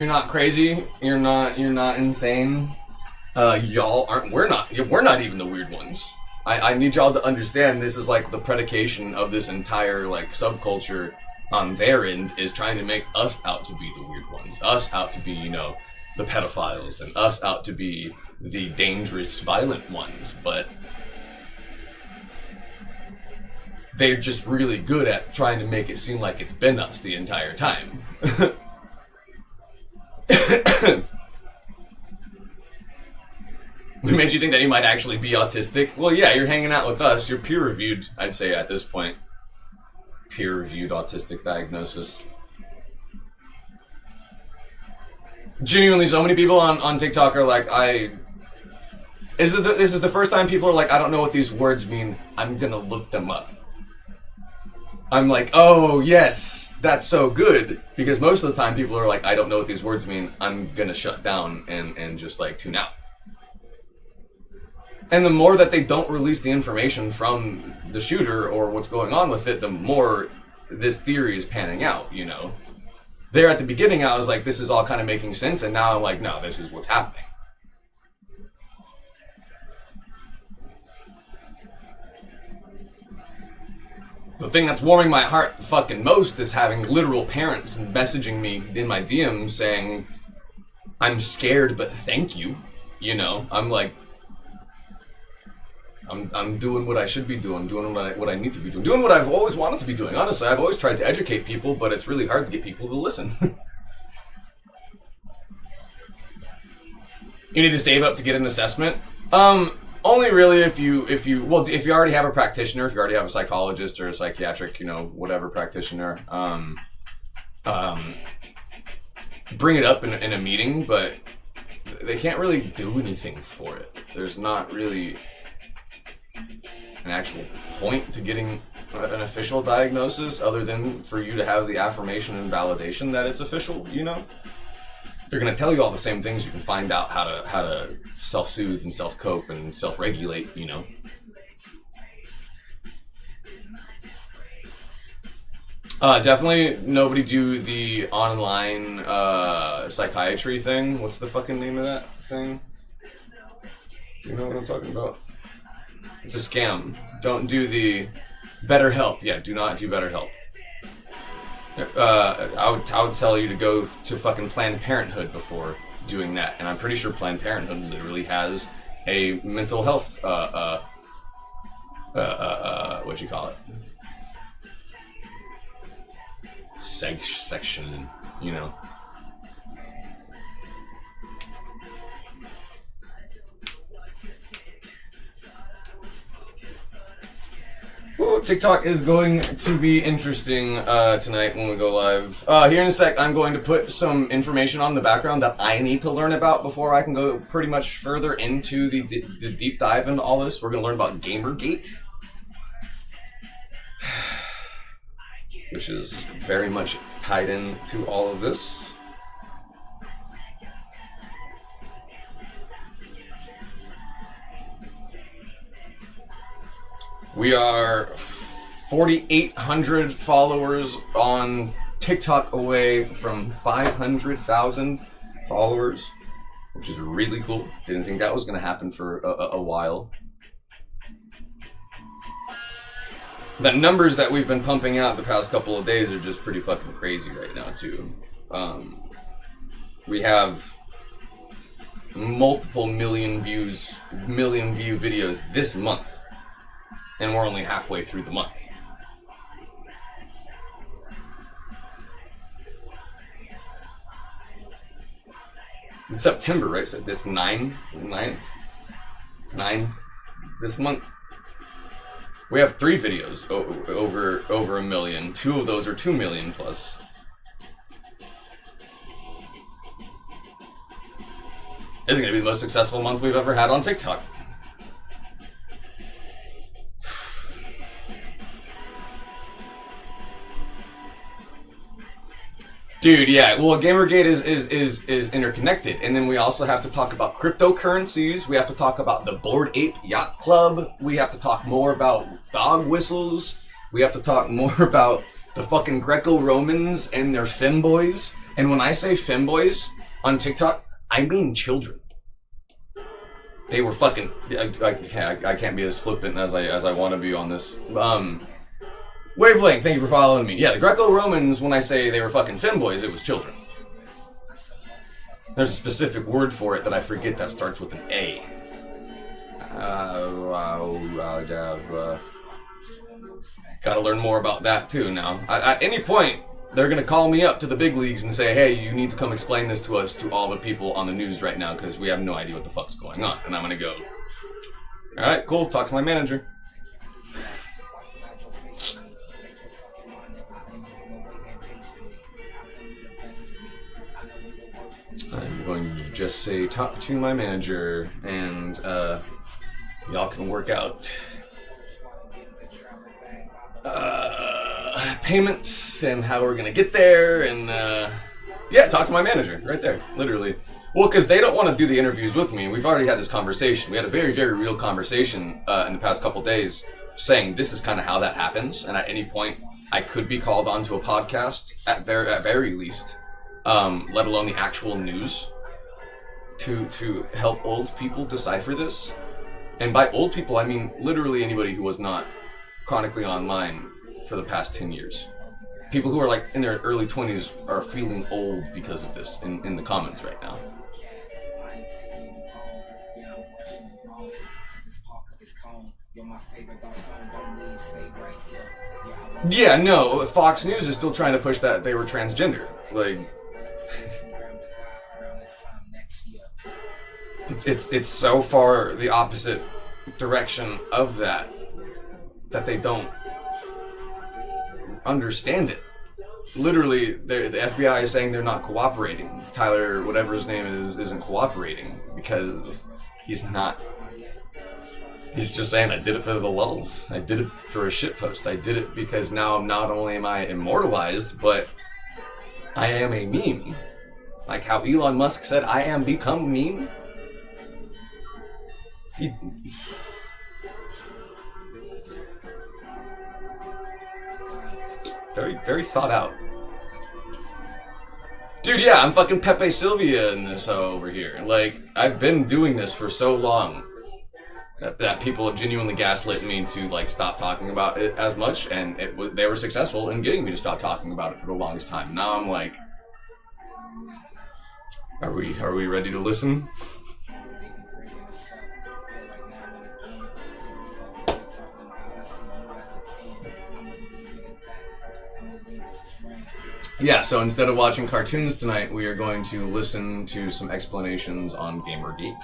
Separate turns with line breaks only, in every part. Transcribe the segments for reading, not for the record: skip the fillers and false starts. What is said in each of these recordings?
You're not crazy. You're not insane. Y'all aren't. We're not even the weird ones. I need y'all to understand this is like the predication of this entire like subculture on their end is trying to make us out to be the weird ones. Us out to be, you know, the pedophiles, and us out to be the dangerous, violent ones. But they're just really good at trying to make it seem like it's been us the entire time. We made you think that you might actually be autistic. Well, yeah, you're hanging out with us. You're peer-reviewed, I'd say, at this point. Peer-reviewed autistic diagnosis. Genuinely, so many people on TikTok are like, this is the first time people are like, I don't know what these words mean. I'm gonna look them up. I'm like, oh, yes, that's so good. Because most of the time people are like, I don't know what these words mean. I'm gonna shut down and just like tune out. And the more that they don't release the information from the shooter or what's going on with it, the more this theory is panning out, you know? There at the beginning, I was like, this is all kind of making sense, and now I'm like, no, this is what's happening. The thing that's warming my heart fucking most is having literal parents messaging me in my DMs saying, I'm scared, but thank you. You know, I'm like, I'm doing what I should be doing, doing what I need to be doing what I've always wanted to be doing. Honestly, I've always tried to educate people, but it's really hard to get people to listen. You need to save up to get an assessment. Only really if you already have a practitioner, if you already have a psychologist or a psychiatric, you know, whatever practitioner, bring it up in a meeting, but they can't really do anything for it. There's not really an actual point to getting an official diagnosis other than for you to have the affirmation and validation that it's official, you know? They're going to tell you all the same things. You can find out how to self-soothe and self-cope and self-regulate, you know? Definitely nobody do the online psychiatry thing. What's the fucking name of that thing? You know what I'm talking about? It's a scam. Don't do the BetterHelp. Yeah, do not do BetterHelp. I would tell you to go to fucking Planned Parenthood before doing that, and I'm pretty sure Planned Parenthood literally has a mental health what you call it, section, you know. Ooh, TikTok is going to be interesting tonight when we go live. Here in a sec, I'm going to put some information on the background that I need to learn about before I can go pretty much further into the deep dive into all this. We're going to learn about GAMERGATE, which is very much tied into all of this. We are 4,800 followers on TikTok away from 500,000 followers, which is really cool. Didn't think that was going to happen for a while. The numbers that we've been pumping out the past couple of days are just pretty fucking crazy right now, too. We have multiple million view videos this month. And we're only halfway through the month. It's September, right? So that's 9 this month. We have 3 videos over a million. 2 of those are 2 million plus. This is going to be the most successful month we've ever had on TikTok. Dude, yeah. Well, GamerGate is interconnected, and then we also have to talk about cryptocurrencies. We have to talk about the Bored Ape Yacht Club. We have to talk more about dog whistles. We have to talk more about the fucking Greco-Romans and their femboys. And when I say femboys on TikTok, I mean children. They were fucking. I can't be as flippant as I want to be on this. Wavelength, thank you for following me. Yeah, the Greco-Romans, when I say they were fucking femboys, it was children. There's a specific word for it that I forget that starts with an A. Gotta learn more about that too now. At any point, they're gonna call me up to the big leagues and say, hey, you need to come explain this to us, to all the people on the news right now, because we have no idea what the fuck's going on. And I'm gonna go, alright, cool, talk to my manager. I'm going to just say, talk to my manager, and y'all can work out payments and how we're gonna get there, and yeah, talk to my manager right there, literally. Well, because they don't want to do the interviews with me. We've already had this conversation. We had a very, very real conversation in the past couple days, saying this is kind of how that happens, and at any point I could be called onto a podcast at very least. Let alone the actual news, to help old people decipher this. And by old people, I mean literally anybody who was not chronically online for the past 10 years. People who are like in their early 20s are feeling old because of this in the comments right now. Yeah, no, Fox News is still trying to push that they were transgender. Like, it's so far the opposite direction of that they don't understand it. Literally, the FBI is saying they're not cooperating. Tyler, whatever his name is, isn't cooperating because he's not. He's just saying, I did it for the lulz. I did it for a shitpost. I did it because now not only am I immortalized, but I am a meme. Like how Elon Musk said, I am become meme. Very, very thought out. Dude, yeah, I'm fucking Pepe Sylvia in this over here. Like, I've been doing this for so long that people have genuinely gaslit me to, like, stop talking about it as much, and they were successful in getting me to stop talking about it for the longest time. Now I'm like, are we ready to listen? Yeah, so instead of watching cartoons tonight, we are going to listen to some explanations on Gamergate.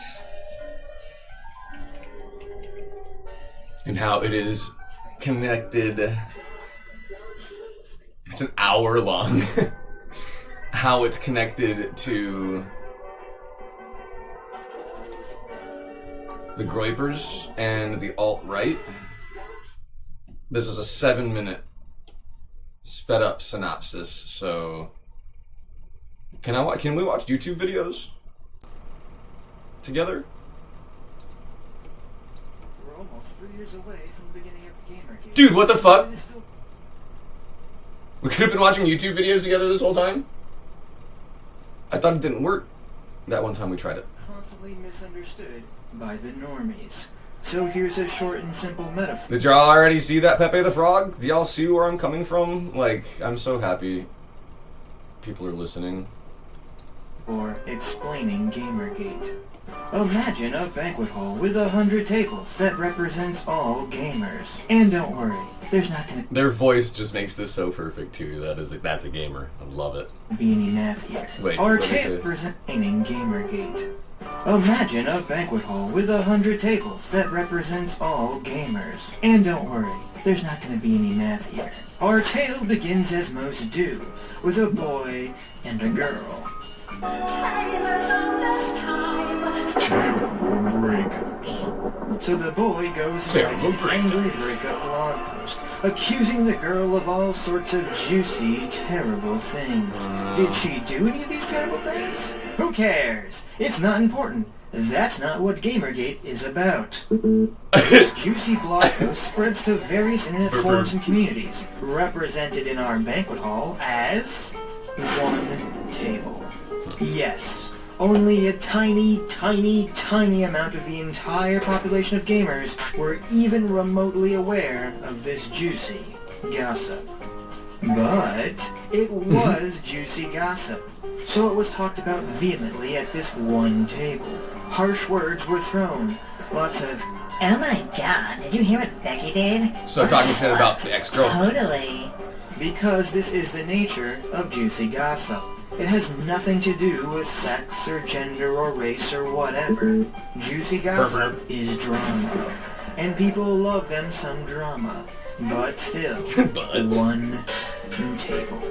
And how it is connected. It's an hour long. How it's connected to the Groypers and the alt-right. This is a 7-minute sped up synopsis, so can we watch YouTube videos together?
We're almost 3 years away from the beginning of Gamergate.
Dude, what the fuck? We could have been watching YouTube videos together this whole time? I thought it didn't work that one time we tried it.
Constantly misunderstood by the normies. So here's a short and simple metaphor.
Did y'all already see that Pepe the Frog? Do y'all see where I'm coming from? Like, I'm so happy people are listening.
Or explaining Gamergate. Imagine a banquet hall with 100 tables that represents all gamers. And don't worry, there's not gonna
Their voice just makes this so perfect too. That's a gamer. I love it.
be any math here.
Wait,
Our
what is it?
representing Gamergate. Imagine a banquet hall with 100 tables that represents all gamers. And don't worry, there's not gonna be any math here. Our tale begins as most do, with a boy and a girl. Terrible breakup. So the boy goes and writes an angry breakup blog post, accusing the girl of all sorts of juicy, terrible things. Did she do any of these terrible things? Who cares? It's not important. That's not what Gamergate is about. This juicy blog post spreads to various internet forums and communities, represented in our banquet hall as one table. Yes, only a tiny, tiny, tiny amount of the entire population of gamers were even remotely aware of this juicy gossip. But it was juicy gossip, so it was talked about vehemently at this one table. Harsh words were thrown, lots of,
"Oh my god, did you hear what Becky did?"
So talking shit about the ex-girlfriend.
Totally.
because this is the nature of juicy gossip. It has nothing to do with sex or gender or race or whatever. Juicy gossip is drama, and people love them some drama. But still, one table.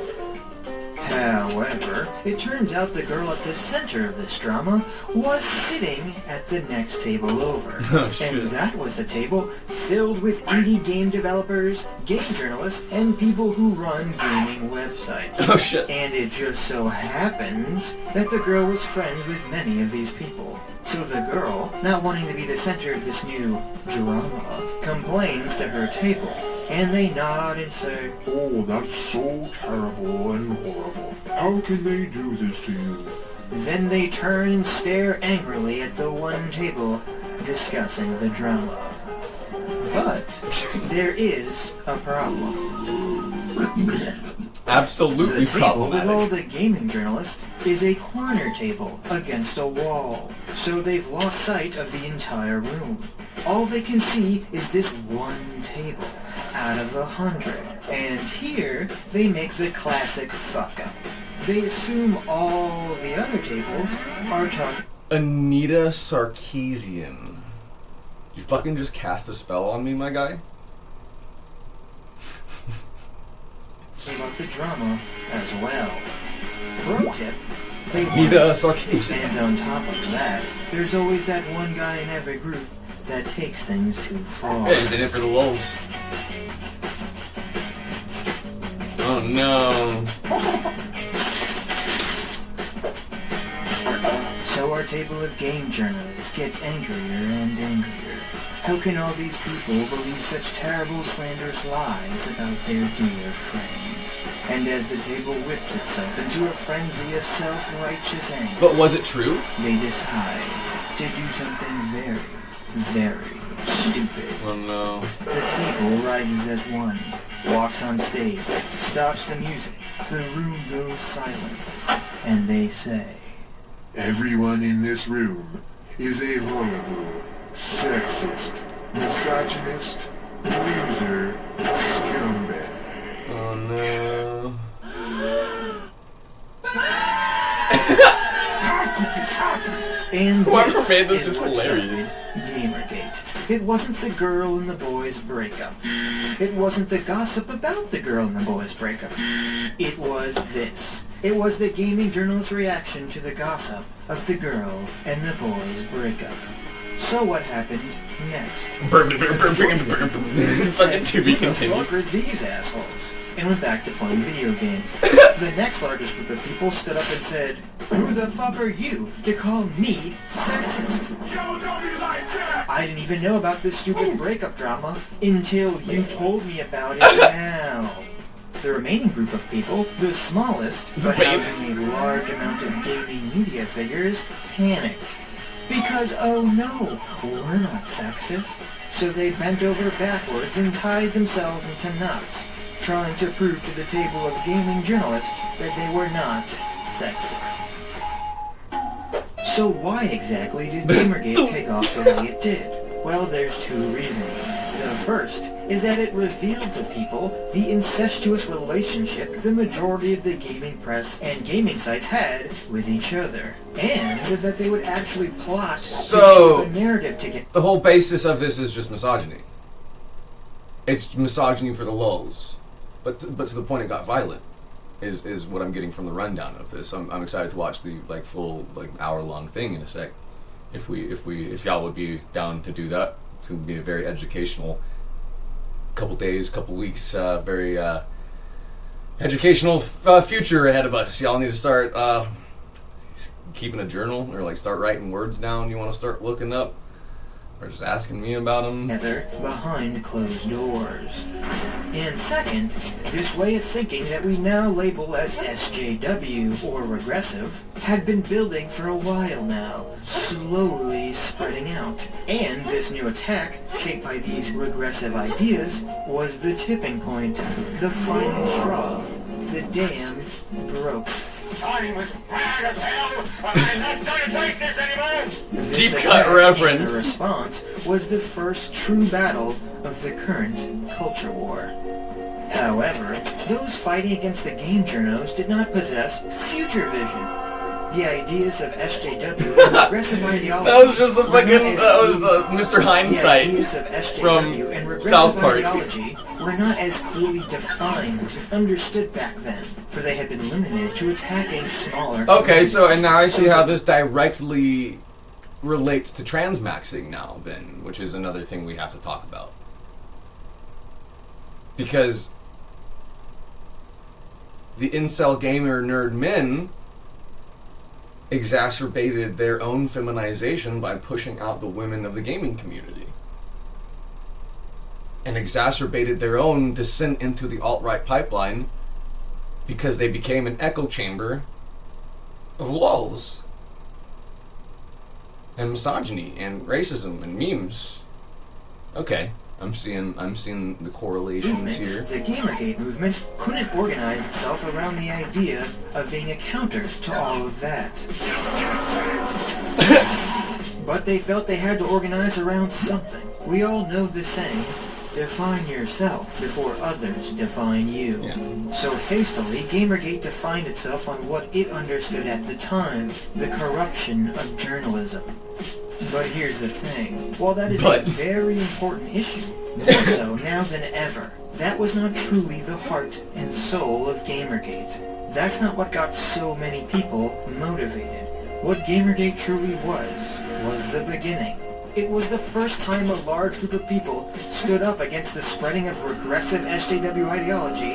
However, it turns out the girl at the center of this drama was sitting at the next table over. And that was the table filled with indie game developers, game journalists, and people who run gaming websites.
Oh shit.
And it just so happens that the girl was friends with many of these people. So the girl, not wanting to be the center of this new drama, complains to her table. And they nod and say,
"Oh, that's so terrible and horrible. How can they do this to you?"
Then they turn and stare angrily at the one table, discussing the drama. But there is a problem.
Absolutely
The table with all
problematic.
the gaming journalists is a corner table against a wall, so they've lost sight of the entire room. All they can see is this one table out of 100. And here, they make the classic fuck-up. They assume all the other tables are talking
Anita Sarkeesian. You fucking just cast a spell on me, my guy?
about the drama as well. Pro tip, they
Anita
won't.
Sarkeesian.
And on top of that, there's always that one guy in every group that takes things too far.
Hey, he's in it for the lulz. Oh no.
So our table of game journalists gets angrier and angrier. How can all these people believe such terrible, slanderous lies about their dear friend? And as the table whips itself into a frenzy of self-righteous anger,
But was it true?
they decide to do something very, very stupid.
Oh no.
The table rises as one, walks on stage, stops the music, the room goes silent, and they say,
Everyone in this room is a horrible, sexist, misogynist, loser, scumbag.
Oh no.
How could this happen?
and
Whoever made this is
what
hilarious.
started Gamergate. It wasn't the girl and the boys breakup. It wasn't the gossip about the girl and the boys breakup. It was this. It was the gaming journalist's reaction to the gossip of the girl and the boys breakup. So what happened next?
Fucking to be
Who the
continued.
fuck are these assholes? And went back to playing video games. The next largest group of people stood up and said, Who the fuck are you to call me sexist?
Yo, don't be like that!
I didn't even know about this stupid breakup drama until you told me about it now. The remaining group of people, the smallest, but having a large amount of gaming media figures, panicked. Because, oh no, we're not sexist. So they bent over backwards and tied themselves into knots, trying to prove to the table of gaming journalists that they were not sexist. So why exactly did Gamergate take off the way it did? Well, there's two reasons. The first is that it revealed to people the incestuous relationship the majority of the gaming press and gaming sites had with each other, and that they would actually plot to shape a narrative to get
The whole basis of this is just misogyny. It's misogyny for the lulz. But to the point it got violent is what I'm getting from the rundown of this. I'm excited to watch the full hour-long thing in a sec. If y'all would be down to do that. It's going to be a very educational couple days, couple weeks, very educational future ahead of us. Y'all need to start keeping a journal or start writing words down you want to start looking up. or just asking me about them.
Together behind closed doors. And second, this way of thinking that we now label as SJW or regressive had been building for a while now, slowly spreading out. And this new attack, shaped by these regressive ideas, was the tipping point, the final straw. The dam broke.
I'm as mad as hell, and I'm not gonna take this anymore!
Deep cut reference.
The response was the first true battle of the current culture war. However, those fighting against the game journos did not possess future vision. The ideas of SJW and regressive ideology.
That was just the fucking. That was the Mr. Hindsight
The ideas of SJW
from
and regressive
South Park.
ideology were not as clearly defined and understood back then, for they had been limited to attacking smaller.
Okay, so and now I see how this directly relates to transmaxing now, then, which is another thing we have to talk about. Because the incel gamer nerd men exacerbated their own feminization by pushing out the women of the gaming community. And exacerbated their own descent into the alt-right pipeline because they became an echo chamber of lols and misogyny and racism and memes. Okay, I'm seeing the correlations here.
The Gamergate movement couldn't organize itself around the idea of being a counter to all of that. But they felt they had to organize around something. We all know the saying, define yourself before others define you.
Yeah.
So hastily, Gamergate defined itself on what it understood at the time, the corruption of journalism. But here's the thing. While that is a very important issue, more so now than ever, that was not truly the heart and soul of Gamergate. That's not what got so many people motivated. What Gamergate truly was the beginning. It was the first time a large group of people stood up against the spreading of regressive SJW ideology,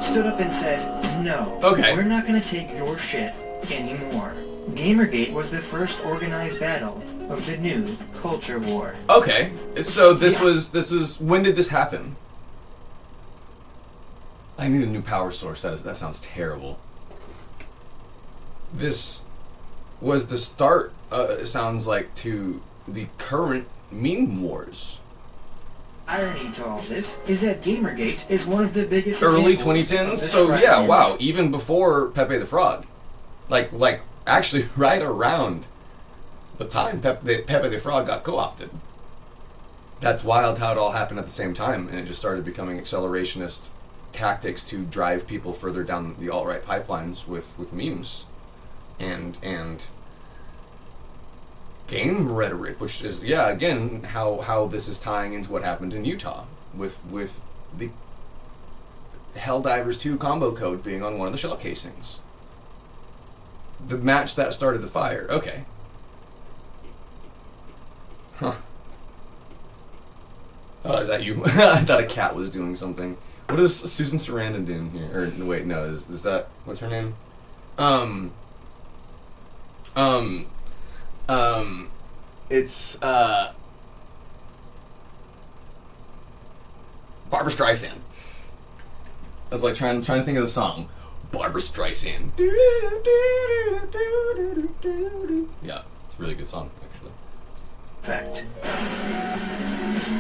stood up and said, no, we're not going to take your shit anymore. Gamergate was the first organized battle of the new culture war.
Okay, so this was when did this happen? I need a new power source. That sounds terrible. This was the start. It sounds like to the current meme wars.
Irony to all this is that Gamergate is one of the biggest
Early
examples
2010s.
of the
So yeah,
strides
wow. Even before Pepe the Frog, like actually right around the time Pepe the Frog got co-opted. That's wild how it all happened at the same time, and it just started becoming accelerationist tactics to drive people further down the alt-right pipelines with memes and game rhetoric, which is again how this is tying into what happened in Utah with the Helldivers 2 combo code being on one of the shell casings. The match that started the fire. Okay. Huh. Oh, is that you? I thought a cat was doing something. What is Susan Sarandon doing here? Or wait, no, is that what's her name? It's Barbara Streisand. I was like trying to think of the song. Barbara Streisand. Yeah, it's a really good song, actually.
Fact.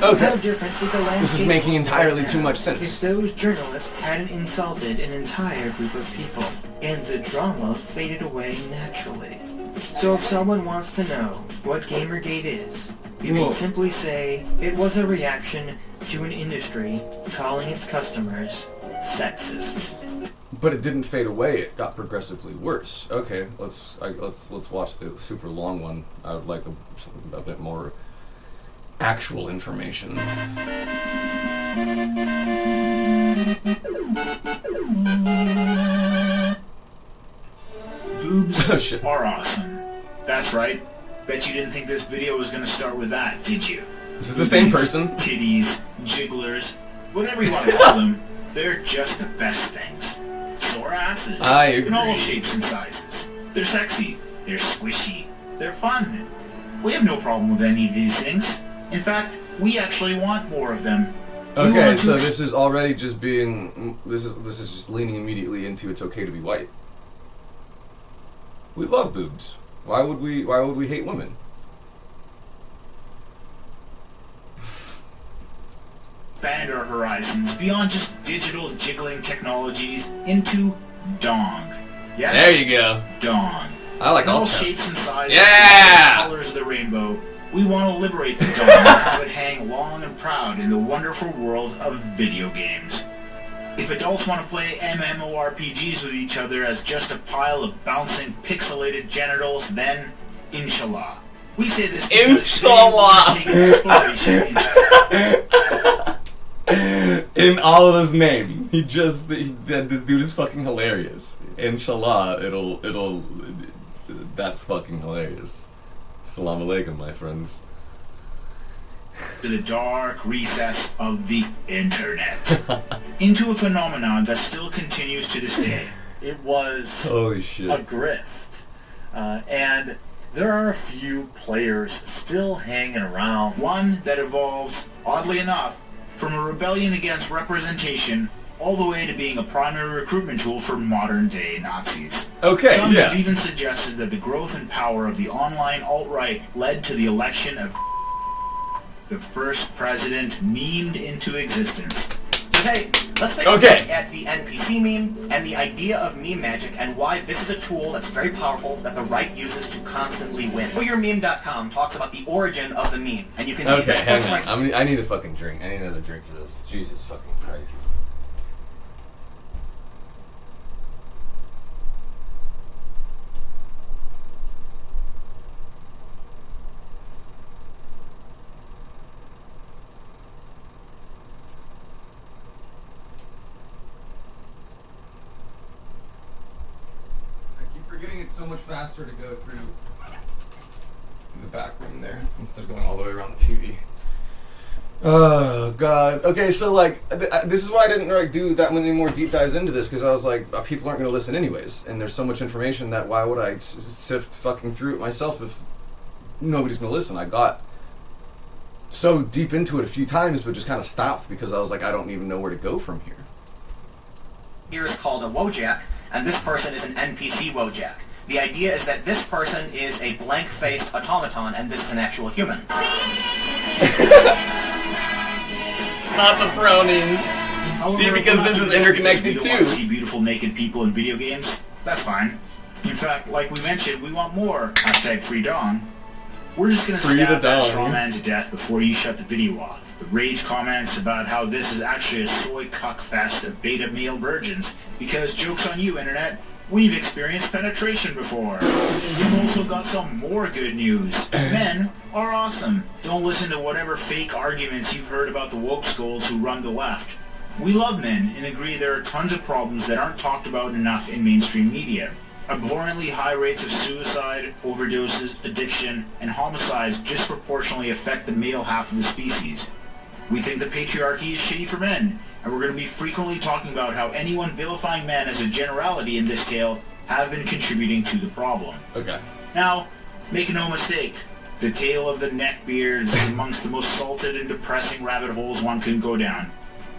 Okay.
How different would the landscape
This is making entirely
right
too
now
much sense.
if those journalists hadn't insulted an entire group of people, and the drama faded away naturally. So if someone wants to know what Gamergate is, you can simply say it was a reaction to an industry calling its customers sexist.
But it didn't fade away. It got progressively worse. Okay, let's watch the super long one. I would like a bit more actual information.
Boobs
Oh, shit.
are awesome. That's right. Bet you didn't think this video was gonna start with that, did you?
Is it the same person?
Titties, jigglers, whatever you want to call them, they're just the best things. Sore asses.
I
In all
agree.
shapes and sizes. They're sexy. They're squishy. They're fun. We have no problem with any of these things. In fact, we actually want more of them.
Okay, so this is already just being this is just leaning immediately into it's okay to be white. We love boobs. Why would we hate women?
Expand our horizons beyond just digital jiggling technologies into dong. Yes.
There you go.
Dong.
I like all
shapes and sizes.
Yeah.
And colors of the rainbow. We want to liberate the dong and have it hang long and proud in the wonderful world of video games. If adults want to play MMORPGs with each other as just a pile of bouncing pixelated genitals, then inshallah. We say this because
Inshallah.
today we're taking exploration
in Allah's name. This dude is fucking hilarious. Inshallah, that's fucking hilarious. Assalamu alaikum, my friends.
to the dark recess of the internet, into a phenomenon that still continues to this day.
It was
Holy shit.
a grift, and there are a few players still hanging around.
One that evolves, oddly enough, from a rebellion against representation all the way to being a primary recruitment tool for modern-day Nazis.
Okay,
Some
yeah.
have even suggested that the growth and power of the online alt-right led to the election of the first president memed into existence.
Hey, let's take a look at the NPC meme and the idea of meme magic and why this is a tool that's very powerful that the right uses to constantly win. Yourmeme.com talks about the origin of the meme, and you can see this
hang
first right.
on. I need a fucking drink. I need another drink for this. Jesus fucking Christ. It's so much faster to go through the back room there instead of going all the way around the TV. Oh god. Okay, so like this is why I didn't like do that many more deep dives into this, because I was like, people aren't going to listen anyways, and there's so much information that why would I sift fucking through it myself if nobody's going to listen? I got so deep into it a few times, but just kind of stopped because I was like, I don't even know where to go from here.
Here is called a Wojak, and this person is an NPC Wojak. The idea is that this person is a blank-faced automaton, and this is an actual human.
Not the throw-ins. See, because this is interconnected
too.
too.
Want to see beautiful naked people in video games? That's fine. In fact, like we mentioned, we want more. #FreeDong. We're just gonna stab that straw man to death before you shut the video off. The rage comments about how this is actually a soy cuck fest of beta male virgins, because joke's on you, internet. We've experienced penetration before. We've also got some more good news. Men are awesome. Don't listen to whatever fake arguments you've heard about the woke skulls who run the left. We love men and agree there are tons of problems that aren't talked about enough in mainstream media. Abhorrently high rates of suicide, overdoses, addiction, and homicides disproportionately affect the male half of the species. We think the patriarchy is shitty for men, and we're going to be frequently talking about how anyone vilifying men as a generality in this tale have been contributing to the problem.
Okay.
Now, make no mistake, the tale of the neckbeards is amongst the most salted and depressing rabbit holes one can go down.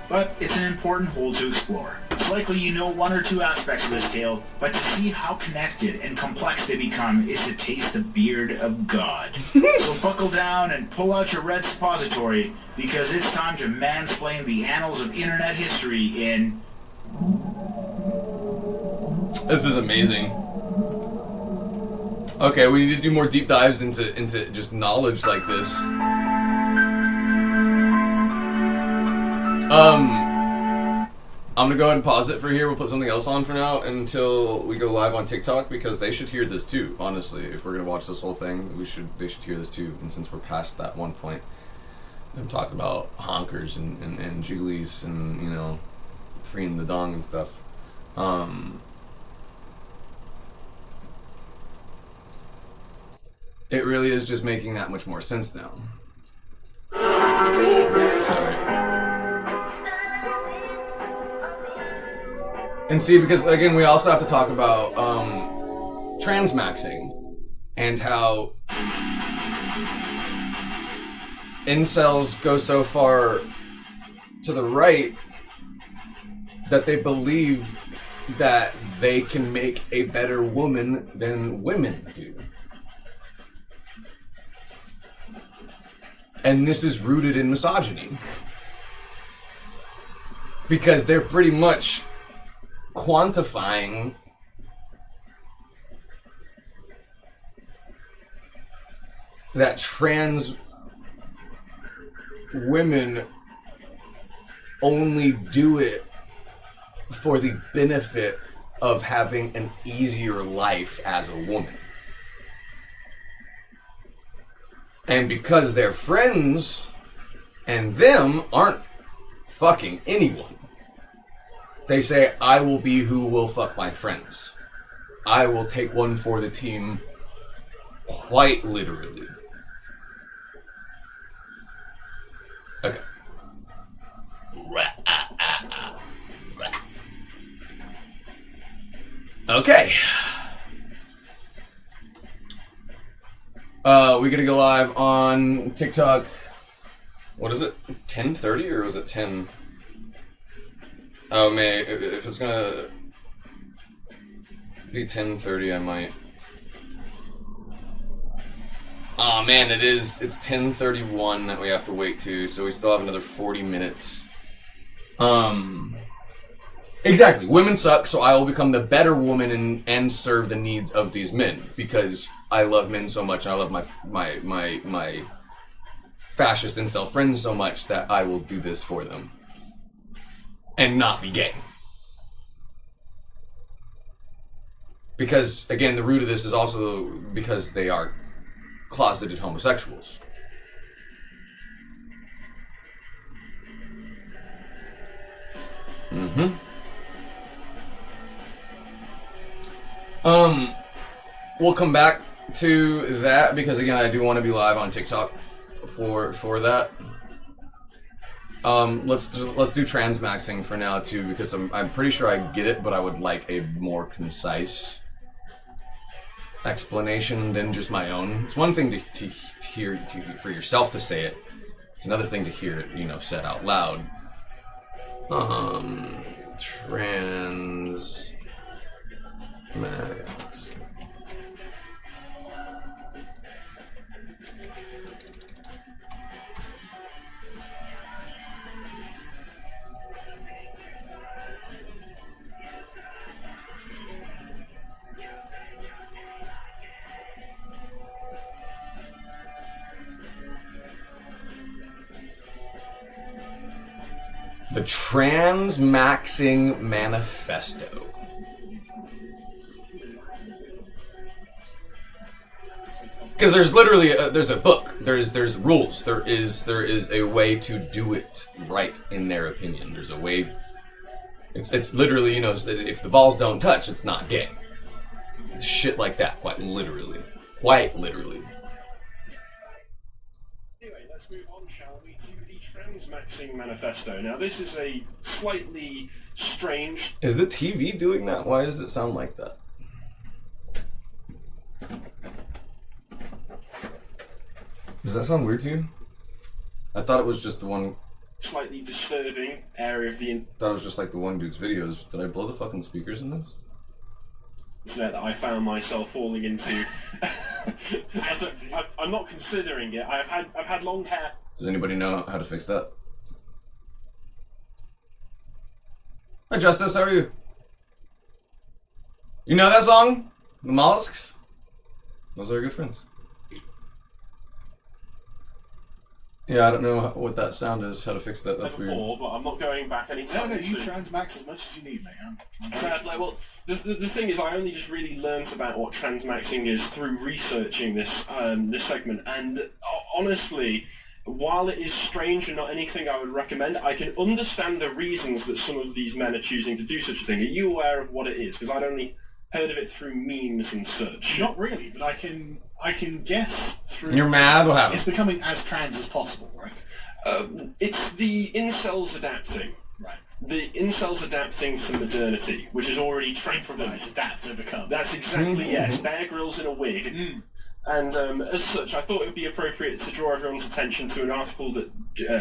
But it's an important hole to explore. It's likely you know one or two aspects of this tale, but to see how connected and complex they become is to taste the beard of God. So buckle down and pull out your red suppository, because it's time to mansplain the annals of internet history in...
This is amazing. Okay, we need to do more deep dives into just knowledge like this. I'm gonna go ahead and pause it for here. We'll put something else on for now until we go live on TikTok, because they should hear this too. Honestly, if we're gonna watch this whole thing, they should hear this too. And since we're past that one point, I'm talking about honkers and jigglies and, you know, freeing the dong and stuff. It really is just making that much more sense now. And see, because again, we also have to talk about transmaxing and how incels go so far to the right that they believe that they can make a better woman than women do. And this is rooted in misogyny. Because they're pretty much quantifying that trans women only do it for the benefit of having an easier life as a woman. And because their friends and them aren't fucking anyone, they say, I will be who will fuck my friends. I will take one for the team, quite literally. Okay. Okay. We gonna go live on TikTok. What is it? 10:30 or was it 10? Oh man, if it's gonna be 10:30, I might. Oh man, it is. It's 10:31 that we have to wait to, so we still have another 40 minutes. Exactly. Women suck, so I will become the better woman and serve the needs of these men because I love men so much, and I love my fascist incel friends so much that I will do this for them and not be gay. Because again, the root of this is also because they are closeted homosexuals. We'll come back to that because again, I do want to be live on TikTok for that. Let's do Transmaxing for now too because I'm pretty sure I get it, but I would like a more concise explanation than just my own. It's one thing to hear for yourself to say it. It's another thing to hear it, said out loud. The Transmaxing manifesto. Because there's literally there's a book. There's rules. There is a way to do it right in their opinion. There's a way. It's literally if the balls don't touch, it's not gay. It's shit like that. Quite literally.
Anyway, let's move on, shall we, to the Transmaxing manifesto. Now, this is a slightly strange...
Is the TV doing that? Why does it sound like that? Does that sound weird to you? I thought it was just the one...
Slightly disturbing area of the...
I thought it was just like the one dude's videos. Did I blow the fucking speakers in this?
Internet that I found myself falling into. I'm not considering it. I've had long hair.
Does anybody know how to fix that? Hi Justice, how are you? You know that song? The Mollusks? Those are our good friends. Yeah, I don't know what that sound is, how to fix that, that's weird.
Before, but I'm not going back anytime
No, you
soon.
transmax as much as you need, man.
Well, the thing is, I only just really learnt about what transmaxing is through researching this this segment, and honestly, while it is strange and not anything I would recommend, I can understand the reasons that some of these men are choosing to do such a thing. Are you aware of what it is? Because I'd only heard of it through memes and such.
Not really, but I can guess through...
You're mad? What happened?
It's becoming as trans as possible, right?
It's the incels adapting.
Right.
The incels adapting to modernity, which is already trapped them.
Improvise, adapt, overcome.
That's exactly, yes. Bear Grylls in a wig. And as such, I thought it would be appropriate to draw everyone's attention to an article that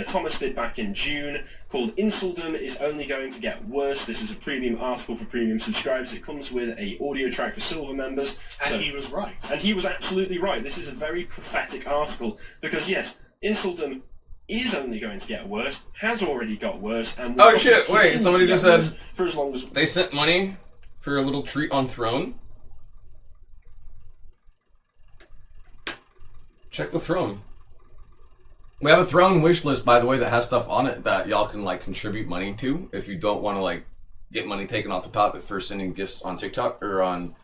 Thomas did back in June called Insuldom is Only Going to Get Worse. This is a premium article for premium subscribers. It comes with a audio track for silver members.
And he was right.
And he was absolutely right. This is a very prophetic article because, yes, Insuldom is only going to get worse, has already got worse, and will
Oh shit, wait, somebody just said
for as long as
they sent money for a little treat on Throne? Check the Throne. We have a Throne wish list, by the way, that has stuff on it that y'all can like contribute money to if you don't want to like get money taken off the top at first sending gifts on TikTok or on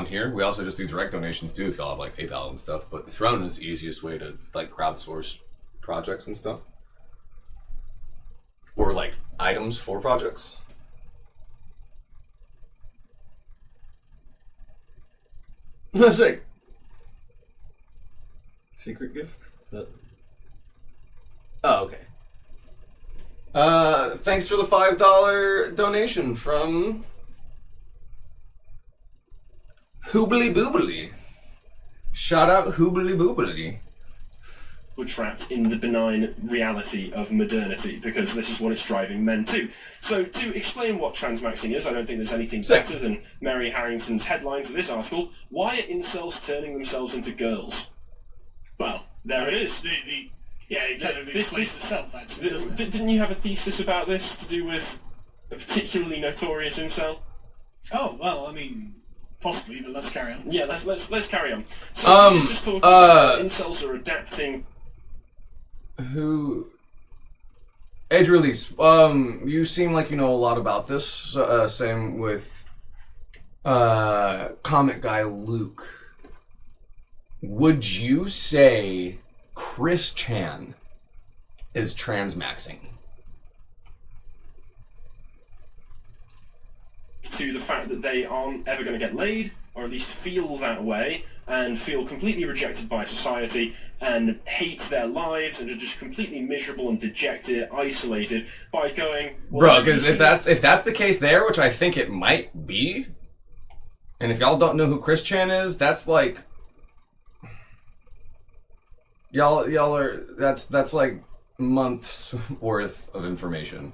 here. We also just do direct donations too if y'all have like PayPal and stuff. But the Throne is the easiest way to like crowdsource projects and stuff, or like items for projects. Let's see. Secret gift? Is that... Oh, okay. Thanks for the $5 donation from Hoobly Boobly. Shout out Hoobly Boobly.
We're trapped in the benign reality of modernity because this is what it's driving men to. So to explain what transmaxing is, I don't think there's anything better than Mary Harrington's headline to this article. Why are incels turning themselves into girls?
Well,
there it is.
It kind of explains itself, actually, doesn't it?
Didn't you have a thesis about this to do with a particularly notorious incel?
Oh, well, I mean, possibly, but let's carry on.
Yeah, let's carry on. So this is just talking about incels are adapting.
Who? Age release. You seem like you know a lot about this. Same with comic guy Luke. Would you say Chris Chan is transmaxing?
To the fact that they aren't ever going to get laid, or at least feel that way, and feel completely rejected by society, and hate their lives, and are just completely miserable and dejected, isolated, by going...
Well, bro, because if that's the case there, which I think it might be, and if y'all don't know who Chris Chan is, that's like... Y'all are that's like months worth of information.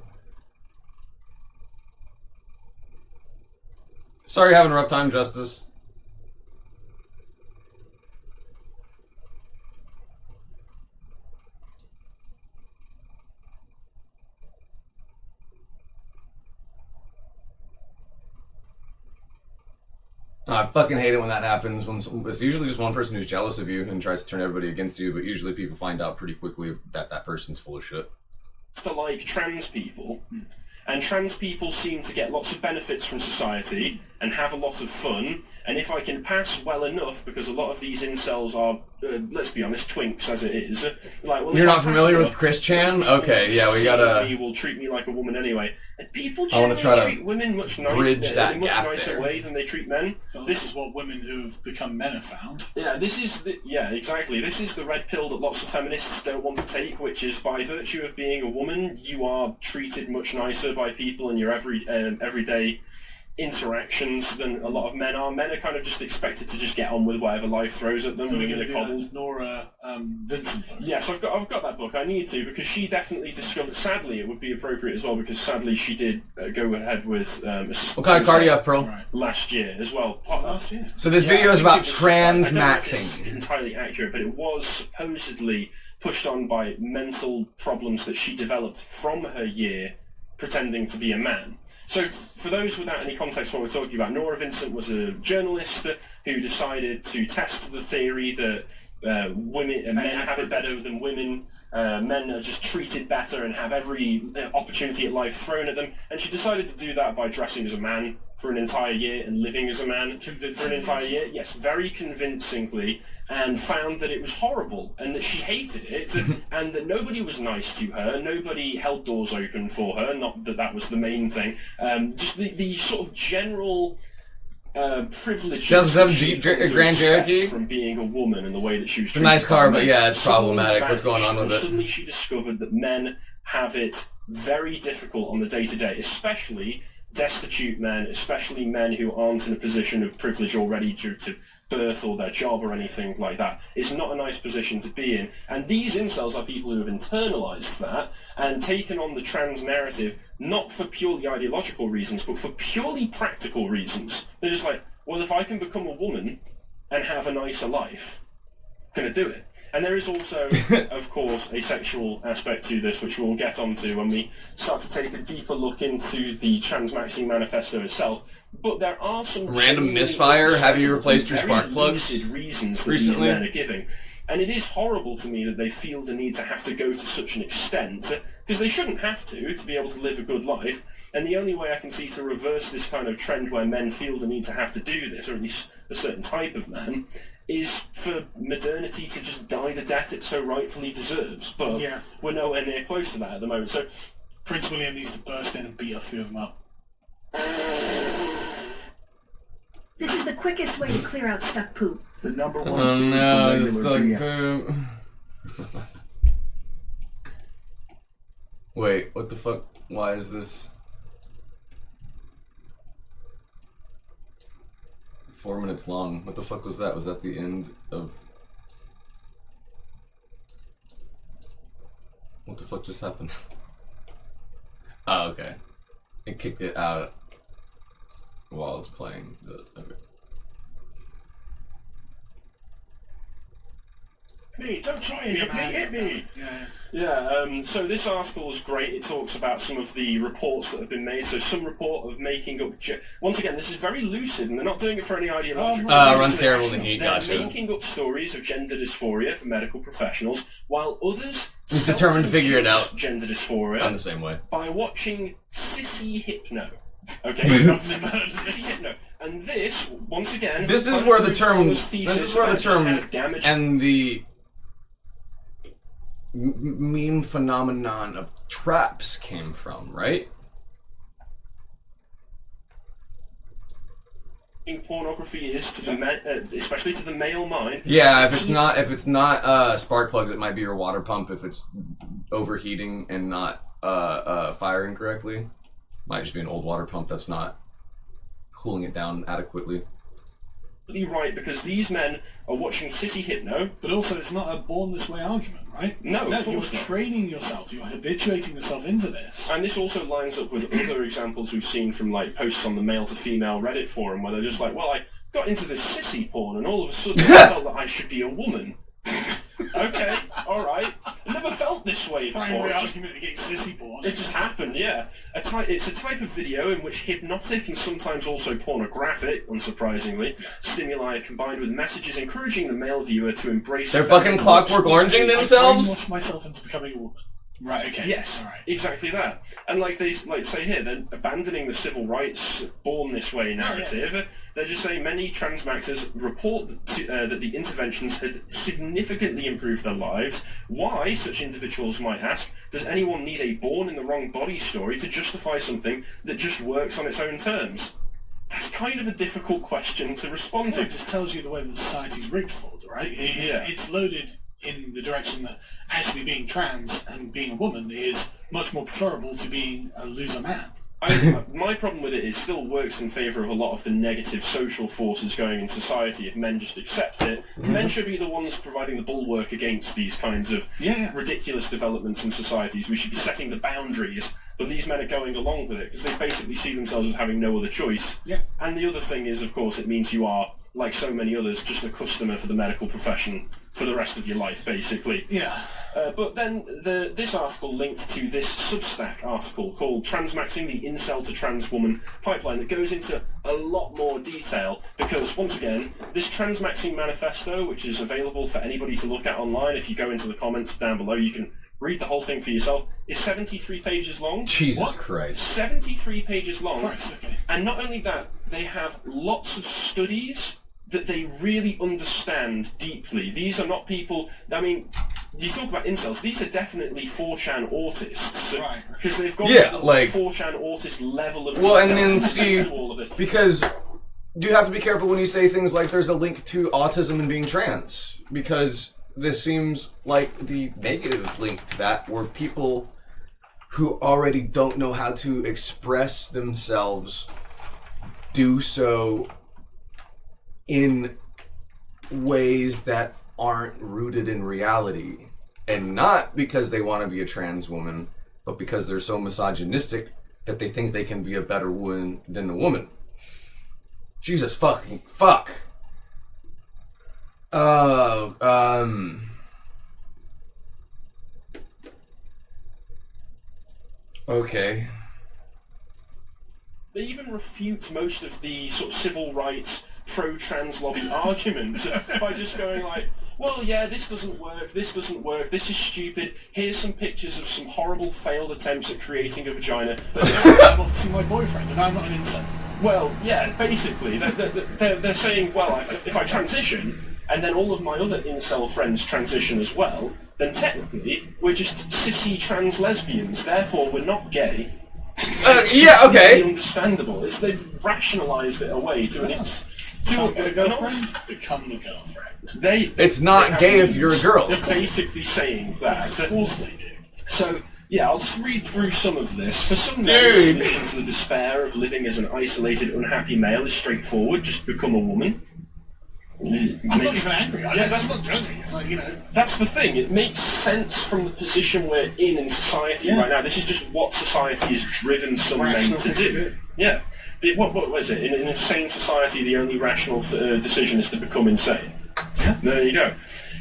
Sorry, having a rough time, Justice. I fucking hate it when that happens. When it's usually just one person who's jealous of you and tries to turn everybody against you, but usually people find out pretty quickly that that person's full of shit.
To like trans people, and trans people seem to get lots of benefits from society and have a lot of fun, and if I can pass well enough, because a lot of these incels are, let's be honest, twinks as it is. Like, well,
you're not familiar with Chris Chan? Okay, yeah, we gotta...
He will treat me like a woman anyway. And people
I want to try to
treat women much
bridge that
in a much
gap
nicer
there.
way than they treat men.
Well, this is what women who've become men have found.
Yeah, this is the, yeah, exactly. This is the red pill that lots of feminists don't want to take, which is by virtue of being a woman, you are treated much nicer by people in your everyday interactions than a lot of men are. Men are kind of just expected to just get on with whatever life throws at them.
We're going to do that Nora Vincent book.
Yes, I've got that book. I need to, because she definitely discovered. Sadly, it would be appropriate as well, because sadly she did go ahead with
what kind of card do you have, Pearl?
Last year as well.
Last year.
So this video is about transmaxing.
Entirely accurate, but it was supposedly pushed on by mental problems that she developed from her year pretending to be a man. So, for those without any context what we're talking about, Nora Vincent was a journalist who decided to test the theory that men have it better than women, men are just treated better and have every opportunity at life thrown at them, and she decided to do that by dressing as a man for an entire year and living as a man for an entire year. Yes, very convincingly, and found that it was horrible and that she hated it and that nobody was nice to her, nobody held doors open for her, not that that was the main thing, just the sort of general privilege.
She doesn't have a Jeep Grand Cherokee
from being a woman and the way that she was
treated. It's a nice car, but yeah, it's problematic. What's going on with it?
Suddenly she discovered that men have it very difficult on the day-to-day, especially destitute men, especially men who aren't in a position of privilege already due to birth or their job or anything like that. It's not a nice position to be in. And these incels are people who have internalized that and taken on the trans narrative, not for purely ideological reasons, but for purely practical reasons. They're just like, well, if I can become a woman and have a nicer life, I'm going to do it. And there is also, of course, a sexual aspect to this, which we'll get onto when we start to take a deeper look into the Transmaxing manifesto itself. But there are some
random misfire. Have you replaced your spark plugs
reasons that
recently?
these men are giving. And it is horrible to me that they feel the need to have to go to such an extent, because they shouldn't have to be able to live a good life. And the only way I can see to reverse this kind of trend where men feel the need to have to do this, or at least a certain type of man, is for modernity to just die the death it so rightfully deserves. But we're nowhere near close to that at the moment. So
Prince William needs to burst in and beat a few of them up.
This is the quickest way to clear out stuck poop.
The number one
Oh no,
food
it's
for
stuck
regular
poop. Wait, what the fuck? Why is this 4 minutes long? What the fuck was that? Was that the end of... What the fuck just happened? Oh, okay. It kicked it out while it's playing. Okay.
Me, don't try and hit me! So this article is great. It talks about some of the reports that have been made. So some report of making up... Once again, this is very lucid, and they're not doing it for any ideological reasons.
Runs terrible in the heat, gotcha.
They're making up stories of gender dysphoria for medical professionals, while others...
He's determined to figure it out.
Gender dysphoria.
I'm the same way.
By watching Sissy Hypno. Okay? Sissy Hypno. And this, once again...
This is where the term... This is where the term... And the... meme phenomenon of traps came from, right?
Pornography is to the especially to the male mind.
Yeah, if it's not spark plugs, it might be your water pump. If it's overheating and not firing correctly, might just be an old water pump that's not cooling it down adequately.
Right, because these men are watching Sissy Hypno.
But also, it's not a born this way argument, right?
No,
you're training yourself, you're habituating yourself into this.
And this also lines up with other examples we've seen from like posts on the male to female Reddit forum where they're just like, well, I got into this sissy porn and all of a sudden I felt that I should be a woman. Okay, alright. I never felt this way before.
Primary argument against sissy porn.
It just happened, yeah. It's a type of video in which hypnotic and sometimes also pornographic, unsurprisingly, stimuli are combined with messages encouraging the male viewer to embrace...
They're fucking Clockwork Oranging themselves?
I brainwashed myself into becoming a woman. Right, okay.
Yes,
right.
Exactly that. And like they say here, they're abandoning the civil rights born this way narrative. Yeah. They're just saying many transmaxers report that the interventions had significantly improved their lives. Why, such individuals might ask, does anyone need a born in the wrong body story to justify something that just works on its own terms? That's kind of a difficult question to respond to.
It just tells you the way the society's rigged for it, right? It's loaded in the direction that actually being trans and being a woman is much more preferable to being a loser man.
My problem with it is still works in favour of a lot of the negative social forces going in society. If men just accept it, men should be the ones providing the bulwark against these kinds of ridiculous developments in societies. We should be setting the boundaries, but these men are going along with it because they basically see themselves as having no other choice.
Yeah.
And the other thing is, of course, it means you are, like so many others, just a customer for the medical profession for the rest of your life, basically.
Yeah.
But then this article linked to this Substack article called Transmaxing the Incel to Trans Woman Pipeline that goes into a lot more detail because, once again, this Transmaxing manifesto, which is available for anybody to look at online, if you go into the comments down below, you can read the whole thing for yourself, is 73 pages long.
Jesus Christ.
73 pages long.
Christ, okay.
And not only that, they have lots of studies that they really understand deeply. These are not people, I mean, you talk about incels, these are definitely 4chan autists.
Right.
Because they've got
like
4chan autist level of
well, and then see,
all of it.
Because you have to be careful when you say things like there's a link to autism and being trans, because this seems like the negative link to that, where people who already don't know how to express themselves do so in ways that aren't rooted in reality. And not because they want to be a trans woman, but because they're so misogynistic that they think they can be a better woman than the woman. Jesus fucking fuck. Okay.
They even refute most of the sort of civil rights pro-trans lobby arguments by just going like, well, yeah, this doesn't work, this is stupid, here's some pictures of some horrible failed attempts at creating a vagina.
I'm off to see my boyfriend and I'm not an incel.
Well, yeah, basically, they're saying, well, if I transition, and then all of my other incel friends transition as well, then technically, we're just cis trans lesbians, therefore we're not gay.
Yeah, okay.
Understandable. They've rationalised it away to an
Can't get a girlfriend, become the girlfriend.
It's not gay if you're a girl.
They're basically saying that.
Of course they do.
So, yeah, I'll just read through some of this. For some men, the solution to the despair of living as an isolated, unhappy male is straightforward. Just become a woman.
I'm not even angry. That's not judging. It's like,
That's the thing. It makes sense from the position we're in society right now. This is just what society has driven some men to do. Yeah. What was it? In an insane society, the only rational decision is to become insane.
Yeah.
There you go.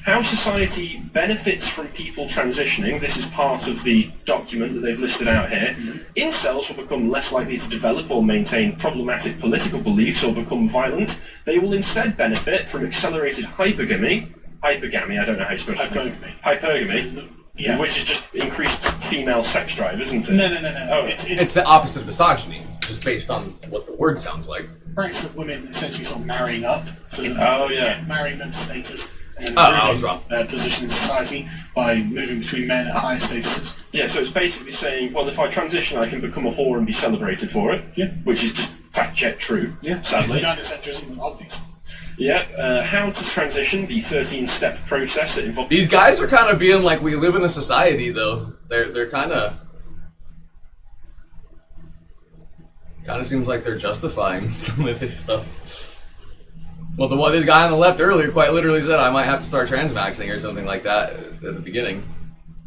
How society benefits from people transitioning, this is part of the document that they've listed out here. Incels will become less likely to develop or maintain problematic political beliefs or become violent. They will instead benefit from accelerated hypergamy, I don't know how you're supposed to hypergamy, which is just increased female sex drive, isn't it?
No.
Oh, it's the opposite of misogyny, just based on what the word sounds like.
Practice of women essentially sort of marrying up for marrying them to status. And
I was wrong.
Their position in society by moving between men at higher statuses.
Yeah, so it's basically saying, well, if I transition, I can become a whore and be celebrated for it.
Yeah.
Which is just fact check true.
Yeah.
Sadly.
Gynocentrism, obviously.
Yeah. How to transition, the 13-step process that involves.
These guys are kind of being like, we live in a society, though. They're kind of seems like they're justifying some of this stuff. Well, this guy on the left earlier quite literally said, I might have to start transmaxing or something like that at the beginning.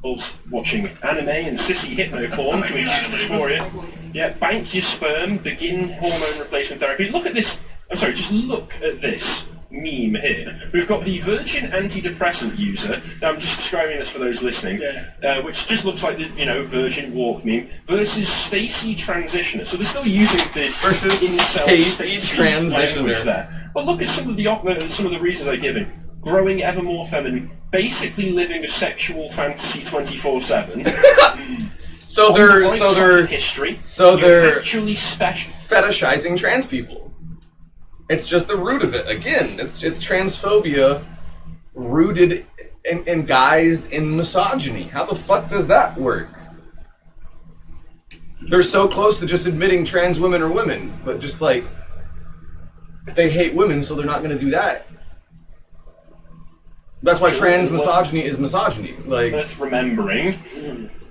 Also watching anime and sissy hypnocorn to induce dysphoria. Yeah, bank your sperm, begin hormone replacement therapy. Look at this. I'm sorry, just look at this meme here. We've got the virgin antidepressant user. Now I'm just describing this for those listening, which just looks like the virgin walk meme versus Stacy transitioner. So they're still using the
versus Stacy transitioner
there. But look at some of the reasons they're giving. Growing ever more feminine, basically living a sexual fantasy 24/7.
So they're
actually special
fetishizing trans people. It's just the root of it. Again, it's transphobia rooted and guised in misogyny. How the fuck does that work? They're so close to just admitting trans women are women, but just like they hate women, so they're not going to do that. That's why trans misogyny is misogyny. Like,
worth remembering.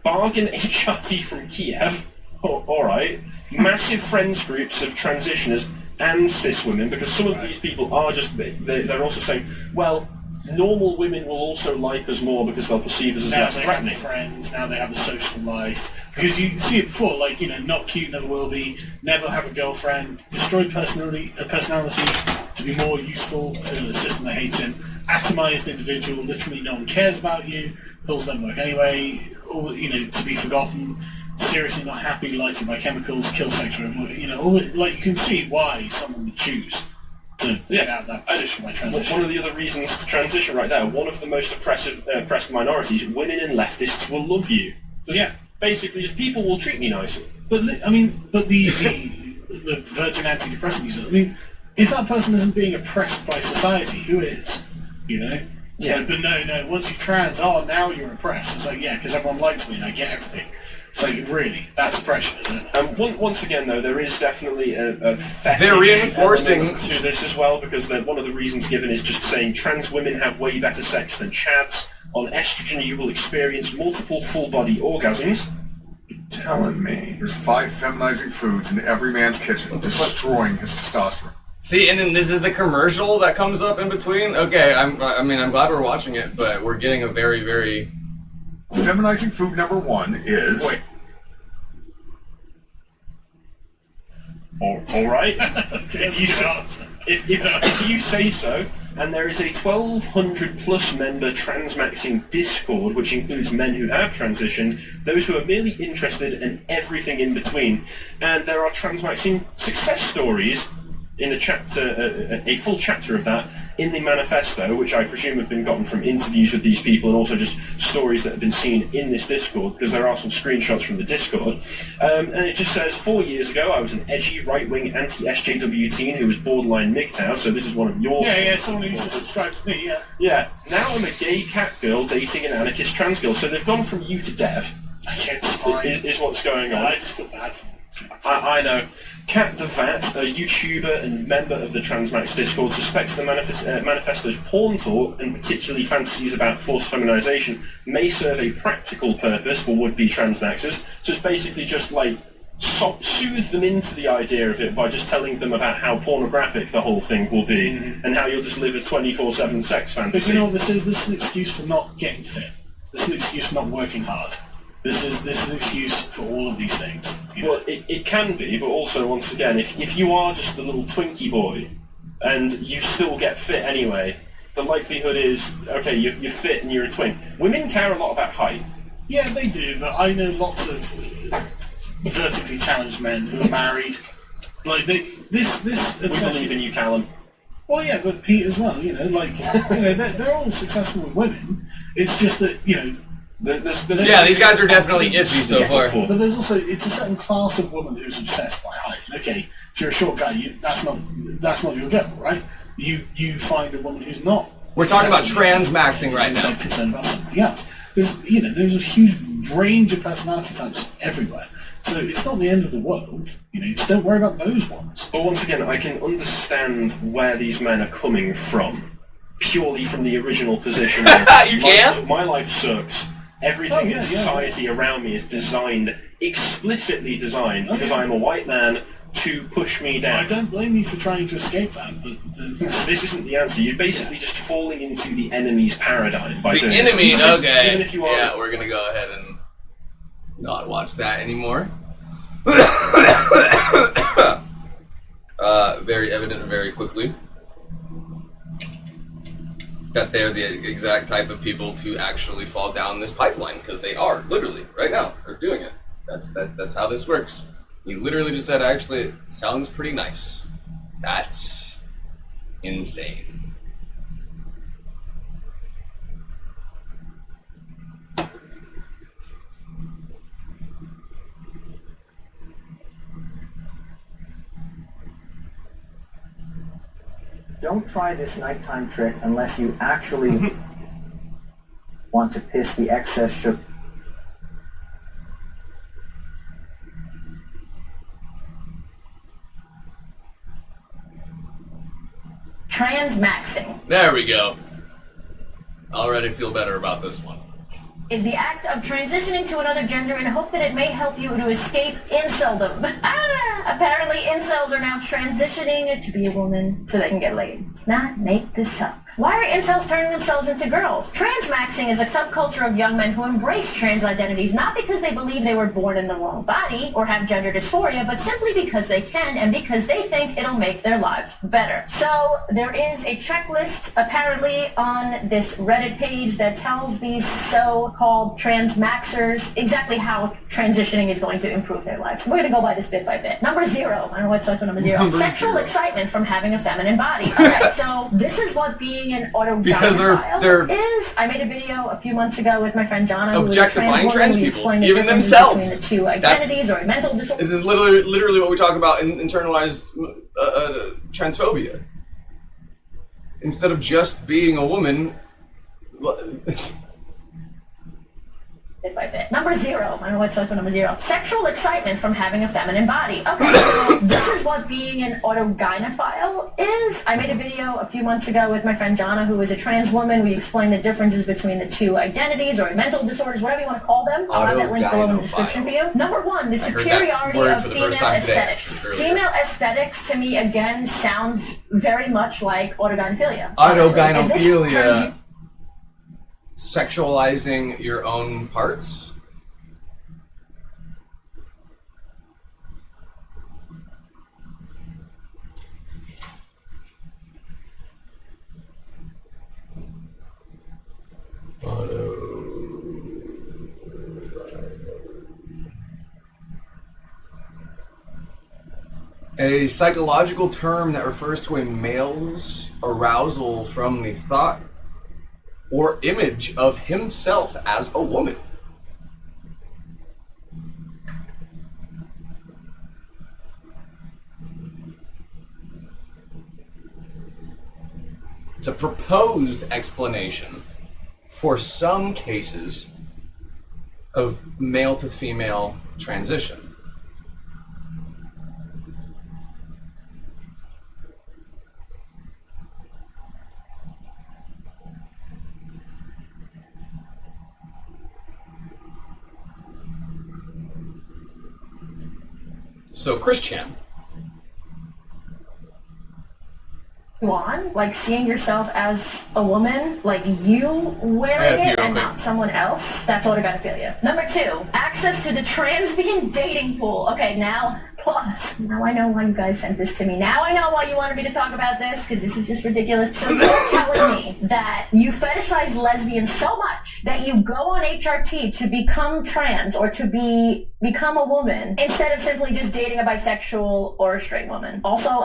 Bargain HRT from Kiev. All right. Massive friends groups of transitioners and cis women, because some of these people are just, they're also saying, well, normal women will also like us more because they'll perceive us as less threatening.
Now they have friends, now they have a social life. Because you see it before, like, not cute, never will be, never have a girlfriend, destroy personality to be more useful to the system that hates him, atomized individual, literally no one cares about you, pills don't work anyway, or, to be forgotten, seriously not happy, lighted by chemicals, kill sexual, you can see why someone would choose to get out of that position by transition.
One of the other reasons to transition right now, one of the most oppressed minorities, women and leftists will love you.
Yeah.
Basically, people will treat me nicely.
But the virgin antidepressant user, if that person isn't being oppressed by society, who is? Yeah. But no, once you're trans, now you're oppressed. It's like, yeah, because everyone likes me and I get everything. It's like, really, that's oppression, isn't it?
Once again, though, there is definitely a fetish
they're reinforcing
to this as well, because one of the reasons given is just saying trans women have way better sex than chads. On estrogen, you will experience multiple full-body orgasms.
telling me there's 5 feminizing foods in every man's kitchen, destroying his testosterone.
See, and then this is the commercial that comes up in between. Okay, I'm glad we're watching it, but we're getting a very, very...
Feminizing food number 1 is...
Wait.
All right. If you say so, and there is a 1,200 plus member Transmaxing Discord, which includes men who have transitioned, those who are merely interested, and everything in between. And there are Transmaxing success stories in a chapter, a full chapter of that in the manifesto, which I presume have been gotten from interviews with these people and also just stories that have been seen in this Discord, because there are some screenshots from the Discord. And it just says, 4 years ago I was an edgy right-wing anti-SJW teen who was borderline MGTOW, so this is one of your...
Yeah, someone who used to subscribe to me, yeah.
Yeah, now I'm a gay cat girl dating an anarchist trans girl, so they've gone from you to Dev.
It's fine.
Is what's going on.
I just feel bad for them.
I know. Cat the Vat, a YouTuber and member of the Transmax Discord, suspects the manifesto's porn talk, and particularly fantasies about forced feminization, may serve a practical purpose for would-be Transmaxers. So it's basically just like soothe them into the idea of it by just telling them about how pornographic the whole thing will be, and how you'll just live a 24/7 sex fantasy.
But you know what this is? This is an excuse for not getting fit. This is an excuse for not working hard. This is an excuse for all of these things.
Well, it can be, but also, once again, if you are just a little Twinkie boy, and you still get fit anyway, the likelihood is, okay, you're fit and you're a twink. Women care a lot about height.
Yeah, they do, but I know lots of vertically challenged men who are married. Like, this
We believe in you, Callum.
Well, yeah, but Pete as well, they're all successful with women. It's just that,
yeah, these guys are definitely iffy so far.
But there's also, it's a certain class of woman who's obsessed by height. Okay, if you're a short guy, that's not your girl, right? You find a woman who's not.
We're talking about transmaxing right now.
Concerned about something else. There's a huge range of personality types everywhere. So it's not the end of the world. Just don't worry about those ones.
But once again, I can understand where these men are coming from, purely from the original position. My life sucks. Everything in society around me is explicitly designed, because I'm a white man, to push me down.
I don't blame you for trying to escape that, but...
This isn't the answer. You're basically just falling into the enemy's paradigm by doing
this. The enemy, okay.
Even if you are...
Yeah, we're gonna go ahead and not watch that anymore. Very evident very quickly that they're the exact type of people to actually fall down this pipeline, because they are, literally, right now, they're doing it. That's how this works. He literally just said, actually, it sounds pretty nice. That's insane.
Don't try this nighttime trick unless you actually want to piss the excess sugar.
Transmaxing
There we go. Already feel better about this one.
is the act of transitioning to another gender in hope that it may help you to escape inceldom. Apparently incels are now transitioning to be a woman so they can get laid. Not make this up. Why are incels turning themselves into girls? Transmaxing is a subculture of young men who embrace trans identities, not because they believe they were born in the wrong body or have gender dysphoria, but simply because they can and because they think it'll make their lives better. So there is a checklist apparently on this Reddit page that tells these so-called transmaxers exactly how transitioning is going to improve their lives. We're going to go by this bit by bit. Number 0. I don't know what starts with number 0. Sexual excitement from having a feminine body. Okay, so this is what being an autodiaphile is. I made a video a few months ago with my friend Jonna, who is a trans people,
even themselves.
Between the two identities or mental disorder.
This is literally what we talk about in internalized transphobia. Instead of just being a woman.
Bit by bit. Number 0. I don't know what's for number 0. Sexual excitement from having a feminine body. Okay, so this is what being an autogynephile is. I made a video a few months ago with my friend Jana, who is a trans woman. We explained the differences between the two identities or mental disorders, whatever you want to call them. I'll have that link below in the description for you. Number 1, the superiority of female aesthetics. Female aesthetics, to me, again, sounds very much like autogynephilia.
Autogynephilia. Sexualizing your own parts? A psychological term that refers to a male's arousal from the thought or image of himself as a woman. It's a proposed explanation for some cases of male to female transition. So, Christian.
On, like seeing yourself as a woman, like you wearing it and not someone else, that's autogynephilia. Number 2, access to the transbian dating pool. Okay, now, pause. Now I know why you guys sent this to me. Now I know why you wanted me to talk about this, because this is just ridiculous. So you're telling me that you fetishize lesbians so much that you go on HRT to become trans or to become a woman instead of simply just dating a bisexual or a straight woman. Also,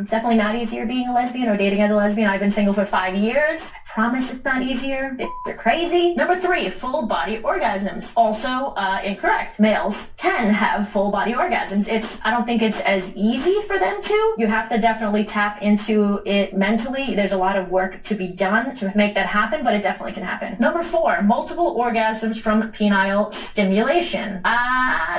definitely not easier being a lesbian or dating as a lesbian. I've been single for 5 years. I promise it's not easier. They're crazy. Number 3, full body orgasms. Also, incorrect. Males can have full body orgasms. I don't think it's as easy for them to. You have to definitely tap into it mentally. There's a lot of work to be done to make that happen, but it definitely can happen. Number 4, multiple orgasms from penile stimulation.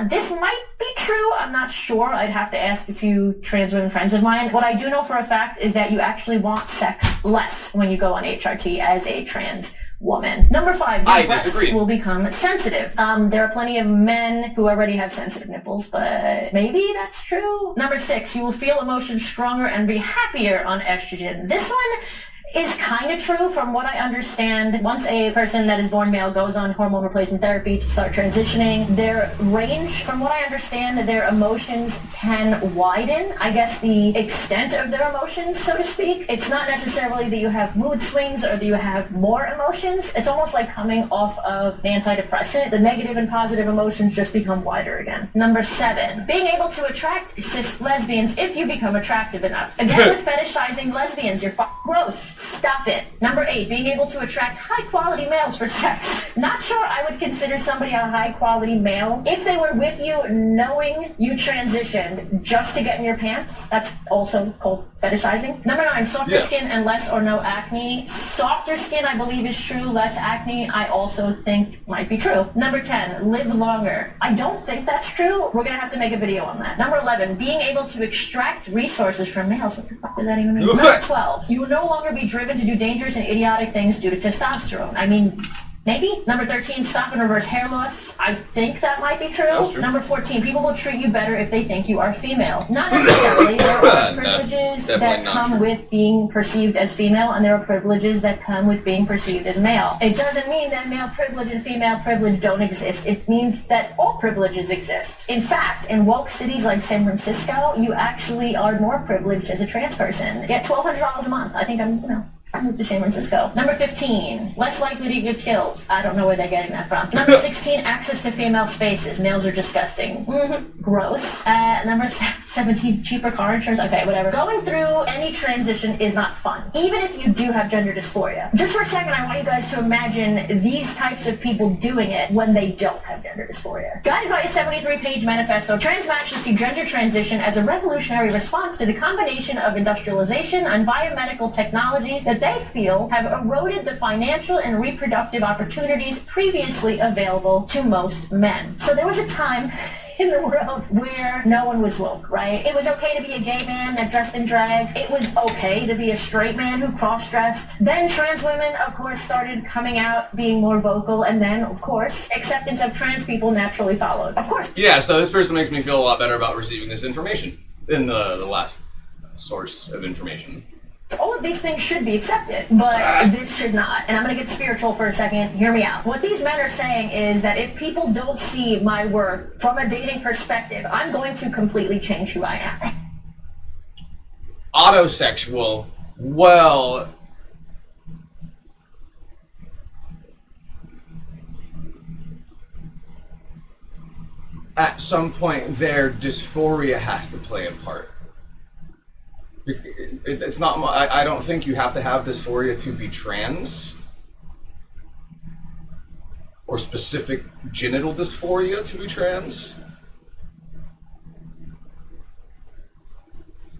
This might be true. I'm not sure. I'd have to ask a few trans women friends of mine. What I do know for a fact is that you actually want sex less when you go on HRT as a trans woman. Number 5, your breasts will become sensitive. There are plenty of men who already have sensitive nipples, but maybe that's true. Number 6, you will feel emotions stronger and be happier on estrogen. This one is kind of true from what I understand. Once a person that is born male goes on hormone replacement therapy to start transitioning, their range, from what I understand, their emotions can widen. I guess the extent of their emotions, so to speak. It's not necessarily that you have mood swings or that you have more emotions. It's almost like coming off of an antidepressant. The negative and positive emotions just become wider again. Number 7, being able to attract cis lesbians if you become attractive enough. Again, with fetishizing lesbians, you're gross. Stop it. Number 8, being able to attract high-quality males for sex. Not sure I would consider somebody a high-quality male if they were with you knowing you transitioned just to get in your pants. That's also called fetishizing. Number 9, softer skin and less or no acne. Softer skin, I believe, is true. Less acne, I also think might be true. Number 10, live longer. I don't think that's true. We're going to have to make a video on that. Number 11, being able to extract resources from males. What the fuck does that even mean? Number 12, you will no longer be driven to do dangerous and idiotic things due to testosterone. I mean, maybe. Number 13, stop and reverse hair loss. I think that might be true. Number 14, people will treat you better if they think you are female. Not necessarily. There are privileges that come with being perceived as female, and there are privileges that come with being perceived as male. It doesn't mean that male privilege and female privilege don't exist. It means that all privileges exist. In fact, in woke cities like San Francisco, you actually are more privileged as a trans person. Get $1,200 a month. I think I moved to San Francisco. Number 15, less likely to get killed. I don't know where they're getting that from. Number 16, access to female spaces. Males are disgusting. Gross. Number 17, cheaper car insurance. Okay, whatever. Going through any transition is not fun, even if you do have gender dysphoria. Just for a second, I want you guys to imagine these types of people doing it when they don't have gender dysphoria. Guided by a 73-page manifesto, Transmaxing see gender transition as a revolutionary response to the combination of industrialization and biomedical technologies that they feel have eroded the financial and reproductive opportunities previously available to most men. So there was a time in the world where no one was woke, right? It was okay to be a gay man that dressed in drag. It was okay to be a straight man who cross-dressed. Then trans women, of course, started coming out, being more vocal, and then, of course, acceptance of trans people naturally followed. Of course.
Yeah, so this person makes me feel a lot better about receiving this information than the last source of information.
All of these things should be accepted, but this should not. And I'm going to get spiritual for a second. Hear me out. What these men are saying is that if people don't see my worth from a dating perspective, I'm going to completely change who I am.
Autosexual. Well, at some point their dysphoria has to play a part. It's not. I don't think you have to have dysphoria to be trans, or specific genital dysphoria to be trans.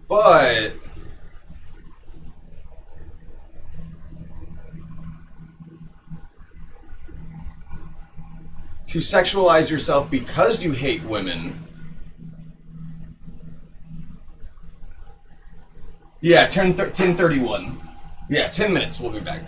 But to sexualize yourself because you hate women. Yeah, 10:31. Yeah, 10 minutes. We'll be back.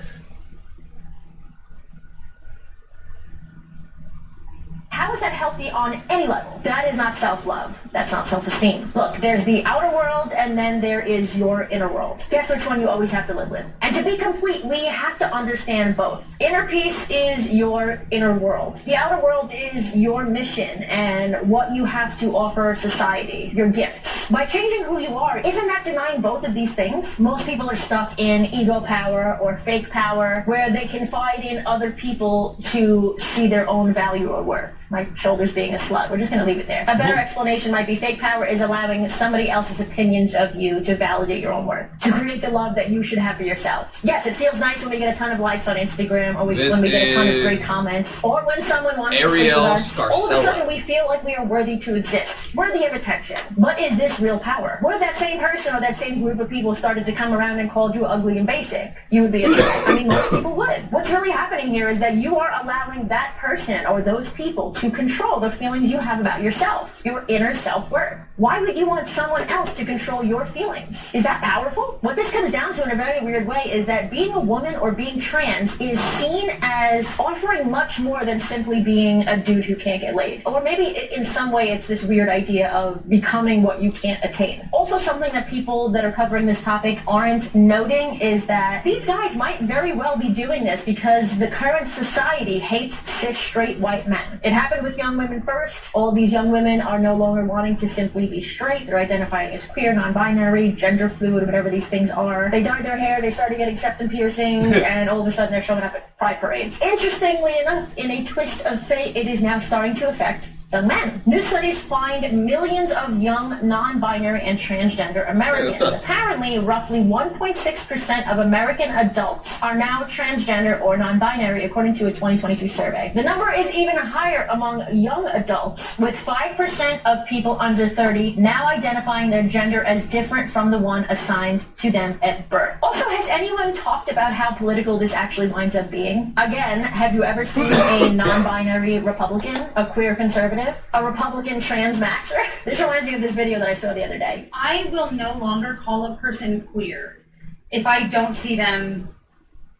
How is that healthy on any level? That is not self-love. That's not self-esteem. Look, there's the outer world and then there is your inner world. Guess which one you always have to live with. And to be complete, we have to understand both. Inner peace is your inner world. The outer world is your mission and what you have to offer society, your gifts. By changing who you are, isn't that denying both of these things? Most people are stuck in ego power or fake power where they confide in other people to see their own value or worth. My shoulder's being a slut. We're just going to leave it there. A better explanation might be fake power is allowing somebody else's opinions of you to validate your own worth, to create the love that you should have for yourself. Yes, it feels nice when we get a ton of likes on Instagram, or when we get a ton of great comments, or when someone wants to sleep with us. All of a sudden we feel like we are worthy to exist, worthy of attention. But is this real power? What if that same person or that same group of people started to come around and called you ugly and basic? You would be upset. I mean, most people would. What's really happening here is that you are allowing that person or those people to control the feelings you have about yourself, your inner self-worth. Why would you want someone else to control your feelings? Is that powerful? What this comes down to in a very weird way is that being a woman or being trans is seen as offering much more than simply being a dude who can't get laid. Or maybe in some way it's this weird idea of becoming what you can't attain. Also, something that people that are covering this topic aren't noting is that these guys might very well be doing this because the current society hates cis straight white men. It happened with young women first. All these young women are no longer wanting to simply be straight. They're identifying as queer, non-binary, gender fluid, whatever these things are. They dyed their hair, they started getting septum piercings, and all of a sudden they're showing up at pride parades. Interestingly enough, in a twist of fate, it is now starting to affect young men. New studies find millions of young non-binary and transgender Americans. Apparently, roughly 1.6% of American adults are now transgender or non-binary, according to a 2022 survey. The number is even higher among young adults, with 5% of people under 30 now identifying their gender as different from the one assigned to them at birth. Also, has anyone talked about how political this actually winds up being? Again, have you ever seen a non-binary Republican, a queer conservative, a Republican transmaxer? This reminds me of this video that I saw the other day.
I will no longer call a person queer if I don't see them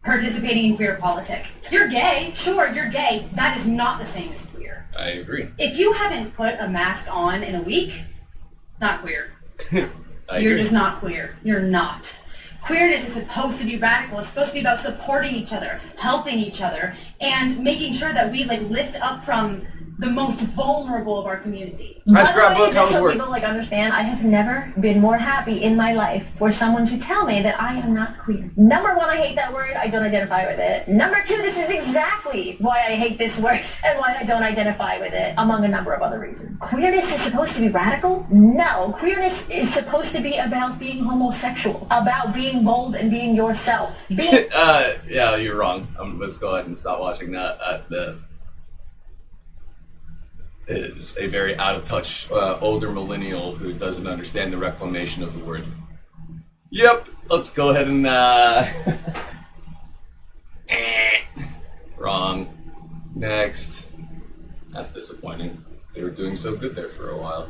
participating in queer politics. You're gay, sure, you're gay. That is not the same as queer.
I agree.
If you haven't put a mask on in a week, not queer.
I
You're
agree.
just not queer. You're not. Queerness is supposed to be radical. It's supposed to be about supporting each other, helping each other, and making sure that we lift up from the most vulnerable of our community.
By the way, just so people understand, I have never been more happy in my life for someone to tell me that I am not queer. Number one, I hate that word. I don't identify with it. Number two, this is exactly why I hate this word and why I don't identify with it, among a number of other reasons. Queerness is supposed to be radical? No. Queerness is supposed to be about being homosexual, about being bold and being yourself.
Yeah, you're wrong. Let's go ahead and stop watching that. The is a very out of touch older millennial who doesn't understand the reclamation of the word. Yep. Let's go ahead and wrong. Next. That's disappointing. They were doing so good there for a while.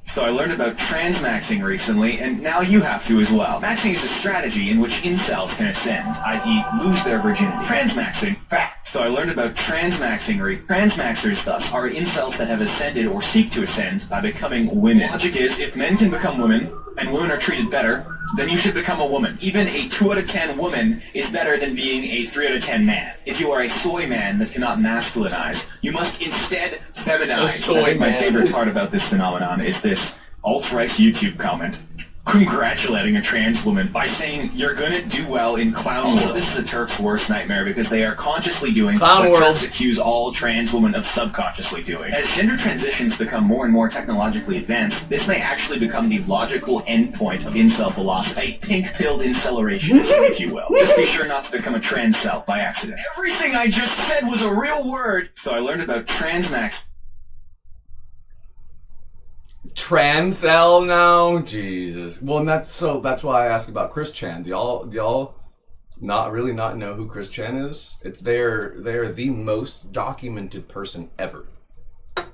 So I learned about transmaxing recently, and now you have to as well. Maxing is a strategy in which incels can ascend, i.e. lose their virginity. Transmaxing, fact. So I learned about transmaxing. Transmaxers, thus, are incels that have ascended or seek to ascend by becoming women. Logic is, if men can become women, and women are treated better, then you should become a woman. Even a 2 out of 10 woman is better than being a 3 out of 10 man. If you are a soy man that cannot masculinize, you must instead feminize. I think my favorite part about this phenomenon is this alt-right YouTube comment congratulating a trans woman by saying you're gonna do well in clown world. Also, this is a TERF's worst nightmare because they are consciously doing what TERFs accuse all trans women of subconsciously doing. As gender transitions become more and more technologically advanced, this may actually become the logical endpoint of incel philosophy. A pink-pilled inceleration, if you will. Just be sure not to become a trans cell by accident. Everything I just said was a real word! So I learned about transmax.
Transcell now? Jesus. Well, and that's why I asked about Chris Chan. Do y'all not know who Chris Chan is? They're the most documented person ever.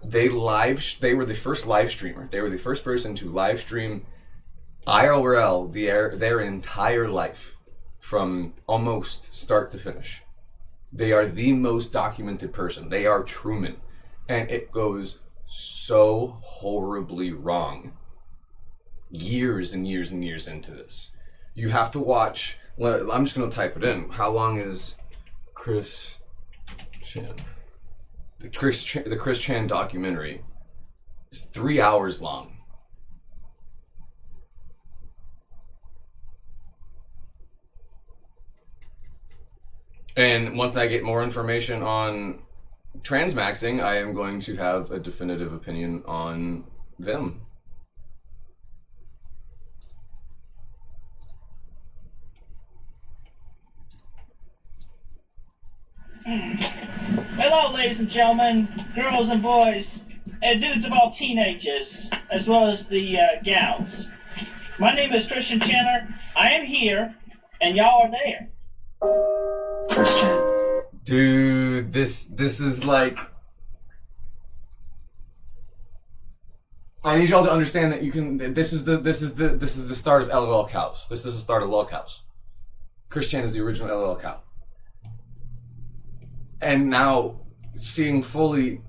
They were the first live streamer. They were the first person to live stream IRL their entire life from almost start to finish. They are the most documented person. They are Truman. And it goes so horribly wrong. Years and years and years into this. You have to watch. I'm just going to type it in. How long is Chris Chan? The Chris Chan documentary is 3 hours long. And once I get more information on Transmaxing, I am going to have a definitive opinion on them.
Hello, ladies and gentlemen, girls and boys, and dudes of all teenagers, as well as the gals. My name is Christian Chandler. I am here, and y'all are there.
Christian.
Dude, this is like, I need y'all to understand that you can. This is the start of LOL cows. This is the start of lol cows. Chris Chan is the original LOL cow. And now, seeing fully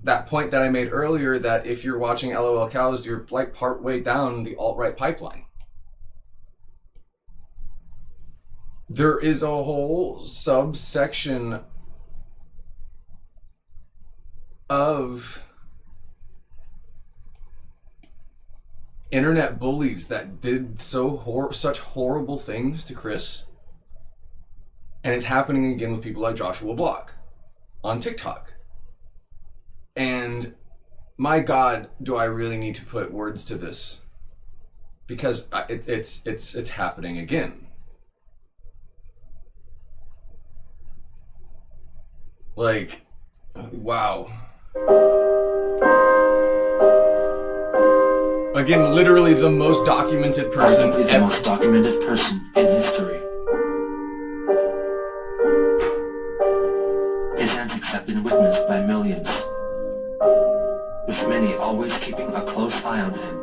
that point that I made earlier, that if you're watching LOL cows, you're like part way down the alt-right pipeline. There is a whole subsection of internet bullies that did such horrible things to Chris. And it's happening again with people like Joshua Block on TikTok. And my God, do I really need to put words to this? Because it's happening again. Like, wow. Again, literally the most documented person ever.
The most documented person in history. His antics have been witnessed by millions, with many always keeping a close eye on him.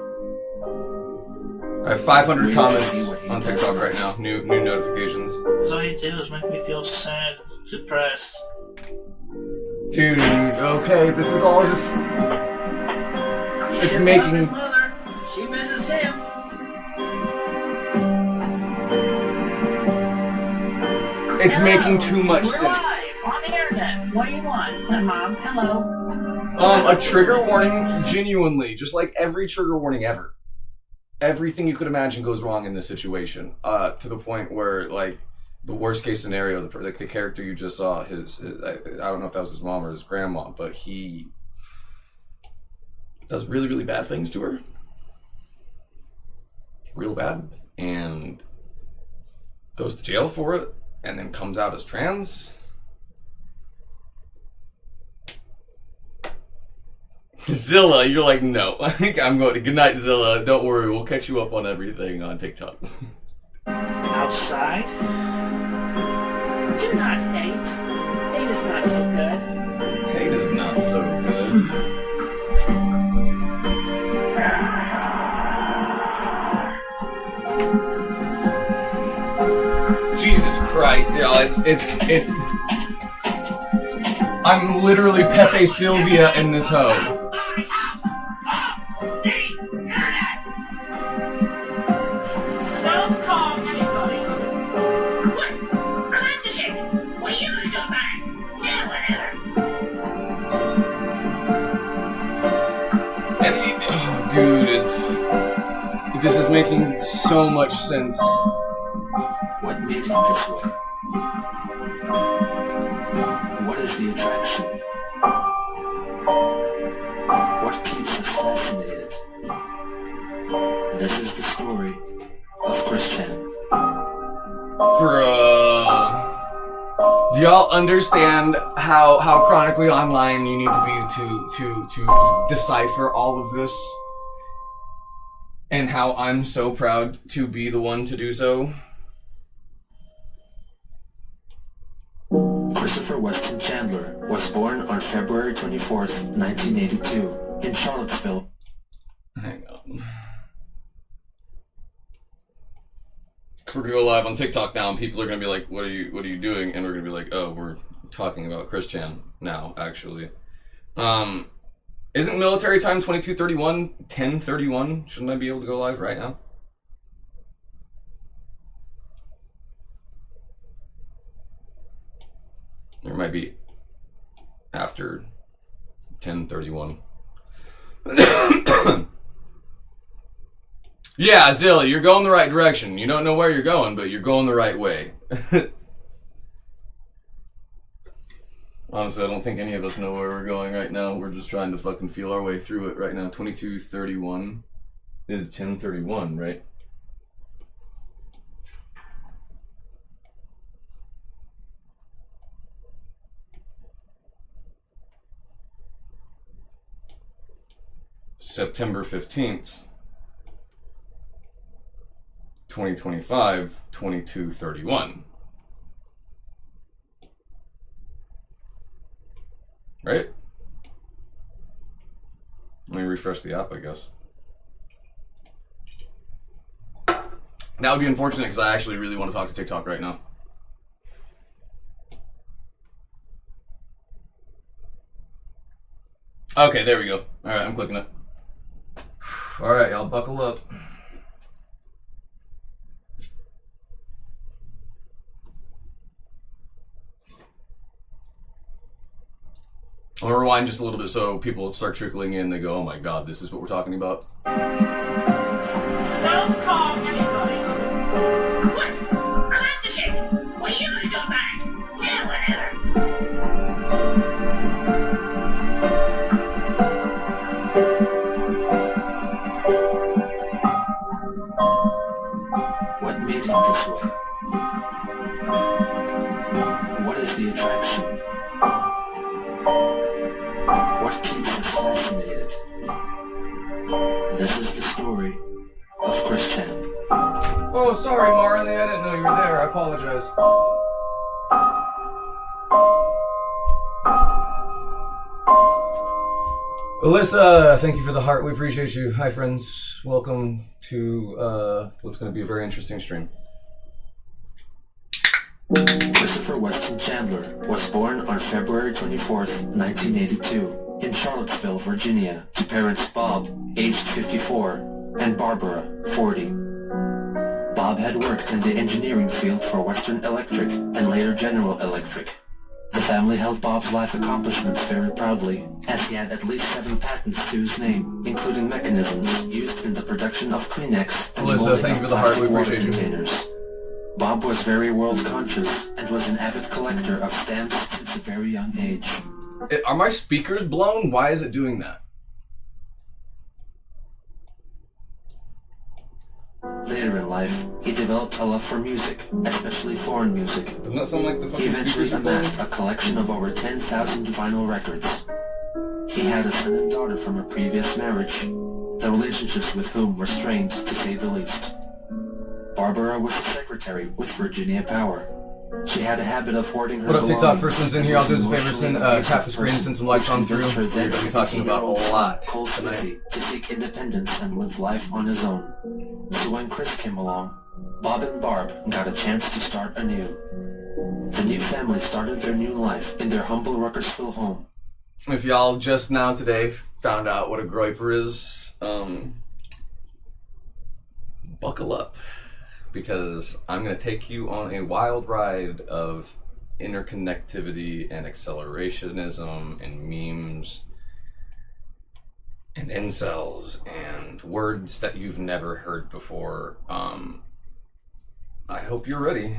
I have 500 comments on TikTok right now. New notifications.
All you do is make me feel sad, depressed.
Dude, okay, this is all just... It's making...
His mother. She misses him.
It's making too much sense.
We're live on the internet. What do you want? Mom, hello.
A trigger warning, genuinely, just like every trigger warning ever. Everything you could imagine goes wrong in this situation. To the point where, like, the worst case scenario, the character you just saw, I don't know if that was his mom or his grandma, but he does really, really bad things to her. Real bad. And goes to jail for it, and then comes out as trans. Zilla, you're like, no. I'm going to. Good night, Zilla. Don't worry, we'll catch you up on everything on TikTok.
Outside? Do not hate. Hate is not so good.
Hate is not so good. Jesus Christ, y'all, it. I'm literally Pepe Sylvia in this hoe.
Don't call anybody. What? I'm aftershave. What are you gonna do about it? Yeah, whatever.
Dude, this is making so much sense.
What made him this way? What is the attraction? What keeps us fascinated? This is the story of Christian.
Bruh. Do y'all understand how chronically online you need to be to decipher all of this? And how I'm so proud to be the one to do so?
Christopher Weston Chandler was born on February 24th, 1982, in Charlottesville.
Hang on. We're gonna go live on TikTok now, and people are gonna be like, "What are you doing?" And we're gonna be like, "Oh, we're talking about Chris Chan now." Actually, isn't military time 22:31, 10:31? Shouldn't I be able to go live right now? Or it might be after 10:31. Yeah, Zilla, you're going the right direction. You don't know where you're going, but you're going the right way. Honestly, I don't think any of us know where we're going right now. We're just trying to fucking feel our way through it right now. 22:31 is 10:31, right? September 15th, 2025, 22:31. Right? Let me refresh the app, I guess. That would be unfortunate because I actually really want to talk to TikTok right now. Okay, there we go. Alright, I'm clicking it. Alright, y'all buckle up. I'm gonna rewind just a little bit so people start trickling in. They go, "Oh my god, this is what we're talking about."
Don't call anybody. What? I'm aftershave. What are you gonna do about it? Yeah, whatever.
What made him this way? What is the attraction? What keeps us fascinated? This is the story of Christian.
Oh, sorry, Marley. I didn't know you were there. I apologize. Alyssa, thank you for the heart. We appreciate you. Hi, friends. Welcome to what's going to be a very interesting stream.
Christopher Weston Chandler was born on February 24th, 1982, in Charlottesville, Virginia, to parents Bob, aged 54, and Barbara, 40. Bob had worked in the engineering field for Western Electric and later General Electric. The family held Bob's life accomplishments very proudly, as he had at least 7 patents to his name, including mechanisms used in the production of Kleenex and molding of plastic water containers. Bob was very world-conscious and was an avid collector of stamps since a very young age.
Are my speakers blown? Why is it doing that?
Later in life, he developed a love for music, especially foreign music.
Doesn't that sound like the fucking
He eventually
speakers are blown?
amassed a collection of over 10,000 vinyl records. He He had a son and daughter from a previous marriage, the relationships with whom were strained, to say the least. Barbara was a secretary with Virginia Power. She had a habit of hoarding her
What up, TikTok?
belongings.
First one's in here. I'll do us a favor, tap the screen, send some likes on through.
Which convinced her
We're going to be talking about a lot tonight.
to seek independence and live life on his own. So when Chris came along, Bob and Barb got a chance to start anew. The new family started their new life in their humble Ruckersville home.
If y'all just now today found out what a groiper is, buckle up, because I'm going to take you on a wild ride of interconnectivity and accelerationism and memes and incels and words that you've never heard before. I hope you're ready.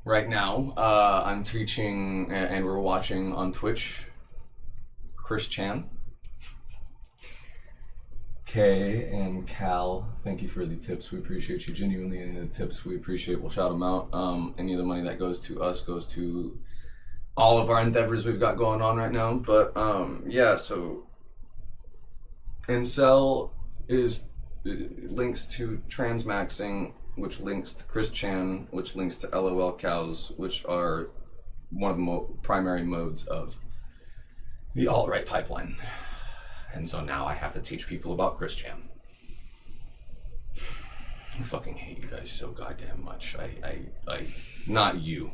Right now, I'm teaching, and we're watching on Twitch, Chris Chan. Kay and Cal, thank you for the tips. We appreciate you genuinely, and the tips we appreciate. We'll shout them out. Any of the money that goes to us goes to all of our endeavors we've got going on right now. But yeah, so Incel links to Transmaxing, which links to Chris Chan, which links to lolcows, which are one of the primary modes of the alt-right pipeline. And so now I have to teach people about Chris Chan. I fucking hate you guys so goddamn much. I not you,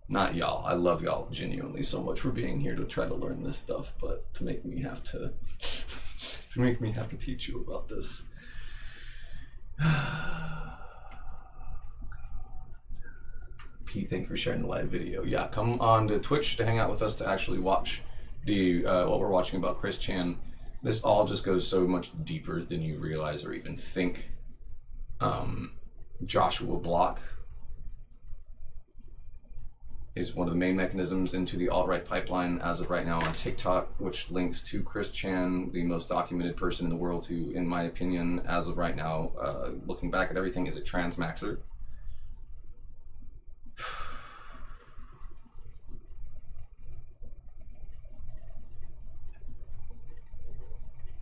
not y'all. I love y'all genuinely so much for being here to try to learn this stuff, but to make me have to teach you about this. Pete, thank you for sharing the live video. Yeah, come on to Twitch to hang out with us to actually watch the what we're watching about Chris Chan. This all just goes so much deeper than you realize or even think. Joshua Block is one of the main mechanisms into the alt-right pipeline as of right now on TikTok, which links to Chris Chan, the most documented person in the world who, in my opinion, as of right now, looking back at everything, is a transmaxer.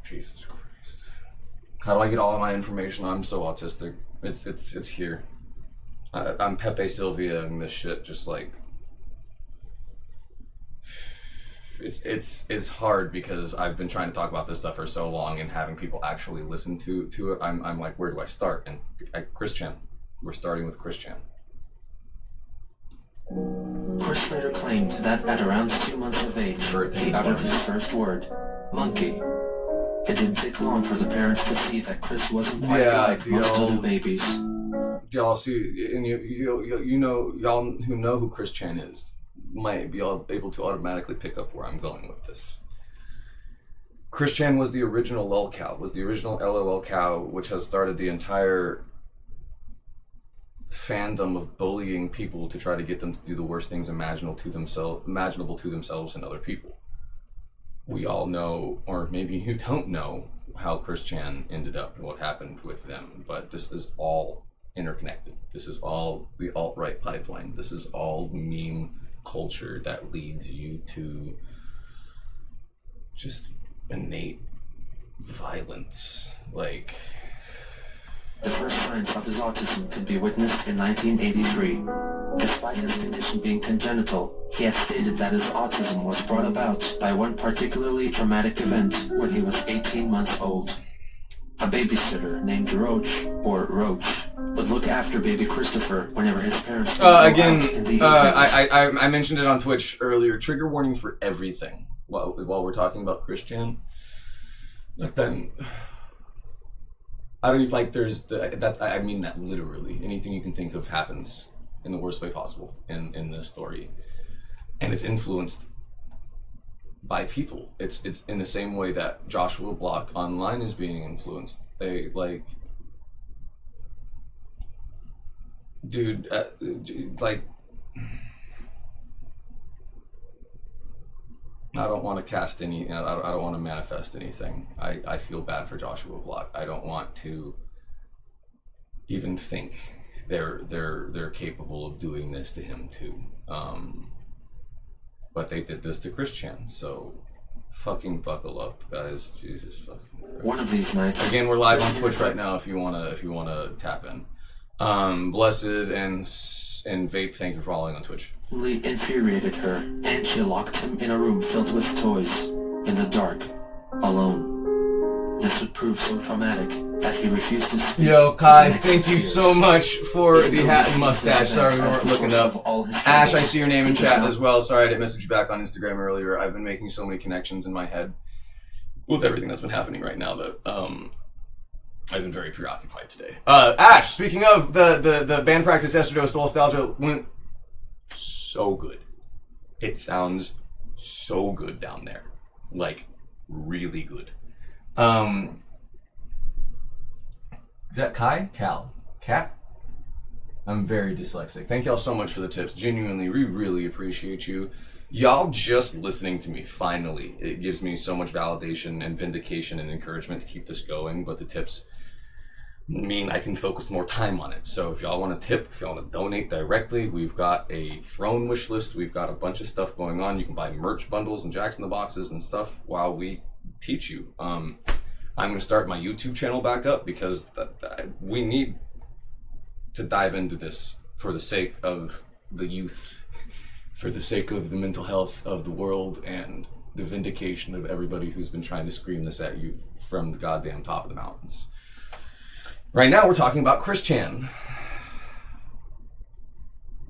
Jesus Christ. How do I get all of my information? I'm so autistic. It's here. I'm Pepe Sylvia and this shit just like it's hard because I've been trying to talk about this stuff for so long and having people actually listen to it. I'm like, where do I start? And Chris Chan. We're starting with Chris Chan.
Chris later claimed that at around 2 months of age, he uttered his first word, monkey. It didn't take long for the parents to see that Chris wasn't quite like most other babies.
Y'all see, and you know, y'all who know who Chris Chan is might be able to automatically pick up where I'm going with this. Chris Chan was the original lolcow, was the original lolcow, which has started the entire fandom of bullying people to try to get them to do the worst things imaginable to themselves and other people. We all know, or maybe you don't know, how Chris Chan ended up and what happened with them, but this is all interconnected. This is all the alt-right pipeline. This is all meme culture that leads you to just innate violence. Like,
the first signs of his autism could be witnessed in 1983. Despite his condition being congenital, he had stated that his autism was brought about by one particularly traumatic event when he was 18 months old. A babysitter named Roach, or Roach, would look after baby Christopher whenever his parents would go out in the evenings.
I mentioned it on Twitch earlier. Trigger warning for everything while we're talking about Chris Chan. Like then, I don't like. There's that. I mean that literally. Anything you can think of happens in the worst way possible in this story, and it's influenced by people. It's in the same way that Joshua Block online is being influenced. They like, dude, like, I don't want to cast any. I don't want to manifest anything. I feel bad for Joshua Block. I don't want to even think they're capable of doing this to him too. But they did this to Chris Chan, so fucking buckle up, guys. Jesus fucking Christ.
One of these nights.
Again, we're live on Twitch right now. If you wanna tap in. Blessed and Vape, thank you for following on Twitch.
Lee infuriated her, and she locked him in a room filled with toys, in the dark, alone. This would prove so traumatic that he refused to speak.
Yo, Kai, thank you so much for the hat and mustache. Sorry we weren't looking up. Ash, I see your name in chat as well. Sorry I didn't message you back on Instagram earlier. I've been making so many connections in my head with everything that's been happening right now that I've been very preoccupied today. Ash, speaking of the band practice yesterday with Soulstalgia went so good. It sounds so good down there. Like, really good. Is that Kai? Cal? Cat? I'm very dyslexic. Thank y'all so much for the tips. Genuinely, we really appreciate you. Y'all just listening to me, finally. It gives me so much validation and vindication and encouragement to keep this going, but the tips mean I can focus more time on it. So if y'all want to tip, if y'all want to donate directly, we've got a throne wish list. We've got a bunch of stuff going on. You can buy merch bundles and Jacks in the Boxes and stuff while we teach you. I'm going to start my YouTube channel back up because we need to dive into this for the sake of the youth, for the sake of the mental health of the world, and the vindication of everybody who's been trying to scream this at you from the goddamn top of the mountains. Right now we're talking about Chris Chan.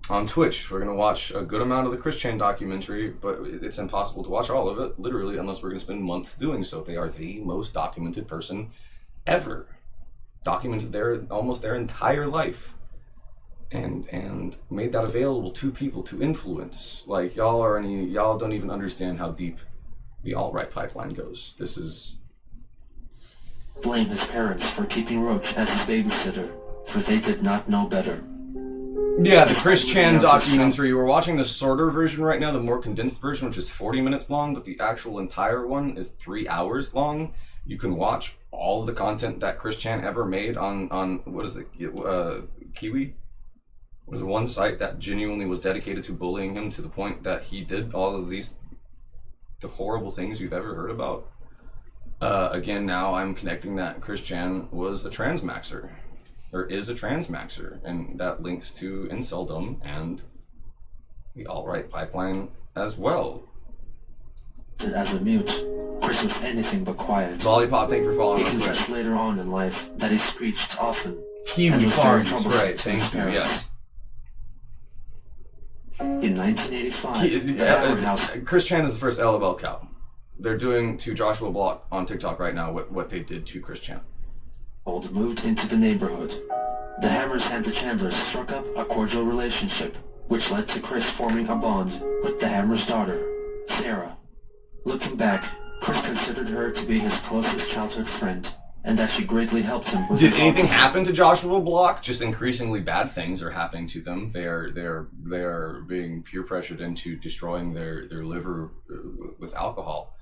On Twitch, we're going to watch a good amount of the Chris Chan documentary, but it's impossible to watch all of it, literally, unless we're going to spend months doing so. They are the most documented person ever. Documented almost their entire life. And made that available to people to influence. Like, y'all don't even understand how deep the alt-right pipeline goes. This is...
Blame his parents for keeping Roach as his babysitter, for they did not know better.
Yeah, the Chris Chan documentary. We're watching the shorter version right now, the more condensed version, which is 40 minutes long, but the actual entire one is 3 hours long. You can watch all of the content that Chris Chan ever made on what is it, Kiwi? Was the one site that genuinely was dedicated to bullying him to the point that he did all of the horrible things you've ever heard about. Again, now I'm connecting that Chris Chan was a transmaxer. Or is a transmaxer, and that links to inceldom and the alt-right pipeline as well.
As a mute, Chris was anything but quiet.
Lollipop, thank you for following
us. He confessed later on in life that he screeched often.
Kiwi Farms, right, thank you, yes.
In 1985,
Chris Chan is the first LOL cow. They're doing to Joshua Block on TikTok right now what they did to Chris Chan.
Old moved into the neighborhood. The Hammers and the Chandlers struck up a cordial relationship, which led to Chris forming a bond with the Hammers' daughter, Sarah. Looking back, Chris considered her to be his closest childhood friend, and that she greatly helped him with his autism.
Did anything happen to Joshua Block? Just increasingly bad things are happening to them. They are being peer pressured into destroying their liver with alcohol,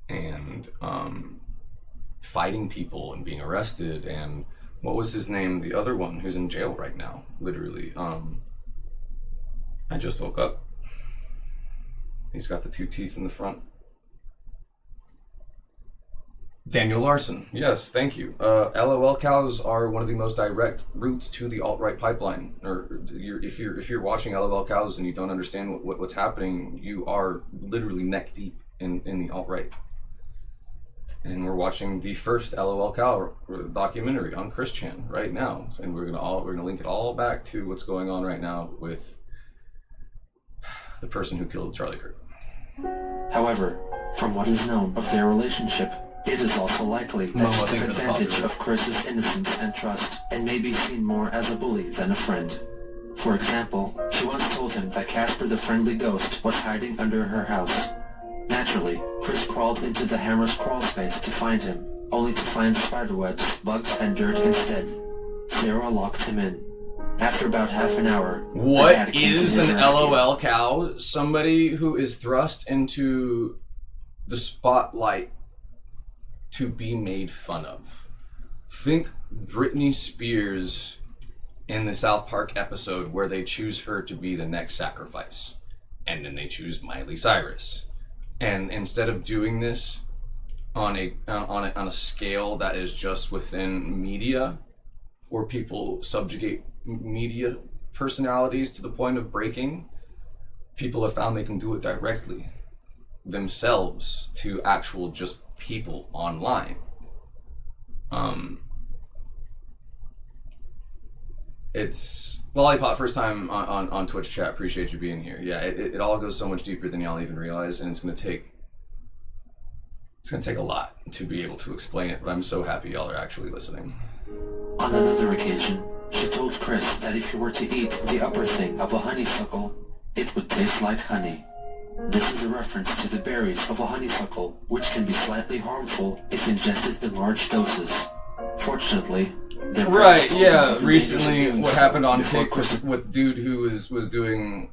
and fighting people and being arrested. And what was his name? The other one who's in jail right now, literally. I just woke up. He's got the 2 teeth in the front. Daniel Larson. Yes, thank you. LOL cows are one of the most direct routes to the alt-right pipeline. Or if you're watching LOL cows and you don't understand what's happening, you are literally neck deep in the alt-right. And we're watching the first LOL cow documentary on Chris Chan right now, and we're gonna link it all back to what's going on right now with the person who killed Charlie Kirk.
However, from what is known of their relationship, it is also likely that she took advantage of Chris's innocence and trust, and may be seen more as a bully than a friend. For example, she once told him that Casper the Friendly Ghost was hiding under her house. Naturally, Chris crawled into the Hammer's crawl space to find him, only to find spiderwebs, bugs, and dirt instead. Sarah locked him in. After about half an hour,
what is an LOL cow? Somebody who is thrust into the spotlight to be made fun of. Think Britney Spears in the South Park episode where they choose her to be the next sacrifice. And then they choose Miley Cyrus. And instead of doing this on a scale that is just within media, where people subjugate media personalities to the point of breaking, people have found they can do it directly themselves to actual just people online. It's Lollipop, first time on Twitch chat. Appreciate you being here. Yeah, it all goes so much deeper than y'all even realize, and it's gonna take a lot to be able to explain it, but I'm so happy y'all are actually listening.
On another occasion, she told Chris that if he were to eat the upper thing of a honeysuckle, it would taste like honey. This is a reference to the berries of a honeysuckle, which can be slightly harmful if ingested in large doses. Fortunately,
right, yeah, recently what happened on TikTok with dude who was doing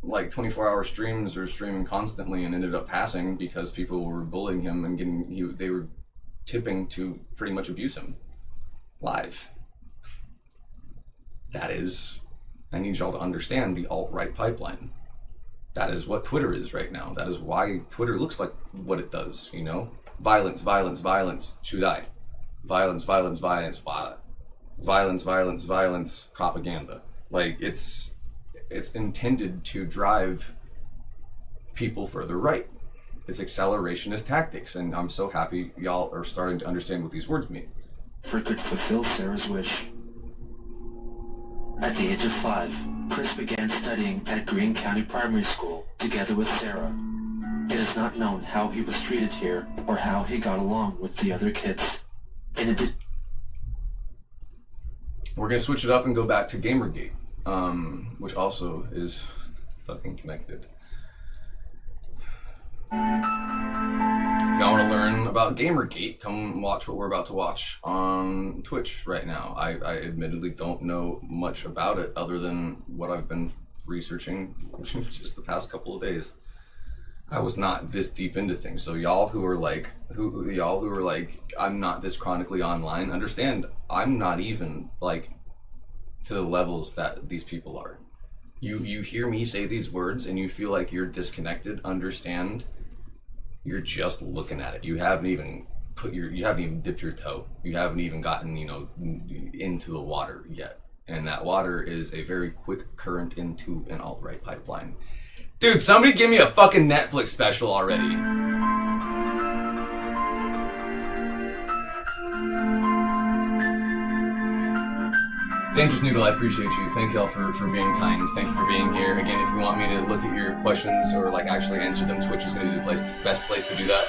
like 24-hour streams or streaming constantly and ended up passing because people were bullying him and they were tipping to pretty much abuse him live. That is, I need y'all to understand the alt-right pipeline. That is what Twitter is right now. That is why Twitter looks like what it does, you know? Violence, violence, violence, shudai. Violence, violence, violence, violence, violence, violence, propaganda. Like, it's intended to drive people further right. It's accelerationist tactics, and I'm so happy y'all are starting to understand what these words mean.
For it could fulfill Sarah's wish. At the age of 5, Chris began studying at Greene County Primary School together with Sarah. It is not known how he was treated here or how he got along with the other kids.
We're gonna switch it up and go back to GamerGate, which also is fucking connected. If y'all want to learn about GamerGate, come watch what we're about to watch on Twitch right now. I admittedly don't know much about it other than what I've been researching just the past couple of days. I was not this deep into things, so y'all who are like, I'm not this chronically online, understand I'm not even like to the levels that these people are. You hear me say these words and you feel like you're disconnected, understand you're just looking at it. You haven't even dipped your toe. You haven't even gotten, into the water yet. And that water is a very quick current into an alt-right pipeline. Dude, somebody give me a fucking Netflix special already. Dangerous Noodle, I appreciate you. Thank y'all for being kind. Thank you for being here. Again, if you want me to look at your questions or like actually answer them, Twitch is going to be the best place to do that.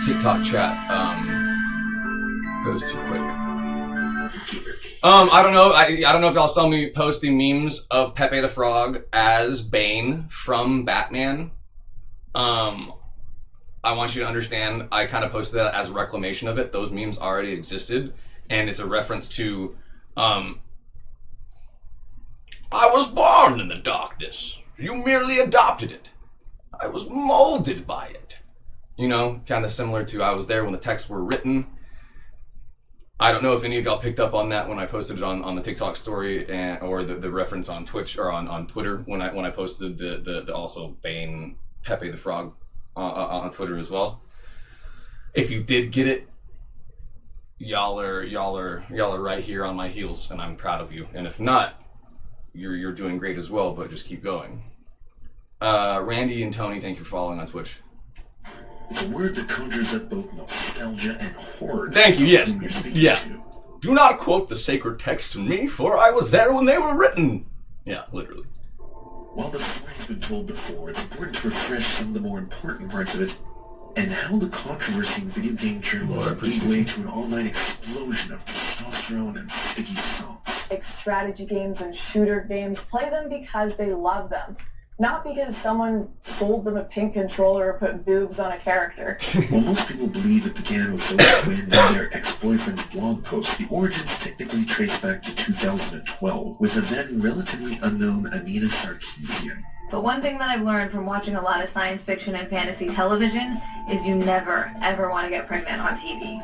TikTok chat goes too quick. I don't know. I don't know if y'all saw me posting memes of Pepe the Frog as Bane from Batman. I want you to understand, I kind of posted that as a reclamation of it. Those memes already existed, and it's a reference to, I was born in the darkness. You merely adopted it. I was molded by it. Kind of similar to I was there when the texts were written. I don't know if any of y'all picked up on that when I posted it on the TikTok story or the reference on Twitch or on Twitter when I posted the also Bane Pepe the Frog on Twitter as well. If you did get it, y'all are right here on my heels, and I'm proud of you. And if not, you're doing great as well, but just keep going. Randy and Tony, thank you for following on Twitch.
It's a word that conjures up both nostalgia and horror.
Thank you, yes. Yeah. Do not quote the sacred text to me, for I was there when they were written. Yeah, literally.
While the story's been told before, it's important to refresh some of the more important parts of it, and how the controversy in video game journalism gave way to an online explosion of testosterone and sticky socks.
Like strategy games and shooter games, play them because they love them. Not because someone sold them a pink controller or put boobs on a character.
While most people believe it began with someone in their ex-boyfriend's blog post, the origins technically trace back to 2012, with a then relatively unknown Anita Sarkeesian.
But one thing that I've learned from watching a lot of science fiction and fantasy television is you never, ever want to get pregnant on TV.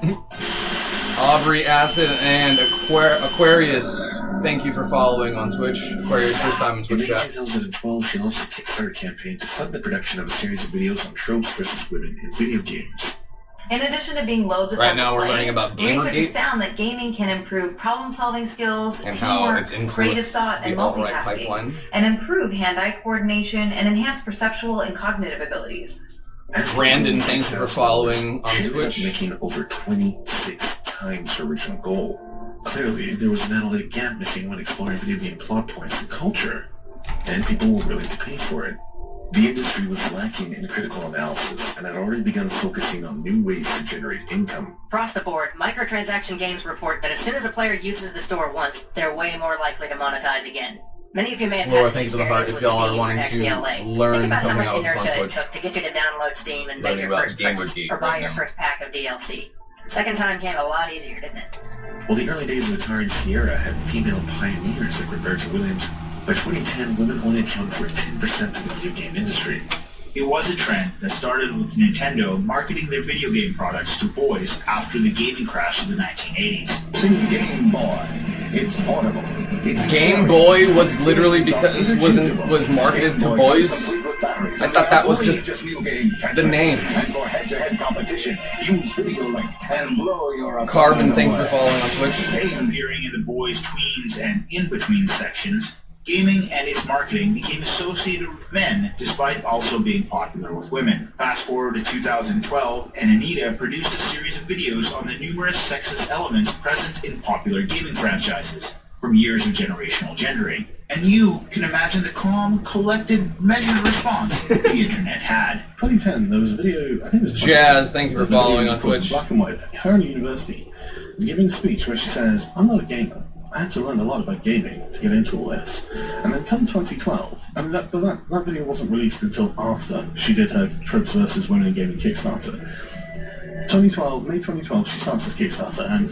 Aubrey Acid and Aquarius, thank you for following on Twitch. Aquarius, first time in
In
Twitch
May
chat.
2012, she launched a Kickstarter campaign to fund the production of a series of videos on tropes versus women in video games.
In addition to being loads of
Right
fun
now
to
we're
play,
learning about
researchers
Gamergate
found that gaming can improve problem-solving skills,
and how it's
teamwork, creative
influenced
thought, and
the alt-right
multitasking,
pipeline.
and improve hand-eye coordination and enhance perceptual and cognitive abilities.
Brandon, thanks for following on
She ended up
Twitch.
making over 26 times her original goal. Clearly, there was an analytic gap missing when exploring video game plot points and culture, and people were willing to pay for it. The industry was lacking in critical analysis and had already begun focusing on new ways to generate income.
Across the board, microtransaction games report that as soon as a player uses the store once, they're way more likely to monetize again. Many of you may have
Laura,
had this
thanks for the heart
experience
if
with
y'all are
Steam or
wanting to
XBLA.
learn
Think about how
coming
much
out with
inertia it
Twitch.
took to get you to download Steam and make
Learning
your
about
first purchase
Gamergate
or buy
right
your
now.
first pack of DLC. Second time came a lot easier, didn't it?
While the early days of Atari and Sierra had female pioneers like Roberta Williams, by 2010 women only accounted for 10% of the video game industry.
It was a trend that started with Nintendo marketing their video game products to boys after the gaming crash of the 1980s.
Game Boy. It's portable.
Game Boy was literally because was marketed to boys. I thought that was just the name.
And for head-to-head competition, use video link and blow your
Carbon, thank you for following on Twitch.
Appearing in the boys, tweens, and in-between sections, gaming and its marketing became associated with men despite also being popular with women. Fast forward to 2012, and Anita produced a series of videos on the numerous sexist elements present in popular gaming franchises from years of generational gendering. And you can imagine the calm, collected, measured response the internet had.
2010, there was a video, I think it was
Jazz, thank you for following on
called
Twitch.
Black and White, her in university, giving a speech where she says, I'm not a gamer. I had to learn a lot about gaming to get into all this. And then come 2012, and that video wasn't released until after she did her Tropes vs. Women in Gaming Kickstarter. May 2012, she starts this Kickstarter, and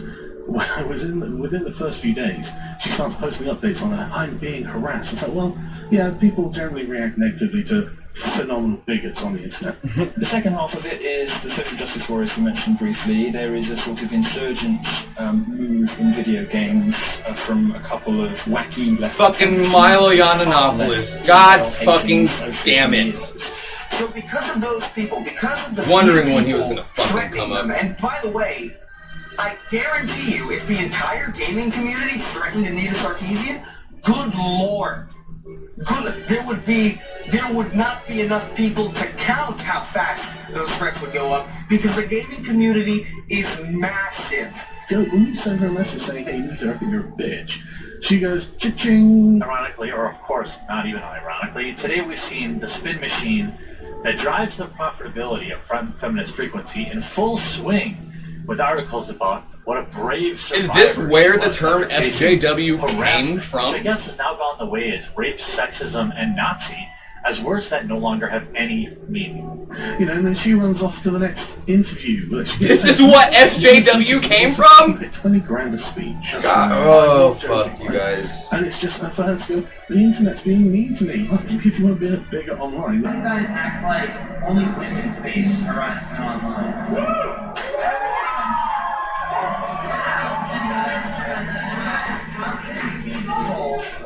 within the first few days, she starts posting updates on that. I'm being harassed. It's like, well, yeah, people generally react negatively to phenomenal bigots on the internet.
The second half of it is the social justice warriors we mentioned briefly. There is a sort of insurgent move in video games from a couple of wacky left.
Fucking Milo Yiannopoulos. God fucking damn it.
So because of those people, because of the
Wondering
few
when he was
people
gonna fucking
threatening
come up.
them, and by the way, I guarantee you, if the entire gaming community threatened Anita Sarkeesian, good lord, there would not be enough people to count how fast those threats would go up, because the gaming community is massive.
When you send her a message saying, hey, Anita, I think you're a bitch, she goes, cha-ching.
Ironically, or of course, not even ironically, today we've seen the spin machine that drives the profitability of feminist frequency in full swing with articles about what a brave survivor
Is this where the
was
term
after facing
SJW
harassment,
came from?
Which I guess has now gone the way as rape, sexism, and Nazi, as words that no longer have any meaning.
You know, and then she runs off to the next interview.
This is what SJW came from?
20 grand a speech.
God, oh, fuck you guys.
And it's just for her to go, the internet's being mean to me. Well, maybe if you want to be a bigger online.
You guys act like only women face harassment online.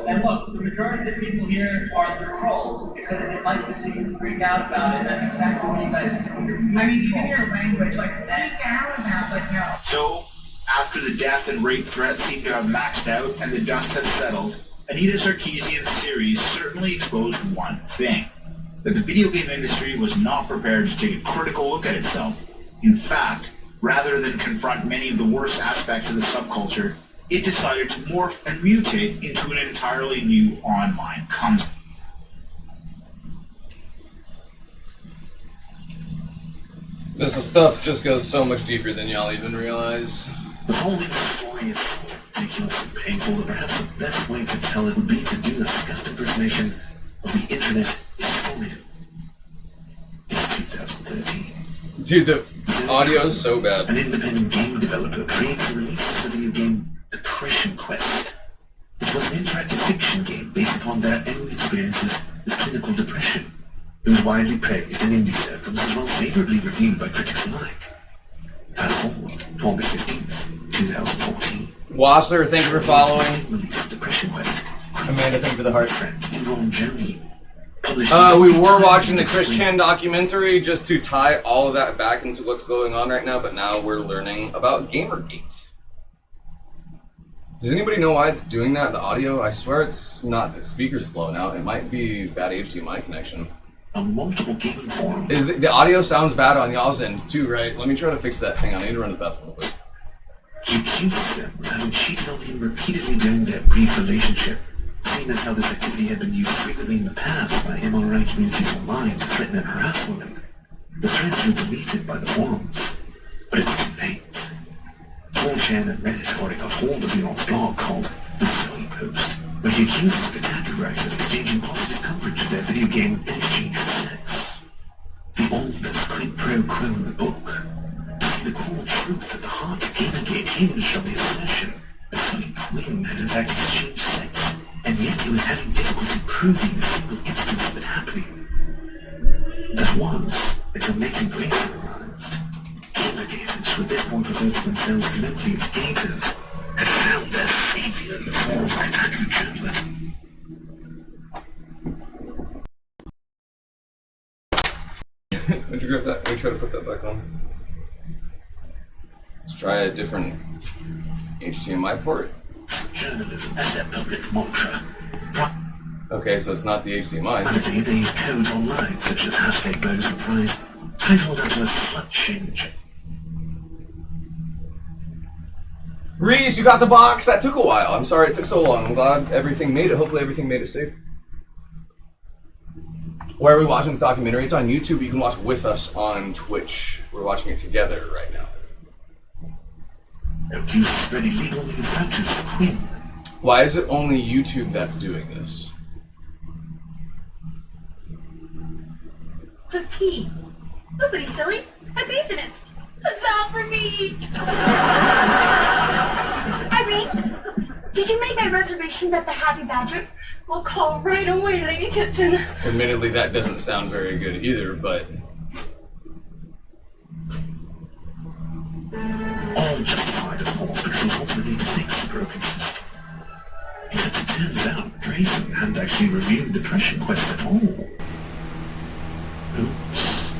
And look, the majority of the people here are the trolls because they like to see you freak out about it. That's exactly what you guys do. I mean, even your language, like freak out about, like no.
So, after the death and rape threats seemed to have maxed out and the dust had settled, Anita Sarkeesian's series certainly exposed one thing: that the video game industry was not prepared to take a critical look at itself. In fact, rather than confront many of the worst aspects of the subculture, it decided to morph and mutate into an entirely new online concept.
This stuff just goes so much deeper than y'all even realize.
The following story is so ridiculous and painful that perhaps the best way to tell it would be to do a scuffed impersonation of the internet historian. It's 2013.
Dude, the audio is so bad.
An independent game developer creates and releases the video game Depression Quest. It was an interactive fiction game based upon their own experiences with clinical depression. It was widely praised in indie circles as well as favorably reviewed by critics alike. Fast forward to August 15th, 2014.
Wasser, thank you for following.
Release of Depression Quest.
Amanda, thank you for the heart.
Enron Joni.
We were watching the Chris Chan documentary just to tie all of that back into what's going on right now, but now we're learning about Gamergate. Does anybody know why it's doing that, the audio? I swear it's not the speaker's blowing out. It might be bad HDMI connection.
On multiple gaming forums.
Is the audio sounds bad on y'all's end too, right? Let me try to fix that. Hang on, I need to run to the bathroom real quick.
He accuses them of having cheated on him repeatedly during their brief relationship, seeing as how this activity had been used frequently in the past by MRI communities online to threaten and harass women. The threads were deleted by the forums, but it's too late. 4chan and Reddit have already got hold of Elon's blog called The Zoe Post, where he accuses Kotaku writers of exchanging positive coverage of their video game in exchange for sex. The oldest quid pro quo in the book. To see the cool truth at the heart of Gamergate hinged on the assertion that Zoe Quinn had in fact exchanged sex, and yet he was having difficulty proving a single instance of it happening. That was until Nathan Grayson arrived. Gamergaters, who at this point referred to themselves colloquially as gators, had found their savior in the form of Kotaku journalism.
Would you grab that? Let me try to put that back on. Let's try a different HDMI port.
Journalism as their public mantra.
Okay, so it's not the HDMI.
Privately, they use codes online, such as hashtag bonus and prize, titled after a slut change.
Reese, you got the box? That took a while. I'm sorry it took so long. I'm glad everything made it. Hopefully everything made it safe. Where are we watching this documentary? It's on YouTube. You can watch with us on Twitch. We're watching it together right now.
You spread illegal new photos for Quinn.
Why is it only YouTube that's doing this?
It's a tea. Nobody's silly. I bathe in it. That's all for me. Irene, did you make my reservations at the Happy Badger? We'll call right away, Lady Tipton.
Admittedly, that doesn't sound very good either, but...
All justified, of course, because he ultimately to fix the broken system. Except it turns out Grayson hadn't actually reviewed Depression Quest at all. Oops.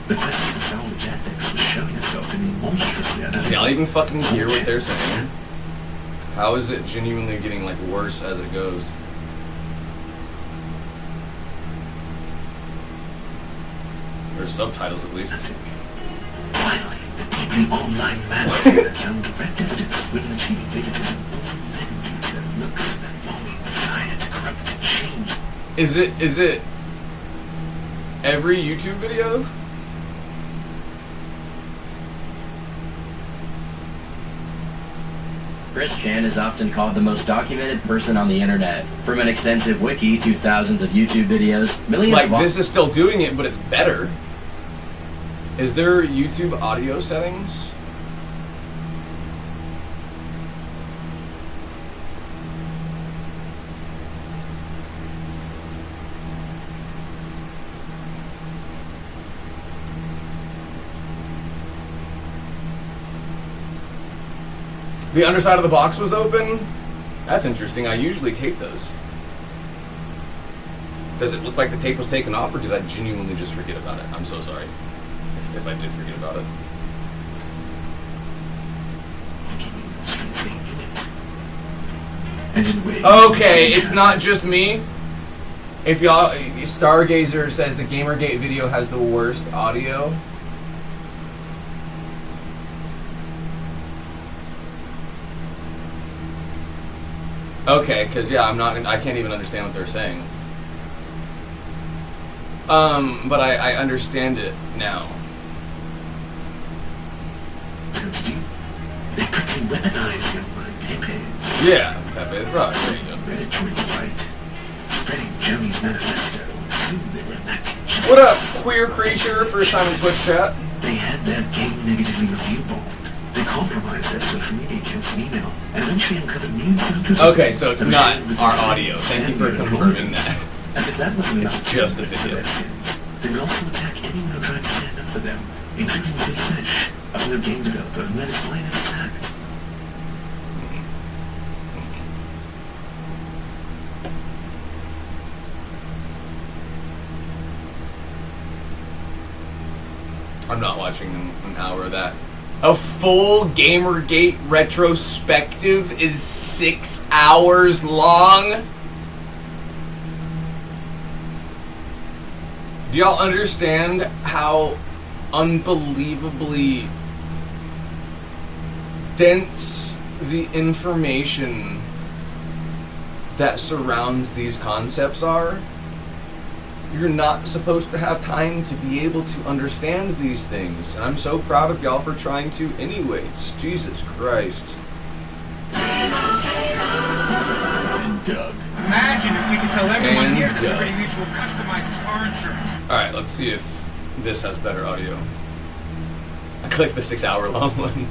The quest for the salvage ethics was showing itself to be monstrously
Does y'all even fucking hear what they're saying? How is it genuinely getting, like, worse as it goes? There's subtitles, at least.
Finally, the deeply online management had found direct evidence of women achieving favoritism over men due to their looks and their longing desire to corrupt and change.
Is it every YouTube video?
Chris Chan is often called the most documented person on the internet. From an extensive wiki to thousands of YouTube videos, millions
like,
of...
this is still doing it, but it's better. Is there YouTube audio settings? The underside of the box was open? That's interesting. I usually tape those. Does it look like the tape was taken off, or did I genuinely just forget about it? I'm so sorry if I did forget about it. Okay, it's not just me. If y'all, Stargazer says the Gamergate video has the worst audio. Okay, because yeah, I can't even understand what they're saying. But I understand it now.
They quickly weaponize them by Pepe's.
Yeah, Pepe's right. There you go.
Reddit joins the fight, spreading Joni's manifesto, and soon they were enacting justice.
What up, queer creature? First time in Twitch chat.
They had their game negatively review bombed. They compromised their social media accounts and email, and eventually uncovered new photos.
Okay, so it's not our audio. Thank you for confirming that.
As if that wasn't enough
it's just the video.
They would also attack anyone who tried to stand up for them, including Phil Fish, a fellow game developer who had his finest attacked.
I'm not watching an hour of that. A full Gamergate retrospective is 6 hours long? Do y'all understand how unbelievably dense the information that surrounds these concepts are? You're not supposed to have time to be able to understand these things. And I'm so proud of y'all for trying to anyways. Jesus Christ.
And Doug.
Imagine if we could tell everyone here that Liberty Mutual customizes car insurance.
Alright, let's see if this has better audio. I clicked the 6 hour long one.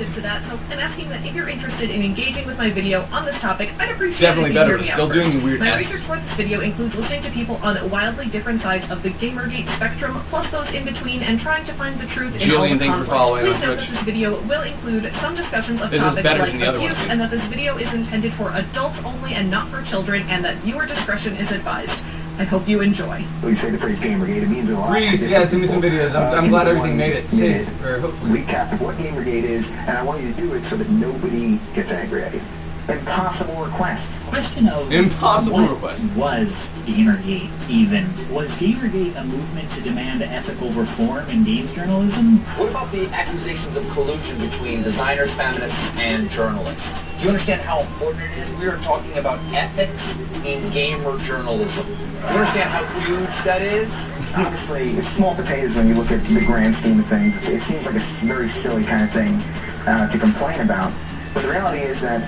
To that, so I'm asking that if you're interested in engaging with my video on this topic, I'd appreciate
Definitely
it if
better,
you hear
but
me
still
out
doing
first.
the weird
My
S.
research for this video includes listening to people on wildly different sides of the Gamergate spectrum, plus those in between, and trying to find the truth in all the conflict. Please note that this video will include some discussions of topics like abuse, and that this video is intended for adults only and not for children, and that viewer discretion is advised. I hope you enjoy.
When you say the phrase Gamergate, it means a lot.
Reese, yeah, send me some videos. I'm glad everything made it safe. Or hopefully.
Recap of what Gamergate is, and I want you to do it so that nobody gets angry at you. Impossible request.
Question of
impossible
what
request.
Was Gamergate even? Was Gamergate a movement to demand ethical reform in games journalism?
What about the accusations of collusion between designers, feminists, and journalists? Do you understand how important it is? We are talking about ethics in gamer journalism. Do you understand how huge that is?
Honestly, it's small potatoes when you look at the grand scheme of things. It seems like a very silly kind of thing to complain about. But the reality is that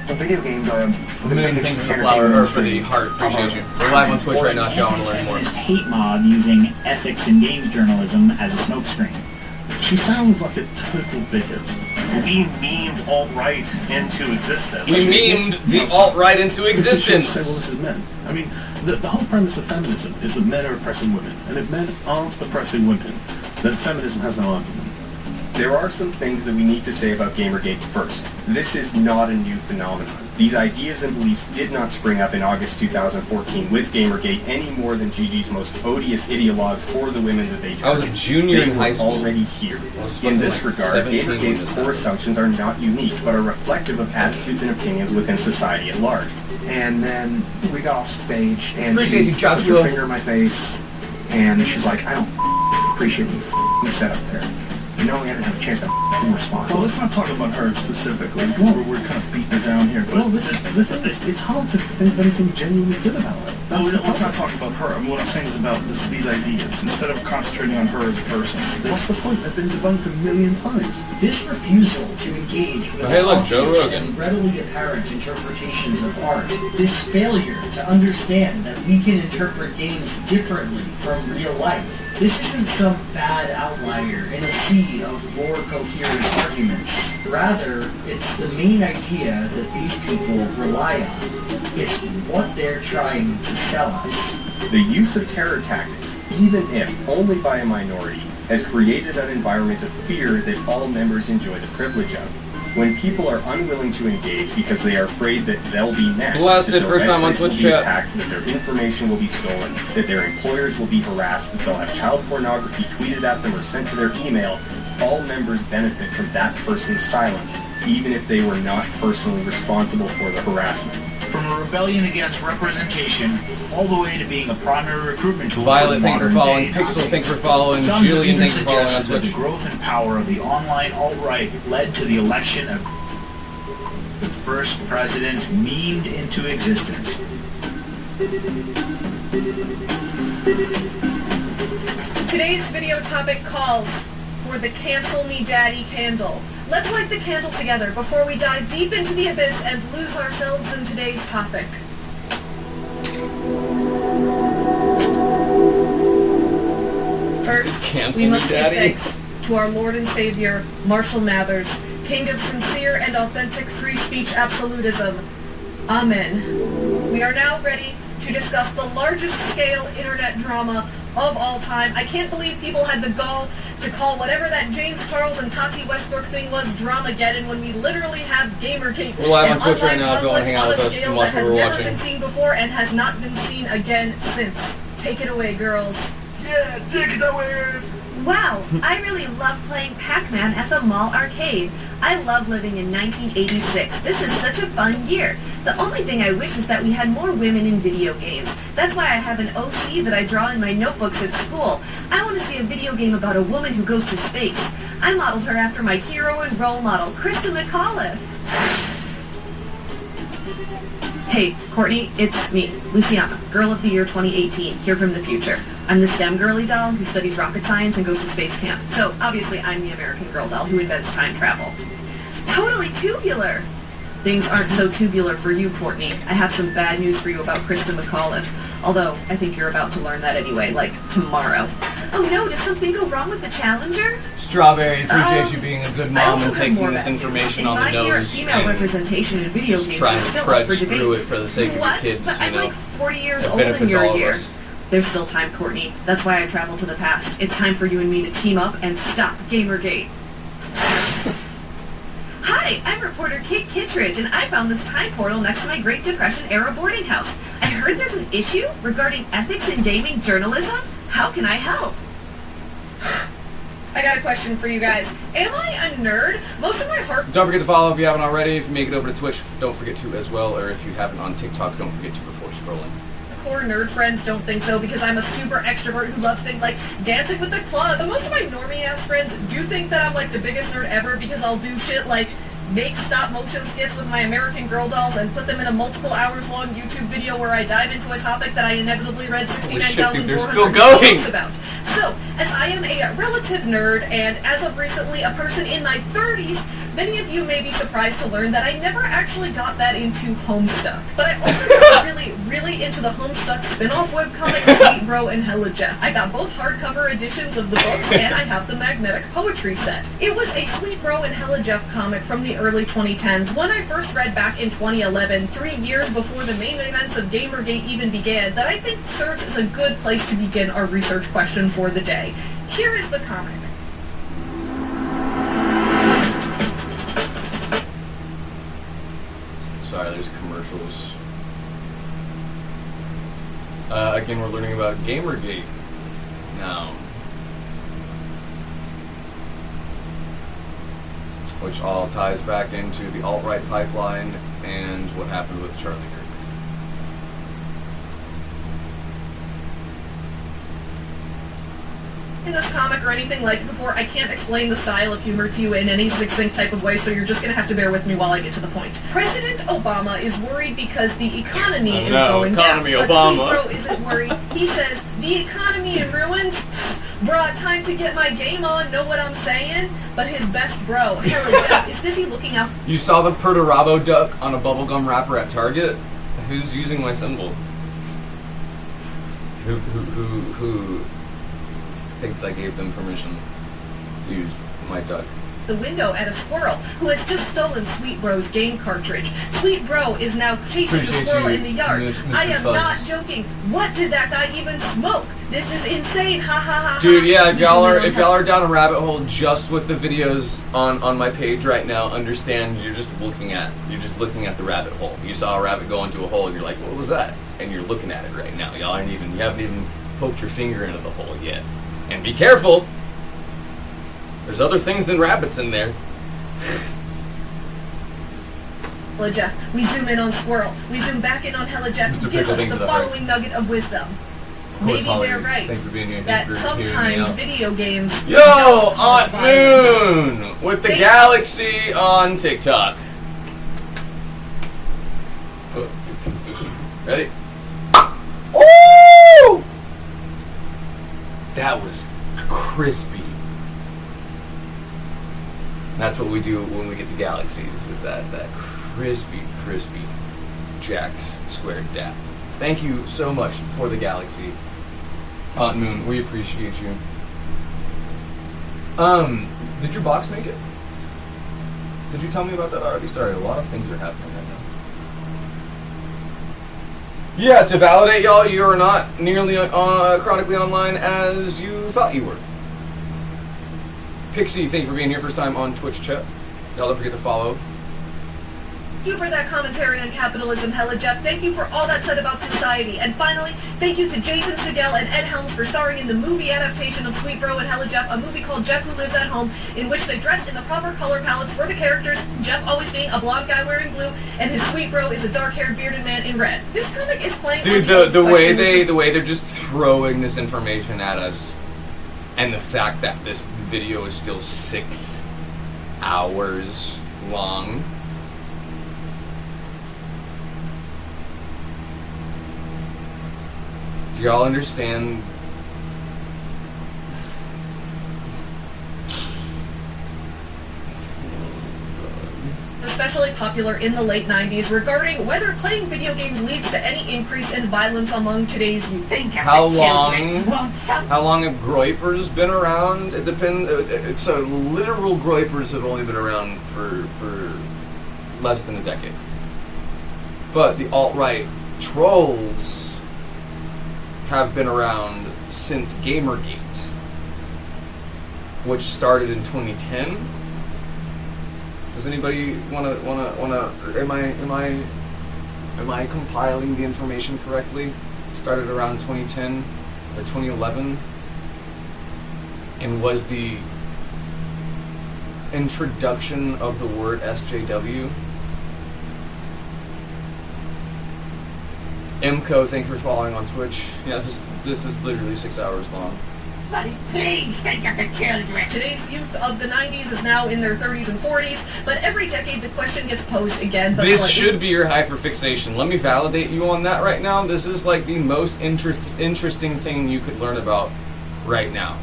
video games are the biggest
thing for the flower, or for the heart appreciation. We're live on Twitch right now if y'all want to learn more.
Hate mob using ethics in games journalism as a smokescreen.
She sounds like a total bigot.
We memed alt-right into existence.
We memed the alt-right into existence.
Say, well, this is men. I mean, the whole premise of feminism is that men are oppressing women. And if men aren't oppressing women, then feminism has no argument.
There are some things that we need to say about Gamergate first. This is not a new phenomenon. These ideas and beliefs did not spring up in August 2014 with Gamergate any more than Gigi's most odious ideologues for the women that they targeted.
I was a junior in high school.
Already here. In this regard, Gamergate's core assumptions are not unique, but are reflective of attitudes and opinions within society at large.
And then we got off stage, and
Appreciate
she
you,
put her finger in my face, and she's like, I don't appreciate you set up there. You know, we haven't had a chance to respond.
Well, let's not talk about her specifically. We're kind of beating her down here. But it's hard to think of anything genuinely good about her. No, let's not talk about her. I mean, what I'm saying is about these ideas, instead of concentrating on her as a person. What's the point? They've been debunked a million times.
This refusal to engage with obvious and readily apparent interpretations of art, this failure to understand that we can interpret games differently from real life, this isn't some bad outlier in a sea of more coherent arguments. Rather, it's the main idea that these people rely on. It's what they're trying to sell us.
The use of terror tactics, even if only by a minority, has created an environment of fear that all members enjoy the privilege of. When people are unwilling to engage because they are afraid that they'll be next,
Blessed,
that their
first time on
websites will
Twitch
be
chat.
attacked, that their information will be stolen, that their employers will be harassed, that they'll have child pornography tweeted at them or sent to their email, all members benefit from that person's silence, even if they were not personally responsible for the harassment.
From a rebellion against representation, all the way to being a primary recruitment tool
Violet,
for
thank you for
modern
following.
day
Pixel,
Nazis.
thank you for following.
Some
Julian,
even
thank you for following on
suggested that
Twitch.
the growth and power of the online alt-right led to the election of the first president memed into existence.
Today's video topic calls for the Cancel Me Daddy candle. Let's light the candle together before we dive deep into the abyss and lose ourselves in today's topic. First, we must give thanks to our Lord and Savior, Marshall Mathers, King of sincere and authentic free speech absolutism. Amen. We are now ready to discuss the largest scale internet drama of all time. I can't believe people had the gall to call whatever that James Charles and Tati Westbrook thing was Dramageddon when we literally have Gamergate.
We're live on Twitch right now if you want to hang out with us and watch what we're watching.
That has never been seen before and has not been seen again since. Take it away, girls.
Yeah, take it away.
Wow, I really love playing Pac-Man at the mall arcade. I love living in 1986. This is such a fun year. The only thing I wish is that we had more women in video games. That's why I have an OC that I draw in my notebooks at school. I want to see a video game about a woman who goes to space. I modeled her after my hero and role model, Krista McAuliffe. Hey, Courtney, it's me, Luciana, Girl of the Year 2018, here from the future. I'm the STEM girly doll who studies rocket science and goes to space camp. So, obviously, I'm the American girl doll who invents time travel. Totally tubular! Things aren't so tubular for you, Courtney. I have some bad news for you about Krista McAuliffe. Although, I think you're about to learn that anyway, like, tomorrow. Oh no, does something go wrong with the Challenger?
Strawberry, appreciate you being a good mom and taking this information on the nose.
Female representation in video games
trying
is
to
still
trudge
up for debate.
through it for the sake of your kids,
But I'm like 40 years
It
older than
benefits
you're
all
a
of
year.
us.
There's still time, Courtney. That's why I traveled to the past. It's time for you and me to team up and stop Gamergate. Hi, I'm reporter Kate Kittredge, and I found this time portal next to my Great Depression-era boarding house. I heard there's an issue regarding ethics in gaming journalism. How can I help? I got a question for you guys. Am I a nerd? Most of my heart...
Don't forget to follow if you haven't already. If you make it over to Twitch, don't forget to as well. Or if you haven't on TikTok, don't forget to before scrolling.
Core nerd friends don't think so because I'm a super extrovert who loves things like dancing with the club. But most of my normie-ass friends do think that I'm like the biggest nerd ever because I'll do shit like make stop-motion skits with my American Girl dolls and put them in a multiple hours-long YouTube video where I dive into a topic that I inevitably read 69,400 books about. So, as I am a relative nerd and as of recently a person in my 30s, many of you may be surprised to learn that I never actually got that into Homestuck. But I also got really into the Homestuck spin-off webcomic Sweet Bro and Hella Jeff. I got both hardcover editions of the books and I have the magnetic poetry set. It was a Sweet Bro and Hella Jeff comic from the early 2010s, one I first read back in 2011, 3 years before the main events of Gamergate even began, that I think serves as a good place to begin our research question for the day. Here is the comic.
Sorry, there's commercials. Again, we're learning about Gamergate now, which all ties back into the alt-right pipeline and what happened with Charlie Kirk.
In this comic or anything like it before, I can't explain the style of humor to you in any succinct type of way, so you're just going to have to bear with me while I get to the point. President Obama is worried because the economy is going down. But Sweet Bro isn't worried. He says, the economy in ruins? Bruh, time to get my game on, know what I'm saying? But his best bro, Hella Jeff, is busy looking out.
You saw the Perturabo duck on a bubblegum wrapper at Target? Who's using my symbol? Who thinks I gave them permission to use my duck?
The window at a squirrel who has just stolen Sweet Bro's game cartridge. Sweet Bro is now chasing the squirrel in the yard. I am not joking. What did that guy even smoke? This is insane. Ha ha ha.
Dude, yeah, if y'all are down a rabbit hole just with the videos on my page right now, understand you're just looking at the rabbit hole. You saw a rabbit go into a hole and you're like, what was that? And you're looking at it right now. You haven't even poked your finger into the hole yet. And be careful. There's other things than rabbits in there.
Hella Jeff. We zoom in on Squirrel. We zoom back in on Hella Jeff. Who gives us the following nugget of wisdom. Maybe they're right.
Thanks for being here.
That sometimes video games.
Yo, Aunt Moon with the Galaxy on TikTok. Ready? Oh! That was crispy. That's what we do when we get the galaxies, is that crispy Jack's squared dap. Thank you so much for the galaxy, Aunt Moon. We appreciate you. Did your box make it? Did you tell me about that already? Sorry, a lot of things are happening right now. Yeah, to validate y'all, you are not nearly chronically online as you thought you were. Pixie, thank you for being here first time on Twitch chat. Y'all don't forget to follow.
you for that commentary on capitalism, Hella Jeff. Thank you for all that said about society. And finally, thank you to Jason Segel and Ed Helms for starring in the movie adaptation of Sweet Bro and Hella Jeff, a movie called Jeff Who Lives at Home, in which they dressed in the proper color palettes for the characters, Jeff always being a blonde guy wearing blue, and his Sweet Bro is a dark-haired bearded man in red. This comic is playing...
Dude, the way they're just throwing this information at us, and the fact that this video is still 6 hours long. Do y'all understand?
Especially popular in the late 90s regarding whether playing video games leads to any increase in violence among today's youth.
How long have groypers been around? It depends. It's literal groypers have only been around for less than a decade. But the alt-right trolls have been around since GAMERGATE, which started in 2010. Does anybody wanna? Am I compiling the information correctly? Started around 2010 or 2011, and was the introduction of the word SJW. MCO, thank you for following on Twitch. Yeah, this is literally 6 hours long.
Buddy, please think of the children. Today's youth of the 90s is now in their 30s and 40s, but every decade the question gets posed again. But
this should be your hyperfixation. Let me validate you on that right now. This is like the most interesting thing you could learn about right now.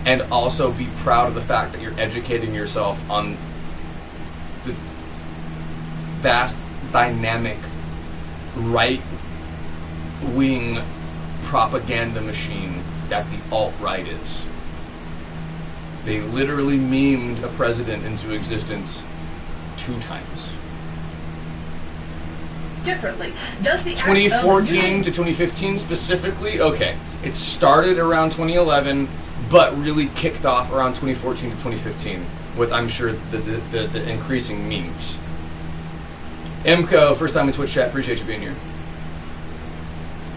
And also be proud of the fact that you're educating yourself on the vast, dynamic, right-wing propaganda machine that the alt-right is. They literally memed a president into existence 2 times.
Differently. Does the
2014 to 2015 specifically? Okay. It started around 2011, but really kicked off around 2014 to 2015 with, I'm sure, the increasing memes. MCO, first time in Twitch chat, appreciate you being here.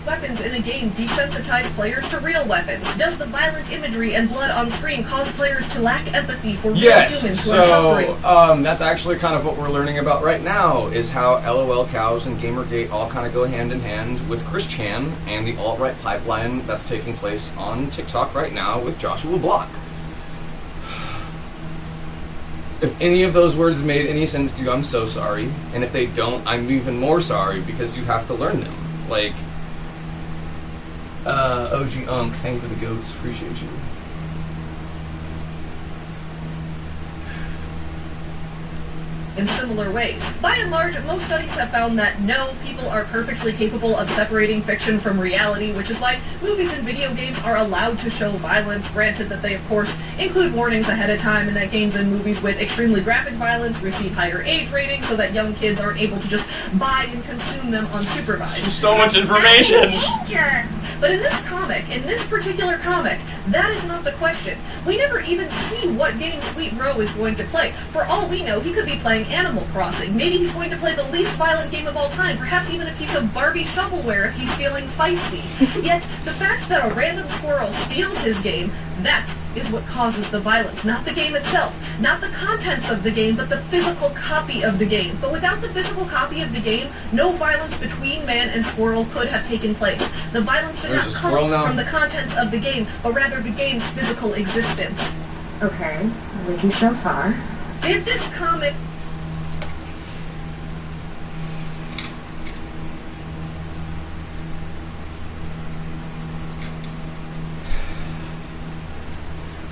Weapons in a game desensitize players to real weapons. Does the violent imagery and blood on screen cause players to lack empathy for real humans who are suffering?
That's actually kind of what we're learning about right now, is how lolcows and GAMERGATE all kind of go hand in hand with Chris Chan and the alt-right pipeline that's taking place on TikTok right now with Joshua Block. If any of those words made any sense to you, I'm so sorry. And if they don't, I'm even more sorry, because you have to learn them. Like, OG Unk, thank you for the goats, appreciate you.
In similar ways. By and large, most studies have found that no, people are perfectly capable of separating fiction from reality, which is why movies and video games are allowed to show violence, granted that they, of course, include warnings ahead of time, and that games and movies with extremely graphic violence receive higher age ratings so that young kids aren't able to just buy and consume them unsupervised.
So much information!
But in this comic, in this particular comic, that is not the question. We never even see what game Sweet Bro is going to play. For all we know, he could be playing Animal Crossing. Maybe he's going to play the least violent game of all time, perhaps even a piece of Barbie shovelware if he's feeling feisty. Yet, the fact that a random squirrel steals his game, that is what causes the violence. Not the game itself, not the contents of the game, but the physical copy of the game. But without the physical copy of the game, no violence between man and squirrel could have taken place. The violence did not come from the contents of the game, but rather the game's physical existence.
Okay, with you so far.
Did this comic...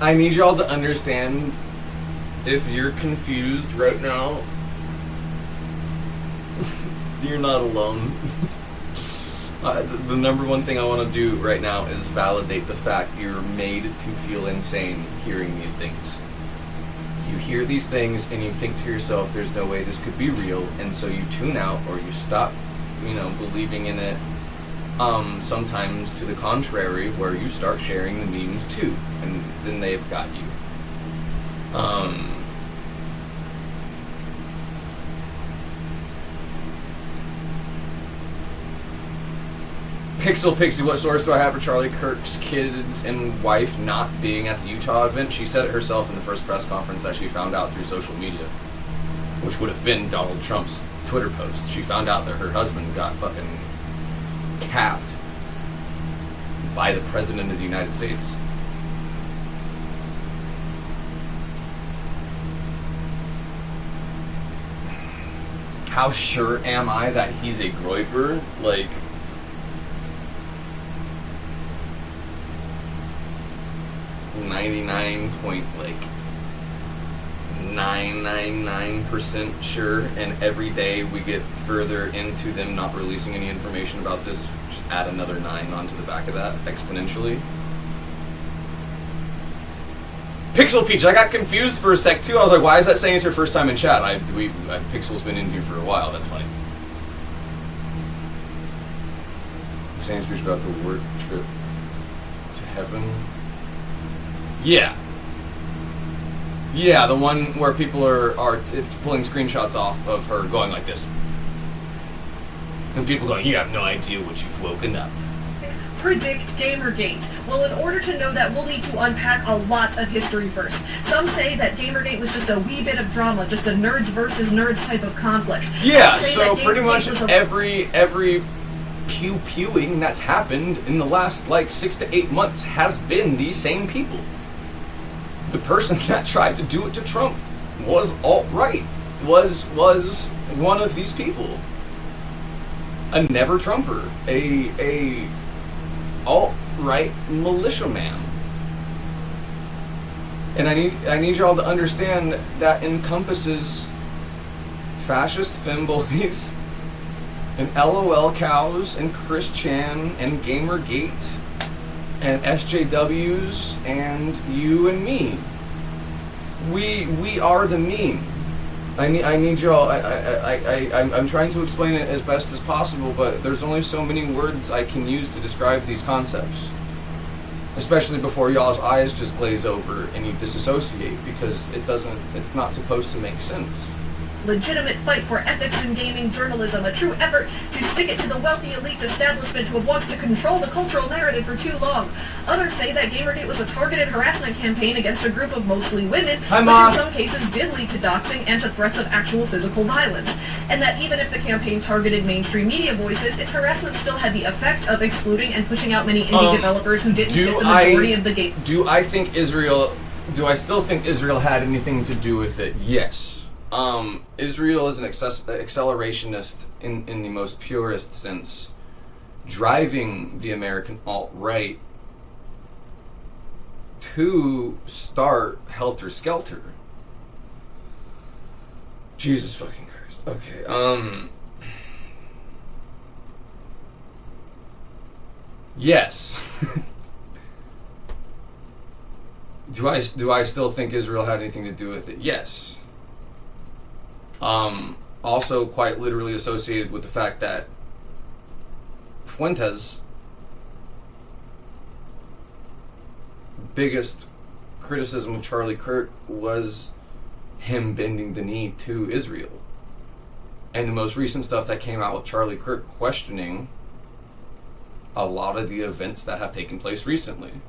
I need y'all to understand, if you're confused right now, you're not alone. The number one thing I want to do right now is validate the fact you're made to feel insane hearing these things. You hear these things and you think to yourself, there's no way this could be real, and so you tune out or you stop, believing in it. Sometimes to the contrary, where you start sharing the memes too, and then they've got you. Pixel Pixie, what source do I have for Charlie Kirk's kids and wife not being at the Utah event? She said it herself in the first press conference that she found out through social media, which would have been Donald Trump's Twitter post. She found out that her husband got fucking capped by the President of the United States. How sure am I that he's a groiper? Like, .999% sure, and every day we get further into them not releasing any information about this, just add another 9 onto the back of that exponentially. Pixel Peach, I got confused for a sec too. I was like, why is that saying it's her first time in chat? Pixel's been in here for a while, that's funny. Saying speech about the work trip to heaven. Yeah. Yeah, the one where people are pulling screenshots off of her going like this. And people going, you have no idea what you've woken up.
Predict Gamergate. Well, in order to know that, we'll need to unpack a lot of history first. Some say that Gamergate was just a wee bit of drama, just a nerds versus nerds type of conflict.
Yeah, so pretty much every pew-pewing that's happened in the last, like, 6 to 8 months has been these same people. The person that tried to do it to Trump was alt-right, was one of these people. A never-Trumper, a alt-right militiaman. And I need y'all to understand that encompasses fascist femboys and LOL cows and Chris Chan and Gamergate and SJWs and you and me. We are the meme. I need y'all. I'm trying to explain it as best as possible, but there's only so many words I can use to describe these concepts. Especially before y'all's eyes just glaze over and you disassociate, because it's not supposed to make sense.
Legitimate fight for ethics in gaming journalism, a true effort to stick it to the wealthy elite establishment who have wanted to control the cultural narrative for too long. Others say that Gamergate was a targeted harassment campaign against a group of mostly women, which in some cases did lead to doxing and to threats of actual physical violence. And that even if the campaign targeted mainstream media voices, its harassment still had the effect of excluding and pushing out many indie developers who didn't fit the majority of the game.
Do I still think Israel had anything to do with it? Yes. Israel is an accelerationist in the most purest sense, driving the American alt-right to start Helter Skelter. Jesus fucking Christ. Okay, yes. Do I still think Israel had anything to do with it? Yes. Also quite literally associated with the fact that Fuentes' biggest criticism of Charlie Kirk was him bending the knee to Israel. And the most recent stuff that came out with Charlie Kirk questioning a lot of the events that have taken place recently.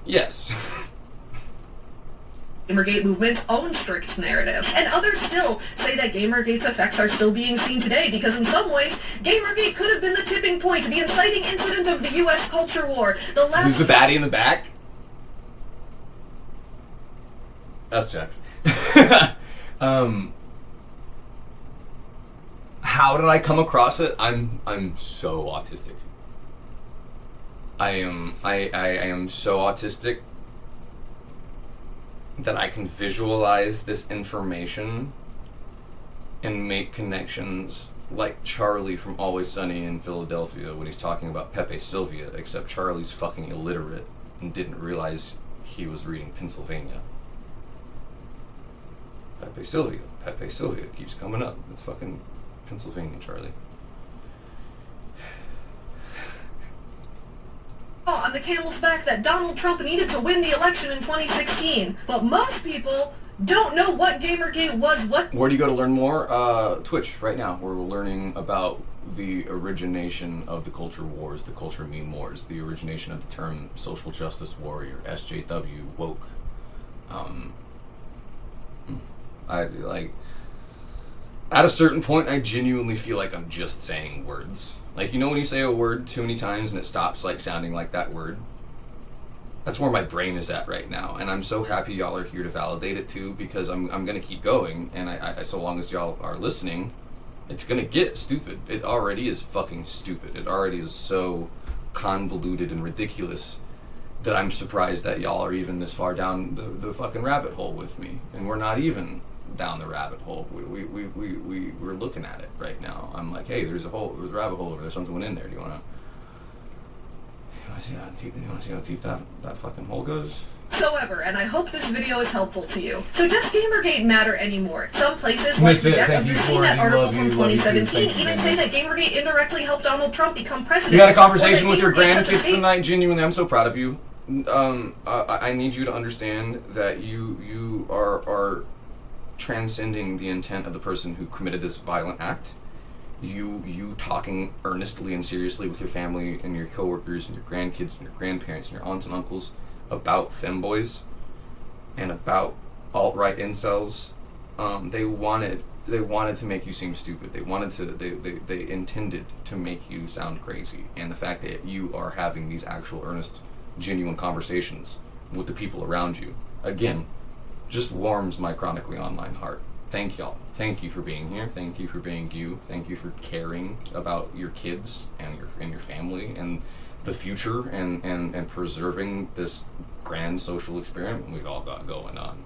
Yes.
Gamergate movement's own strict narrative. And others still say that Gamergate's effects are still being seen today because in some ways, Gamergate could have been the tipping point, the inciting incident of the U.S. culture war.
Who's the baddie in the back? That's Jax. How did I come across it? I'm so autistic. I am so autistic that I can visualize this information and make connections like Charlie from Always Sunny in Philadelphia when he's talking about Pepe Sylvia, except Charlie's fucking illiterate and didn't realize he was reading Pennsylvania. Pepe Sylvia keeps coming up. It's fucking Pennsylvania, Charlie.
On the camel's back that Donald Trump needed to win the election in 2016. But most people don't know what Gamergate was, what...
Where do you go to learn more? Twitch, right now. We're learning about the origination of the culture wars, the culture meme wars, the origination of the term social justice warrior, SJW, woke. At a certain point, I genuinely feel like I'm just saying words. Like, you know when you say a word too many times and it stops, like, sounding like that word? That's where my brain is at right now, and I'm so happy y'all are here to validate it too, because I'm gonna keep going, and I so long as y'all are listening, it's gonna get stupid. It already is fucking stupid. It already is so convoluted and ridiculous that I'm surprised that y'all are even this far down the fucking rabbit hole with me, and we're not even down the rabbit hole. We're looking at it right now. I'm like, hey, there's a rabbit hole over there. Something went in there. Do you wanna see how deep that fucking hole goes?
Whatsoever, and I hope this video is helpful to you. So does Gamergate matter anymore? Some places, like the death of the CNET article from 2017, even say that Gamergate indirectly helped Donald Trump become president.
You had a conversation with your grandkids tonight. Genuinely, I'm so proud of you. I need you to understand that you are transcending the intent of the person who committed this violent act. You talking earnestly and seriously with your family and your coworkers and your grandkids and your grandparents and your aunts and uncles about femboys and about alt-right incels. They wanted to make you seem stupid. They intended to make you sound crazy. And the fact that you are having these actual earnest, genuine conversations with the people around you, again, just warms my chronically online heart. Thank y'all. Thank you for being here. Thank you for being you. Thank you for caring about your kids and your family and the future and preserving this grand social experiment we've all got going on.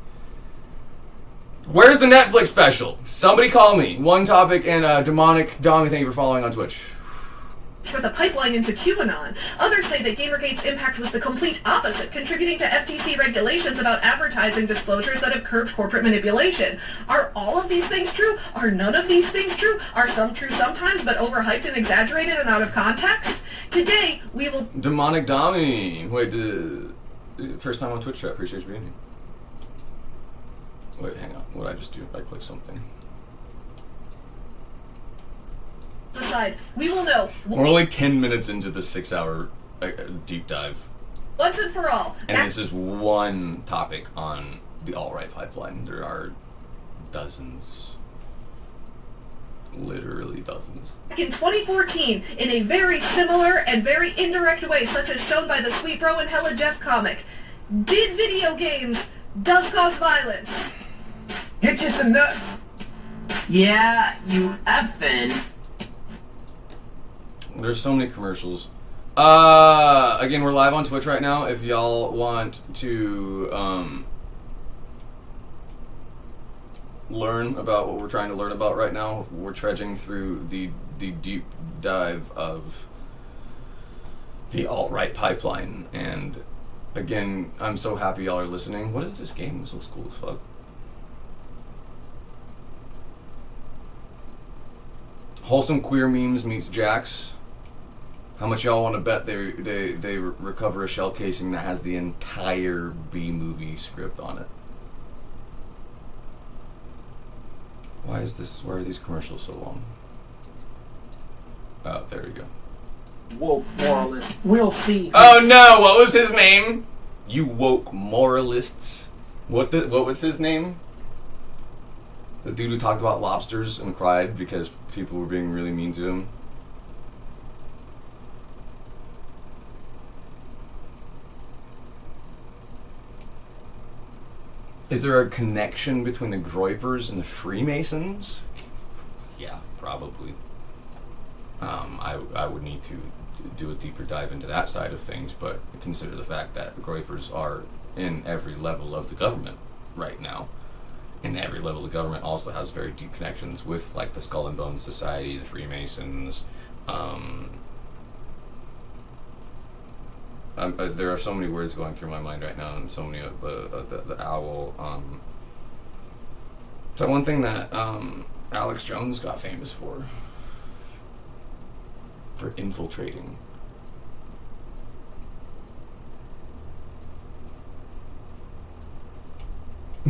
Where's the Netflix special? Somebody call me. One Topic and Demonic Dommy, thank you for following on Twitch.
For the pipeline into QAnon. Others say that Gamergate's impact was the complete opposite, contributing to FTC regulations about advertising disclosures that have curbed corporate manipulation. Are all of these things true? Are none of these things true? Are some true sometimes, but overhyped and exaggerated and out of context? Today, we will...
Demonic Dommy! Wait, first time on Twitch chat, appreciate you being here. Wait, hang on, what did I just do? I clicked something.
Decide. We will know.
We're only 10 minutes into the 6-hour deep dive.
Once and for all.
And this is one topic on the alt-right pipeline. There are dozens. Literally dozens.
Back in 2014, in a very similar and very indirect way, such as shown by the Sweet Bro and Hella Jeff comic, did video games does cause violence?
Get you some nuts.
Yeah, you effing.
There's so many commercials. Again, we're live on Twitch right now. If y'all want to learn about what we're trying to learn about right now, we're trudging through the deep dive of the alt-right pipeline. And again, I'm so happy y'all are listening. What is this game? This looks cool as fuck. Wholesome Queer Memes meets Jax. How much y'all want to bet they recover a shell casing that has the entire B-movie script on it? Why are these commercials so long? Oh, there you go.
Woke moralist. We'll see.
Oh no, what was his name? You woke moralists. What was his name? The dude who talked about lobsters and cried because people were being really mean to him. Is there a connection between the Groypers and the Freemasons? Yeah, probably. I would need to do a deeper dive into that side of things, but consider the fact that the Groypers are in every level of the government right now. And every level of the government also has very deep connections with, like, the Skull and Bones Society, the Freemasons. There are so many words going through my mind right now, and so many of the owl. So one thing that Alex Jones got famous for infiltrating.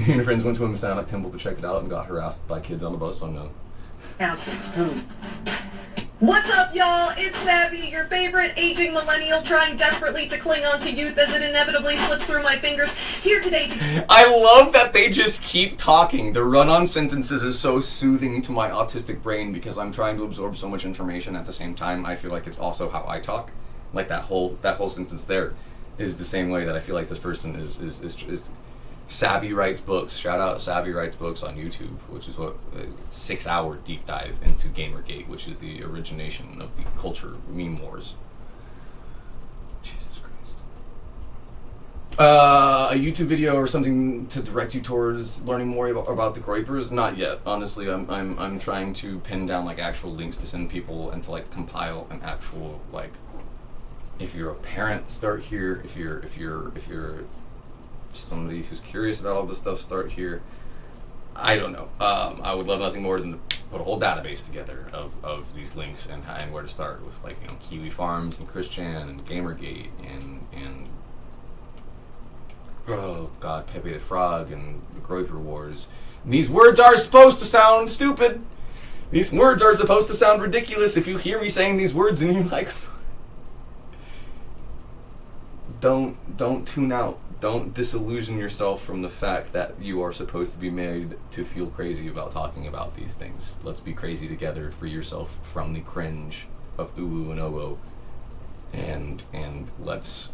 Your friends went to a Masonic temple to check it out and got harassed by kids on the bus. Oh no.
What's up, y'all? It's Savvy, your favorite aging millennial trying desperately to cling on to youth as it inevitably slips through my fingers. Here today to...
I love that they just keep talking. The run-on sentences is so soothing to my autistic brain because I'm trying to absorb so much information at the same time. I feel like it's also how I talk. Like that whole sentence there is the same way that I feel like this person is Savvy Writes Books. Shout out Savvy Writes Books on YouTube, which is what 6-hour deep dive into Gamergate, which is the origination of the culture meme wars. Jesus Christ. A YouTube video or something to direct you towards learning more about the Groypers? Not yet. Honestly, I'm trying to pin down like actual links to send people and to like compile an actual like. If you're a parent, start here. If you're somebody who's curious about all this stuff, start here. I don't know. I would love nothing more than to put a whole database together of these links and where to start with, like, you know, Kiwi Farms and Christian and Gamergate and oh god, Pepe the Frog and the Groyper Wars. And these words are supposed to sound stupid. These words are supposed to sound ridiculous. If you hear me saying these words and you're like, don't tune out. Don't disillusion yourself from the fact that you are supposed to be made to feel crazy about talking about these things. Let's be crazy together. Free yourself from the cringe of ooh and oh, and let's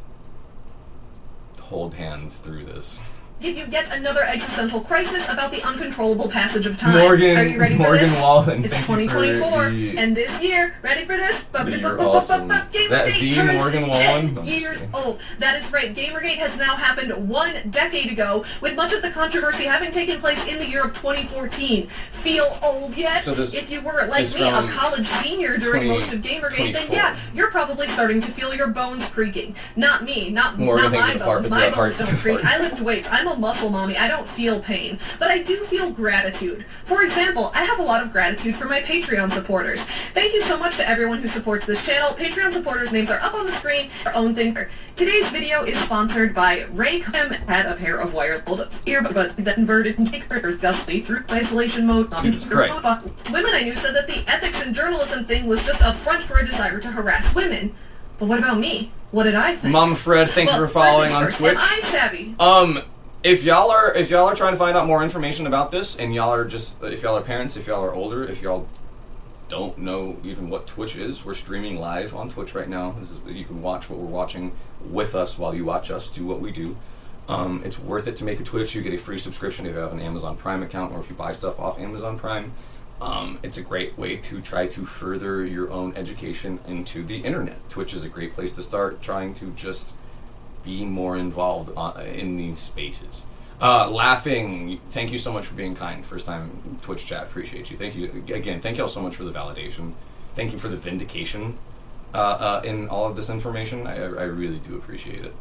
hold hands through this.
Give you yet another existential crisis about the uncontrollable passage of time.
Morgan,
are you ready for
Morgan
this?
Wallen,
It's
thank you for
2024, and this year, ready for this?
You're awesome. Is that the Morgan Wallen?
10 years old. That is right. Gamergate has now happened 1 decade ago, with much of the controversy having taken place in the year of 2014. Feel old yet?
So this
if you were, like me, a college senior during most of Gamergate, then yeah, you're probably starting to feel your bones creaking. Not me, not my bones. My bones don't creak. I lift weights. I'm a muscle mommy. I don't feel pain, but I do feel gratitude. For example, I have a lot of gratitude for my Patreon supporters. Thank you so much to everyone who supports this channel. Patreon supporters' names are up on the screen. Their own thing. Today's video is sponsored by Ray Kim. Had a pair of wired earbuds that inverted and kickers gustly through isolation mode.
Jesus Christ.
Women I knew said that the ethics and journalism thing was just a front for a desire to harass women. But what about me? What did I think?
Mama Fred, thank you for following on
first,
Twitch.
Am I savvy?
If y'all are trying to find out more information about this, and y'all are just, if y'all are parents, if y'all are older, if y'all don't know even what Twitch is, we're streaming live on Twitch right now. You can watch what we're watching with us while you watch us do what we do. It's worth it to make a Twitch. You get a free subscription if you have an Amazon Prime account or if you buy stuff off Amazon Prime. It's a great way to try to further your own education into the internet. Twitch is a great place to start trying to just be more involved in these spaces. Laughing, thank you so much for being kind. First time Twitch chat, appreciate you. Thank you again. Thank you all so much for the validation. Thank you for the vindication in all of this information. I really do appreciate it.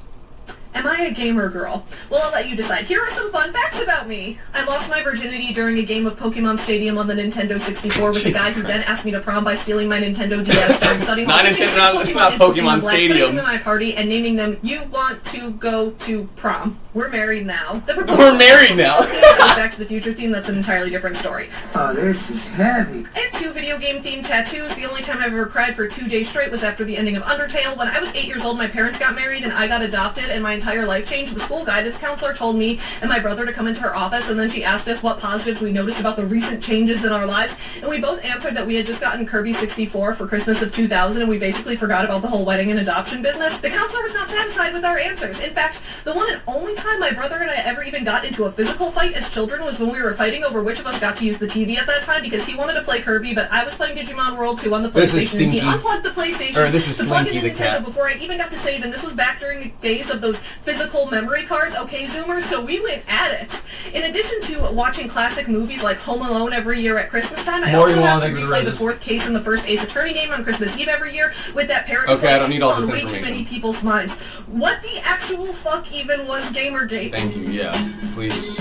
Am I a gamer girl? Well, I'll let you decide. Here are some fun facts about me. I lost my virginity during a game of Pokemon Stadium on the Nintendo 64 with a guy who then asked me to prom by stealing my Nintendo DS during study hall.
Not Pokemon Stadium.
Putting them in my party and naming them, "You want to go to prom." We're married now.
We're married now.
Back to the Future theme, that's an entirely different story.
Oh, this is heavy.
I have 2 video game themed tattoos. The only time I've ever cried for 2 days straight was after the ending of Undertale. When I was 8 years old, my parents got married and I got adopted, and my entire life changed. The school guidance counselor told me and my brother to come into her office, and then she asked us what positives we noticed about the recent changes in our lives, and we both answered that we had just gotten Kirby 64 for Christmas of 2000, and we basically forgot about the whole wedding and adoption business. The counselor was not satisfied with our answers. In fact, the one and only time my brother and I ever even got into a physical fight as children was when we were fighting over which of us got to use the TV at that time, because he wanted to play Kirby, but I was playing Digimon World 2 on the PlayStation, and he unplugged the PlayStation to plug in the Nintendo before I even got to save, and this was back during the days of those physical memory cards, okay, Zoomers, so we went at it. In addition to watching classic movies like Home Alone every year at Christmas time, I also have to replay the 4th case in the first Ace Attorney game on Christmas Eve every year with that parrot
I don't need all this
way
information.
too many people's minds. What the actual fuck even was Gamergate?
Thank you, yeah, please.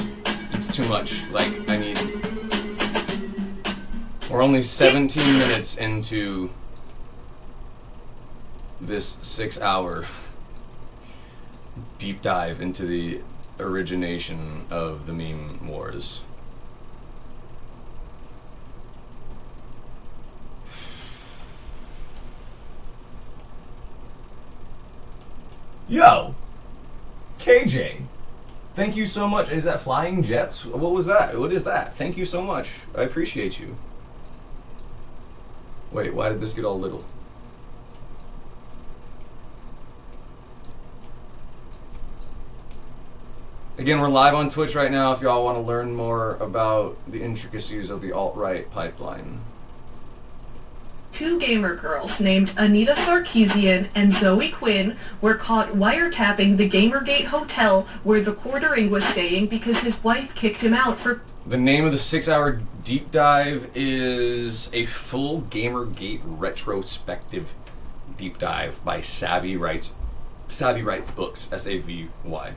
It's too much. Like, I need... We're only 17 minutes into this 6-hour deep dive into the origination of the meme wars. Yo! KJ! Thank you so much. Is that Flying Jets? What was that? What is that? Thank you so much. I appreciate you. Wait, why did this get all little? Again, we're live on Twitch right now if y'all want to learn more about the intricacies of the alt-right pipeline.
2 gamer girls named Anita Sarkeesian and Zoe Quinn were caught wiretapping the GamerGate hotel where the quartering was staying because his wife kicked him out for...
The name of the 6-hour deep dive is a full GamerGate retrospective deep dive by Savvy Writes Books, S-A-V-Y.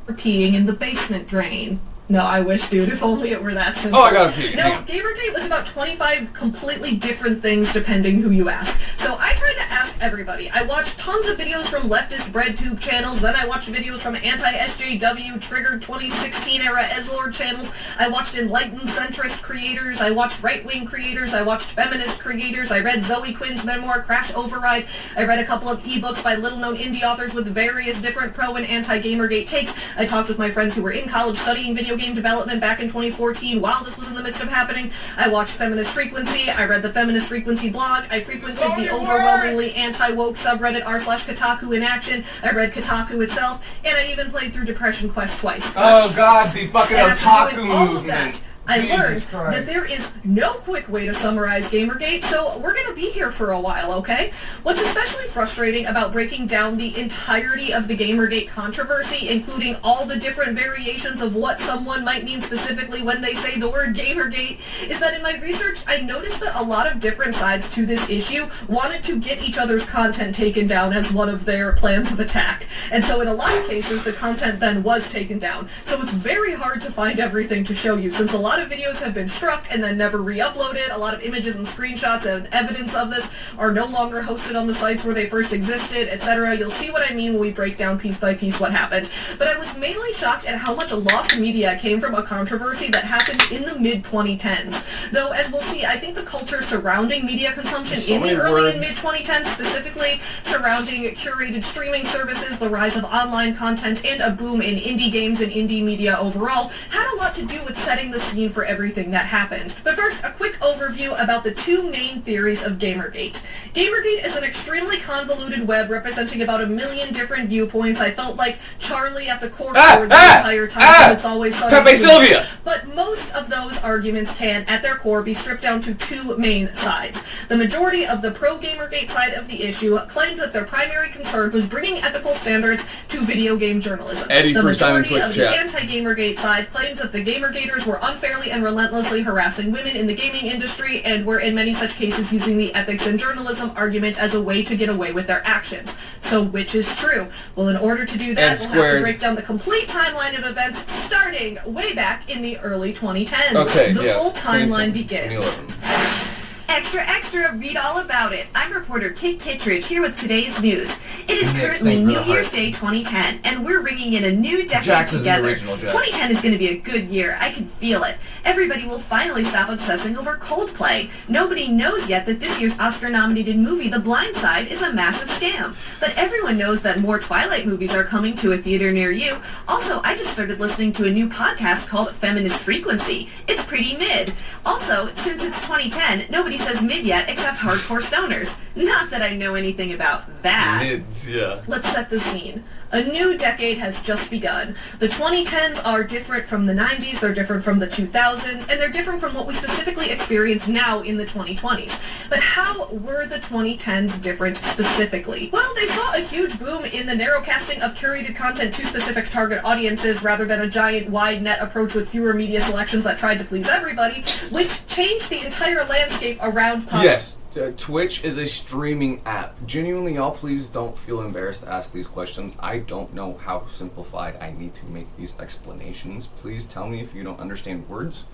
For peeing in the basement drain. No, I wish, dude. If only it were that simple.
Oh, I gotta pee.
No, GamerGate was about 25 completely different things depending who you ask. So I tried to ask everybody. I watched tons of videos from leftist breadtube channels, then I watched videos from anti-SJW, triggered 2016 era edgelord channels. I watched enlightened centrist creators. I watched right-wing creators. I watched feminist creators. I read Zoe Quinn's memoir, Crash Override. I read a couple of ebooks by little-known indie authors with various different pro and anti-GamerGate takes. I talked with my friends who were in college studying video game development back in 2014 while this was in the midst of happening. I watched Feminist Frequency. I read the Feminist Frequency blog. I frequented the overwhelmingly anti-woke subreddit r/Kotaku in action. I read Kotaku itself, and I even played through Depression Quest twice.
Oh god, the fucking otaku movement.
I learned that there is no quick way to summarize GamerGate, so we're going to be here for a while, okay? What's especially frustrating about breaking down the entirety of the GamerGate controversy, including all the different variations of what someone might mean specifically when they say the word GamerGate, is that in my research, I noticed that a lot of different sides to this issue wanted to get each other's content taken down as one of their plans of attack. And so in a lot of cases, the content then was taken down. So it's very hard to find everything to show you, since a lot of videos have been struck and then never re-uploaded. A lot of images and screenshots and evidence of this are no longer hosted on the sites where they first existed, etc. You'll see what I mean when we break down piece by piece what happened. But I was mainly shocked at how much lost media came from a controversy that happened in the mid-2010s. Though, as we'll see, I think the culture surrounding media consumption in the early and mid-2010s, specifically surrounding curated streaming services, the rise of online content, and a boom in indie games and indie media overall, had a lot to do with setting the scene for everything that happened. But first, a quick overview about the 2 main theories of GamerGate. GamerGate is an extremely convoluted web representing about 1 million different viewpoints. I felt like Charlie at the cork board the entire time, It's Always Sunny.
Pepe Sylvia!
But most of those arguments can, at their core, be stripped down to 2 main sides. The majority of the pro-GamerGate side of the issue claimed that their primary concern was bringing ethical standards to video game journalism. The majority of the anti-GamerGate side claimed that the GamerGaters were unfairly and relentlessly harassing women in the gaming industry and were in many such cases using the ethics in journalism argument as a way to get away with their actions. So which is true? Well, in order to do that, we'll have to break down the complete timeline of events starting way back in the early 2010s.
Okay,
the full timeline begins.
2011.
Extra, extra, read all about it. I'm reporter Kate Kittredge here with today's news. It is currently New Year's Day 2010, and we're ringing in a new decade together. 2010 is going to be a good year. I can feel it. Everybody will finally stop obsessing over Coldplay. Nobody knows yet that this year's Oscar-nominated movie, The Blind Side, is a massive scam. But everyone knows that more Twilight movies are coming to a theater near you. Also, I just started listening to a new podcast called Feminist Frequency. It's pretty mid. Also, since it's 2010, nobody says mid yet except hardcore stoners. Not that I know anything about that.
Mids, yeah.
Let's set the scene. A new decade has just begun. The 2010s are different from the 90s, they're different from the 2000s, and they're different from what we specifically experience now in the 2020s. But how were the 2010s different specifically? Well, they saw a huge boom in the narrowcasting of curated content to specific target audiences rather than a giant wide net approach with fewer media selections that tried to please everybody, which changed the entire landscape around pop.
Yes. Twitch is a streaming app. Genuinely, y'all, please don't feel embarrassed to ask these questions. I don't know how simplified I need to make these explanations. Please tell me if you don't understand words.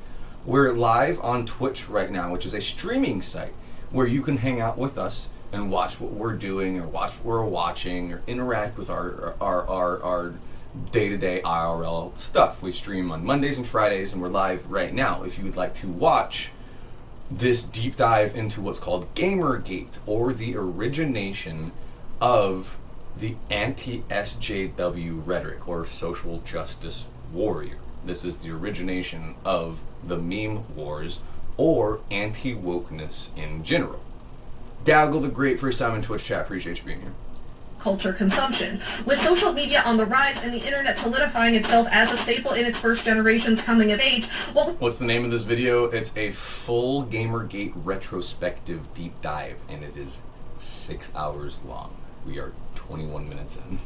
We're live on Twitch right now, which is a streaming site where you can hang out with us and watch what we're doing, or watch what we're watching, or interact with our day-to-day IRL stuff. We stream on Mondays and Fridays, and we're live right now. If you would like to watch this deep dive into what's called Gamergate, or the origination of the anti-SJW rhetoric, or social justice warrior. This is the origination of the meme wars, or anti-wokeness in general. Gaggle the Great, first time in Twitch chat, appreciate you being here.
Culture consumption. With social media on the rise and the internet solidifying itself as a staple in its first generation's coming of age,
what's the name of this video? It's a full Gamergate retrospective deep dive, and it is 6 hours long. We are 21 minutes in.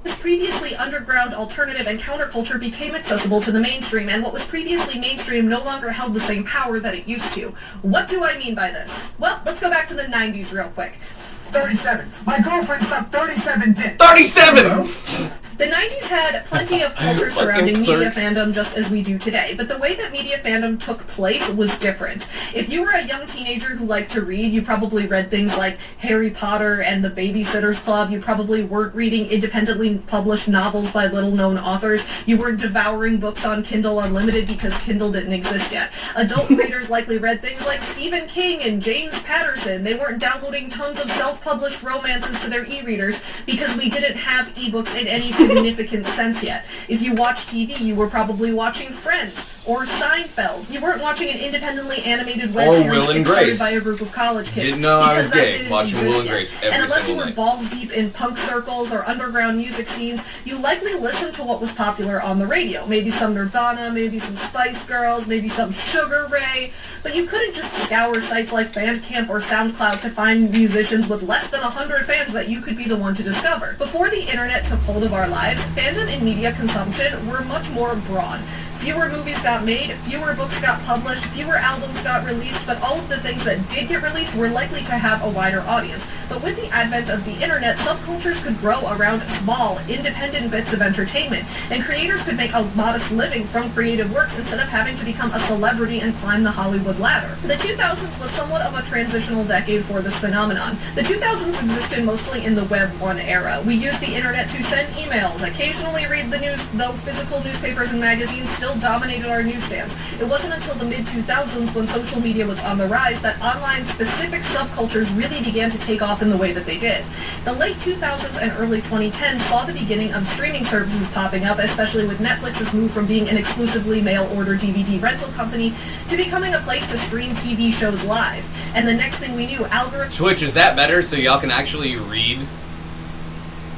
This previously underground alternative and counterculture became accessible to the mainstream, and what was previously mainstream no longer held the same power that it used to. What do I mean by this? Well, let's go back to the 90s real quick.
37. My girlfriend sucked 37 dicks.
37!
The 90s had plenty of culture surrounding media fandom just as we do today, but the way that media fandom took place was different. If you were a young teenager who liked to read, you probably read things like Harry Potter and the Babysitter's Club. You probably weren't reading independently published novels by little-known authors. You weren't devouring books on Kindle Unlimited because Kindle didn't exist yet. Adult readers likely read things like Stephen King and James Patterson. They weren't downloading tons of self-published romances to their e-readers because we didn't have ebooks in any significant sense yet. If you watched TV, you were probably watching Friends or Seinfeld. You weren't watching an independently animated web series kickstarted by a group of college kids.
Didn't know I was gay watching Will and Grace every
and unless you
single
were
night.
balls deep in punk circles or underground music scenes, you likely listened to what was popular on the radio. Maybe some Nirvana, maybe some Spice Girls, maybe some Sugar Ray, but you couldn't just scour sites like Bandcamp or SoundCloud to find musicians with less than 100 fans that you could be the one to discover. Before the internet took hold of our lives, fandom and media consumption were much more broad. Fewer movies got made, fewer books got published, fewer albums got released, but all of the things that did get released were likely to have a wider audience. But with the advent of the internet, subcultures could grow around small, independent bits of entertainment, and creators could make a modest living from creative works instead of having to become a celebrity and climb the Hollywood ladder. The 2000s was somewhat of a transitional decade for this phenomenon. The 2000s existed mostly in the Web 1 era. We used the internet to send emails, occasionally read the news, though physical newspapers and magazines still dominated our newsstands. It wasn't until the mid-2000s, when social media was on the rise, that online-specific subcultures really began to take off in the way that they did. The late 2000s and early 2010s saw the beginning of streaming services popping up, especially with Netflix's move from being an exclusively mail-order DVD rental company to becoming a place to stream TV shows live. And the next thing we knew, algorithms...
Twitch, is that better so y'all can actually read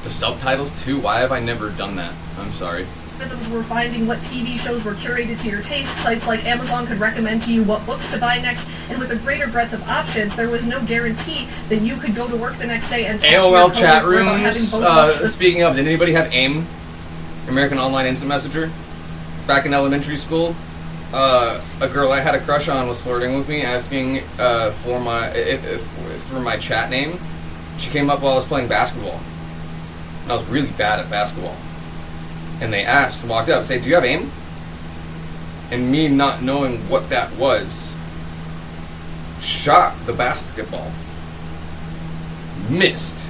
the subtitles too? Why have I never done that? I'm sorry.
Were finding what TV shows were curated to your taste. Sites like Amazon could recommend to you what books to buy next, and with a greater breadth of options, there was no guarantee that you could go to work the next day and
AOL chat rooms. Speaking of, did anybody have AIM? American Online Instant Messenger? Back in elementary school, a girl I had a crush on was flirting with me, asking for my chat name. She came up while I was playing basketball. And I was really bad at basketball. And they walked up and said, "Do you have AIM?" And me not knowing what that was, shot the basketball, missed,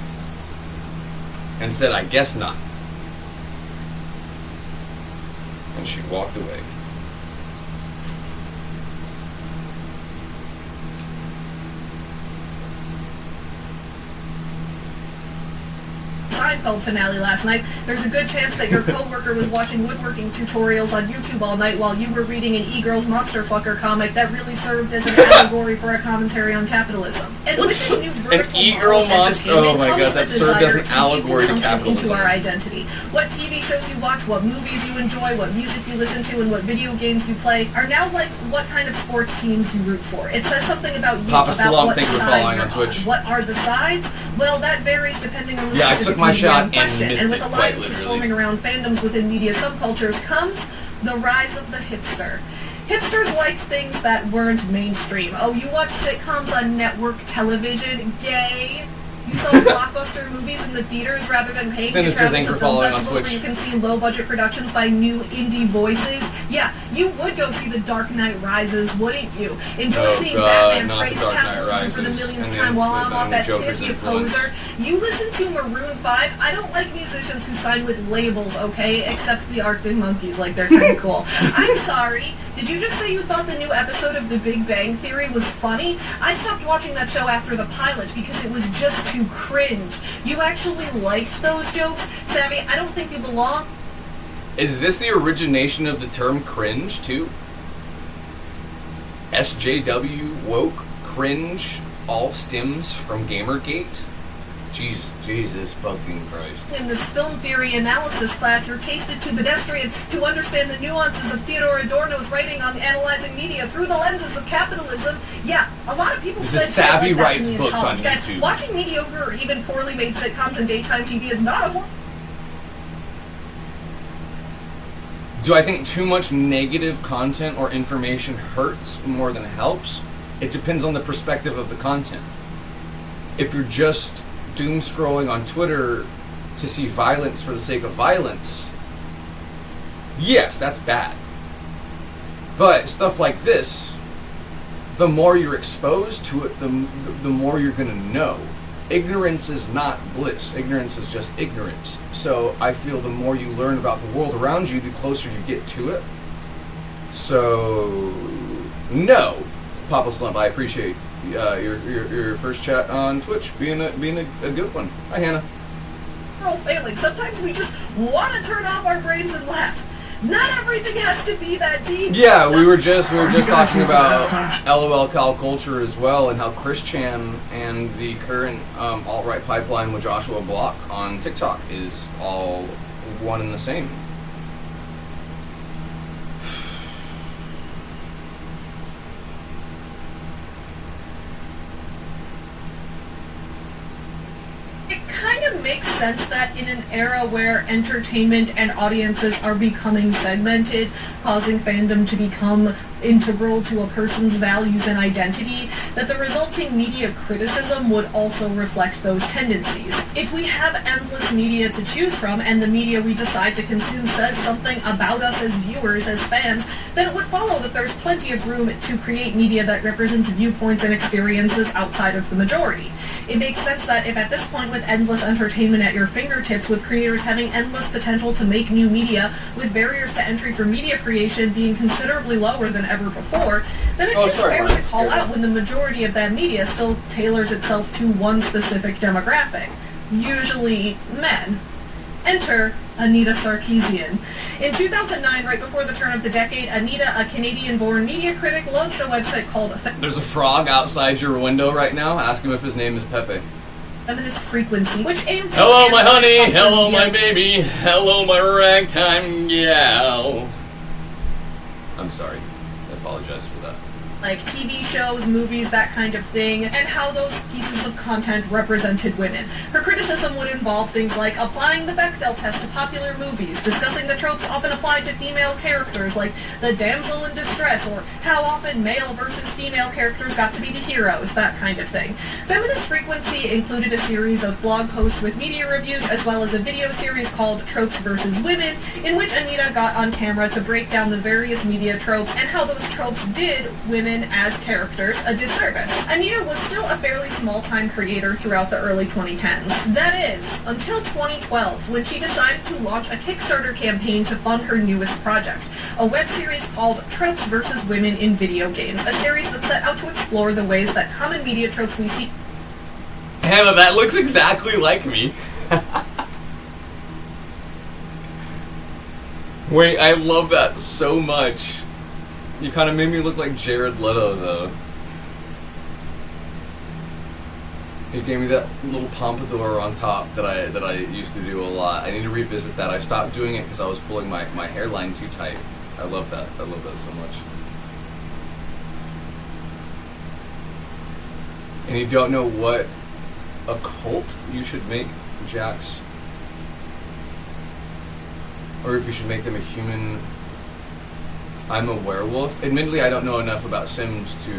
and said, "I guess not." And she walked away.
Seinfeld finale last night, there's a good chance that your coworker was watching woodworking tutorials on YouTube all night while you were reading an E-Girls Monster Fucker comic that really served as an allegory for a commentary on capitalism. And with this new vertical
an E-Girl Monster? Oh my god, that served as an allegory to capitalism.
Into our identity. What TV shows you watch, what movies you enjoy, what music you listen to, and what video games you play are now like what kind of sports teams you root for. It says something about you,
Papa
about
Slump,
what
thank you for
side
following
you're
on Twitch.
What are the sides? Well, that varies depending on the
Yeah, I
specific
took my
media
shot
in
and
question.
missed
And with
it,
alliances forming around fandoms within media subcultures comes the rise of the hipster. Hipsters liked things that weren't mainstream. Oh, you watch sitcoms on network television? Gay. You saw blockbuster movies in the theaters rather than paying to travel to film festivals where you can see low-budget productions by new indie voices. Yeah, you would go see The Dark Knight Rises, wouldn't you? Enjoy
Oh,
seeing
God,
Batman
not The
praise
Dark Knight
capitalism for the
Rises.
millionth
And
time while I'm
the
off at
Joker's
TIFF, you
influence.
poser. You listen to Maroon 5. I don't like musicians who sign with labels, okay? Except the Arctic Monkeys, like they're kind of cool. I'm sorry. Did you just say you thought the new episode of The Big Bang Theory was funny? I stopped watching that show after the pilot because it was just too cringe. You actually liked those jokes? Savvy, I don't think you belong.
Is this the origination of the term cringe, too? SJW, woke, cringe, all stems from Gamergate? Jesus fucking Christ.
In this film theory analysis class, you're tasted too pedestrian to understand the nuances of Theodore Adorno's writing on analyzing media through the lenses of capitalism. Yeah, a lot of people
This
said
is Savvy
shit like that
Writes
to me in
books on
college. Guys,
YouTube.
watching mediocre or even poorly made sitcoms and daytime TV is not a
Do I think too much negative content or information hurts more than helps? It depends on the perspective of the content. If you're just doom scrolling on Twitter to see violence for the sake of violence, yes, that's bad. But stuff like this, the more you're exposed to it, the more you're going to know. Ignorance is not bliss. Ignorance is just ignorance. So I feel the more you learn about the world around you, the closer you get to it. So, no, Papa Slump, I appreciate your first chat on Twitch being a good one. Hi, Hannah.
failing. Sometimes we just want to turn off our brains and laugh. Not everything has to be that deep.
Yeah, we were just talking about LOL Cal culture as well, and how Chris Chan and the current alt-right pipeline with Joshua Block on TikTok is all one and the same.
Kind of makes sense that in an era where entertainment and audiences are becoming segmented, causing fandom to become integral to a person's values and identity, that the resulting media criticism would also reflect those tendencies. If we have endless media to choose from, and the media we decide to consume says something about us as viewers, as fans, then it would follow that there's plenty of room to create media that represents viewpoints and experiences outside of the majority. It makes sense that if at this point, with endless entertainment at your fingertips, with creators having endless potential to make new media, with barriers to entry for media creation being considerably lower than ever before, then it is fair to call out when the majority of that media still tailors itself to one specific demographic, usually men. Enter Anita Sarkeesian. In 2009, right before the turn of the decade, Anita, a Canadian-born media critic, launched a website called
There's a frog outside your window right now. Ask him if his name is Pepe.
Feminist Frequency, which aimed to...
Hello, my honey. Hello, my baby. Hello, my ragtime gal. I'm sorry. I apologize for that.
Like TV shows, movies, that kind of thing, and how those pieces of content represented women. Her criticism would involve things like applying the Bechdel test to popular movies, discussing the tropes often applied to female characters, like the damsel in distress, or how often male versus female characters got to be the heroes, that kind of thing. Feminist Frequency included a series of blog posts with media reviews, as well as a video series called Tropes vs. Women, in which Anita got on camera to break down the various media tropes and how those tropes did women as characters a disservice. Anita was still a fairly small-time creator throughout the early 2010s. That is, until 2012, when she decided to launch a Kickstarter campaign to fund her newest project, a web series called Tropes vs. Women in Video Games, a series that set out to explore the ways that common media tropes we see...
Hannah, that looks exactly like me. Wait, I love that so much. You kind of made me look like Jared Leto, though. He gave me that little pompadour on top that I used to do a lot. I need to revisit that. I stopped doing it because I was pulling my hairline too tight. I love that. I love that so much. And you don't know what a cult you should make Jax, or if you should make them a human. I'm a werewolf. Admittedly, I don't know enough about Sims to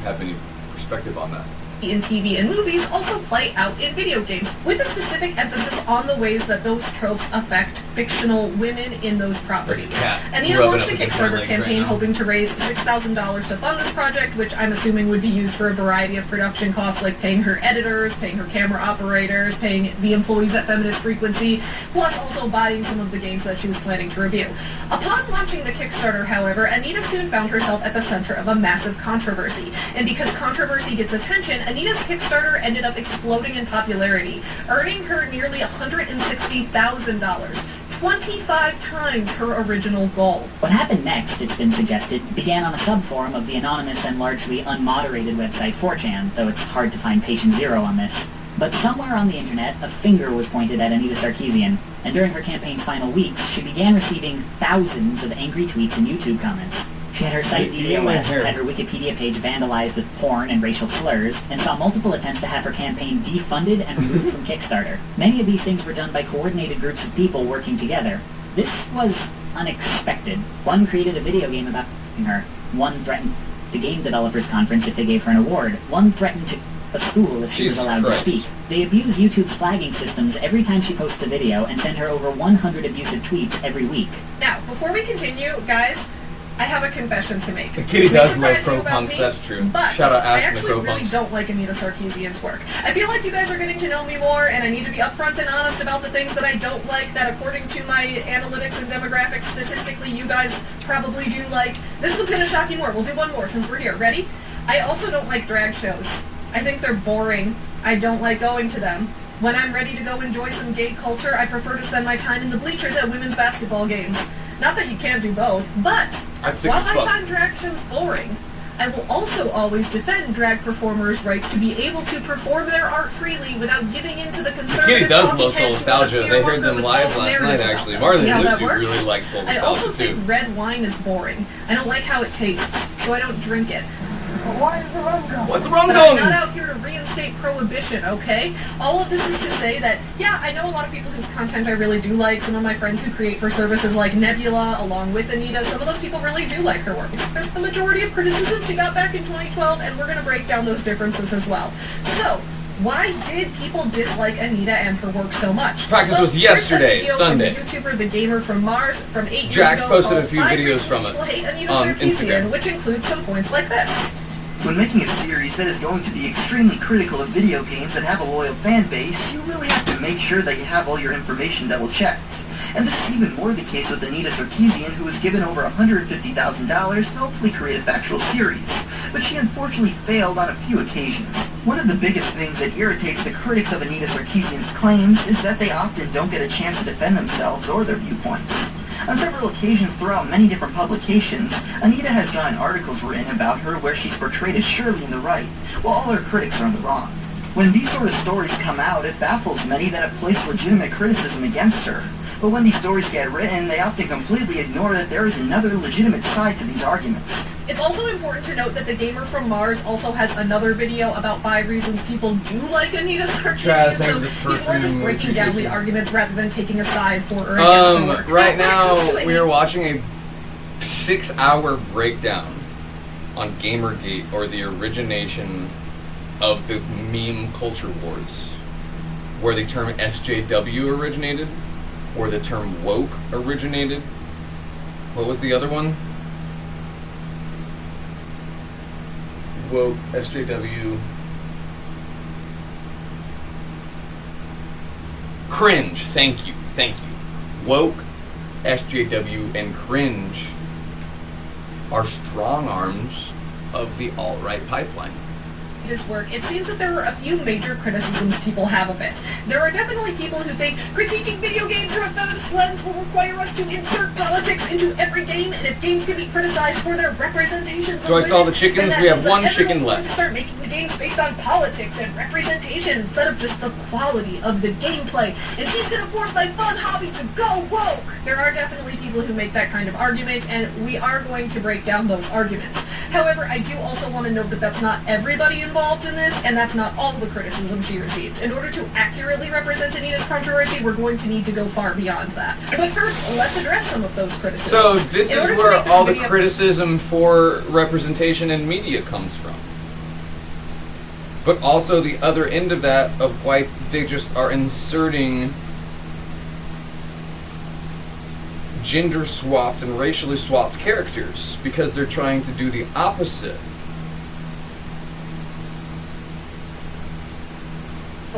have any perspective on that.
in TV and movies also play out in video games, with a specific emphasis on the ways that those tropes affect fictional women in those properties. Anita launched a Kickstarter campaign hoping to raise $6,000 to fund this project, which I'm assuming would be used for a variety of production costs like paying her editors, paying her camera operators, paying the employees at Feminist Frequency, plus also buying some of the games that she was planning to review. Upon launching the Kickstarter, however, Anita soon found herself at the center of a massive controversy. And because controversy gets attention, Anita's Kickstarter ended up exploding in popularity, earning her nearly $160,000, 25 times her original goal.
What happened next, it's been suggested, began on a subforum of the anonymous and largely unmoderated website 4chan, though it's hard to find patient zero on this. But somewhere on the internet, a finger was pointed at Anita Sarkeesian, and during her campaign's final weeks, she began receiving thousands of angry tweets and YouTube comments. She had her site DDoS, had her Wikipedia page vandalized with porn and racial slurs, and saw multiple attempts to have her campaign defunded and removed from Kickstarter. Many of these things were done by coordinated groups of people working together. This was unexpected. One created a video game about her. One threatened the Game Developers Conference if they gave her an award. One threatened to a school if she was allowed to speak. They abuse YouTube's flagging systems every time she posts a video and send her over 100 abusive tweets every week.
Now, before we continue, guys, I have a confession to make.
Kitty does love pro-punks, that's true.
But
Shout out
I
Ash
actually
the
really
pro-punks.
don't like Anita Sarkeesian's work. I feel like you guys are getting to know me more, and I need to be upfront and honest about the things that I don't like, that according to my analytics and demographics, statistically, you guys probably do like. This one's going to shock you more. We'll do one more since we're here. Ready? I also don't like drag shows. I think they're boring. I don't like going to them. When I'm ready to go enjoy some gay culture, I prefer to spend my time in the bleachers at women's basketball games. Not that you can't do both, but while I find drag shows boring, I will also always defend drag performers' rights to be able to perform their art freely without giving into the conservative
Kitty does love Soul Nostalgia. They heard them live last night, actually. Marley and Lucy really like Soul
I also
Nostalgia, too.
think red wine is boring. I don't like how it tastes, so I don't drink it.
Why is the rum going?
What's the rum
But
going?
I'm not out here to reinstate prohibition, okay? All of this is to say that, yeah, I know a lot of people whose content I really do like. Some of my friends who create for services like Nebula, along with Anita, some of those people really do like her work. There's the majority of criticism she got back in 2012, and we're going to break down those differences as well. So, why did people dislike Anita and her work so much?
Practice was yesterday, Sunday.
From the YouTuber The Gamer from Mars from 8 years
Jax
ago.
posted a few videos from it
Hate Anita
on
Sarkeesian,
Instagram.
which includes some points like this.
When making a series that is going to be extremely critical of video games that have a loyal fan base, you really have to make sure that you have all your information double-checked. And this is even more the case with Anita Sarkeesian, who was given over $150,000 to hopefully create a factual series. But she unfortunately failed on a few occasions. One of the biggest things that irritates the critics of Anita Sarkeesian's claims is that they often don't get a chance to defend themselves or their viewpoints. On several occasions throughout many different publications, Anita has gotten articles written about her where she's portrayed as surely in the right, while all her critics are in the wrong. When these sort of stories come out, it baffles many that have placed legitimate criticism against her. But when these stories get written, they often completely ignore that there is another legitimate side to these arguments.
It's also important to note that the Gamer from Mars also has another video about 5 reasons people do like Anita Sarkeesian, so he's more just breaking down the arguments rather than taking a side for or against her work.
Right now, we are watching a 6-hour breakdown on Gamergate, or the origination of the meme culture wars, where the term SJW originated, or the term woke originated. What was the other one? Woke, SJW. Cringe, thank you. Woke, SJW, and cringe are strong arms of the alt-right pipeline.
His work, it seems that there are a few major criticisms people have of it. There are definitely people who think critiquing video games through a feminist lens will require us to insert politics into every game, and if games can be criticized for their representations
So I saw the chickens, we have one chicken left.
To start making the games based on politics and representation instead of just the quality of the gameplay, and she's gonna force my fun hobby to go woke! There are definitely people who make that kind of argument, and we are going to break down those arguments. However, I do also want to note that that's not everybody involved in this, and that's not all the criticism she received. In order to accurately represent Anita's controversy, we're going to need to go far beyond that. But first, let's address some of those criticisms.
So this is where all the criticism for representation in media comes from. but also the other end of that, of why they just are inserting gender swapped and racially swapped characters, because they're trying to do the opposite.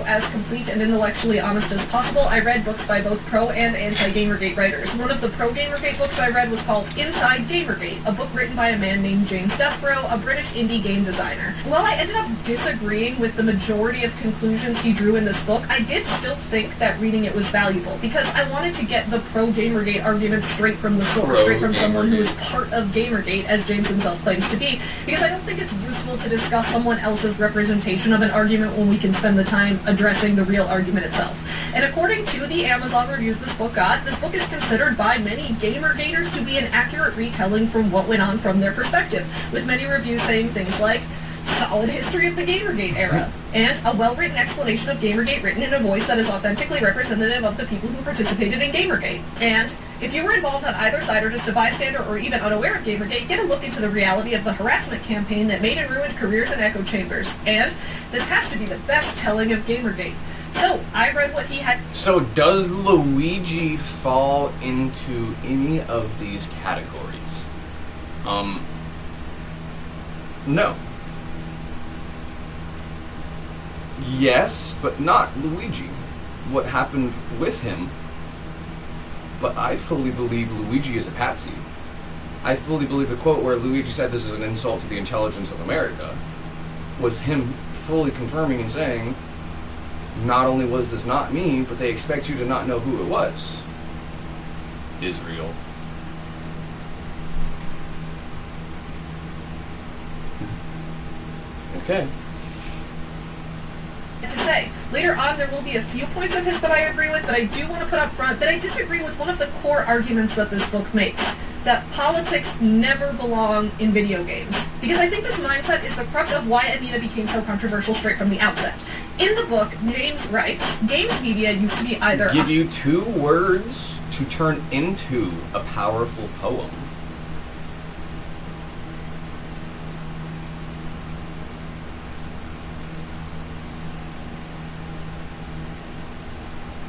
As complete and intellectually honest as possible, I read books by both pro and anti-Gamergate writers. One of the pro-Gamergate books I read was called Inside Gamergate, a book written by a man named James Desborough, a British indie game designer. While I ended up disagreeing with the majority of conclusions he drew in this book, I did still think that reading it was valuable, because I wanted to get the pro-Gamergate argument straight from the source, straight from someone who is part of Gamergate, as James himself claims to be, because I don't think it's useful to discuss someone else's representation of an argument when we can spend the time addressing the real argument itself. And according to the Amazon reviews this book got, this book is considered by many Gamergaters to be an accurate retelling from what went on from their perspective, with many reviews saying things like, solid history of the Gamergate era, and a well-written explanation of Gamergate written in a voice that is authentically representative of the people who participated in Gamergate. And if you were involved on either side or just a bystander or even unaware of Gamergate, get a look into the reality of the harassment campaign that made and ruined careers in echo chambers. And this has to be the best telling of Gamergate. So, I read what he had...
So, does Luigi fall into any of these categories? No. Yes, but not Luigi. What happened with him? But I fully believe Luigi is a patsy. I fully believe the quote where Luigi said this is an insult to the intelligence of America was him fully confirming and saying, not only was this not me, but they expect you to not know who it was. Israel. Okay.
To say. Later on, there will be a few points of his that I agree with, but I do want to put up front that I disagree with one of the core arguments that this book makes, that politics never belong in video games. Because I think this mindset is the crux of why Anita became so controversial straight from the outset. In the book, James writes, games media used to be either...
Give you 2 words to turn into a powerful poem.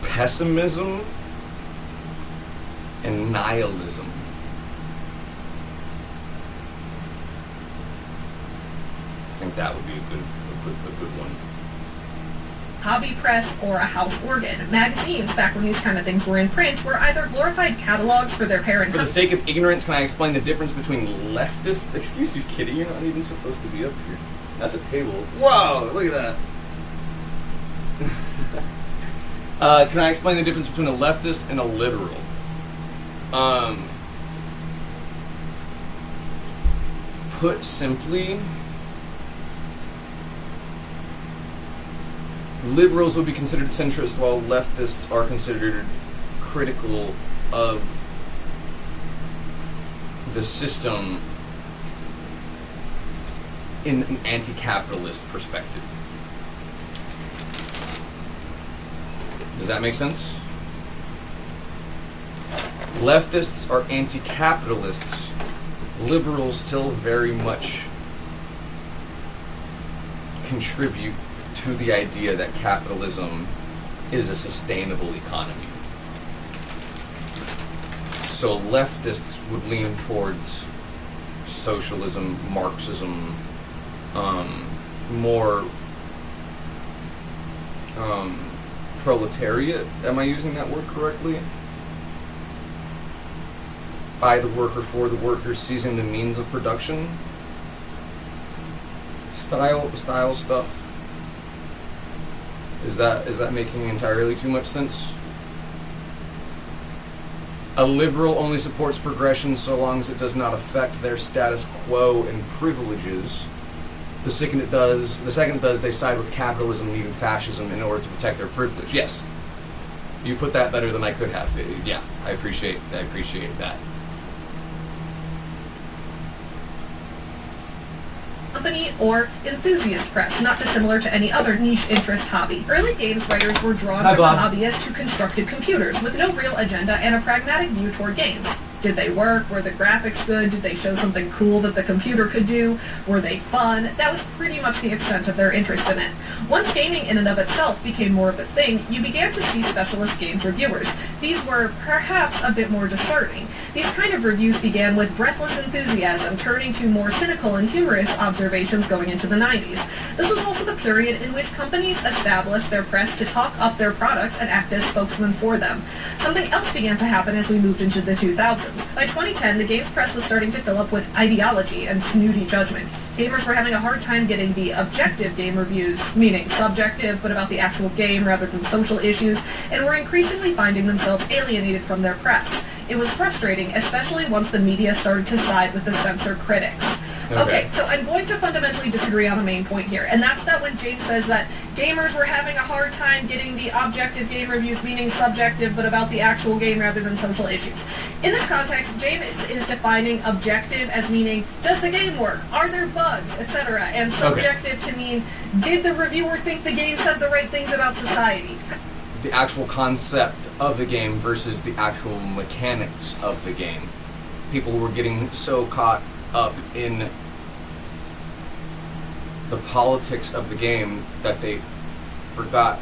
Pessimism and nihilism. I think that would be a good one.
Hobby press or a house organ. Magazines, back when these kind of things were in print, were either glorified catalogs for their parent...
For the sake of ignorance, can I explain the difference between leftists... Excuse you, kitty, you're not even supposed to be up here. That's a table. Whoa, look at that. Can I explain the difference between a leftist and a liberal? Put simply, liberals would be considered centrist, while leftists are considered critical of the system in an anti-capitalist perspective. Does that make sense? Leftists are anti-capitalists. Liberals still very much contribute to the idea that capitalism is a sustainable economy. So leftists would lean towards socialism, Marxism, more proletariat. Am I using that word correctly? By the worker, for the worker, seizing the means of production. Style stuff. Is that making entirely too much sense? A liberal only supports progression so long as it does not affect their status quo and privileges. The second it does, they side with capitalism and even fascism in order to protect their privilege. Yes, you put that better than I could have. Yeah, I appreciate that.
Company or enthusiast press, not dissimilar to any other niche interest hobby. Early games writers were drawn from hobbyists who constructed computers with no real agenda and a pragmatic view toward games. Did they work? Were the graphics good? Did they show something cool that the computer could do? Were they fun? That was pretty much the extent of their interest in it. Once gaming in and of itself became more of a thing, you began to see specialist games reviewers. These were perhaps a bit more discerning. These kind of reviews began with breathless enthusiasm, turning to more cynical and humorous observations going into the 90s. This was also the period in which companies established their press to talk up their products and act as spokesmen for them. Something else began to happen as we moved into the 2000s. By 2010, the games press was starting to fill up with ideology and snooty judgment. Gamers were having a hard time getting the objective game reviews, meaning subjective, but about the actual game rather than social issues, and were increasingly finding themselves alienated from their press. It was frustrating, especially once the media started to side with the censor critics. Okay, so I'm going to fundamentally disagree on a main point here, and that's that when James says that gamers were having a hard time getting the objective game reviews, meaning subjective, but about the actual game rather than social issues. In this context, James is defining objective as meaning, does the game work? Are there bugs? Etc. And subjective to mean, did the reviewer think the game said the right things about society?
The actual concept of the game versus the actual mechanics of the game. People were getting so caught up in the politics of the game that they forgot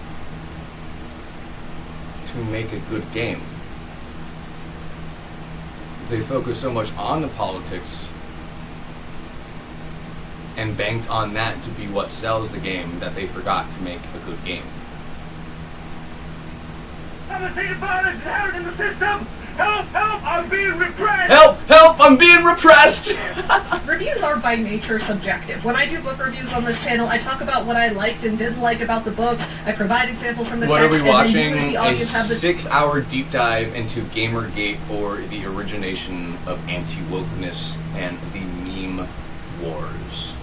to make a good game. They focused so much on the politics and banked on that to be what sells the game that they forgot to make a good game.
Violence inherent in the system! Help! Help! I'm being repressed!
Help! Help! I'm being repressed!
Reviews are by nature subjective. When I do book reviews on this channel, I talk about what I liked and didn't like about the books. I provide examples from the
What
text.
are we watching?
And then you as the audience have the
6-hour deep dive into Gamergate, or the origination of anti-wokeness and the meme wars.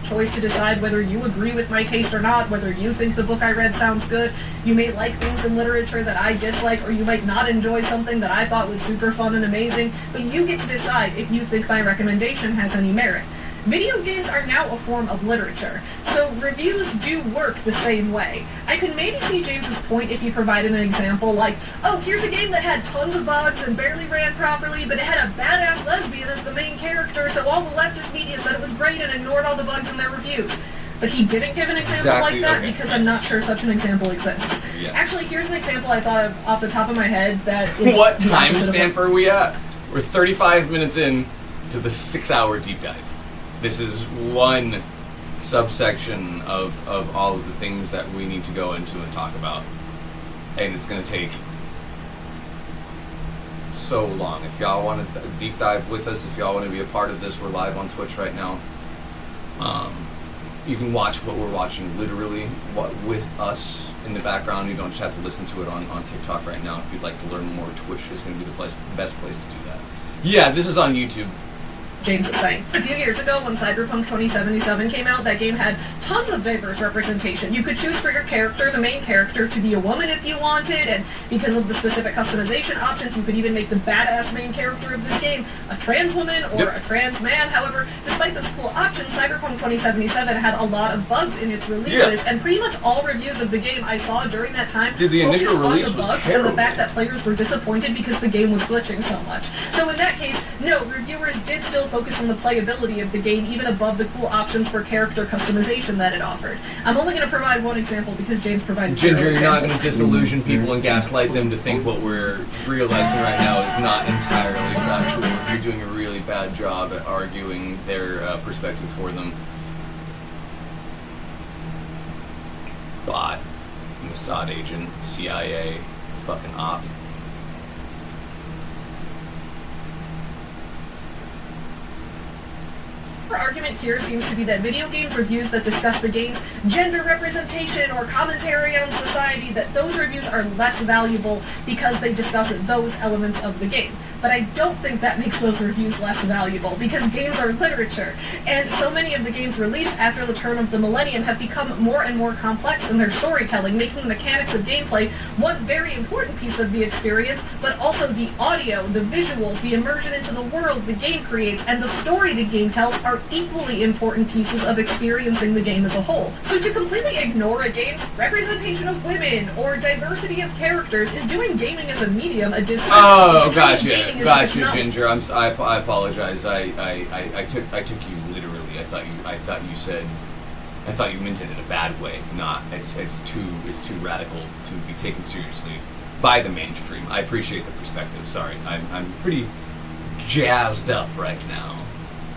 choice to decide whether you agree with my taste or not, whether you think the book I read sounds good. You may like things in literature that I dislike, or you might not enjoy something that I thought was super fun and amazing, but you get to decide if you think my recommendation has any merit. Video games are now a form of literature, so reviews do work the same way. I could maybe see James's point if he provided an example like, oh, here's a game that had tons of bugs and barely ran properly, but it had a badass lesbian as the main character, so all the leftist media said it was great and ignored all the bugs in their reviews. But he didn't give an example like that because I'm not sure such an example exists.
Yes.
Actually, here's an example I thought of off the top of my head that is
What timestamp are we at? We're 35 minutes in to the 6-hour deep dive. This is one subsection of all of the things that we need to go into and talk about. And it's going to take so long. If y'all want to deep dive with us, if y'all want to be a part of this, we're live on Twitch right now. You can watch what we're watching literally with us in the background. You don't just have to listen to it on TikTok right now. If you'd like to learn more, Twitch is going to be the best place to do that. Yeah, this is on YouTube.
James is saying. A few years ago, when Cyberpunk 2077 came out, that game had tons of diverse representation. You could choose for your character, the main character, to be a woman if you wanted, and because of the specific customization options, you could even make the badass main character of this game a trans woman or a trans man. However, despite those cool options, Cyberpunk 2077 had a lot of bugs in its releases, and pretty much all reviews of the game I saw during that time
the initial
focused
release
on the
was
bugs
terrible.
and the fact that players were disappointed because the game was glitching so much. So in that case, no, reviewers did still focus on the playability of the game, even above the cool options for character customization that it offered. I'm only going to provide one example because James provided
Ginger,
zero
you're not going to
examples.
disillusion people and gaslight them to think what we're realizing right now is not entirely factual. You're doing a really bad job at arguing their perspective for them. Bot, Mossad agent, CIA, fucking op.
Our argument here seems to be that video games reviews that discuss the game's gender representation or commentary on society, that those reviews are less valuable because they discuss those elements of the game. But I don't think that makes those reviews less valuable, because games are literature, and so many of the games released after the turn of the millennium have become more and more complex in their storytelling, making the mechanics of gameplay one very important piece of the experience, but also the audio, the visuals, the immersion into the world the game creates, and the story the game tells are equally equally important pieces of experiencing the game as a whole. So to completely ignore a game's representation of women or diversity of characters is doing gaming as a medium a disservice.
Oh, gotcha, Ginger. I apologize. I took you literally. I thought you meant it in a bad way. Not. It's too radical to be taken seriously by the mainstream. I appreciate the perspective. Sorry, I'm pretty jazzed up right now.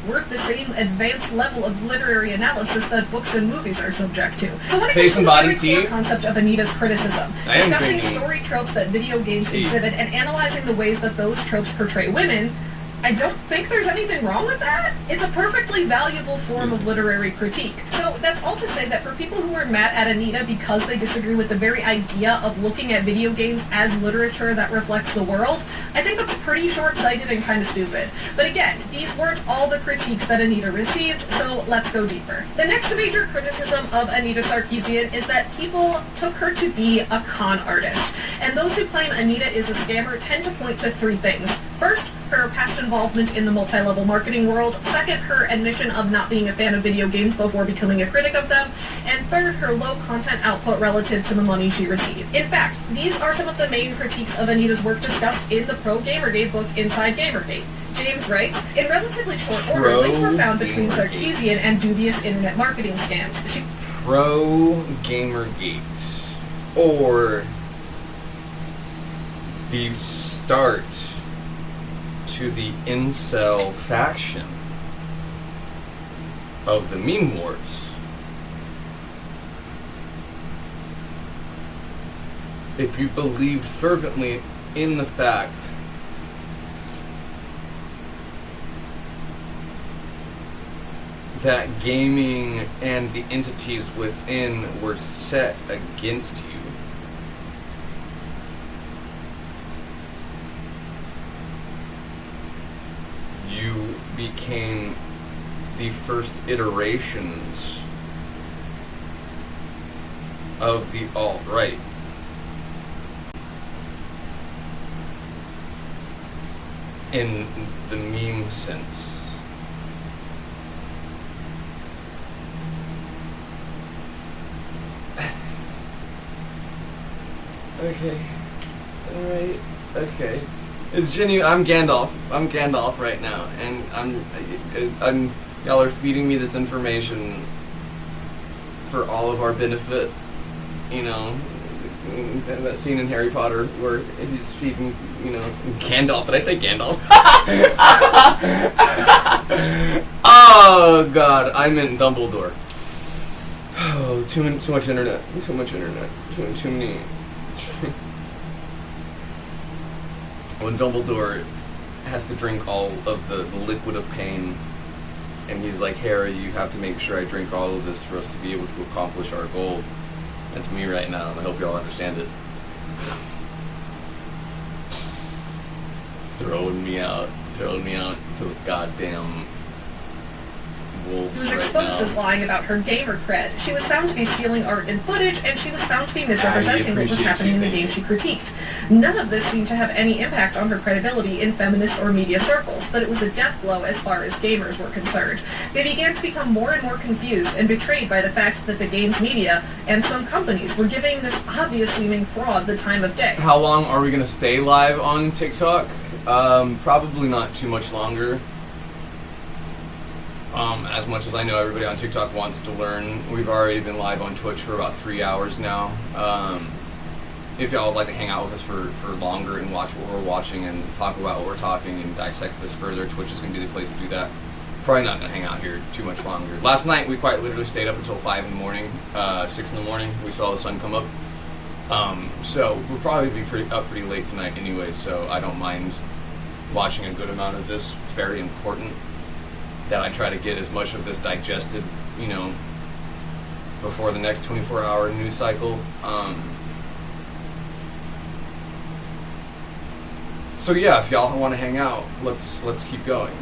Work the same advanced level of literary analysis that books and movies are subject to. So when it
Face
comes
and
to the
body
very core
tea?
concept of Anita's criticism, discussing story tropes that video games exhibit and analyzing the ways that those tropes portray women, I don't think there's anything wrong with that. It's a perfectly valuable form of literary critique. So that's all to say that for people who are mad at Anita because they disagree with the very idea of looking at video games as literature that reflects the world, I think that's pretty short-sighted and kind of stupid. But again, these weren't all the critiques that Anita received, so let's go deeper. The next major criticism of Anita Sarkeesian is that people took her to be a con artist. And those who claim Anita is a scammer tend to point to three things. First, her past involvement in the multi-level marketing world. Second, her admission of not being a fan of video games before becoming a critic of them. And third, her low content output relative to the money she received. In fact, these are some of the main critiques of Anita's work discussed in the Pro Gamergate book Inside Gamergate. James writes, in relatively short order, links were found between Sarkeesian and dubious internet marketing scams.
Pro Gamergate, or the start to the incel faction of the meme wars. If you believe fervently in the fact that gaming and the entities within were set against you, you became the first iterations of the alt-right. In the meme sense. Okay. Alright. Okay. It's genuine. I'm Gandalf. I'm Gandalf right now, and I'm. Y'all are feeding me this information for all of our benefit. You know, that scene in Harry Potter where he's feeding, you know, Gandalf. Did I say Gandalf? Oh God, I meant Dumbledore. Oh, too much internet. Too much internet. Too many. When Dumbledore has to drink all of the liquid of pain, and he's like, Harry, you have to make sure I drink all of this for us to be able to accomplish our goal. That's me right now, and I hope y'all understand it. Throwing me out to the goddamn wolves.
She was exposed as lying about her gamer cred. She was found to be stealing art and footage, and she was found to be misrepresenting what was happening in the game she critiqued. None of this seemed to have any impact on her credibility in feminist or media circles, but it was a death blow as far as gamers were concerned. They began to become more and more confused and betrayed by the fact that the game's media and some companies were giving this obvious-seeming fraud the time of day.
How long are we going to stay live on TikTok? Probably not too much longer. As much as I know everybody on TikTok wants to learn, we've already been live on Twitch for about 3 hours now. If y'all would like to hang out with us for longer and watch what we're watching and talk about what we're talking and dissect this further, Twitch is going to be the place to do that. Probably not going to hang out here too much longer. Last night we quite literally stayed up until 5 in the morning, 6 in the morning. We saw the sun come up. So we'll probably be pretty late tonight anyway, so I don't mind watching a good amount of this. It's very important that I try to get as much of this digested, you know, before the next 24-hour news cycle. So yeah, if y'all want to hang out, let's keep going.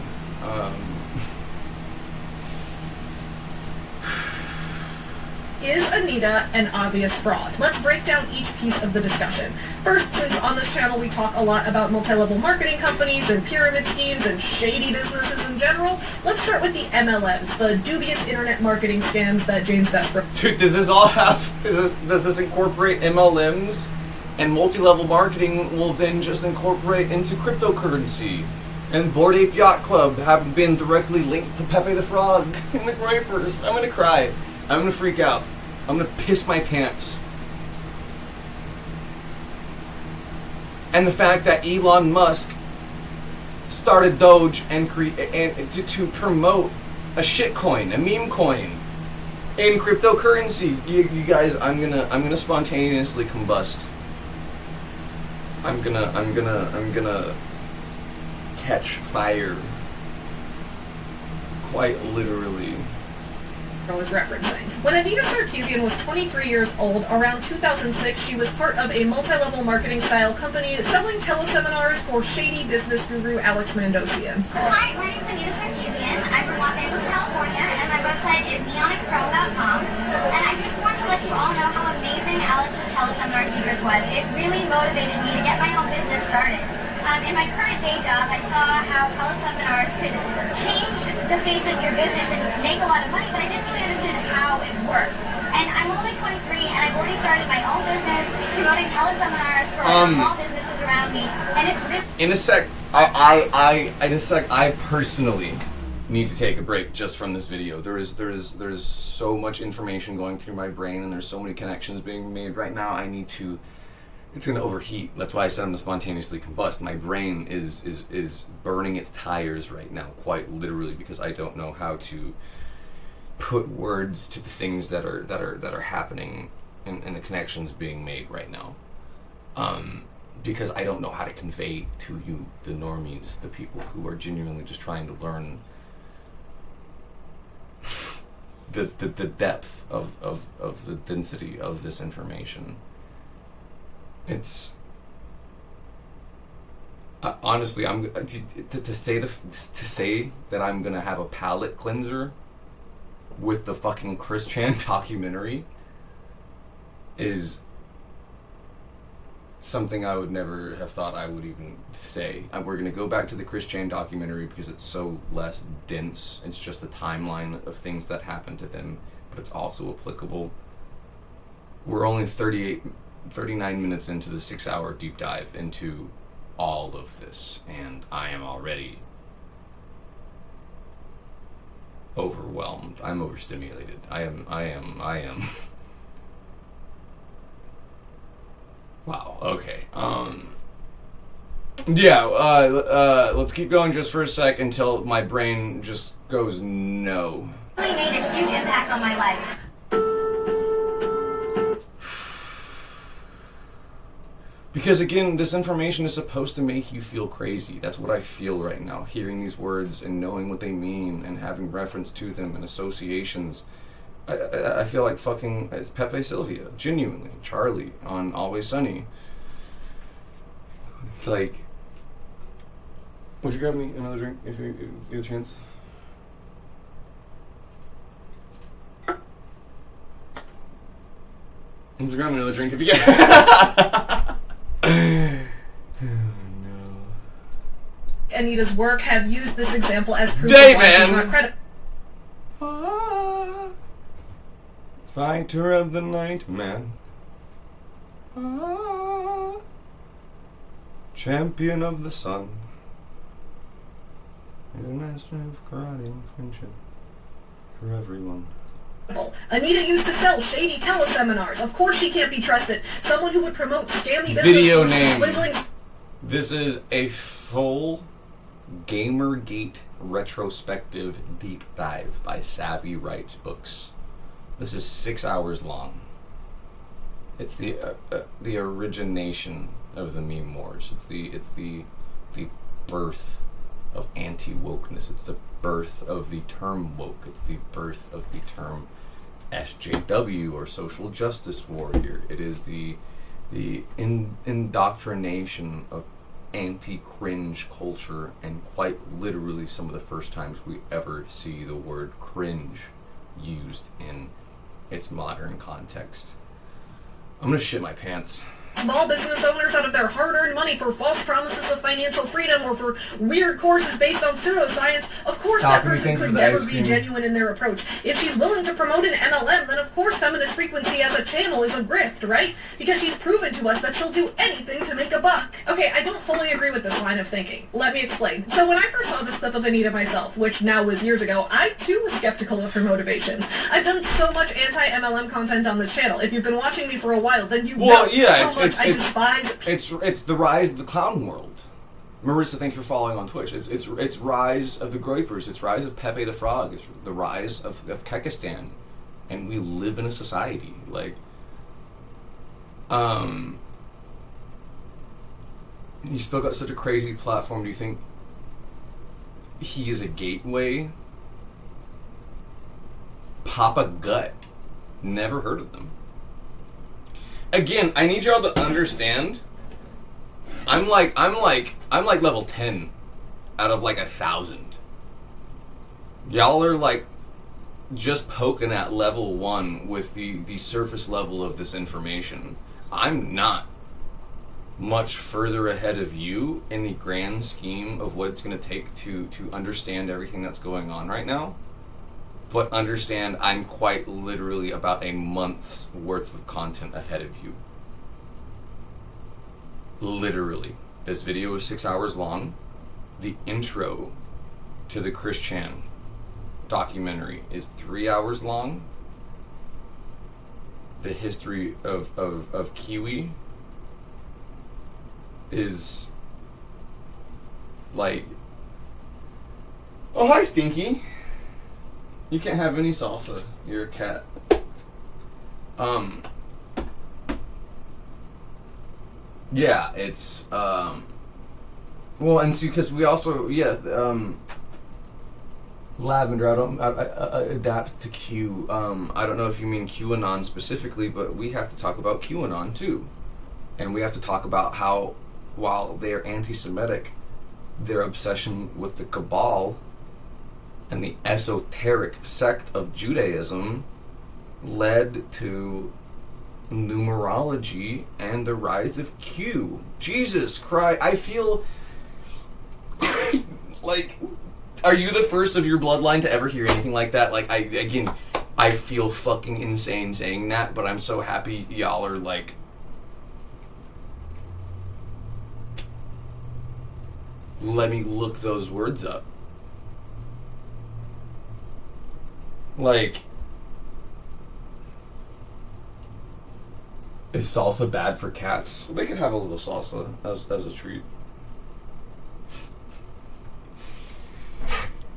Is Anita an obvious fraud? Let's break down each piece of the discussion. First, since on this channel we talk a lot about multi-level marketing companies and pyramid schemes and shady businesses in general, let's start with the MLMs, the dubious internet marketing scams that James Desperate...
Dude, does this all have... does this incorporate MLMs? And multi-level marketing will then just incorporate into cryptocurrency. And Bored Ape Yacht Club have been directly linked to Pepe the Frog in the Groypers. I'm gonna cry. I'm gonna freak out. I'm gonna piss my pants. And the fact that Elon Musk started Doge and to promote a shitcoin, a meme coin, in cryptocurrency. You guys, I'm gonna spontaneously combust. I'm gonna catch fire. Quite literally.
was referencing. When Anita Sarkeesian was 23 years old, around 2006, she was part of a multi-level marketing style company selling teleseminars for shady business guru Alex Mandosian.
Hi, my name is Anita Sarkeesian. I'm from Los Angeles, California, and my website is neonicpro.com. And I just want to let you all know how amazing Alex's teleseminar secrets was. It really motivated me to get my own business started. In my current day job, I saw how teleseminars could change the face of your business and make a lot of money, but I didn't really understand how it worked. And I'm only 23, and I've already started my own business promoting teleseminars for small businesses around me, and it's really...
In a sec, I personally need to take a break just from this video. There is so much information going through my brain, and there's so many connections being made right now. I need to... It's going to overheat. That's why I said I'm going to spontaneously combust. My brain is burning its tires right now, quite literally, because I don't know how to put words to the things that are happening and the connections being made right now. Because I don't know how to convey to you, the normies, the people who are genuinely just trying to learn the depth of the density of this information. It's honestly, I'm to say that I'm gonna have a palate cleanser with the fucking Chris Chan documentary is something I would never have thought I would even say. We're gonna go back to the Chris Chan documentary because it's so less dense. It's just a timeline of things that happened to them, but it's also applicable. We're only 39 minutes into the 6-hour deep dive into all of this, and I am already overwhelmed. I'm overstimulated. I am wow, okay. Yeah, let's keep going just for a sec until my brain just goes no.
It really made a huge impact on my life.
Because again, this information is supposed to make you feel crazy. That's what I feel right now, hearing these words and knowing what they mean and having reference to them and associations. I feel like fucking it's Pepe Sylvia, genuinely. Charlie on Always Sunny. It's like, would you grab me another drink if you get a chance? Would you grab me another drink if you get... Oh no.
Anita's work have used this example as proof
Day,
of why she's not credible.
Fighter of the night, man. Champion of the sun. International of karate and friendship for everyone.
Anita used to sell shady teleseminars. Of course she can't be trusted. Someone who would promote scammy business
Video
courses,
name.
swindling...
This is a full GAMERGATE retrospective deep dive by Savvy Writes Books. This is 6 hours long. It's the origination of the meme wars. It's the birth of anti-wokeness. It's the birth of the term woke. It's the birth of the term SJW or social justice warrior. It is the indoctrination of anti-cringe culture, and quite literally some of the first times we ever see the word cringe used in its modern context. I'm gonna shit my pants.
Small business owners out of their hard-earned money for false promises of financial freedom or for weird courses based on pseudoscience, of course that person could never be genuine in their approach. If she's willing to promote an MLM, then of course Feminist Frequency as a channel is a grift, right? Because she's proven to us that she'll do anything to make a buck. Okay, I don't fully agree with this line of thinking. Let me explain. So when I first saw this clip of Anita myself, which now was years ago, I too was skeptical of her motivations. I've done so much anti-MLM content on this channel. If you've been watching me for a while, then you know how much I despise.
It's the rise of the clown world. Marissa, thank you for following on Twitch. It's rise of the Groypers. It's rise of Pepe the Frog. It's the rise of Kekistan, and we live in a society like. He's still got such a crazy platform. Do you think he is a gateway? Papa Gut, never heard of them. Again, I need y'all to understand. I'm like level 10 out of like 1,000. Y'all are like just poking at level 1 with the surface level of this information. I'm not much further ahead of you in the grand scheme of what it's going to take to understand everything that's going on right now. But understand, I'm quite literally about a month's worth of content ahead of you. Literally. This video is 6 hours long. The intro to the Chris Chan documentary is 3 hours long. The history of Kiwi is like... Oh, hi, Stinky. You can't have any salsa. You're a cat. Yeah, it's, well, and see, because we also, Lavender, I adapt to Q. I don't know if you mean QAnon specifically, but we have to talk about QAnon too. And we have to talk about how, while they're anti-Semitic, their obsession with the Cabal and the esoteric sect of Judaism led to numerology and the rise of Q. Jesus Christ, I feel like, are you the first of your bloodline to ever hear anything like that? Like, I feel fucking insane saying that, but I'm so happy y'all are like, let me look those words up. Like, is salsa bad for cats? They could have a little salsa as a treat.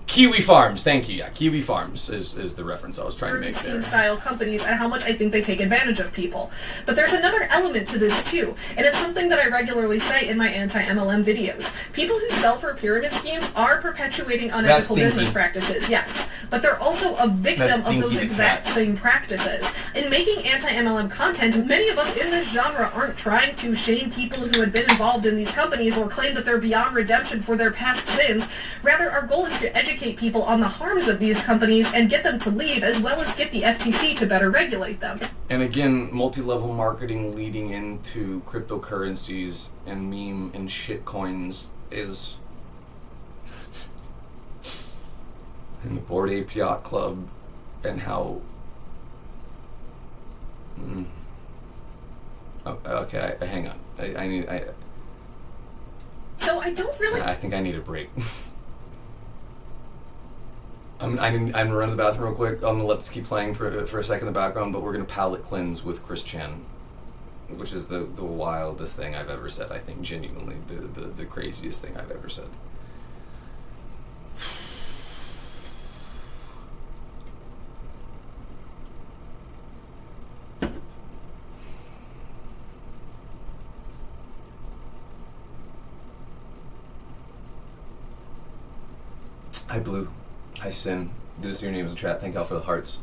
Kiwi Farms, thank you. Yeah, Kiwi Farms is the reference I was trying to make there.
Style companies and how much I think they take advantage of people. But there's another element to this too, and it's something that I regularly say in my anti-MLM videos. People who sell for pyramid schemes are perpetuating unethical business practices, yes, but they're also a victim of those exact same practices. In making anti-MLM content, many of us in this genre aren't trying to shame people who had been involved in these companies or claim that they're beyond redemption for their past sins. Rather, our goal is to educate people on the harms of these companies and get them to leave, as well as get the FTC to better regulate them.
And again, multi-level marketing leading into cryptocurrencies and meme and shit coins is in the Bored Ape Yacht Club, and how okay, hang on.
So I don't really...
I think I need a break. I'm gonna run to the bathroom real quick. I'm gonna let this keep playing for a second in the background, but we're gonna palate cleanse with Chris Chan, which is the wildest thing I've ever said. I think genuinely the craziest thing I've ever said. Hi, Blue. Hi, Sin. Good to see your names in chat. Thank y'all for the hearts.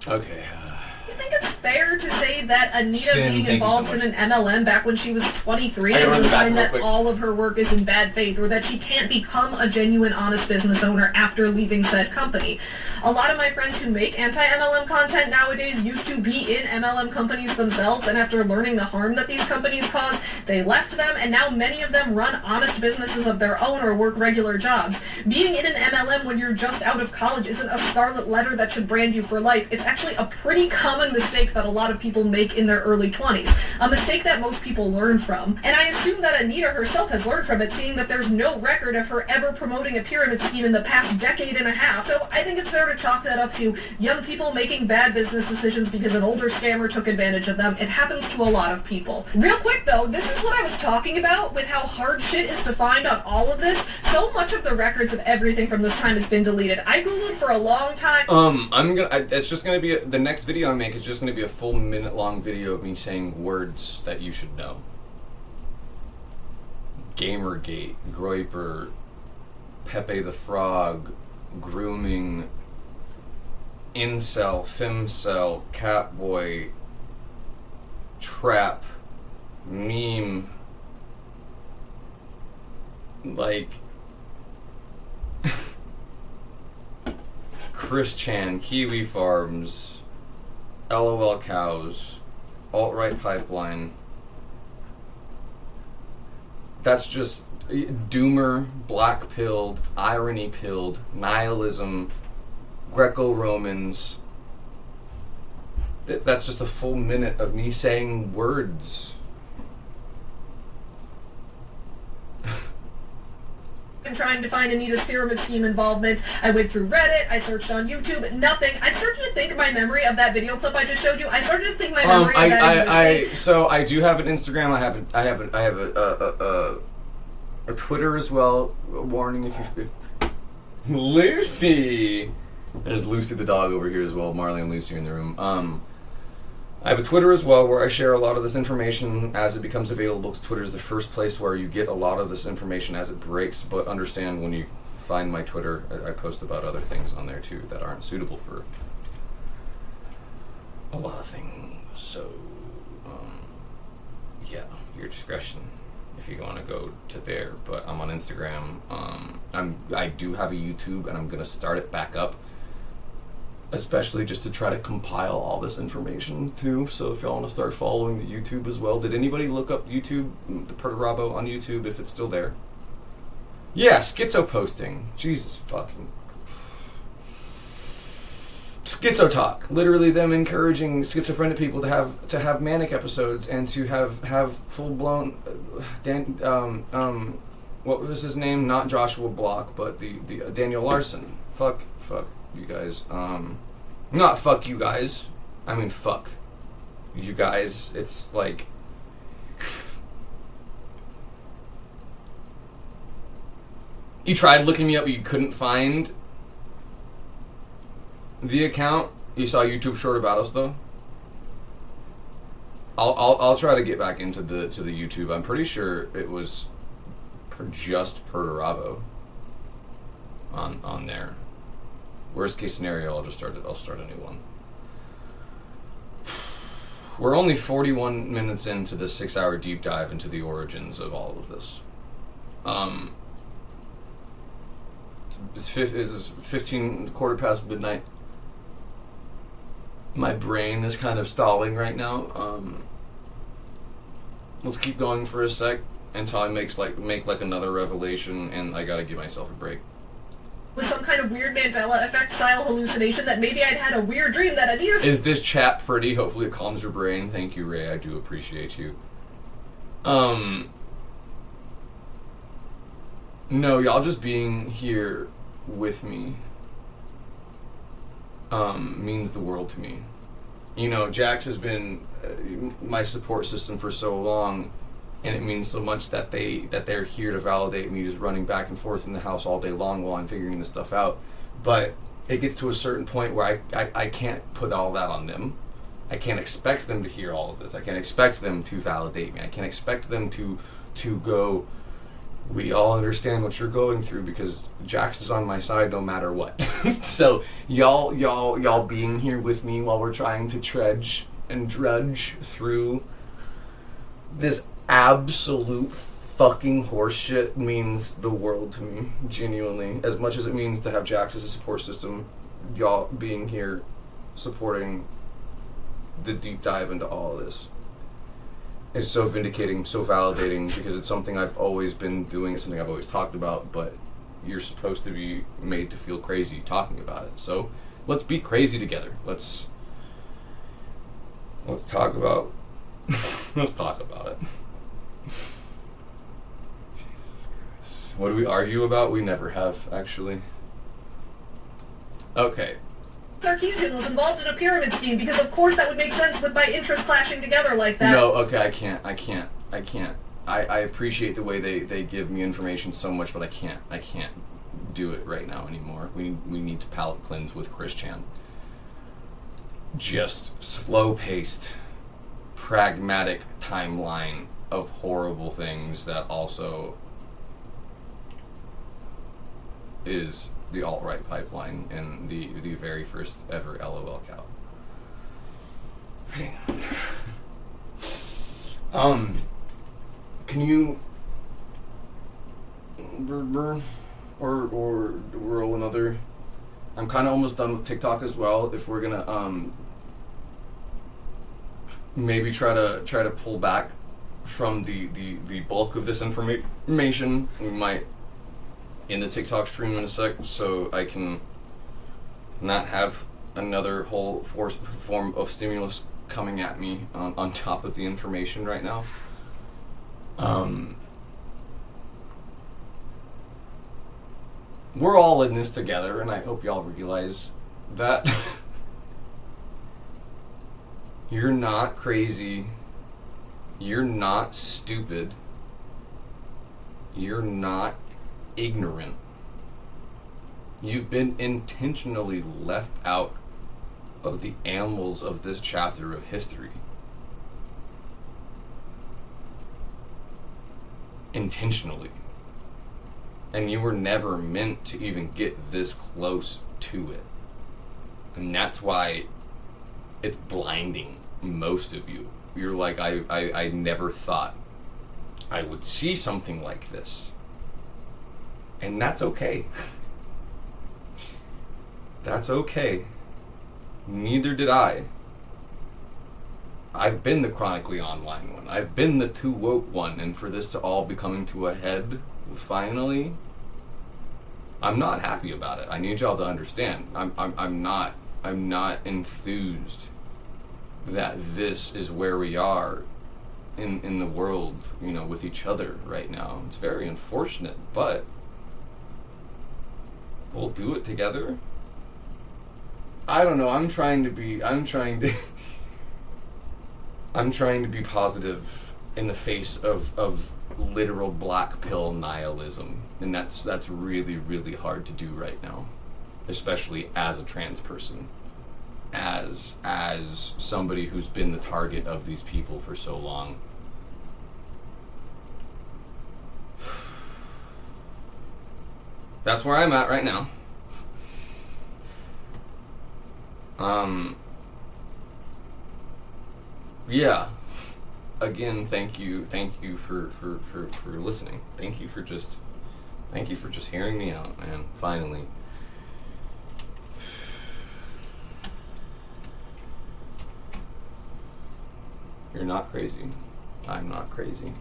Okay.
I think it's fair to say that Anita
Sin,
being
thank you so
involved in
much.
an MLM back when she was 23
I gotta
is
run
a
the bathroom
sign
real
that
quick.
all of her work is in bad faith, or that she can't become a genuine, honest business owner after leaving said company. A lot of my friends who make anti-MLM content nowadays used to be in MLM companies themselves, and after learning the harm that these companies cause, they left them, and now many of them run honest businesses of their own or work regular jobs. Being in an MLM when you're just out of college isn't a scarlet letter that should brand you for life. It's actually a pretty common mistake that a lot of people make in their early 20s. A mistake that most people learn from. And I assume that Anita herself has learned from it, seeing that there's no record of her ever promoting a pyramid scheme in the past decade and a half. So I think it's fair to chalk that up to young people making bad business decisions because an older scammer took advantage of them. It happens to a lot of people. Real quick though, this is what I was talking about with how hard shit is to find on all of this. So much of the records of everything from this time has been deleted. I googled for a long time.
It's just gonna be the next video I make is just gonna be a full minute-long video of me saying words that you should know. Gamergate, Groiper, Pepe the Frog, grooming, incel, femcel, catboy, trap, meme, like Chris Chan, Kiwi Farms, LOL Cows, alt-right pipeline. That's just doomer, black-pilled, irony-pilled, nihilism, Greco-Romans. That's just a full minute of me saying words.
I'm trying to find Anita's pyramid scheme involvement. I went through Reddit, I searched on YouTube, nothing. I started to think my memory of that video clip I just showed you. I started to think my memory of that existed.
So I do have an Instagram. I have a Twitter as well. A warning if Lucy. There's Lucy the dog over here as well. Marley and Lucy are in the room. I have a Twitter as well where I share a lot of this information as it becomes available. Twitter is the first place where you get a lot of this information as it breaks, but understand when you find my Twitter, I post about other things on there too that aren't suitable for a lot of things. So, yeah, your discretion if you want to go to there. But I'm on Instagram. I do have a YouTube, and I'm gonna start it back up, especially just to try to compile all this information too. So if y'all want to start following the YouTube as well. Did anybody look up YouTube, the Perturabo on YouTube, if it's still there? Yeah, schizo posting. Jesus fucking. Schizo talk. Literally them encouraging schizophrenic people to have manic episodes and to have full blown what was his name? Not Joshua Block, but the Daniel Larson. Fuck you guys. Not fuck you guys. I mean fuck you guys. It's like you tried looking me up, but you couldn't find the account. You saw YouTube short about us though. I'll try to get back into the YouTube. I'm pretty sure it was just Perturabo on there. Worst case scenario, I'll start a new one. We're only 41 minutes into this 6-hour deep dive into the origins of all of this. It's 15 quarter past midnight. My brain is kind of stalling right now. Let's keep going for a sec until I make another revelation, and I gotta give myself a break.
With some kind of weird Mandela effect style hallucination that maybe I'd had a weird dream that Anita...
Is this chat pretty? Hopefully it calms your brain. Thank you, Ray. I do appreciate you. No, y'all just being here with me means the world to me. You know, Jax has been my support system for so long, and it means so much that they're here to validate me, just running back and forth in the house all day long while I'm figuring this stuff out. But it gets to a certain point where I can't put all that on them. I can't expect them to hear all of this. I can't expect them to validate me. I can't expect them to go, we all understand what you're going through, because Jax is on my side no matter what. So y'all being here with me while we're trying to trudge and drudge through this absolute fucking horseshit means the world to me, genuinely. As much as it means to have Jax as a support system, y'all being here supporting the deep dive into all of this is so vindicating, so validating, because it's something I've always been doing, it's something I've always talked about, but you're supposed to be made to feel crazy talking about it. So let's be crazy together. Let's talk about let's talk about it. Jesus Christ. What do we argue about? We never have, actually. Okay.
Sarkeesian was involved in a pyramid scheme because of course that would make sense with my interests clashing together like that.
No, okay, I can't. I appreciate the way they give me information so much, but I can't do it right now anymore. We need to palate cleanse with Chris Chan. Just slow-paced, pragmatic timeline of horrible things that also is the alt-right pipeline and the very first ever lolcow. Hang on. Can you or roll another? I'm kind of almost done with TikTok as well. If we're gonna maybe try to pull back from the bulk of this information, we might in the TikTok stream in a sec, so I can not have another whole form of stimulus coming at me on top of the information right now. We're all in this together, and I hope y'all realize that. You're not crazy. You're not stupid. You're not ignorant. You've been intentionally left out of the annals of this chapter of history. Intentionally. And you were never meant to even get this close to it. And that's why it's blinding most of you. You're like, I never thought I would see something like this. And that's okay. That's okay. Neither did I. I've been the chronically online one. I've been the too woke one, and for this to all be coming to a head finally, I'm not happy about it. I need y'all to understand. I'm not enthused that this is where we are in the world, you know, with each other right now. It's very unfortunate, but we'll do it together. I don't know, I'm trying to be positive in the face of literal black pill nihilism, and that's really, really hard to do right now, especially as a trans person, as somebody who's been the target of these people for so long. That's where I'm at right now. Yeah. Again, thank you for listening. Thank you for just hearing me out, man. Finally. You're not crazy. I'm not crazy.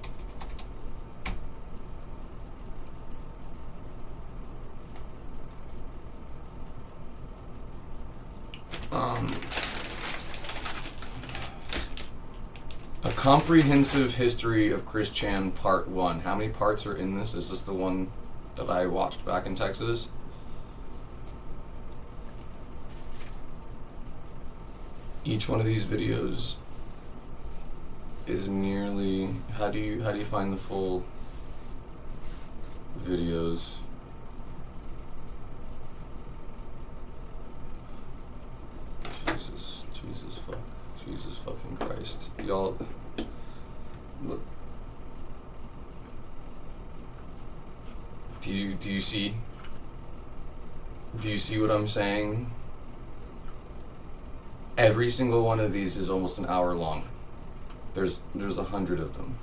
A Comprehensive History of Chris Chan Part 1. How many parts are in this? Is this the one that I watched back in Texas? Each one of these videos is nearly... How do you find the full videos? Jesus fucking Christ. Y'all, look. Do you see what I'm saying? Every single one of these is almost an hour long. There's 100 of them.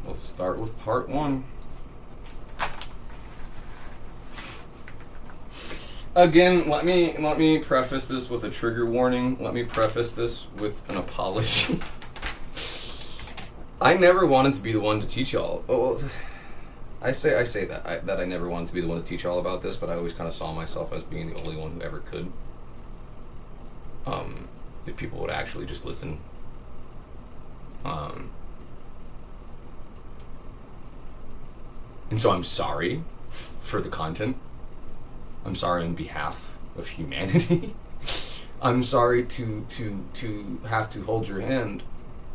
Let's start with part 1. Again, let me preface this with a trigger warning. Let me preface this with an apology. I never wanted to be the one to teach y'all. Oh, I say that I never wanted to be the one to teach y'all about this, but I always kind of saw myself as being the only one who ever could. If people would actually just listen. And so I'm sorry for the content. I'm sorry on behalf of humanity. I'm sorry to have to hold your hand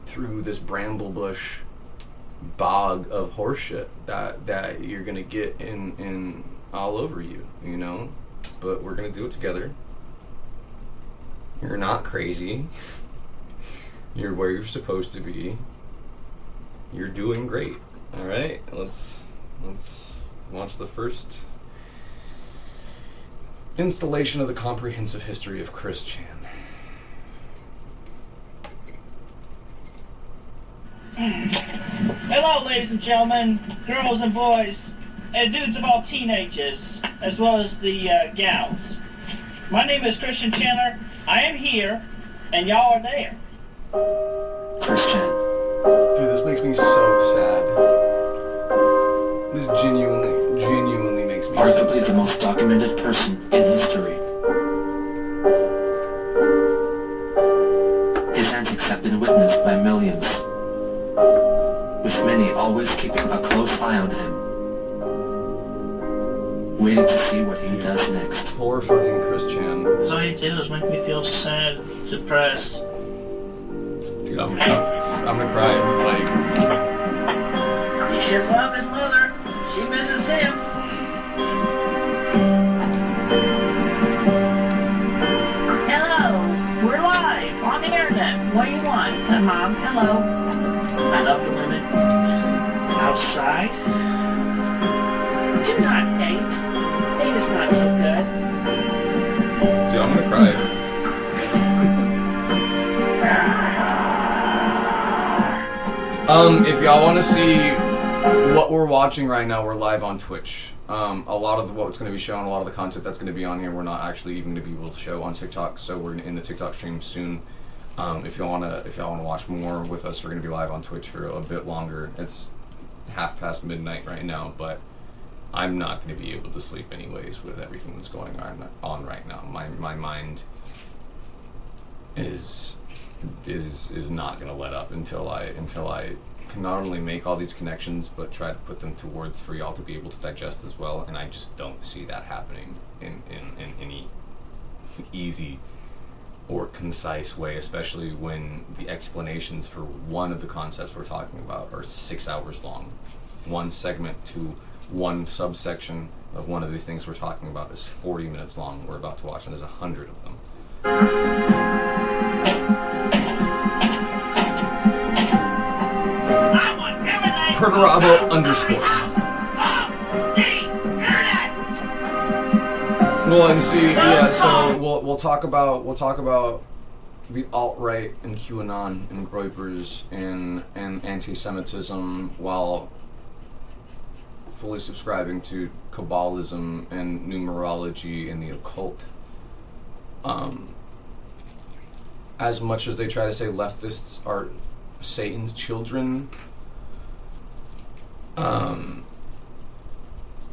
through this bramblebush bog of horseshit that you're gonna get in all over you, you know? But we're gonna do it together. You're not crazy. You're where you're supposed to be. You're doing great. All right, let's watch the first installation of the comprehensive history of Chris Chan.
Hello, ladies and gentlemen, girls and boys, and dudes of all teenagers, as well as the gals. My name is Christian Chandler. I am here, and y'all are there.
Christian.
Dude, this makes me so sad. This genuinely makes me so sad.
Arguably the most documented person in history. His antics have been witnessed by millions, with many always keeping a close eye on him, waiting to see what he does next.
Poor fucking Chris Chan.
All he does make me feel sad, depressed.
Dude, I'm gonna cry. Like,
He should love his mother. She misses him. Hello, we're live on the internet. What do you want? Mom, hello. I love the women. Outside? Do not date. Date is not so good.
dude, I'm gonna cry. If y'all want to see what we're watching right now, we're live on Twitch. A lot of what's going to be shown, a lot of the content that's going to be on here, we're not actually even going to be able to show on TikTok. So we're in the TikTok stream soon. If y'all want to watch more with us, we're going to be live on Twitch for a bit longer. It's midnight right now, but I'm not going to be able to sleep anyways with everything that's going on right now. My mind is not going to let up until I can not only make all these connections, but try to put them to words for y'all to be able to digest as well. And I just don't see that happening in any easy or concise way, especially when the explanations for one of the concepts we're talking about are 6 hours long. One segment to one subsection of one of these things we're talking about is 40 minutes long. We're about to watch, and there's 100 of them. Perturabo _ Well, and see, yeah. So we'll talk about the alt-right and QAnon and Groypers and anti-Semitism while fully subscribing to Kabbalism and numerology and the occult. As much as they try to say leftists are Satan's children,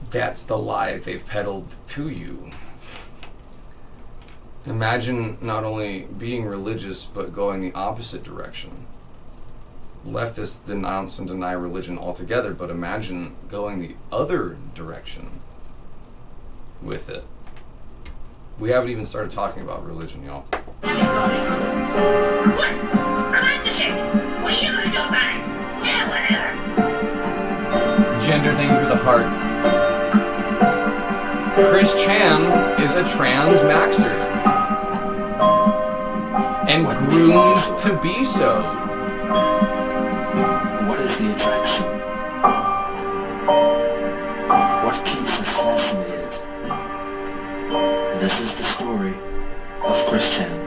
that's the lie they've peddled to you. Imagine not only being religious, but going the opposite direction. Leftists denounce and deny religion altogether, but imagine going the other direction with it. We haven't even started talking about religion, y'all.
What? I'm the shit. What are you gonna do about it? Yeah, whatever.
Gender thing for the heart. Chris Chan is a transmaxer. And groomed to be so.
What is the attraction? What keeps us fascinated? This is the story of Chris Chan.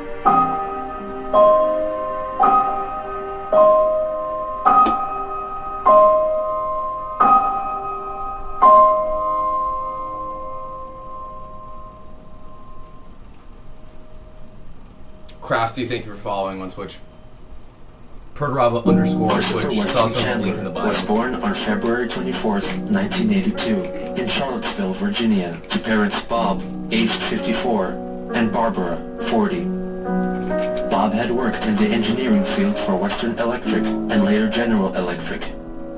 Crafty, thank you for following on Twitch. Perturaba _ Twitch. It's also a link in the bio.
Was born on February 24th, 1982, in Charlottesville, Virginia, to parents Bob, aged 54, and Barbara, 40. Bob had worked in the engineering field for Western Electric and later General Electric.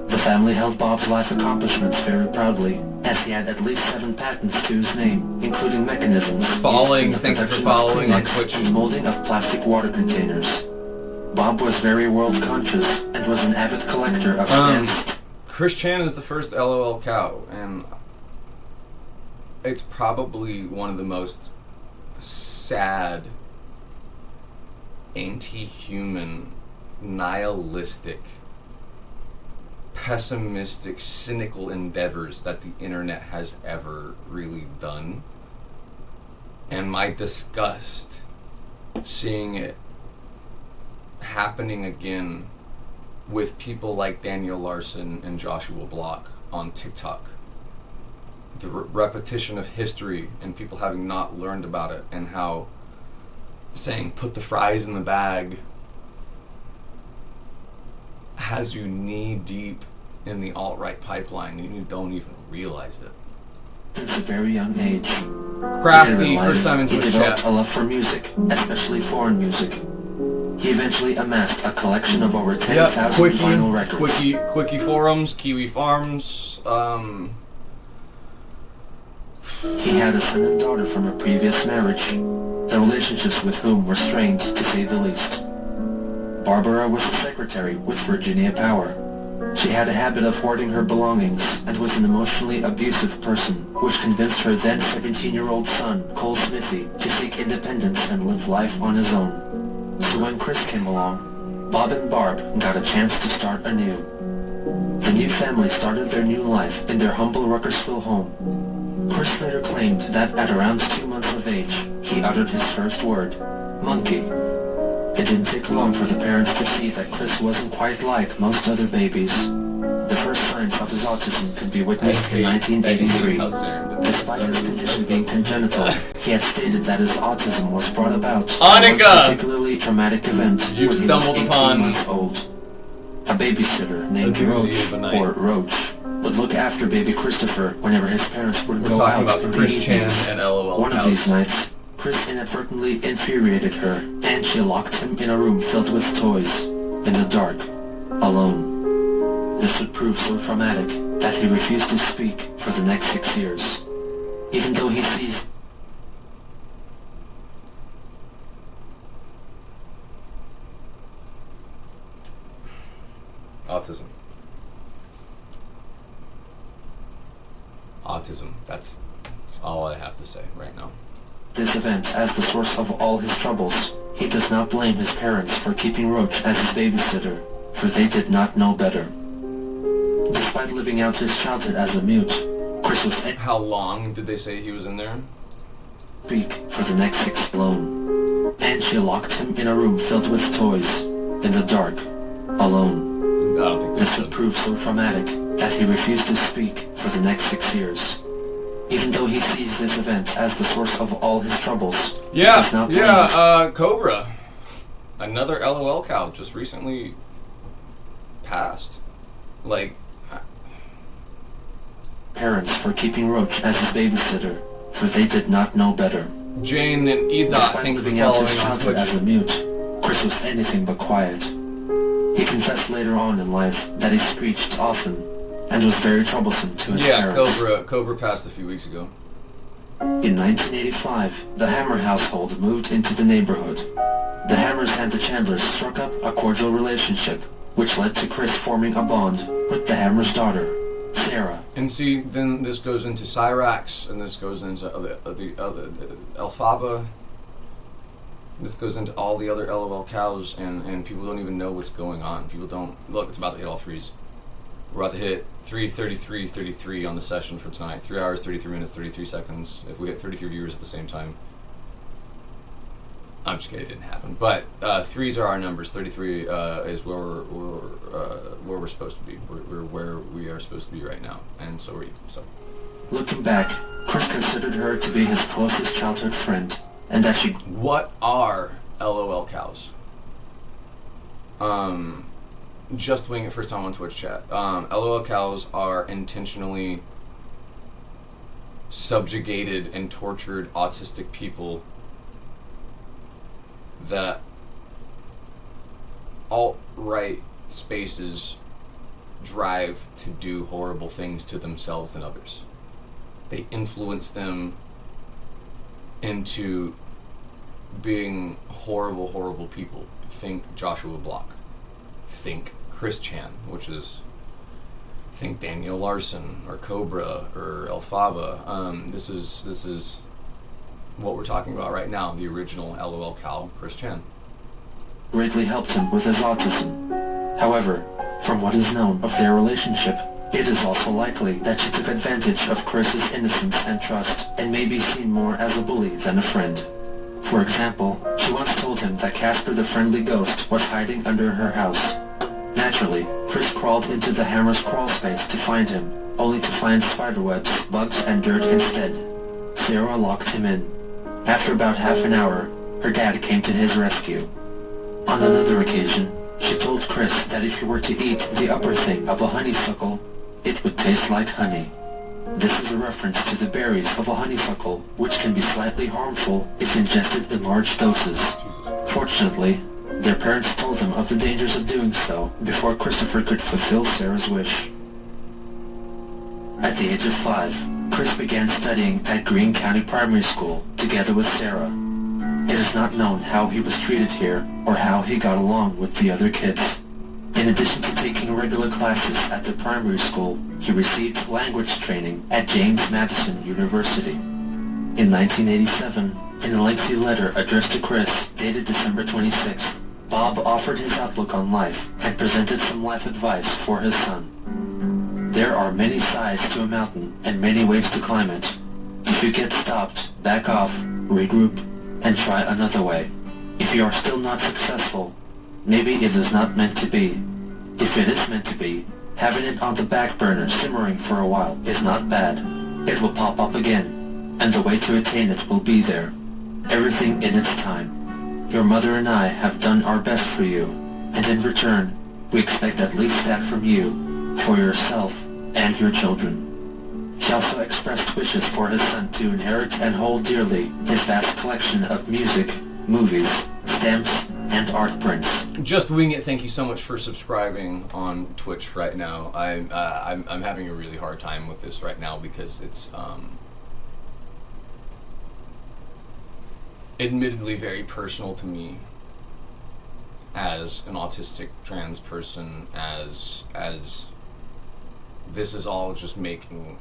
The family held Bob's life accomplishments very proudly, as he had at least 7 patents to his name, including mechanisms
Thank you for following on Twitch.
And molding of plastic water containers. Bob was very world conscious and was an avid collector of stamps.
Chris Chan is the first LOL cow, and it's probably one of the most sad, anti-human, nihilistic, pessimistic, cynical endeavors that the internet has ever really done. And my disgust seeing it happening again with people like Daniel Larson and Joshua Block on TikTok. The repetition of history and people having not learned about it, and how saying put the fries in the bag has you knee deep in the alt-right pipeline and you don't even realize it.
Since a very young age.
Crafty, first time into
he
the
developed
chat.
a love for music, especially foreign music. He eventually amassed a collection of over 10,000 vinyl records.
Quickie Forums, Kiwi Farms,
He had a son and daughter from a previous marriage, the relationships with whom were strained, to say the least. Barbara was a secretary with Virginia Power. She had a habit of hoarding her belongings and was an emotionally abusive person, which convinced her then 17-year-old son, Cole Smithy, to seek independence and live life on his own. So when Chris came along, Bob and Barb got a chance to start anew. The new family started their new life in their humble Ruckersville home. Chris later claimed that at around 2 months of age, he uttered his first word, monkey. It didn't take long for the parents to see that Chris wasn't quite like most other babies. The first signs of his autism could be witnessed in 1983. Despite his condition being congenital, he had stated that his autism was brought about by a particularly traumatic event when he was 18 months old. A babysitter named Roach, or Roach, would look after baby Christopher whenever his parents would go out in the evenings. One of these nights, Chris inadvertently infuriated her, and she locked him in a room filled with toys, in the dark, alone. This would prove so traumatic that he refused to speak for the next 6 years. Even though he sees
Autism. That's all I have to say right now.
This event as the source of all his troubles, he does not blame his parents for keeping Roach as his babysitter, for they did not know better. Despite living out his childhood as a mute, Chris was...
How long did they say he was in there?
...speak for the next 6 alone. And she locked him in a room filled with toys, in the dark, alone. This would prove so traumatic that he refused to speak for the next 6 years. Even though he sees this event as the source of all his troubles, he does not blame
Cobra. Another LOL cow just recently passed. Like...
parents for keeping Roach as his babysitter, for they did not know better.
Jane and Eda,
despite living out his childhood as a mute, Chris was anything but quiet. He confessed later on in life that he screeched often, and was very troublesome to his parents.
Cobra passed a few weeks ago.
In 1985, the Hammer household moved into the neighborhood. The Hammers and the Chandlers struck up a cordial relationship, which led to Chris forming a bond with the Hammer's daughter, Sarah.
And see, then this goes into Cyrax, and this goes into the Alphaba. This goes into all the other LOL cows, and people don't even know what's going on. People don't... Look, it's about to hit all threes. We're about to hit 3:33:33 on the session for tonight. 3 hours, 33 minutes, 33 seconds. If we hit 33 viewers at the same time. I'm just kidding, it didn't happen. But threes are our numbers. 33 is where we're supposed to be. We're where we are supposed to be right now. And so are you. So.
Looking back, Chris considered her to be his closest childhood friend, and that she...
What are LOL cows? Just wing it first time on Twitch chat. LOL cows are intentionally subjugated and tortured autistic people that alt-right spaces drive to do horrible things to themselves and others. They influence them into being horrible, horrible people. Think Joshua Block. Think Chris Chan, which is... Think Daniel Larson, or Cobra, or Alphaba. This is what we're talking about right now, the original LOL cow, Chris Chan.
Greatly helped him with his autism. However, from what is known of their relationship, it is also likely that she took advantage of Chris's innocence and trust, and may be seen more as a bully than a friend. For example, she once told him that Casper the Friendly Ghost was hiding under her house. Naturally, Chris crawled into the hammer's crawl space to find him, only to find spiderwebs, bugs, and dirt instead. Sarah locked him in. After about half an hour, her dad came to his rescue. On another occasion, she told Chris that if he were to eat the upper thing of a honeysuckle, it would taste like honey. This is a reference to the berries of a honeysuckle, which can be slightly harmful if ingested in large doses. Fortunately, their parents told them of the dangers of doing so before Christopher could fulfill Sarah's wish. At the age of 5, Chris began studying at Greene County Primary School together with Sarah. It is not known how he was treated here or how he got along with the other kids. In addition to taking regular classes at the primary school, he received language training at James Madison University. In 1987, in a lengthy letter addressed to Chris, dated December 26th, Bob offered his outlook on life and presented some life advice for his son. There are many sides to a mountain and many ways to climb it. If you get stopped, back off, regroup, and try another way. If you are still not successful, maybe it is not meant to be. If it is meant to be, having it on the back burner simmering for a while is not bad. It will pop up again, and the way to attain it will be there. Everything in its time. Your mother and I have done our best for you, and in return, we expect at least that from you, for yourself and your children. He also expressed wishes for his son to inherit and hold dearly his vast collection of music, movies, stamps, and art prints.
Just Wing It, thank you so much for subscribing on Twitch right now. I'm having a really hard time with this right now because it's admittedly very personal to me as an autistic trans person, as this is all just making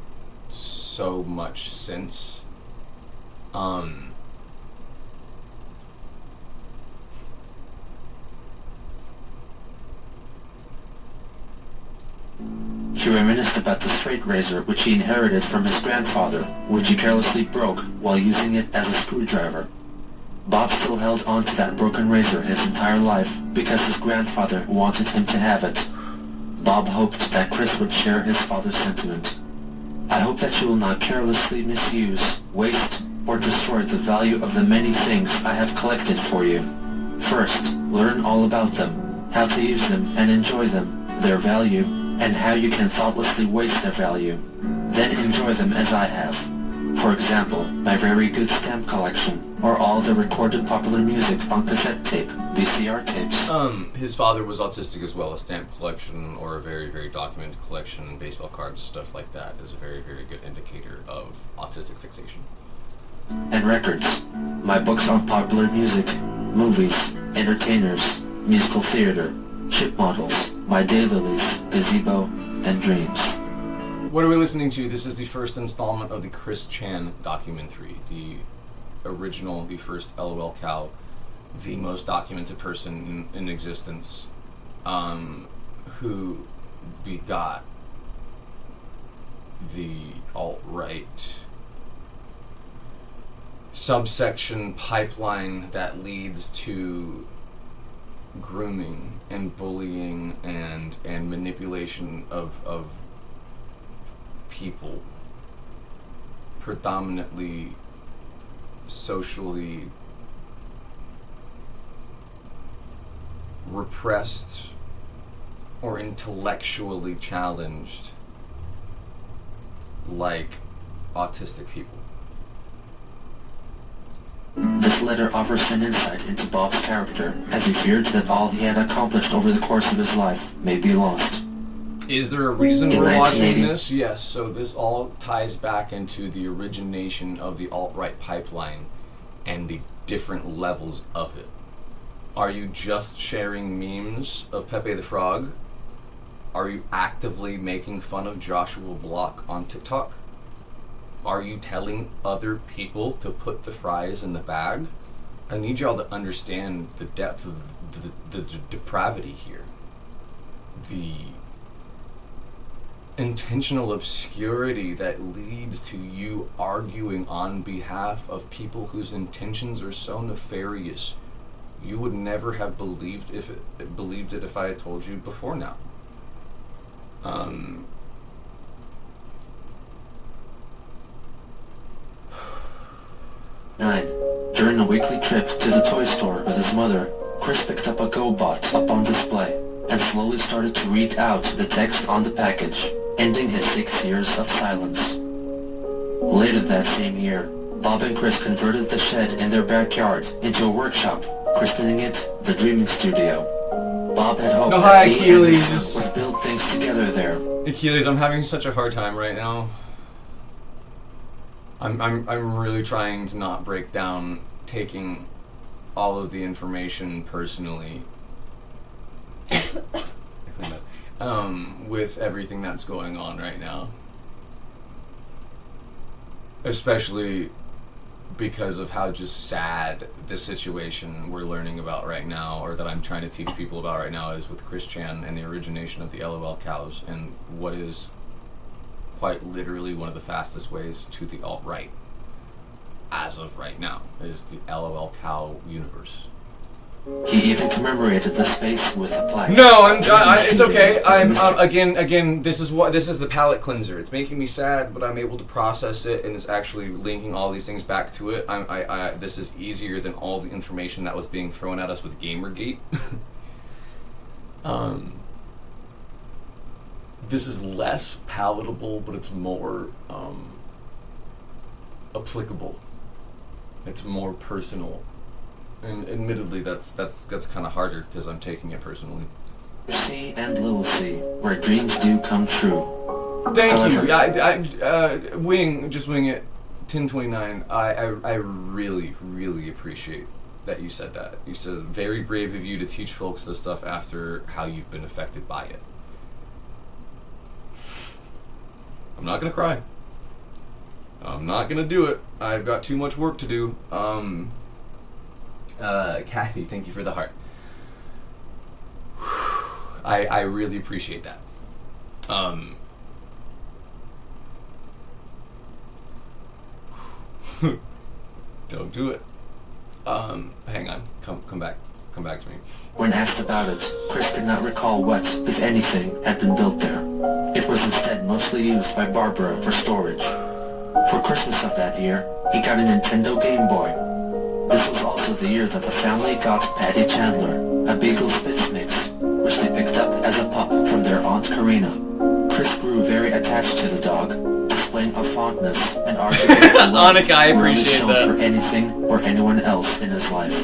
so much sense.
He reminisced about the straight razor which he inherited from his grandfather, which he carelessly broke while using it as a screwdriver. Bob still held on to that broken razor his entire life because his grandfather wanted him to have it. Bob hoped that Chris would share his father's sentiment. I hope that you will not carelessly misuse, waste, or destroy the value of the many things I have collected for you. First, learn all about them, how to use them and enjoy them, their value, and how you can thoughtlessly waste their value. Then enjoy them as I have. For example, my very good stamp collection, or all the recorded popular music on cassette tape, VCR tapes.
His father was autistic as well. A stamp collection or a very, very documented collection, baseball cards, stuff like that is a very, very good indicator of autistic fixation.
And records. My books on popular music, movies, entertainers, musical theater, ship models, my daylilies, gazebo, and dreams.
What are we listening to? This is the first installment of the Chris Chan documentary. The original, the first lolcow, the most documented person in existence, who begot the alt-right subsection pipeline that leads to grooming and bullying and manipulation of people, predominantly socially repressed or intellectually challenged, like autistic people.
This letter offers an insight into Bob's character, as he feared that all he had accomplished over the course of his life may be lost.
Is there a reason we're watching this? Yes, so this all ties back into the origination of the alt-right pipeline and the different levels of it. Are you just sharing memes of Pepe the Frog? Are you actively making fun of Joshua Block on TikTok? Are you telling other people to put the fries in the bag? I need y'all to understand the depth of the depravity here. The intentional obscurity that leads to you arguing on behalf of people whose intentions are so nefarious. You would never have believed it if I had told you before now.
During a weekly trip to the toy store with his mother, Chris picked up a GoBot up on display and slowly started to read out the text on the package, ending his 6 years of silence. Later that same year, Bob and Chris converted the shed in their backyard into a workshop, christening it the Dreaming Studio. Bob had hoped that he and his son would build things together there.
Achilles, I'm having such a hard time right now. I'm really trying to not break down taking all of the information personally with everything that's going on right now. Especially because of how just sad the situation we're learning about right now, or that I'm trying to teach people about right now, is with Chris Chan and the origination of the lolcows and what is quite literally one of the fastest ways to the alt-right as of right now is the lolcow universe.
He even commemorated the space with a plaque.
No, it's okay. Again, this is the palate cleanser. It's making me sad, but I'm able to process it, and it's actually linking all these things back to it. This is easier than all the information that was being thrown at us with GAMERGATE. This is less palatable, but it's more applicable. It's more personal. And admittedly, that's kind of harder because I'm taking it personally.
C and Little C, where dreams do come true.
Thank you. Just wing it. 1029. I really, really appreciate that you said that. You said very brave of you to teach folks this stuff after how you've been affected by it. I'm not gonna cry. I'm not gonna do it. I've got too much work to do. Kathy, thank you for the heart. I really appreciate that. Don't do it. Hang on. Come back to me.
When asked about it, Chris could not recall what, if anything, had been built there. It was instead mostly used by Barbara for storage. For Christmas of that year, he got a Nintendo Game Boy. This was also the year that the family got Patty Chandler, a Beagle Spitz mix, which they picked up as a pup from their Aunt Karina. Chris grew very attached to the dog, displaying a fondness and arguably a love
Annika, I appreciate that.
for anything or anyone else in his life.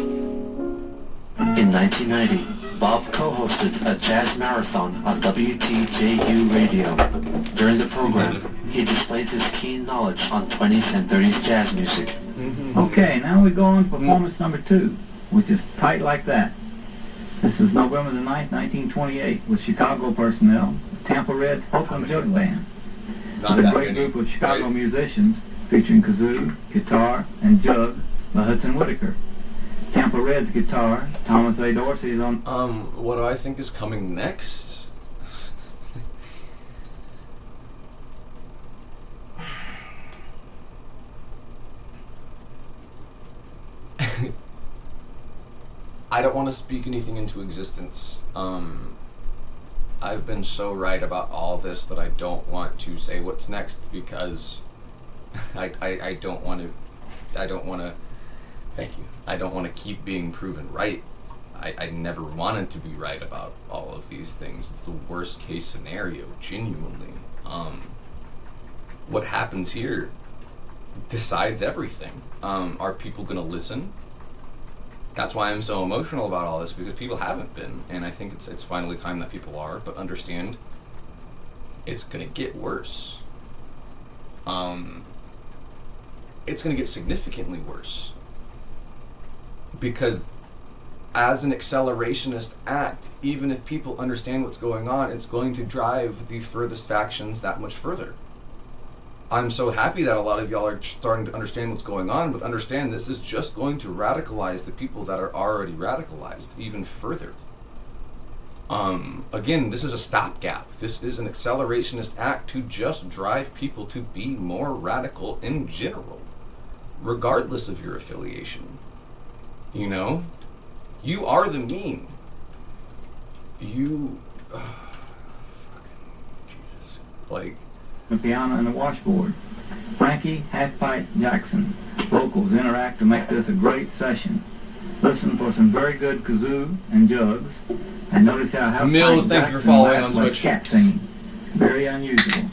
In 1990, Bob co-hosted a jazz marathon on WTJU radio. During the program, he displayed his keen knowledge on 20s and 30s jazz music.
Okay, now we go on to performance number 2, which is Tight Like That. This is November the 9th, 1928, with Chicago personnel, Tampa Red's Oakland Jug Band.
not
There's a
that
great
many.
group of Chicago musicians featuring kazoo, guitar, and jug by Hudson Whitaker. Tampa Red's guitar, Thomas A. Dorsey is on...
What I think is coming next? I don't want to speak anything into existence. I've been so right about all this that I don't want to say what's next because I don't want to thank you. I don't want to keep being proven right. I never wanted to be right about all of these things. It's the worst case scenario, genuinely. What happens here decides everything. Are people going to listen? That's why I'm so emotional about all this, because people haven't been, and I think it's finally time that people are, but understand it's going to get worse. It's going to get significantly worse. Because as an accelerationist act, even if people understand what's going on, it's going to drive the furthest factions that much further. I'm so happy that a lot of y'all are starting to understand what's going on, but understand this is just going to radicalize the people that are already radicalized even further. Again, this is a stopgap. This is an accelerationist act to just drive people to be more radical in general, regardless of your affiliation. You know? You are the mean. You... Jesus. Like...
The piano and the washboard. Frankie Halfpipe Jackson. Vocals interact to make this a great session. Listen for some very good kazoo and jugs. And notice how Halfpipe
Mills, thank you for following on Twitch.
Cat singing. Very unusual.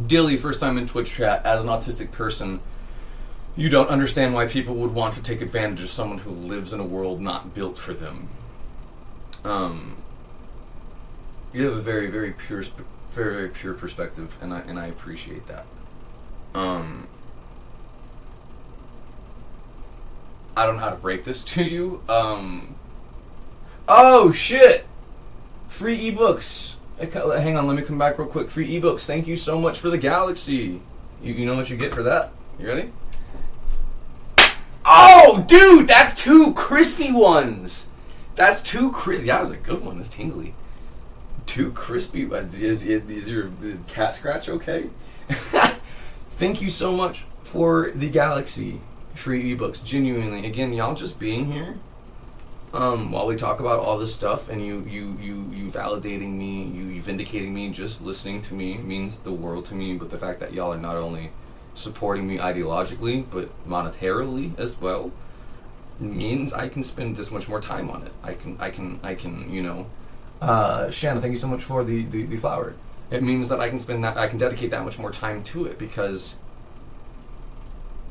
Dilly, first time in Twitch chat, as an autistic person, you don't understand why people would want to take advantage of someone who lives in a world not built for them. You have a very, very pure, very, very pure perspective, and I appreciate that. I don't know how to break this to you. Oh shit! Free ebooks. Hang on, let me come back real quick. Free ebooks. Thank you so much for the Galaxy. You know what you get for that? You ready? Oh, dude, that's 2 crispy ones. That's 2 crispy. That was a good one. It's tingly. 2 crispy ones. Is your cat scratch okay? Thank you so much for the Galaxy free ebooks. Genuinely, again, y'all just being here while we talk about all this stuff, and you validating me, you vindicating me, just listening to me means the world to me. But the fact that y'all are not only supporting me ideologically, but monetarily as well, means I can spend this much more time on it. I can, you know, Shanna, thank you so much for the flower. It means that I can dedicate that much more time to it, because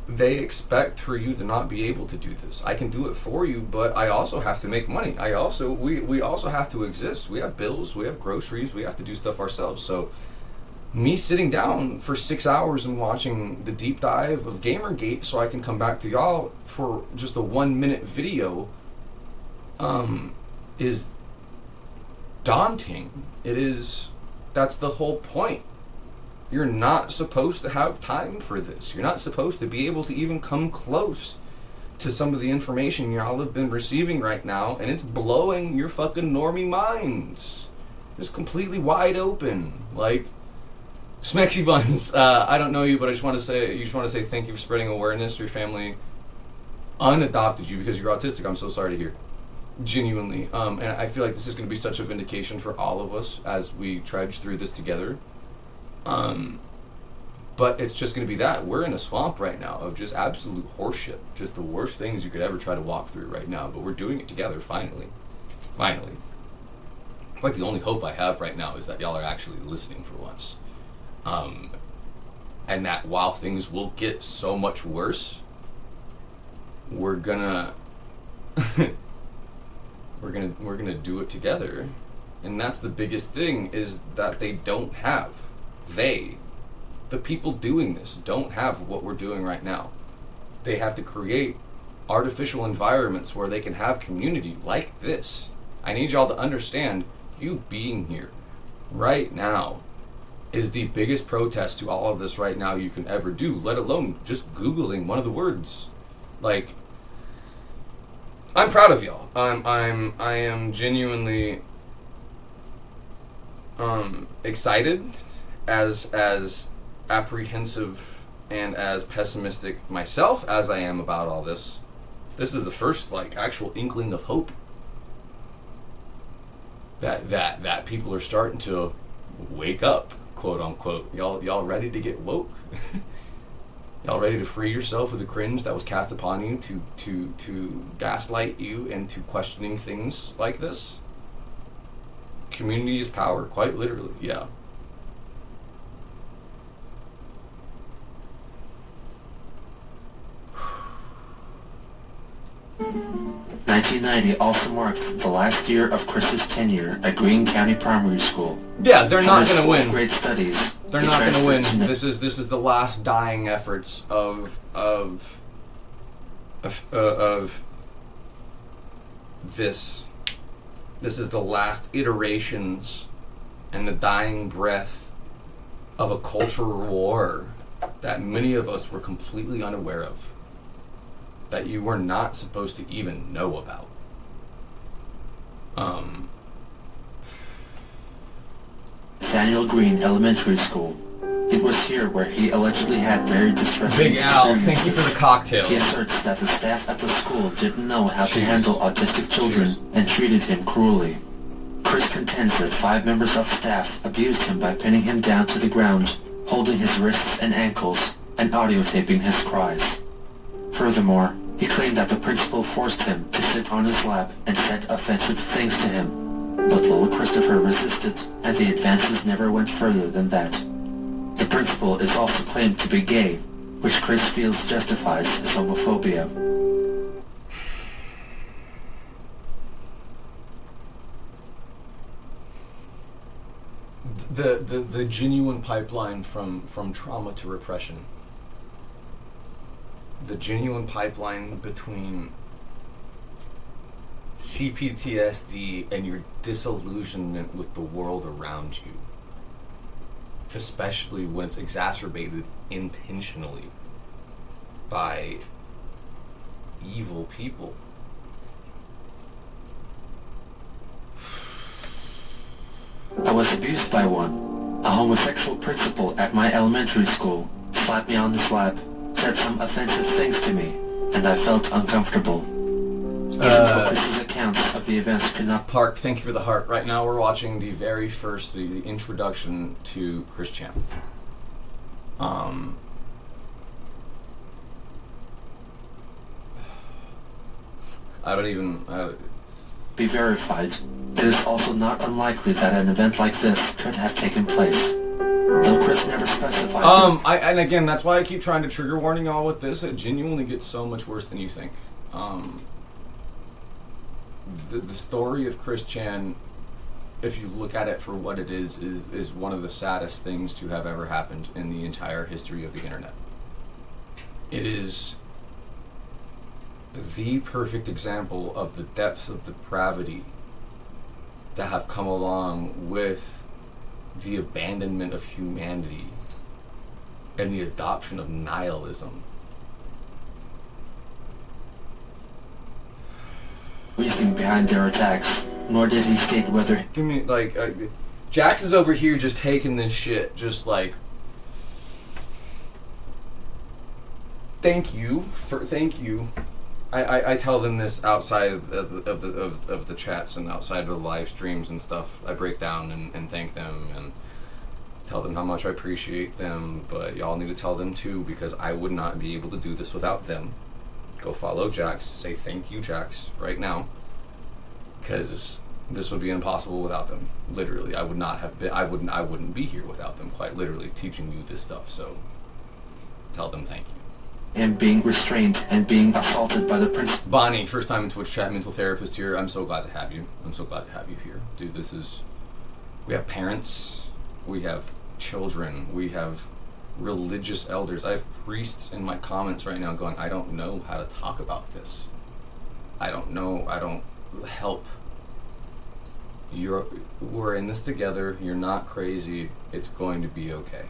they expect for you to not be able to do this. I can do it for you, but I also have to make money. We also have to exist. We have bills, we have groceries, we have to do stuff ourselves. So me sitting down for 6 hours and watching the deep dive of Gamergate so I can come back to y'all for just a 1-minute video is daunting. That's the whole point. You're not supposed to have time for this. You're not supposed to be able to even come close to some of the information y'all have been receiving right now, and it's blowing your fucking normie minds. Just completely wide open. Like, Smexy Buns, I don't know you, but I just want to say thank you for spreading awareness. Your family unadopted you because you're autistic. I'm so sorry to hear. Genuinely. And I feel like this is going to be such a vindication for all of us as we trudge through this together. But it's just going to be that. We're in a swamp right now of just absolute horseshit. Just the worst things you could ever try to walk through right now. But we're doing it together, finally. Finally. It's like the only hope I have right now is that y'all are actually listening for once. And that while things will get so much worse, we're gonna we're gonna do it together. And that's the biggest thing, is that they don't have, the people doing this don't have what we're doing right now. They have to create artificial environments where they can have community like this, I need y'all to understand, you being here right now is the biggest protest to all of this right now you can ever do, let alone just Googling one of the words. Like, I'm proud of y'all. I am genuinely excited, as apprehensive and as pessimistic myself as I am about all this. This is the first like actual inkling of hope that people are starting to wake up, quote unquote. Y'all ready to get woke? Y'all ready to free yourself of the cringe that was cast upon you to gaslight you into questioning things like this? Community is power, quite literally, yeah.
'90 also marked the last year of Chris's tenure at Greene County Primary School.
Yeah, they're not going to win.
Grade studies.
They're not going to win. This is the last dying efforts of this. This is the last iterations and the dying breath of a cultural war that many of us were completely unaware of, that you were not supposed to even know about.
Nathaniel Greene Elementary School. It was here where he allegedly had very distressing
Big Al, thank you for the cocktail.
He asserts that the staff at the school didn't know how to handle autistic children and treated him cruelly. Chris contends that 5 members of staff abused him by pinning him down to the ground, holding his wrists and ankles, and audiotaping his cries. Furthermore, he claimed that the principal forced him to sit on his lap and said offensive things to him. But little Christopher resisted, and the advances never went further than that. The principal is also claimed to be gay, which Chris feels justifies his homophobia.
The genuine pipeline from trauma to repression. The genuine pipeline between CPTSD and your disillusionment with the world around you, especially when it's exacerbated intentionally by evil people.
I was abused by one. A homosexual principal at my elementary school slapped me on the slap, said some offensive things to me, and I felt uncomfortable. Even though Chris's accounts of the events could not...
Park, thank you for the heart. Right now we're watching the very first, the introduction to Chris Chan. I don't even...
be verified. It is also not unlikely that an event like this could have taken place, though Chris never specified.
And again, that's why I keep trying to trigger warning y'all with this. It genuinely gets so much worse than you think. The story of Chris Chan, if you look at it for what it is one of the saddest things to have ever happened in the entire history of the internet. It is the perfect example of the depths of depravity that have come along with the abandonment of humanity and the adoption of nihilism.
Reasoning behind their attacks, nor did he state whether...
Give me, like, Jax is over here just taking this shit, just like... Thank you. I tell them this outside of the chats and outside of the live streams and stuff. I break down and thank them and tell them how much I appreciate them, but y'all need to tell them too, because I would not be able to do this without them. Go follow Jax, say thank you, Jax, right now, because this would be impossible without them. Literally, I would not have been. I wouldn't be here without them. Quite literally, teaching you this stuff. So, tell them thank you.
Him being restrained and being assaulted by the principal.
Bonnie, first time in Twitch chat, mental therapist here. I'm so glad to have you. I'm so glad to have you here, dude. This is. We have parents. We have children. We have religious elders. I have priests in my comments right now going, I don't know how to talk about this. I don't know. I don't help We're in this together. You're not crazy. It's going to be okay.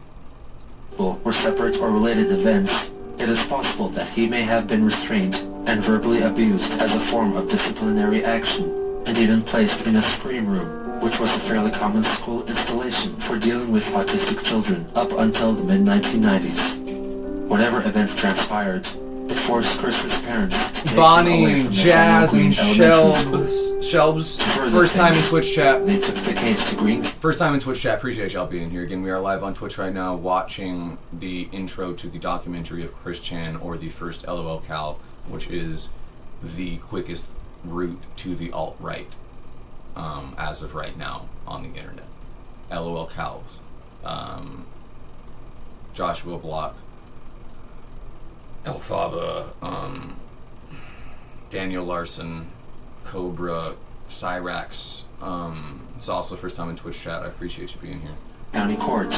Or separate or related events, it is possible that he may have been restrained and verbally abused as a form of disciplinary action, and even placed in a scream room, which was a fairly common school installation for dealing with autistic children up until the mid-1990s. Whatever event transpired, it forced Chris's parents to take
Bonnie,
him away from
Jazz,
the
and Shelbs. First time in
things,
Twitch chat.
They took the case to Green.
First time in Twitch chat. Appreciate y'all being here. Again, we are live on Twitch right now, watching the intro to the documentary of Chris Chan, or the first lolcow, which is the quickest route to the alt-right as of right now on the internet. lolcows. Joshua Block, Elphaba, Daniel Larson, Cobra, Cyrax. It's also the first time in Twitch chat. I appreciate you being here.
County Court.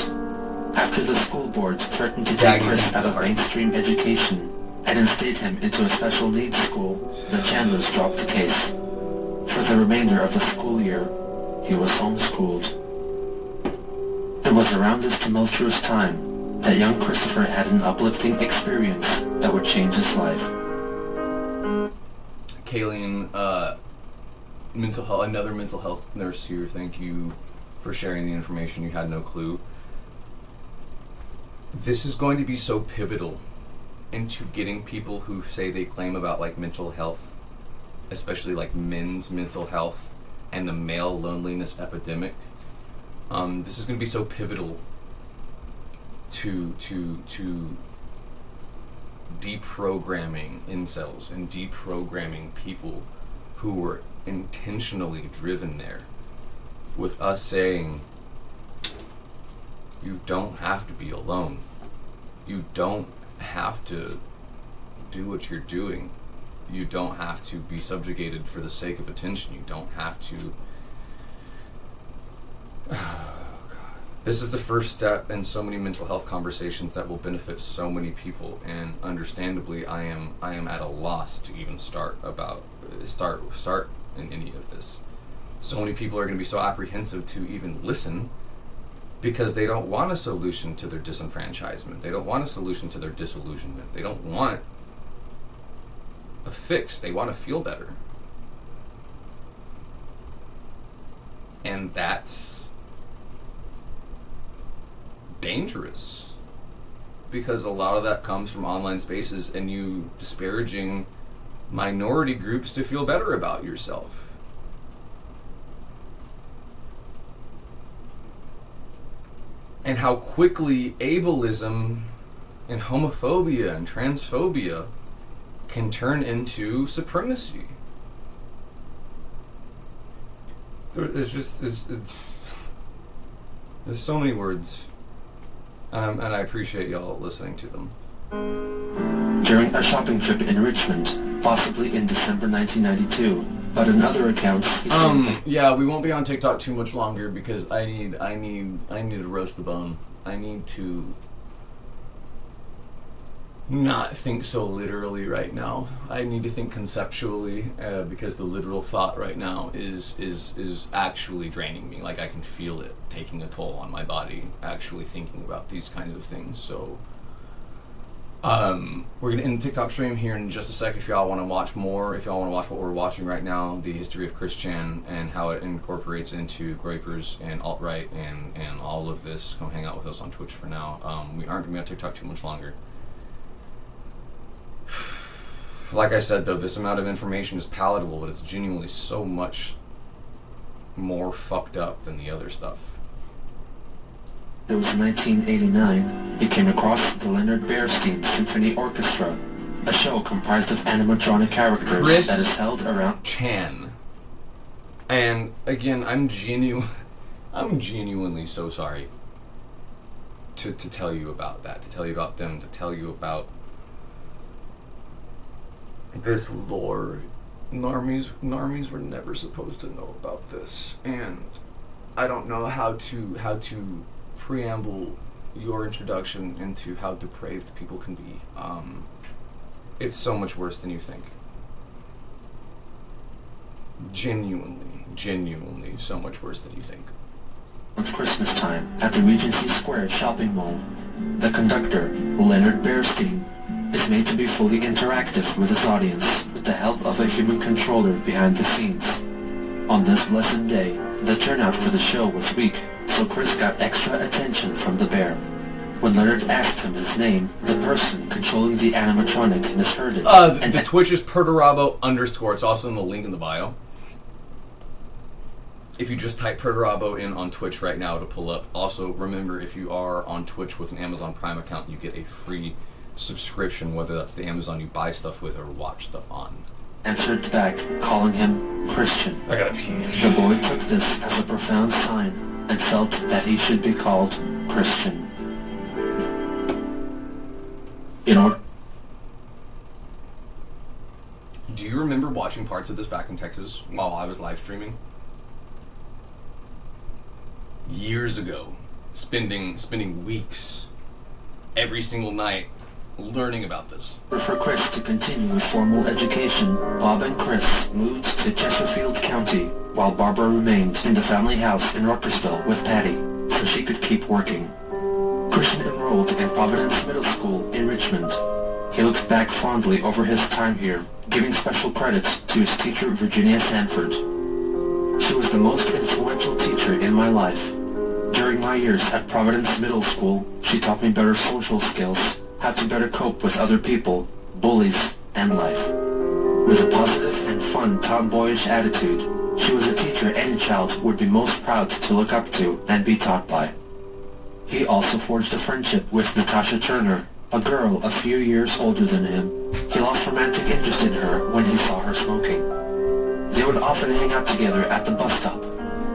After the school board threatened to take Chris out of mainstream education and instate him into a special needs school, the Chandlers dropped the case. For the remainder of the school year, he was homeschooled. It was around this tumultuous time that young Christopher had an uplifting experience that would change his life.
Kayleen, another mental health nurse here, thank you for sharing the information. You had no clue. This is going to be so pivotal into getting people who say they claim about like mental health, especially like men's mental health and the male loneliness epidemic. This is going to be so pivotal to deprogramming incels and deprogramming people who were intentionally driven there, with us saying, you don't have to be alone. You don't have to do what you're doing. You don't have to be subjugated for the sake of attention. You don't have to... This is the first step in so many mental health conversations that will benefit so many people, and understandably, I am at a loss to even start in any of this. So many people are going to be so apprehensive to even listen because they don't want a solution to their disenfranchisement. They don't want a solution to their disillusionment. They don't want a fix. They want to feel better. And that's dangerous, because a lot of that comes from online spaces and you disparaging minority groups to feel better about yourself. And how quickly ableism and homophobia and transphobia can turn into supremacy. There's so many words. And I appreciate y'all listening to them.
During a shopping trip in Richmond, possibly in December 1992, but in other accounts,
yeah, we won't be on TikTok too much longer because I need to roast the bone. I need to not think so literally right now. I need to think conceptually, because the literal thought right now is actually draining me. Like, I can feel it taking a toll on my body, actually thinking about these kinds of things. So we're gonna end the TikTok stream here in just a sec. If y'all want to watch more, if y'all want to watch what we're watching right now, the history of Chris Chan and how it incorporates into Groypers and alt-right and all of this, come hang out with us on Twitch for now. We aren't gonna be on TikTok too much longer. Like I said, though, this amount of information is palatable, but it's genuinely so much more fucked up than the other stuff.
It was 1989. He came across the Leonard Bernstein Symphony Orchestra, a show comprised of animatronic characters
Chris
that is held around
Chan. And again, I'm genuinely so sorry to tell you about that, to tell you about them, to tell you about this lore. Normies were never supposed to know about this, and I don't know how to preamble your introduction into how depraved people can be. It's so much worse than you think. genuinely so much worse than you think.
It's Christmas time at the Regency Square shopping mall. The conductor, Leonard Bearstein, is made to be fully interactive with his audience with the help of a human controller behind the scenes. On this blessed day, the turnout for the show was weak, so Chris got extra attention from the bear. When Leonard asked him his name, the person controlling the animatronic misheard it.
The Twitch is Perturabo _ It's also in the link in the bio. If you just type Perturabo in on Twitch right now, it'll pull up. Also, remember, if you are on Twitch with an Amazon Prime account, you get a free subscription, whether that's the Amazon you buy stuff with or watch stuff on.
Answered back, calling him Christian.
I gotta pee.
The boy took this as a profound sign and felt that he should be called Christian.
Do you remember watching parts of this back in Texas while I was live streaming? Years ago, spending weeks every single night learning about this.
For Chris to continue with formal education, Bob and Chris moved to Chesterfield County, while Barbara remained in the family house in Ruckersville with Patty, so she could keep working. Christian enrolled in Providence Middle School in Richmond. He looked back fondly over his time here, giving special credit to his teacher Virginia Sanford. She was the most influential teacher in my life. During my years at Providence Middle School, she taught me better social skills, how to better cope with other people, bullies, and life. With a positive and fun tomboyish attitude, she was a teacher any child would be most proud to look up to and be taught by. He also forged a friendship with Natasha Turner, a girl a few years older than him. He lost romantic interest in her when he saw her smoking. They would often hang out together at the bus stop.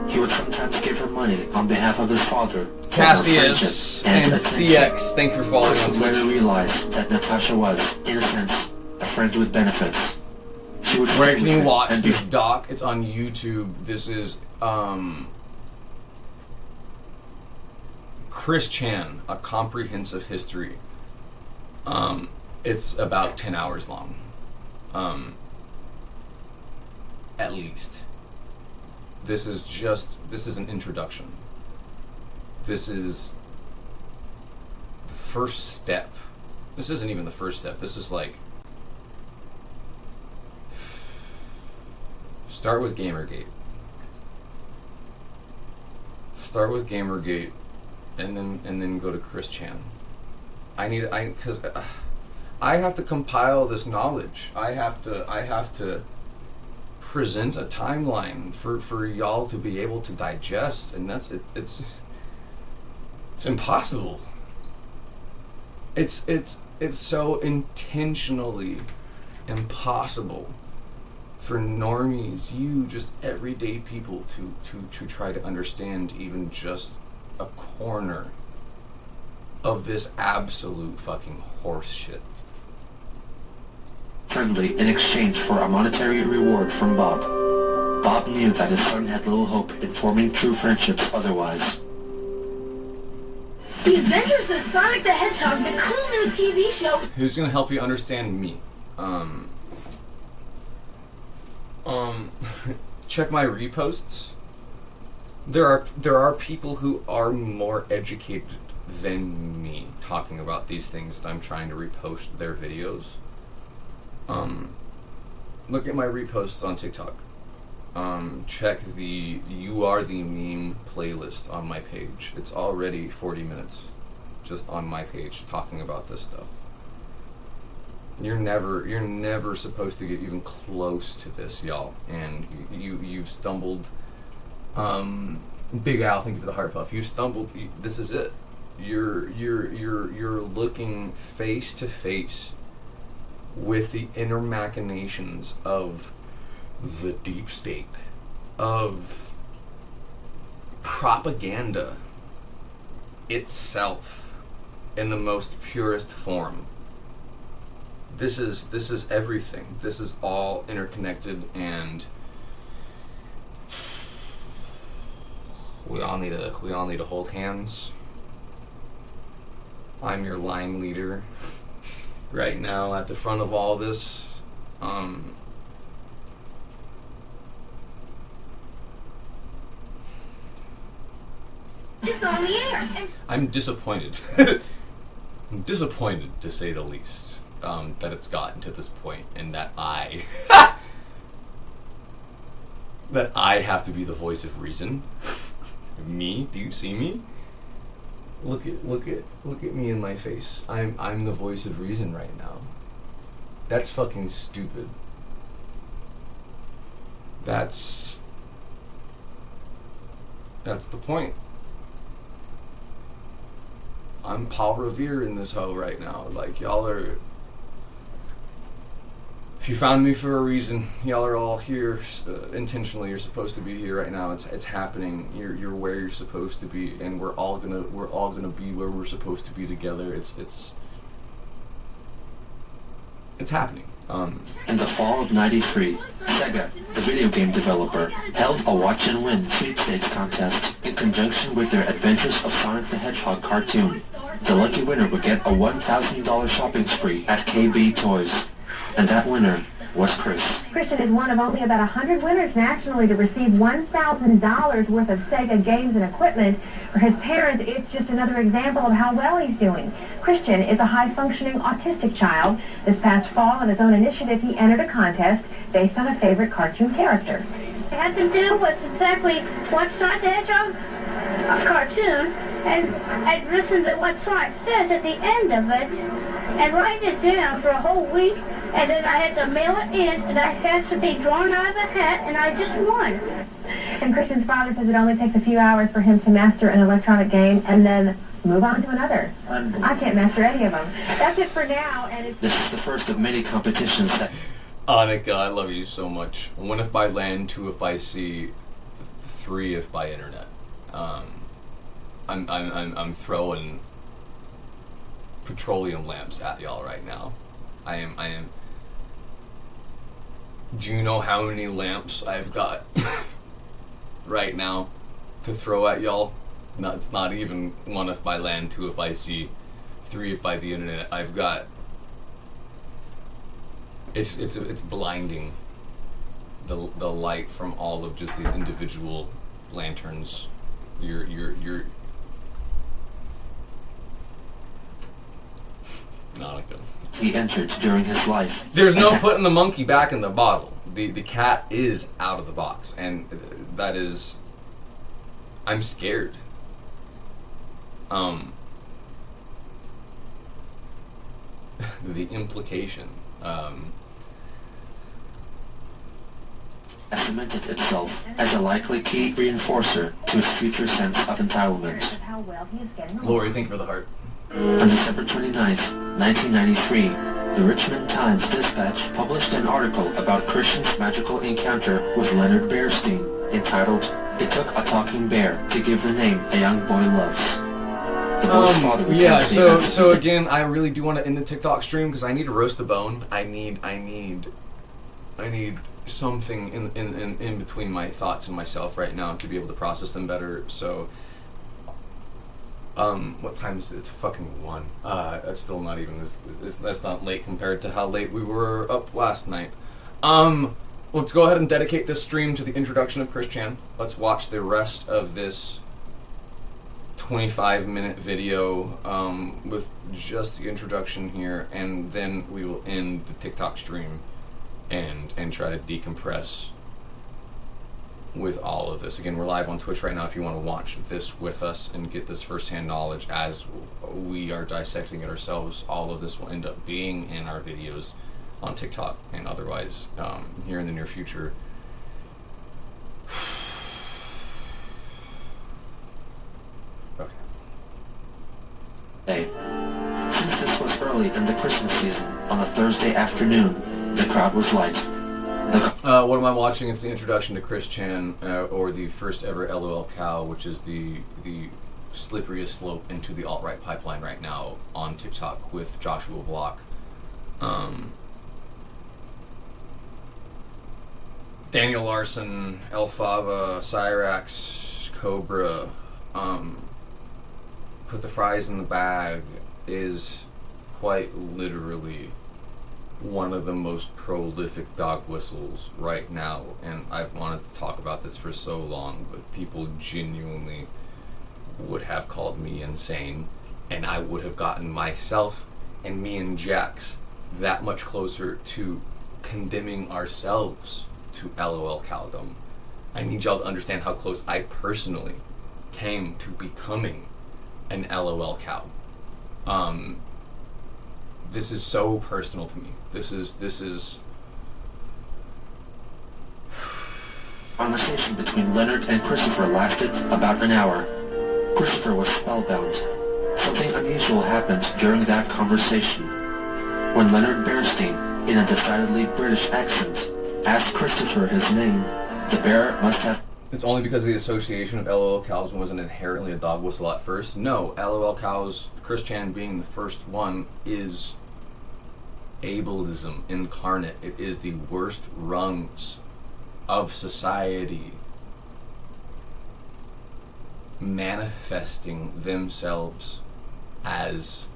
He would sometimes give her money on behalf of his father.
Cassius and CX, thank you for following on Twitch.
Later realized that Natasha was, in a sense, a friend with benefits. She would
where can you watch this doc? It's on YouTube. This is Chris Chan, A Comprehensive History. It's about 10 hours long. At least. This is an introduction. This is the first step. This isn't even the first step. This is like, start with Gamergate. Start with Gamergate, and then go to Chris Chan. Because I have to compile this knowledge. I have to present a timeline for y'all to be able to digest, and that's it. It's impossible. It's so intentionally impossible for normies, you just everyday people, to try to understand even just a corner of this absolute fucking horse shit.
Friendly in exchange for a monetary reward from Bob. Bob knew that his son had little hope in forming true friendships otherwise.
The Adventures of Sonic the Hedgehog, the cool new TV show.
Who's gonna help you understand me? Check my reposts. There are people who are more educated than me talking about these things that I'm trying to repost their videos. Look at my reposts on TikTok. Check the You Are the Meme playlist on my page. It's already 40 minutes just on my page talking about this stuff. You're never supposed to get even close to this, y'all. And you've stumbled. Big Al, thank you for the heart puff. You've stumbled. This is it. You're looking face to face with the inner machinations of the deep state, of propaganda itself in the most purest form. This is everything. This is all interconnected, and we all need to hold hands. I'm your line leader right now at the front of all this. I'm disappointed. I'm disappointed, to say the least, that it's gotten to this point, and that I that I have to be the voice of reason. Me? Do you see me? Look at me in my face. I'm the voice of reason right now. That's fucking stupid. That's the point. I'm Paul Revere in this hoe right now. Like, y'all are... If you found me for a reason, y'all are all here intentionally. You're supposed to be here right now. It's happening. You're where you're supposed to be, and we're all gonna be where we're supposed to be together. It's happening.
In the fall of '93, Sega, the video game developer, held a watch and win sweepstakes contest in conjunction with their Adventures of Sonic the Hedgehog cartoon. The lucky winner would get a $1,000 shopping spree at KB Toys. And that winner was Chris.
Christian is one of only about 100 winners nationally to receive $1,000 worth of Sega games and equipment. For his parents, it's just another example of how well he's doing. Christian is a high-functioning autistic child. This past fall, on his own initiative, he entered a contest based on a favorite cartoon character.
I had to do was exactly what Sonic the Hedgehog cartoon, and I'd listen to what Sonic says at the end of it, and write it down for a whole week, and then I had to mail it in, and I had to be drawn out of the hat, and I just won.
And Christian's father says it only takes a few hours for him to master an electronic game and then move on to another. I can't master any of them. That's it for now, and it's...
This is the first of many competitions that...
Annika, I love you so much. 1 if by land, 2 if by sea, 3 if by internet. I'm throwing petroleum lamps at y'all right now. I am. Do you know how many lamps I've got right now to throw at y'all? No, it's not even 1 if by land, 2 if by sea, 3 if by the internet. I've got. It's blinding. The light from all of just these individual lanterns. You're not good.
He entered during his life.
There's no putting the monkey back in the bottle. The cat is out of the box, and that is... I'm scared. The implication.
Cemented itself as a likely key reinforcer to his future sense of entitlement.
Lori, thank you for the heart.
On December 29th, 1993, the Richmond Times-Dispatch published an article about Christian's magical encounter with Leonard Bernstein, entitled, "It Took a Talking Bear to Give the Name a Young Boy Loves." The boy's father recounts the events.
So again, I really do want to end the TikTok stream because I need to roast the bone. I need something in between my thoughts and myself right now to be able to process them better. So, what time is it? It's fucking 1. That's still not even that's not late compared to how late we were up last night. Let's go ahead and dedicate this stream to the introduction of Chris Chan. Let's watch the rest of this 25-minute video with just the introduction here, and then we will end the TikTok stream and try to decompress with all of this. Again, we're live on Twitch right now if you want to watch this with us and get this first-hand knowledge as we are dissecting it ourselves. All of this will end up being in our videos on TikTok and otherwise here in the near future. Okay.
Hey, since this was early in the Christmas season, on a Thursday afternoon, the crowd was light.
What am I watching? It's the introduction to Chris Chan, or the first ever lolcow, which is the slipperiest slope into the alt-right pipeline right now on TikTok with Joshua Block. Daniel Larson, Elphaba, Cyrax, Cobra, Put the Fries in the Bag is quite literally one of the most prolific dog whistles right now, and I've wanted to talk about this for so long, but people genuinely would have called me insane, and I would have gotten myself and me and Jax that much closer to condemning ourselves to LOL cowdom. I need y'all to understand how close I personally came to becoming an LOL cow. This is so personal to me. This is
Conversation between Leonard and Christopher lasted about an hour. Christopher was spellbound. Something unusual happened during that conversation. When Leonard Bernstein, in a decidedly British accent, asked Christopher his name, the bear must have...
It's only because of the association of LOL cows wasn't inherently a dog whistle at first. No, LOL cows, Chris Chan being the first one, is ableism incarnate. It is the worst rungs of society manifesting themselves as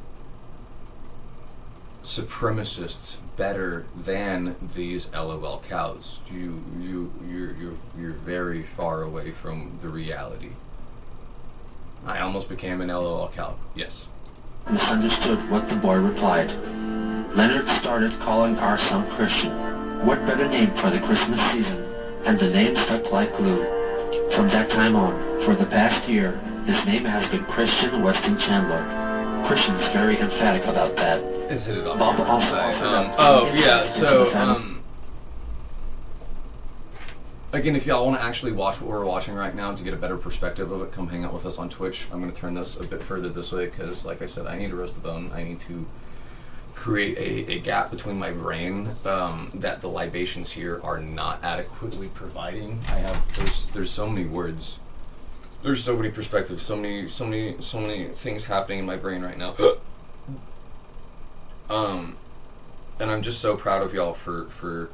supremacists better than these LOL cows. You're very far away from the reality. I almost became an LOL cow. Yes.
Misunderstood what the boy replied. Leonard started calling our son Christian. What better name for the Christmas season? And the name stuck like glue. From that time on, for the past year, his name has been Christian Weston Chandler. Christian's very emphatic about that.
Let's hit it off.
Bob also offered up
again, if y'all want to actually watch what we're watching right now to get a better perspective of it, come hang out with us on Twitch. I'm going to turn this a bit further this way because, like I said, I need to roast the bone. I need to create a gap between my brain that the libations here are not adequately providing. There's so many words. There's so many perspectives, so many things happening in my brain right now. And I'm just so proud of y'all for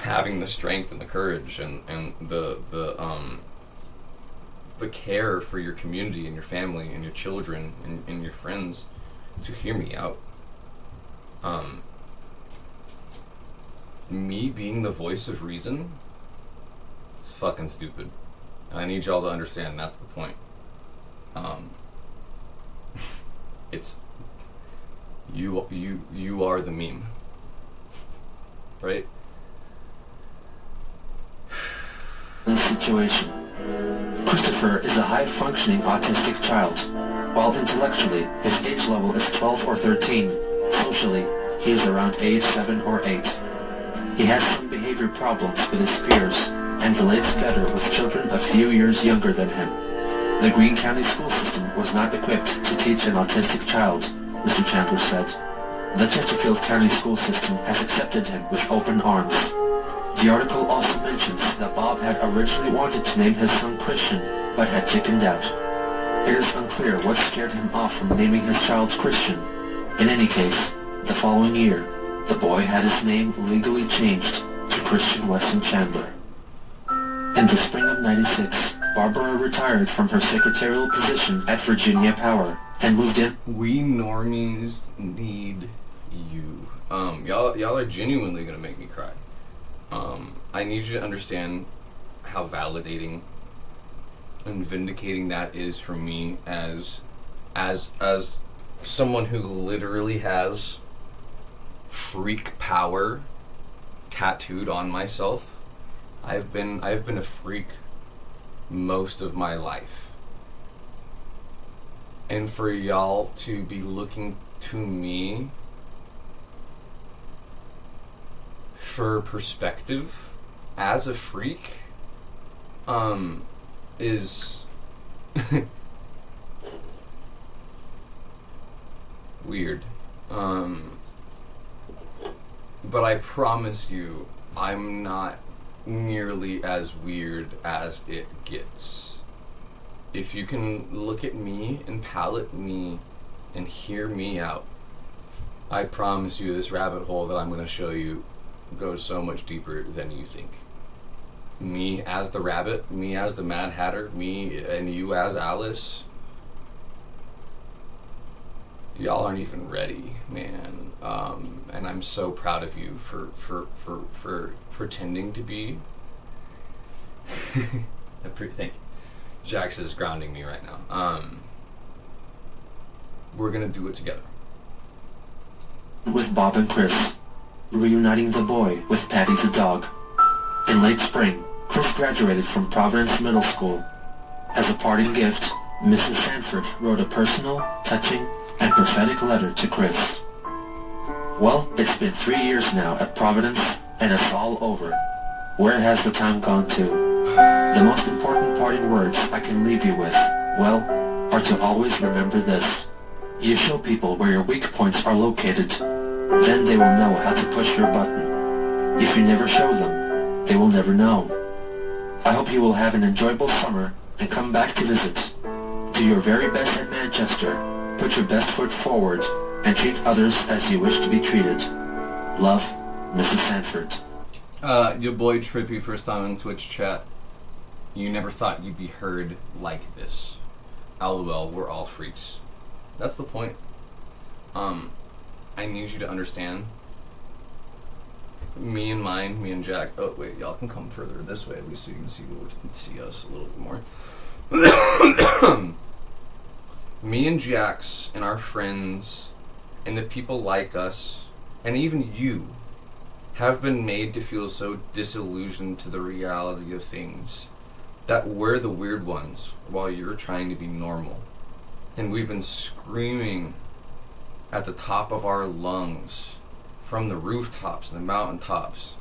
having the strength and the courage and the care for your community and your family and your children and your friends to hear me out. Me being the voice of reason is fucking stupid. And I need y'all to understand that's the point. It's you are the meme, right?
Situation. Christopher is a high-functioning autistic child. While intellectually, his age level is 12 or 13. Socially, he is around age 7 or 8. He has some behavior problems with his peers and relates better with children a few years younger than him. The Greene County school system was not equipped to teach an autistic child, Mr. Chandler said. The Chesterfield County school system has accepted him with open arms. The article also mentions that Bob had originally wanted to name his son Christian, but had chickened out. It is unclear what scared him off from naming his child Christian. In any case, the following year, the boy had his name legally changed to Christian Weston Chandler. In the spring of '96, Barbara retired from her secretarial position at Virginia Power and moved in.
We normies need you. Y'all are genuinely gonna make me cry. I need you to understand how validating and vindicating that is for me as someone who literally has freak power tattooed on myself. I've been a freak most of my life. And for y'all to be looking to me for perspective as a freak is weird. But I promise you, I'm not nearly as weird as it gets. If you can look at me and palate me and hear me out, I promise you this rabbit hole that I'm going to show you goes so much deeper than you think. Me as the rabbit, me as the Mad Hatter, me and you as Alice, y'all aren't even ready, man. And I'm so proud of you for pretending to be. Thank you. Jax is grounding me right now. We're gonna do it together.
With Bob and Chris, reuniting the boy with Patty the dog. In late spring, Chris graduated from Providence Middle School. As a parting gift, Mrs. Sanford wrote a personal, touching, and prophetic letter to Chris. Well, it's been 3 years now at Providence, and it's all over. Where has the time gone to? The most important parting words I can leave you with, well, are to always remember this. You show people where your weak points are located, then they will know how to push your button. If you never show them, they will never know. I hope you will have an enjoyable summer and come back to visit. Do your very best at Manchester, put your best foot forward, and treat others as you wish to be treated. Love, Mrs. Sanford.
Your boy Trippy, first time in Twitch chat. You never thought you'd be heard like this. LOL, we're all freaks. That's the point. I need you to understand. Me and Jack. Oh wait, y'all can come further this way at least so you can see us a little bit more. Me and Jax and our friends and the people like us and even you have been made to feel so disillusioned to the reality of things that we're the weird ones while you're trying to be normal. And we've been screaming at the top of our lungs from the rooftops and the mountaintops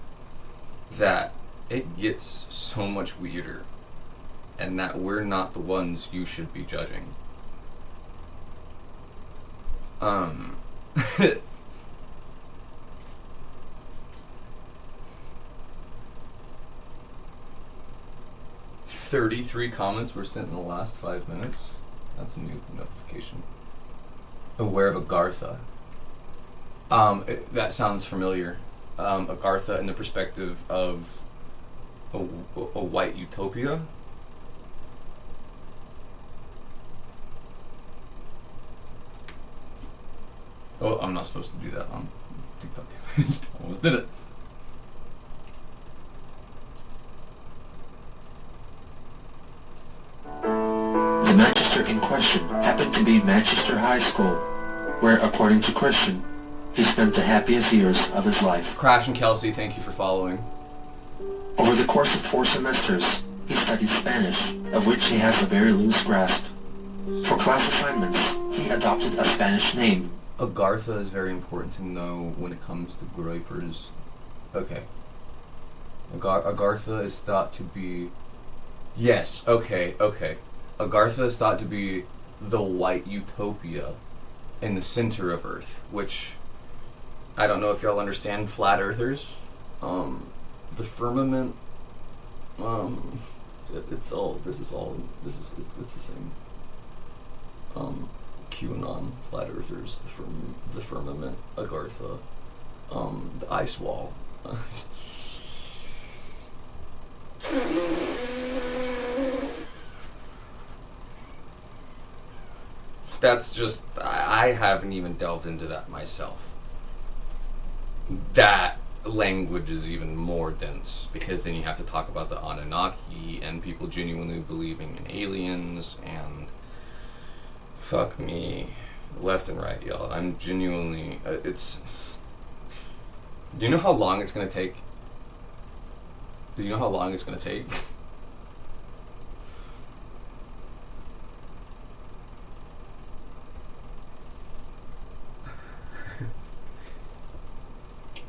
that it gets so much weirder and that we're not the ones you should be judging. 33 comments were sent in the last 5 minutes. That's a new notification. Aware of Agartha. That sounds familiar. Agartha in the perspective of a white utopia. Oh, I'm not supposed to do that on TikTok. Almost did it.
The Manchester in question happened to be Manchester High School, where, according to Christian, he spent the happiest years of his life.
Crash and Kelsey, thank you for following.
Over the course of 4 semesters, he studied Spanish, of which he has a very loose grasp. For class assignments, he adopted a Spanish name.
Agartha is very important to know when it comes to groypers. Okay. Agartha is thought to be... Yes, okay. Agartha is thought to be the white utopia in the center of Earth, which... I don't know if y'all understand flat earthers. The firmament... it's the same. QAnon, flat earthers, the firmament, Agartha, the ice wall. That's just, I haven't even delved into that myself. That language is even more dense, because then you have to talk about the Anunnaki and people genuinely believing in aliens and fuck me, left and right, y'all. I'm genuinely, it's... Do you know how long it's gonna take? Do you know how long it's gonna take?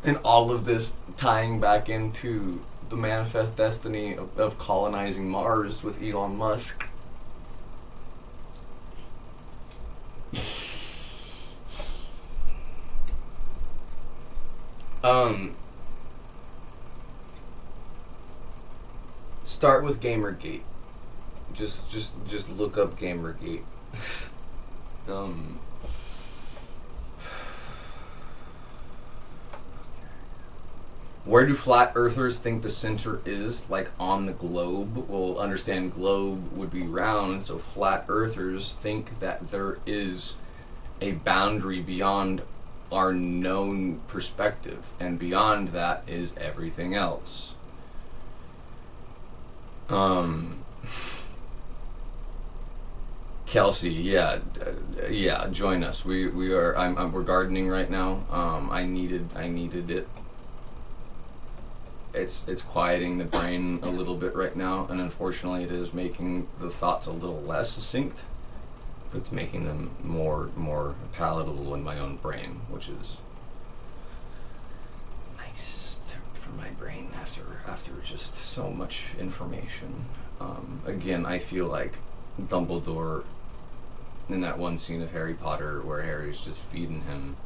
And all of this tying back into the manifest destiny of colonizing Mars with Elon Musk. Start with GAMERGATE. Just look up GAMERGATE. Where do flat earthers think the center is? Like on the globe? Well, understand globe would be round, so flat earthers think that there is a boundary beyond our known perspective, and beyond that is everything else. Kelsey, yeah, join us. We're gardening right now. I needed it. It's quieting the brain a little bit right now, and unfortunately, it is making the thoughts a little less succinct. But it's making them more palatable in my own brain, which is nice for my brain after just so much information. Again, I feel like Dumbledore in that one scene of Harry Potter where Harry's just feeding him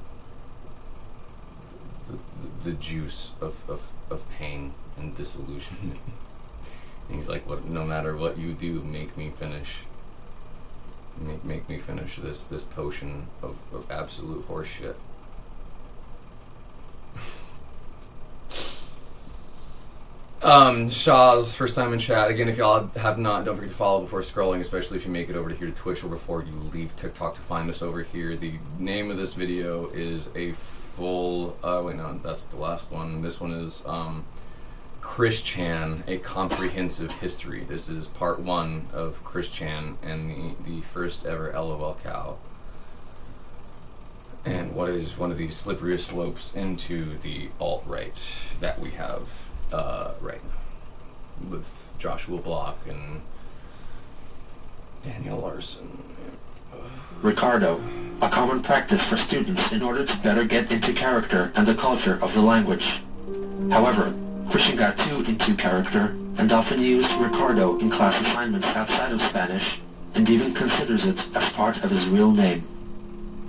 the juice of pain and disillusionment. And he's like, "What? No matter what you do, make me finish. Make me finish this potion of absolute horseshit." Shaw's first time in chat. Again, if y'all have not, don't forget to follow before scrolling, especially if you make it over to here to Twitch or before you leave TikTok to find us over here. The name of this video is a full, wait, no, that's the last one. This one is, Chris Chan, A Comprehensive History. This is part 1 of Chris Chan and the first ever lolcow. And what is one of the slipperiest slopes into the alt-right that we have right now, with Joshua Block and Daniel Larson.
Ricardo, a common practice for students in order to better get into character and the culture of the language. However, Christian got too into character and often used Ricardo in class assignments outside of Spanish, and even considers it as part of his real name.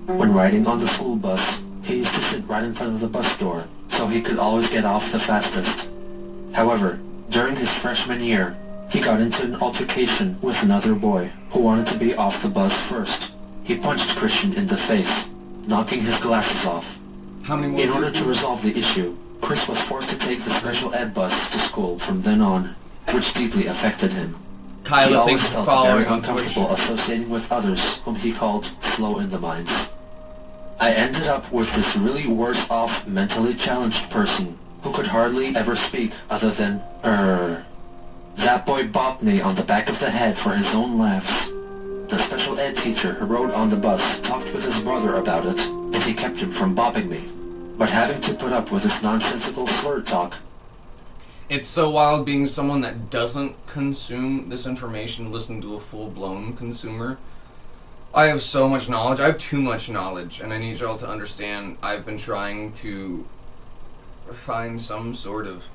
When riding on the school bus, he used to sit right in front of the bus door, so he could always get off the fastest. However, during his freshman year, he got into an altercation with another boy who wanted to be off the bus first. He punched Christian in the face, knocking his glasses off. In order to resolve the issue, Chris was forced to take the special ed bus to school from then on, which deeply affected him. He always felt very uncomfortable associating with others whom he called slow in the minds. I ended up with this really worse off, mentally challenged person who could hardly ever speak other than, That boy bopped me on the back of the head for his own laughs. The special ed teacher who rode on the bus talked with his brother about it, and he kept him from bopping me. But having to put up with his nonsensical slur talk...
It's so wild being someone that doesn't consume this information, listen to a full-blown consumer. I have so much knowledge. I have too much knowledge, and I need y'all to understand I've been trying to find some sort of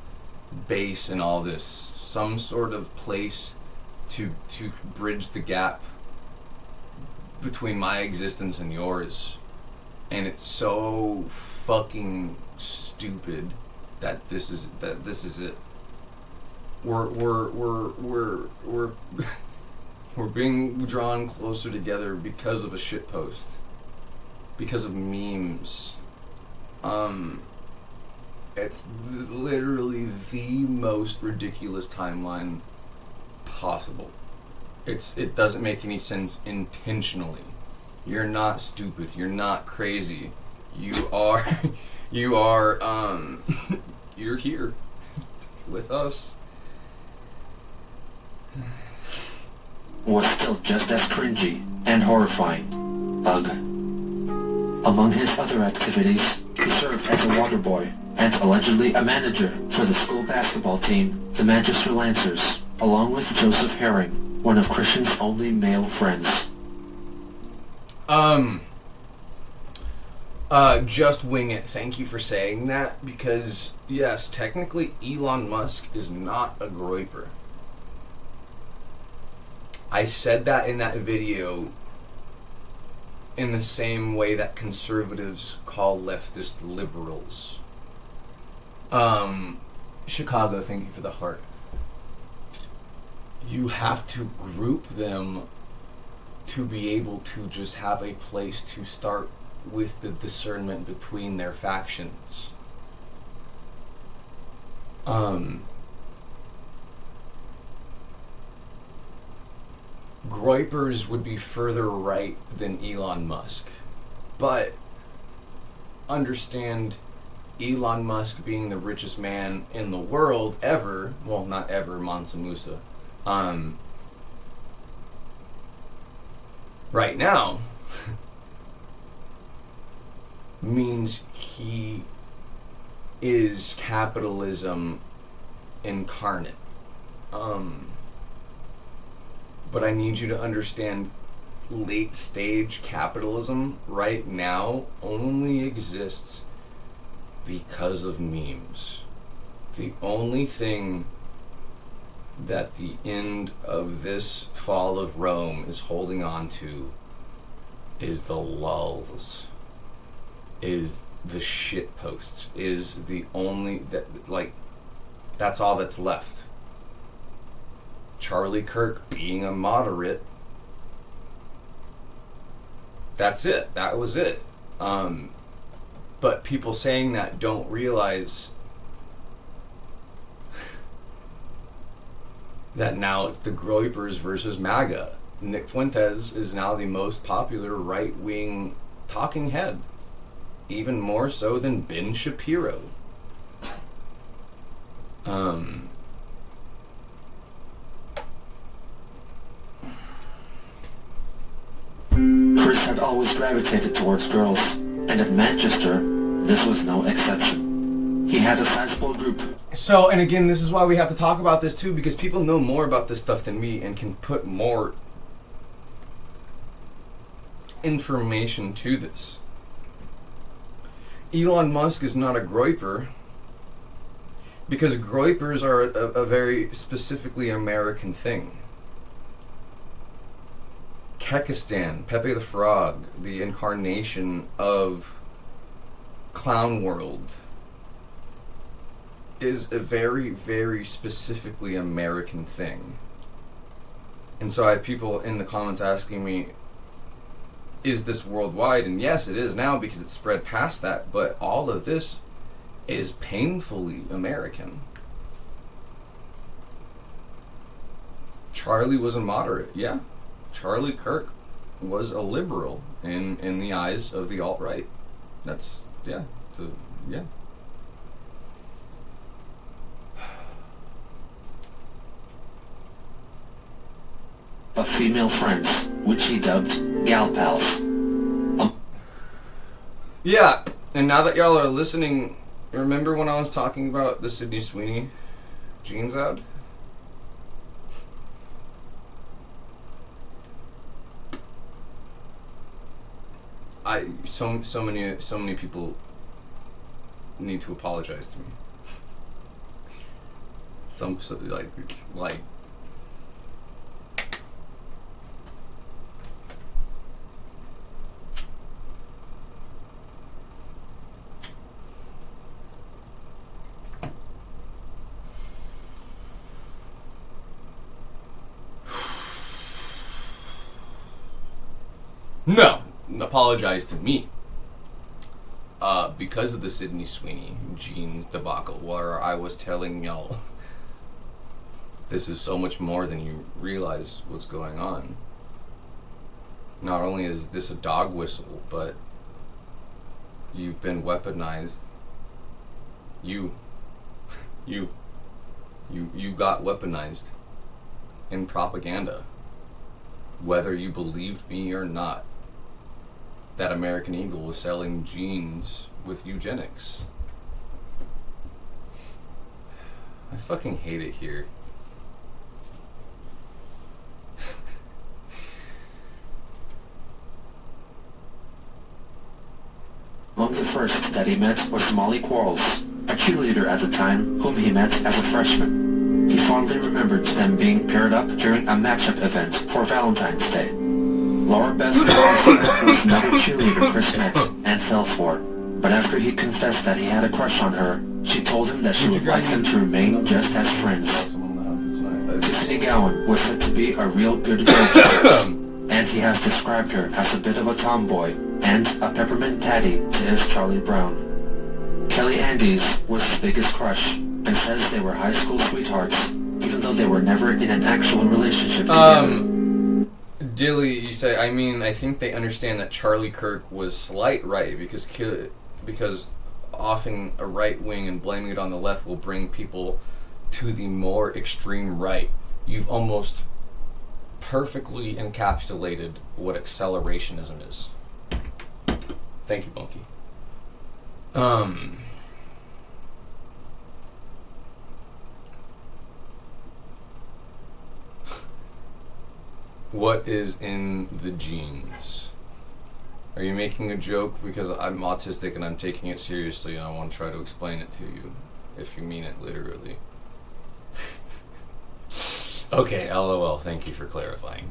base in all this, some sort of place to bridge the gap between my existence and yours. And it's so fucking stupid that this is it. We're being drawn closer together because of a shitpost, because of memes. It's literally the most ridiculous timeline possible. It doesn't make any sense intentionally. You're not stupid. You're not crazy. You're here with us.
Was still just as cringy and horrifying. Ugh. Among his other activities, he served as a water boy and allegedly a manager for the school basketball team, the Manchester Lancers, along with Joseph Herring, one of Christian's only male friends.
Just wing it. Thank you for saying that, because yes, technically Elon Musk is not a groiper. I said that in that video in the same way that conservatives call leftists liberals. Chicago, thank you for the heart. You have to group them to be able to just have a place to start with the discernment between their factions. Groypers would be further right than Elon Musk, but understand Elon Musk being the richest man in the world ever, well, not ever, Mansa Musa, right now means he is capitalism incarnate. But I need you to understand, late stage capitalism right now only exists because of memes. The only thing that the end of this fall of Rome is holding on to is the lulls, is the shit posts, is the only that's all that's left. Charlie Kirk being a moderate, that's it. That was it. But people saying that don't realize that now it's the Groypers versus MAGA. Nick Fuentes is now the most popular right-wing talking head, even more so than Ben Shapiro.
Chris had always gravitated towards girls, and at Manchester, this was no exception. He had a sizable group.
So, and again, this is why we have to talk about this too, because people know more about this stuff than me and can put more information to this. Elon Musk is not a Groyper because Groypers are a very specifically American thing. Kekistan, Pepe the Frog, the incarnation of Clown World, is a very, very specifically American thing. And so I have people in the comments asking me, is this worldwide? And yes, it is now because it's spread past that, but all of this is painfully American. Charlie was a moderate, yeah. Charlie Kirk was a liberal in the eyes of the alt-right. That's, yeah, yeah.
Of female friends, which he dubbed gal pals.
Yeah, and now that y'all are listening, remember when I was talking about the Sydney Sweeney jeans ad? So many people need to apologize to me. Like no, apologize to me. Because of the Sydney Sweeney jeans debacle, where I was telling y'all this is so much more than you realize what's going on. Not only is this a dog whistle, but you've been weaponized. You got weaponized in propaganda. Whether you believed me or not, that American Eagle was selling jeans with eugenics. I fucking hate it here.
Among the first that he met was Molly Quarles, a cheerleader at the time whom he met as a freshman. He fondly remembered them being paired up during a matchup event for Valentine's Day. Laura Beth was another cheerleader Chris met and fell for, but after he confessed that he had a crush on her, she told him that she would like them to remain just as friends. Tiffany Gowan was said to be a real good girl to Chris, and he has described her as a bit of a tomboy and a peppermint patty to his Charlie Brown. Kelly Andes was his biggest crush, and says they were high school sweethearts, even though they were never in an actual relationship together.
Dilly, you say, I think they understand that Charlie Kirk was slight right, because offing a right wing and blaming it on the left will bring people to the more extreme right. You've almost perfectly encapsulated what accelerationism is. Thank you, Bunky. What is in the genes? Are you making a joke because I'm autistic and I'm taking it seriously and I want to try to explain it to you, if you mean it literally? Okay, LOL, thank you for clarifying.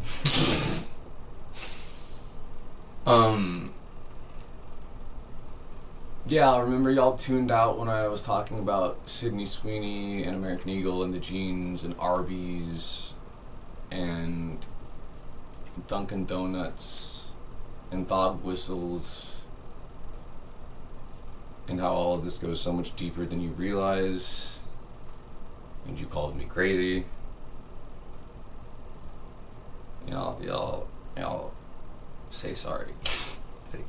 Yeah, I remember y'all tuned out when I was talking about Sydney Sweeney and American Eagle and the genes and Arby's and Dunkin' Donuts and dog whistles and how all of this goes so much deeper than you realize, and you called me crazy. Y'all say sorry.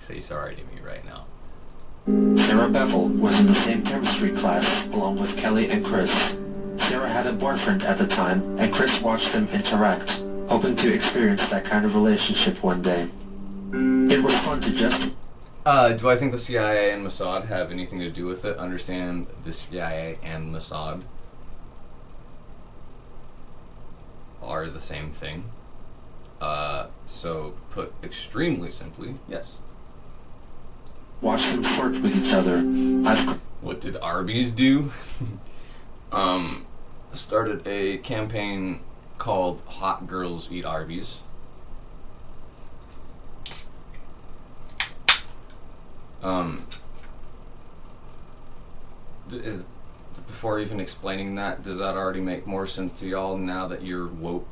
say sorry to me right now.
Sarah Bevel was in the same chemistry class along with Kelly and Chris. Sarah had a boyfriend at the time, and Chris watched them interact, hoping to experience that kind of relationship one day. It was fun to just...
Do I think the CIA and Mossad have anything to do with it? Understand the CIA and Mossad are the same thing. So put extremely simply, yes.
Watch them flirt with each other.
What did Arby's do? Started a campaign called Hot Girls Eat Arby's. Before even explaining that, does that already make more sense to y'all now that you're woke?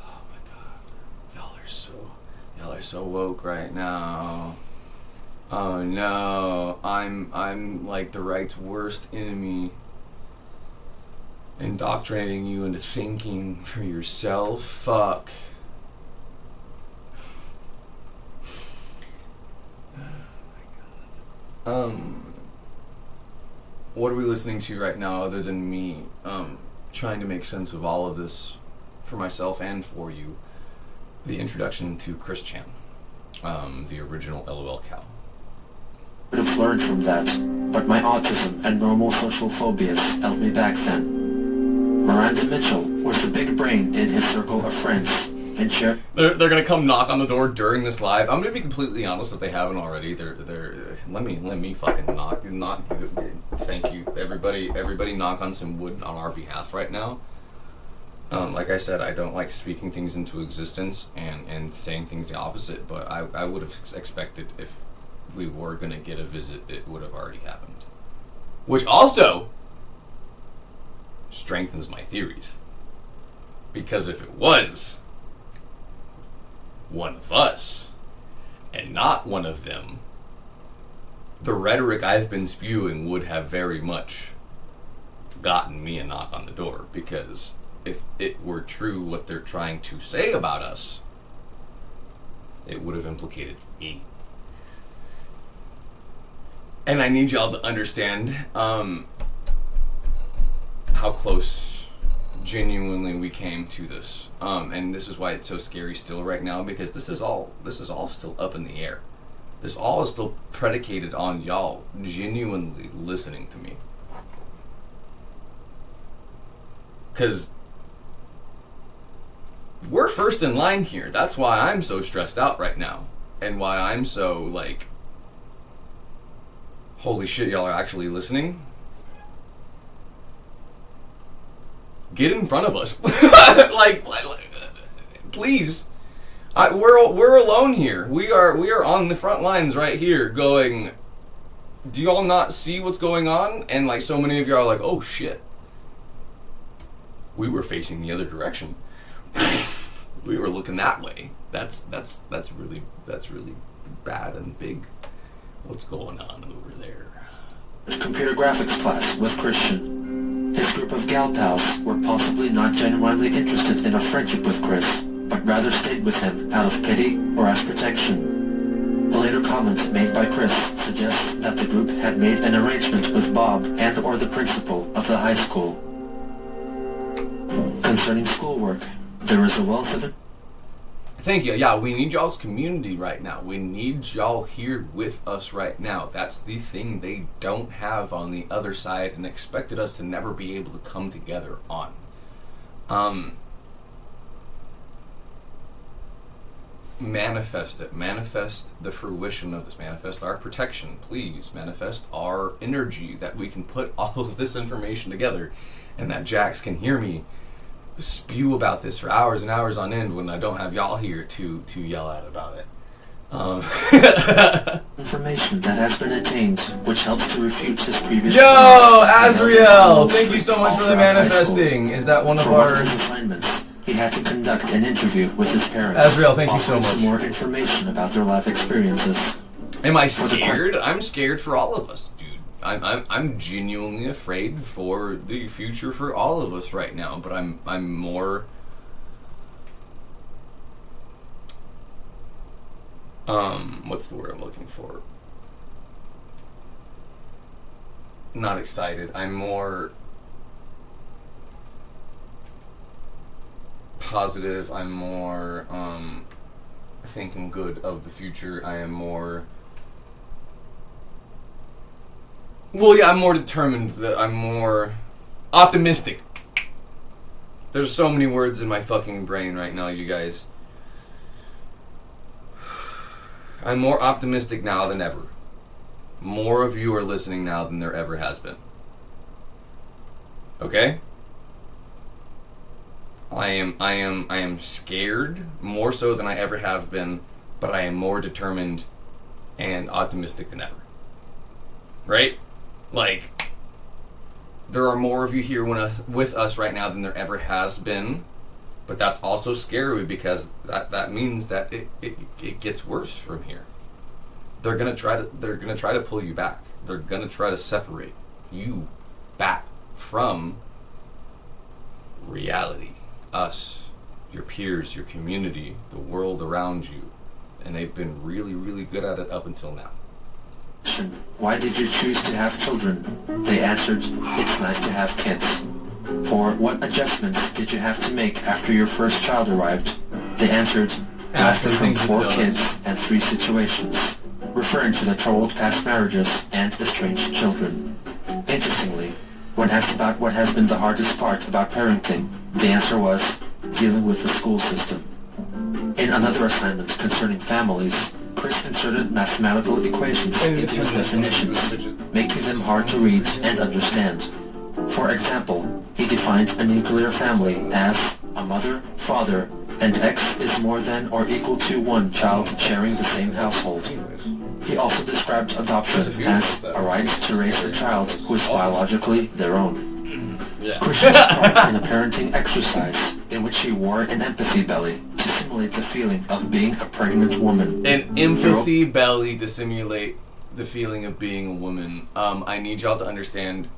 Oh my god. Y'all are so woke right now. Oh no, I'm like the right's worst enemy, indoctrinating you into thinking for yourself. Fuck. What are we listening to right now other than me trying to make sense of all of this for myself and for you? The introduction to Chris Chan, the original lolcow.
Could have learned from that, but my autism and normal social phobias held me back then. Miranda Mitchell was the big brain in his circle of friends, and shared...
They're gonna come knock on the door during this live. I'm gonna be completely honest if they haven't already. Let me fucking knock. Thank you, everybody knock on some wood on our behalf right now. Like I said, I don't like speaking things into existence and saying things the opposite, but I would have expected if we were going to get a visit, it would have already happened. Which also strengthens my theories. Because if it was one of us and not one of them, the rhetoric I've been spewing would have very much gotten me a knock on the door, because if it were true what they're trying to say about us, it would have implicated me. And I need y'all to understand how close genuinely we came to this. And this is why it's so scary still right now, because this is all still up in the air. This all is still predicated on y'all genuinely listening to me. Because we're first in line here. That's why I'm so stressed out right now. And why I'm so, like, holy shit, y'all are actually listening? Get in front of us. like, please. We're alone here. We are on the front lines right here going, do y'all not see what's going on? And like so many of y'all are like, oh shit. We were facing the other direction. We were looking that way. That's really bad and big. What's going on over there?
Computer graphics class with Christian. His group of gal pals were possibly not genuinely interested in a friendship with Chris, but rather stayed with him out of pity or as protection. A later comment made by Chris suggests that the group had made an arrangement with Bob and or the principal of the high school. Concerning schoolwork, there is a wealth of it.
Thank you. Yeah, we need y'all's community right now. We need y'all here with us right now. That's the thing they don't have on the other side and expected us to never be able to come together on. Manifest it. Manifest the fruition of this. Manifest our protection, please. Manifest our energy that we can put all of this information together and that Jax can hear me spew about this for hours and hours on end when I don't have y'all here to yell at about it.
Information that has been attained, which helps to refute his previous.
Yo, Azriel! Thank you so much for the manifesting. Is that one of
For
our
one of his assignments, he had to conduct an interview with his parents.
Azriel, thank you so
offering
much.
some more information about their life experiences.
Am I scared? I'm scared for all of us, dude. I'm genuinely afraid for the future for all of us right now, but I'm more what's the word I'm looking for? Not excited. I'm more positive. I'm more thinking good of the future. I am more I'm more determined. I'm more optimistic. There's so many words in my fucking brain right now, you guys. I'm more optimistic now than ever. More of you are listening now than there ever has been. Okay? I am scared more so than I ever have been, but I am more determined and optimistic than ever. Right? Like, there are more of you here with us right now than there ever has been, but that's also scary because that means that it gets worse from here. They're gonna try to pull you back. They're gonna try to separate you back from reality, us, your peers, your community, the world around you, and they've been really, really good at it up until now.
Why did you choose to have children? They answered, it's nice to have kids. For what adjustments did you have to make after your first child arrived? They answered, after from 4 kids and 3 situations, referring to their troubled past marriages and estranged children. Interestingly, when asked about what has been the hardest part about parenting, the answer was dealing with the school system. In another assignment concerning families, Chris inserted mathematical equations into his definitions, making them hard to read and understand. For example, he defined a nuclear family as a mother, father, and X is more than or equal to 1 child sharing the same household. He also described adoption as a right to raise a child who is biologically their own. Christian took part in a parenting exercise in which he wore an empathy belly to simulate the feeling of being a pregnant woman.
An empathy belly to simulate the feeling of being a woman. I need y'all to understand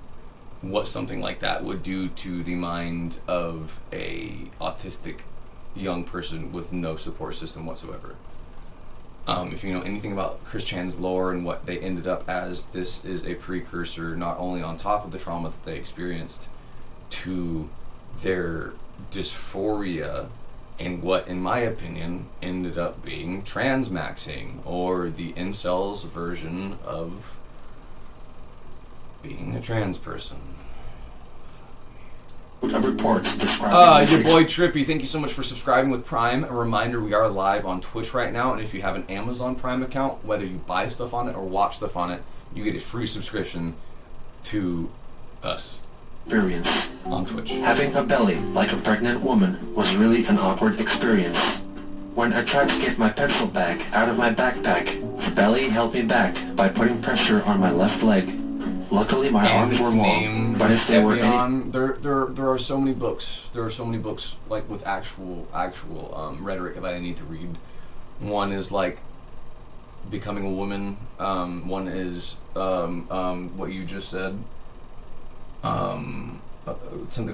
what something like that would do to the mind of a autistic young person with no support system whatsoever. If you know anything about Chris Chan's lore and what they ended up as, this is a precursor not only on top of the trauma that they experienced to their dysphoria and what, in my opinion, ended up being transmaxing, or the incels version of being a trans person.
A report describing
your boy Trippy, thank you so much for subscribing with Prime. A reminder, we are live on Twitch right now, and if you have an Amazon Prime account, whether you buy stuff on it or watch stuff on it, you get a free subscription to us.
Experience
on Twitch.
Having a belly like a pregnant woman was really an awkward experience. When I tried to get my pencil bag out of my backpack, the belly held me back by putting pressure on my left leg. Luckily, my arms were long, but if they were
there are so many books. There are so many books like with actual rhetoric that I need to read. One is like Becoming a Woman. One is what you just said. Something,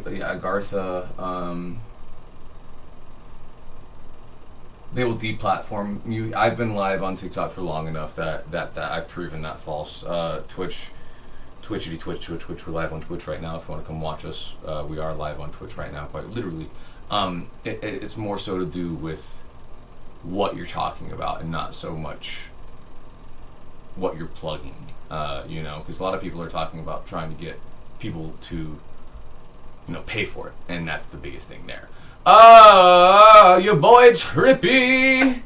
Agartha. They will deplatform you. I've been live on TikTok for long enough that I've proven that false. Twitch. We're live on Twitch right now. If you want to come watch us, we are live on Twitch right now, quite literally. It's more so to do with what you're talking about and not so much what you're plugging. You know, because a lot of people are talking about trying to get people to, you know, pay for it, and that's the biggest thing there. Your boy Trippy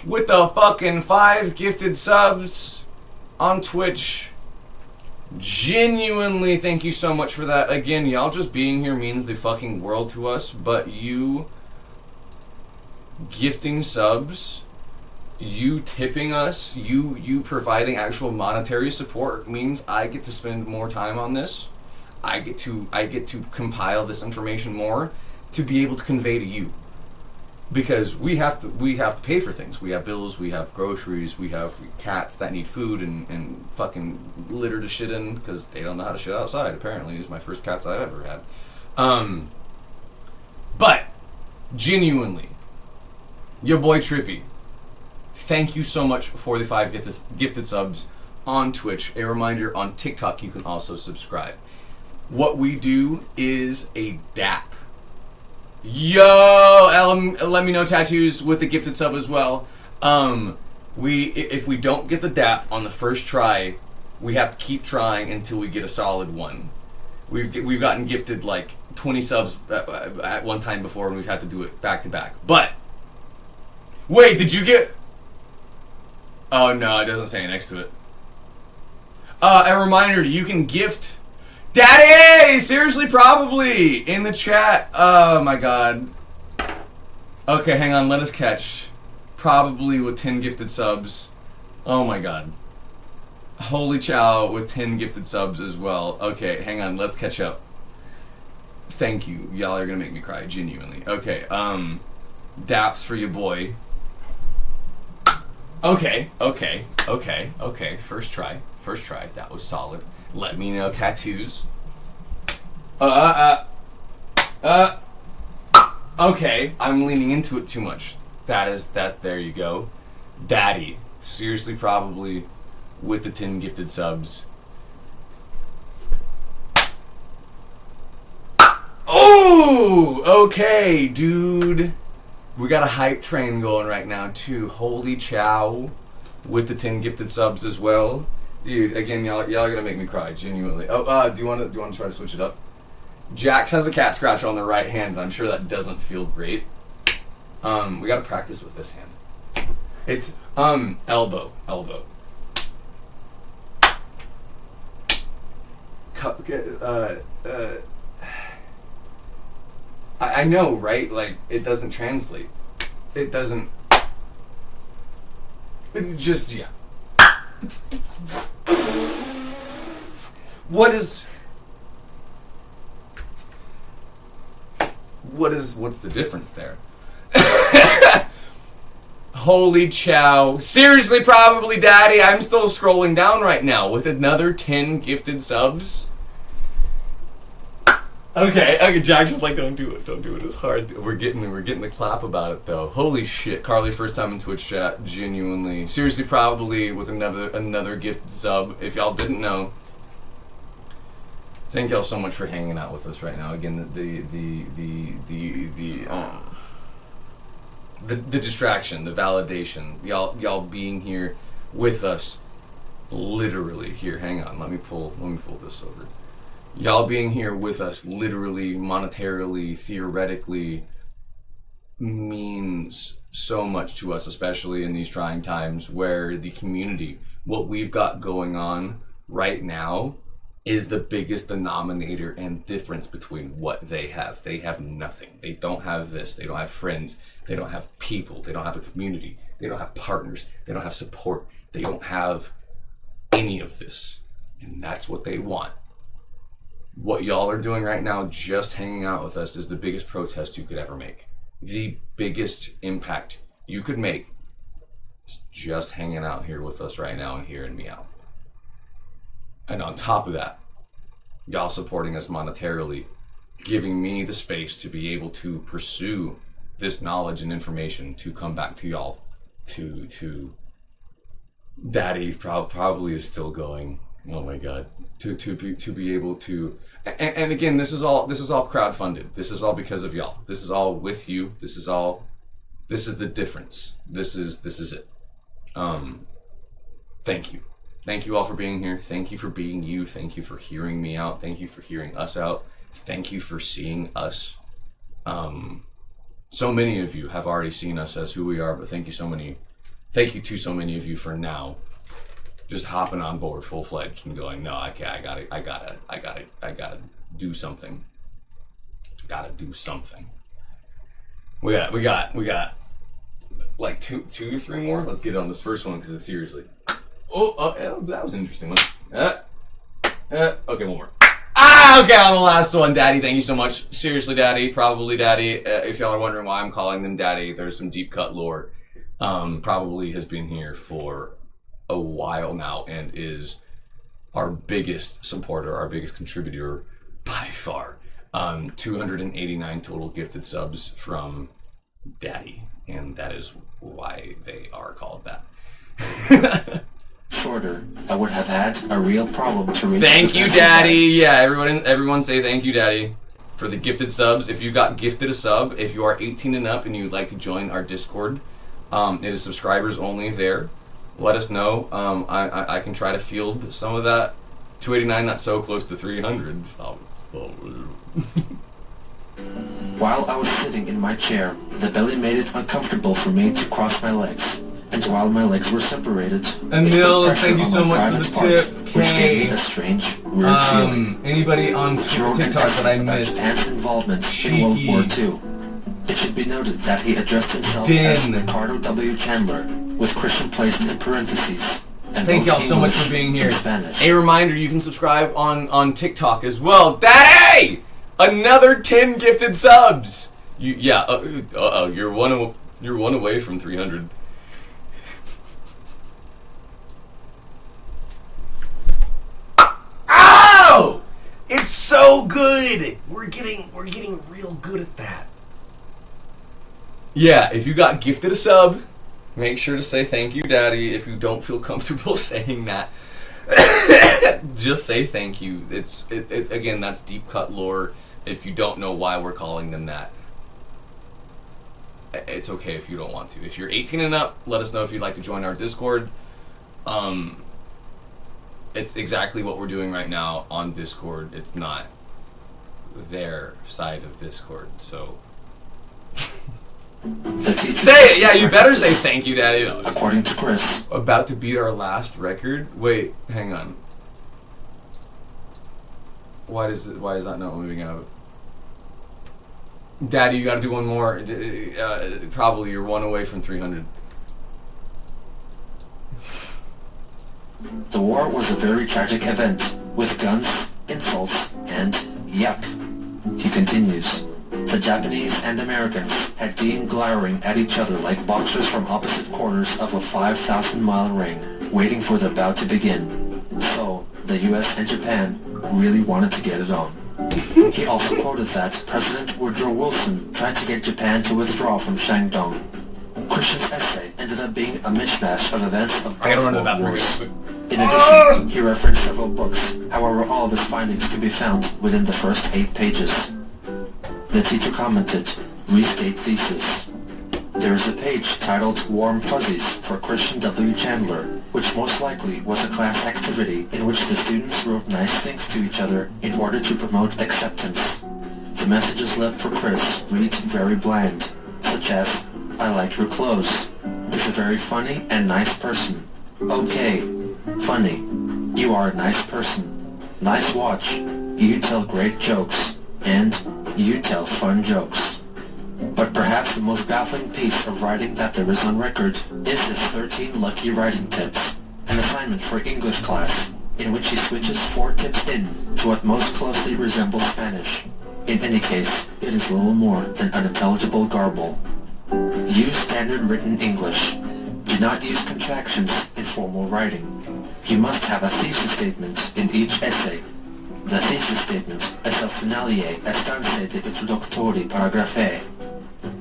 with the fucking 5 gifted subs on Twitch. Genuinely, thank you so much for that. Again, y'all just being here means the fucking world to us, but you gifting subs, you tipping us, you providing actual monetary support means I get to spend more time on this. I get to compile this information more to be able to convey to you, because we have to pay for things. We have bills, we have groceries, we have cats that need food and fucking litter to shit in because they don't know how to shit outside. Apparently, these are my first cats I've ever had. But genuinely, your boy Trippy, thank you so much for the 5 gifted subs on Twitch. A reminder, on TikTok you can also subscribe. What we do is a DAP. Yo, let me know tattoos with the gifted sub as well. If we don't get the DAP on the first try, we have to keep trying until we get a solid one. We've gotten gifted like 20 subs at one time before, and we've had to do it back to back. But wait, did you get? Oh no, it doesn't say it next to it. A reminder, you can gift. Daddy! Seriously, probably! In the chat. Oh my god. Okay, hang on, let us catch. Probably with 10 gifted subs. Oh my god. Holy chow with 10 gifted subs as well. Okay, hang on, let's catch up. Thank you. Y'all are gonna make me cry, genuinely. Okay, daps for your boy. Okay. First try. That was solid. Let me know tattoos. Okay, I'm leaning into it too much. There you go. Daddy. Seriously, probably with the 10 gifted subs. Oh, okay, dude. We got a hype train going right now too. Holy chow, with the 10 gifted subs as well, dude. Again, y'all are gonna make me cry, genuinely. Oh, do you want to try to switch it up? Jax has a cat scratch on the right hand, and I'm sure that doesn't feel great. We gotta practice with this hand. It's elbow. I know, right? Like, it doesn't translate. It doesn't. It just, yeah. What's the difference there? Holy chow. Seriously, probably, Daddy. I'm still scrolling down right now with another 10 gifted subs. Okay, Jack's just like, don't do it. It's hard. We're getting the clap about it though. Holy shit, Carly, first time in Twitch chat, genuinely. Seriously, probably with another gifted sub. If y'all didn't know, thank y'all so much for hanging out with us right now. Again, the distraction, the validation, y'all being here with us, literally. Here, hang on. Let me pull this over. Y'all being here with us, literally, monetarily, theoretically, means so much to us, especially in these trying times where the community, what we've got going on right now, is the biggest denominator and difference between what they have. They have nothing. They don't have this. They don't have friends. They don't have people. They don't have a community. They don't have partners. They don't have support. They don't have any of this. And that's what they want. What y'all are doing right now, just hanging out with us, is the biggest protest you could ever make. The biggest impact you could make is just hanging out here with us right now and hearing me out. And on top of that, y'all supporting us monetarily, giving me the space to be able to pursue this knowledge and information to come back to y'all. To Daddy probably is still going. Oh my God. To be able to, and again, this is all crowdfunded. This is all because of y'all. This is all with you. This is the difference. This is it. Thank you. Thank you all for being here. Thank you for being you. Thank you for hearing me out. Thank you for hearing us out. Thank you for seeing us. So many of you have already seen us as who we are, but thank you to so many of you for now just hopping on board full-fledged and going, no, I gotta do something. Gotta do something. We got like two or three more. Let's get on this first one because it's seriously. Oh, that was an interesting one. Okay, one more. Okay, on the last one, Daddy, thank you so much. Seriously, Daddy, probably Daddy. If y'all are wondering why I'm calling them Daddy, there's some deep cut lore. Probably has been here for a while now and is our biggest supporter, our biggest contributor by far. 289 total gifted subs from Daddy, and that is why they are called that.
Shorter, I would have had a real problem to reach.
Thank you, Daddy. Yeah, everyone say thank you, Daddy, for the gifted subs. If you got gifted a sub, if you are 18 and up and you'd like to join our Discord, it is subscribers only there. Let us know. I can try to field some of that. 289, not so close to 300. Stop.
While I was sitting in my chair, the belly made it uncomfortable for me to cross my legs. And while my legs were separated,
Emil, thank you so much for the tip.
Which gave me a strange, weird feeling.
Anybody on TikTok that I missed?
Ant's involvement in World War II. It should be noted that he addressed himself as Ricardo W. Chandler, with Christian placed in parentheses. And
thank y'all so much for being here.
Spanish.
A reminder, you can subscribe on TikTok as well. Daddy! Another 10 gifted subs! You're one away from 300. Ow! It's so good! We're getting real good at that. Yeah, if you got gifted a sub, make sure to say thank you, Daddy. If you don't feel comfortable saying that, just say thank you. It's again, that's deep cut lore. If you don't know why we're calling them that, it's okay if you don't want to. If you're 18 and up, let us know if you'd like to join our Discord. It's exactly what we're doing right now on Discord. It's not their side of Discord, so say it. Yeah, you better say thank you, Daddy. No.
According to Chris,
about to beat our last record. Wait, hang on. Why is that not moving out? Daddy, you gotta do one more. Probably you're one away from 300.
The war was a very tragic event, with guns, insults, and yuck. He continues. The Japanese and Americans had been glowering at each other like boxers from opposite corners of a 5,000-mile ring, waiting for the bout to begin. So, the US and Japan really wanted to get it on. He also quoted that President Woodrow Wilson tried to get Japan to withdraw from Shandong. Christian's essay ended up being a mishmash of events of both wars. In addition, he referenced several books, however all of his findings could be found within the first 8 pages. The teacher commented, restate thesis. There is a page titled Warm Fuzzies for Christian W. Chandler, which most likely was a class activity in which the students wrote nice things to each other in order to promote acceptance. The messages left for Chris read very bland, such as, I like your clothes, is a very funny and nice person. Okay, funny, you are a nice person. Nice watch, you tell great jokes, and you tell fun jokes. But perhaps the most baffling piece of writing that there is on record is his 13 lucky writing tips, an assignment for English class, in which he switches 4 tips in to what most closely resembles Spanish. In any case, it is little more than unintelligible garble. Use standard written English. Do not use contractions in formal writing. You must have a thesis statement in each essay. The thesis statement es el finale estancia de introductory paragraphe.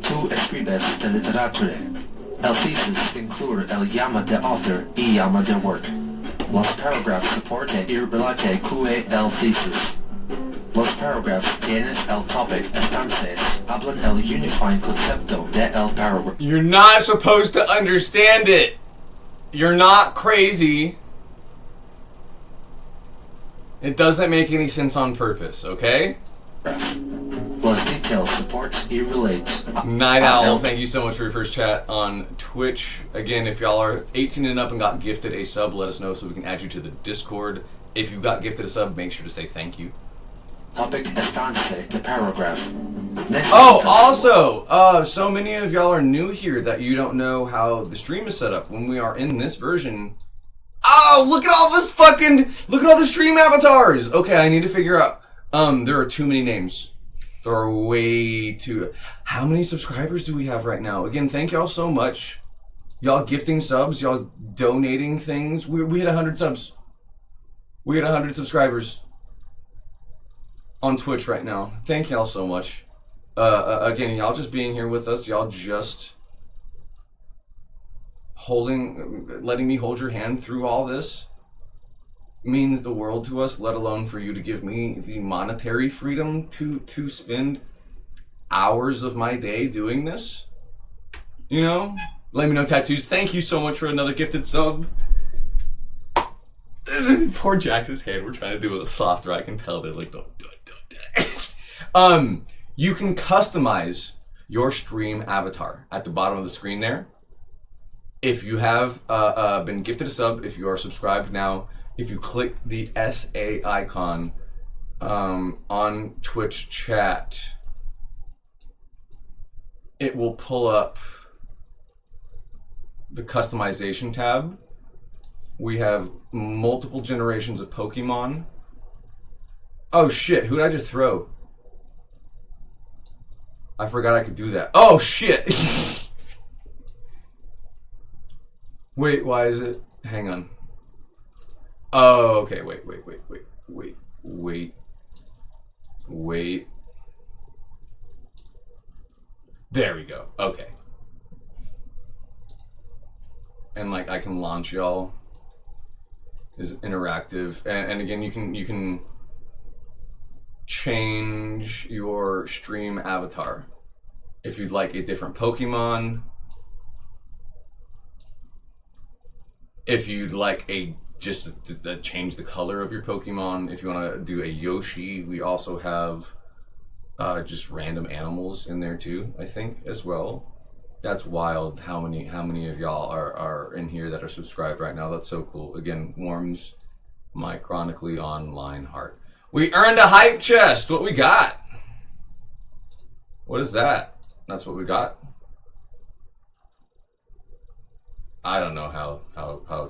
Tu escribes de literature. El thesis include el llama de author y llama de work. Los paragraphs soporte ir relate que el thesis. Los paragraphs tienes el topic estances hablan el unifying concepto de el paragraph.
You're not supposed to understand it. You're not crazy. It doesn't make any sense on purpose, okay?
Los details supports y relate.
Night Owl, thank you so much for your first chat on Twitch. Again, if y'all are 18 and up and got gifted a sub, let us know so we can add you to the Discord. If you got gifted a sub, make sure to say thank you.
Topic estance, the paragraph.
Oh, also, so many of y'all are new here that you don't know how the stream is set up. When we are in this version... Oh, look at all this fucking... Look at all the stream avatars! Okay, I need to figure out... there are too many names. There are way too... How many subscribers do we have right now? Again, thank y'all so much. Y'all gifting subs, y'all donating things. We had 100 subs. We had 100 subscribers on Twitch right now. Thank y'all so much. Again, y'all just being here with us, y'all just letting me hold your hand through all this means the world to us, let alone for you to give me the monetary freedom to spend hours of my day doing this. You know? Let me know, Tattoos. Thank you so much for another gifted sub. Poor Jax's hand. We're trying to do it softer. I can tell they're like, don't. You can customize your stream avatar at the bottom of the screen there. If you have been gifted a sub, if you are subscribed now, if you click the SA icon on Twitch chat, it will pull up the customization tab. We have multiple generations of Pokemon. Oh shit, who did I just throw? I forgot I could do that. Oh shit! Wait, why is it? Hang on. Oh, okay, wait. There we go, okay. And like I can launch y'all. Is interactive, and again you can change your stream avatar if you'd like a different Pokemon, if you'd like just to change the color of your Pokemon, if you want to do a Yoshi. We also have just random animals in there too, I think, as well. That's wild how many of y'all are in here that are subscribed right now. That's so cool. Again, warms my chronically online heart. We earned a hype chest. What we got? What is that? That's what we got? I don't know how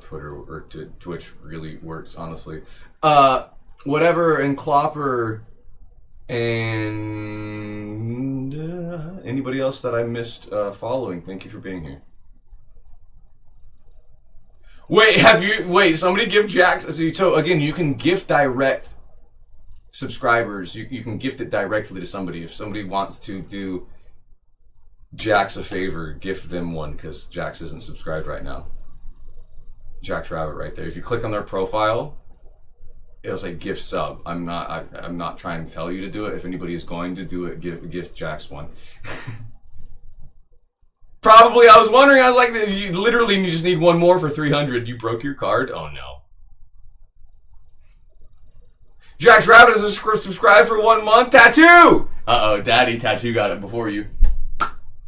Twitter or Twitch really works, honestly. Whatever, and Clopper and anybody else that I missed following, thank you for being here. Wait, somebody give Jax, so again, you can gift direct subscribers. You can gift it directly to somebody. If somebody wants to do Jax a favor, gift them one, because Jax isn't subscribed right now. Jax Rabbit right there. If you click on their profile, it'll say gift sub. I'm not trying to tell you to do it. If anybody is going to do it, gift Jax one. Probably, I was wondering, I was like, you literally just need one more for 300. You broke your card? Oh no. Jax Rabbit is subscribed for 1 month. Tattoo! Uh-oh, Daddy Tattoo got it before you.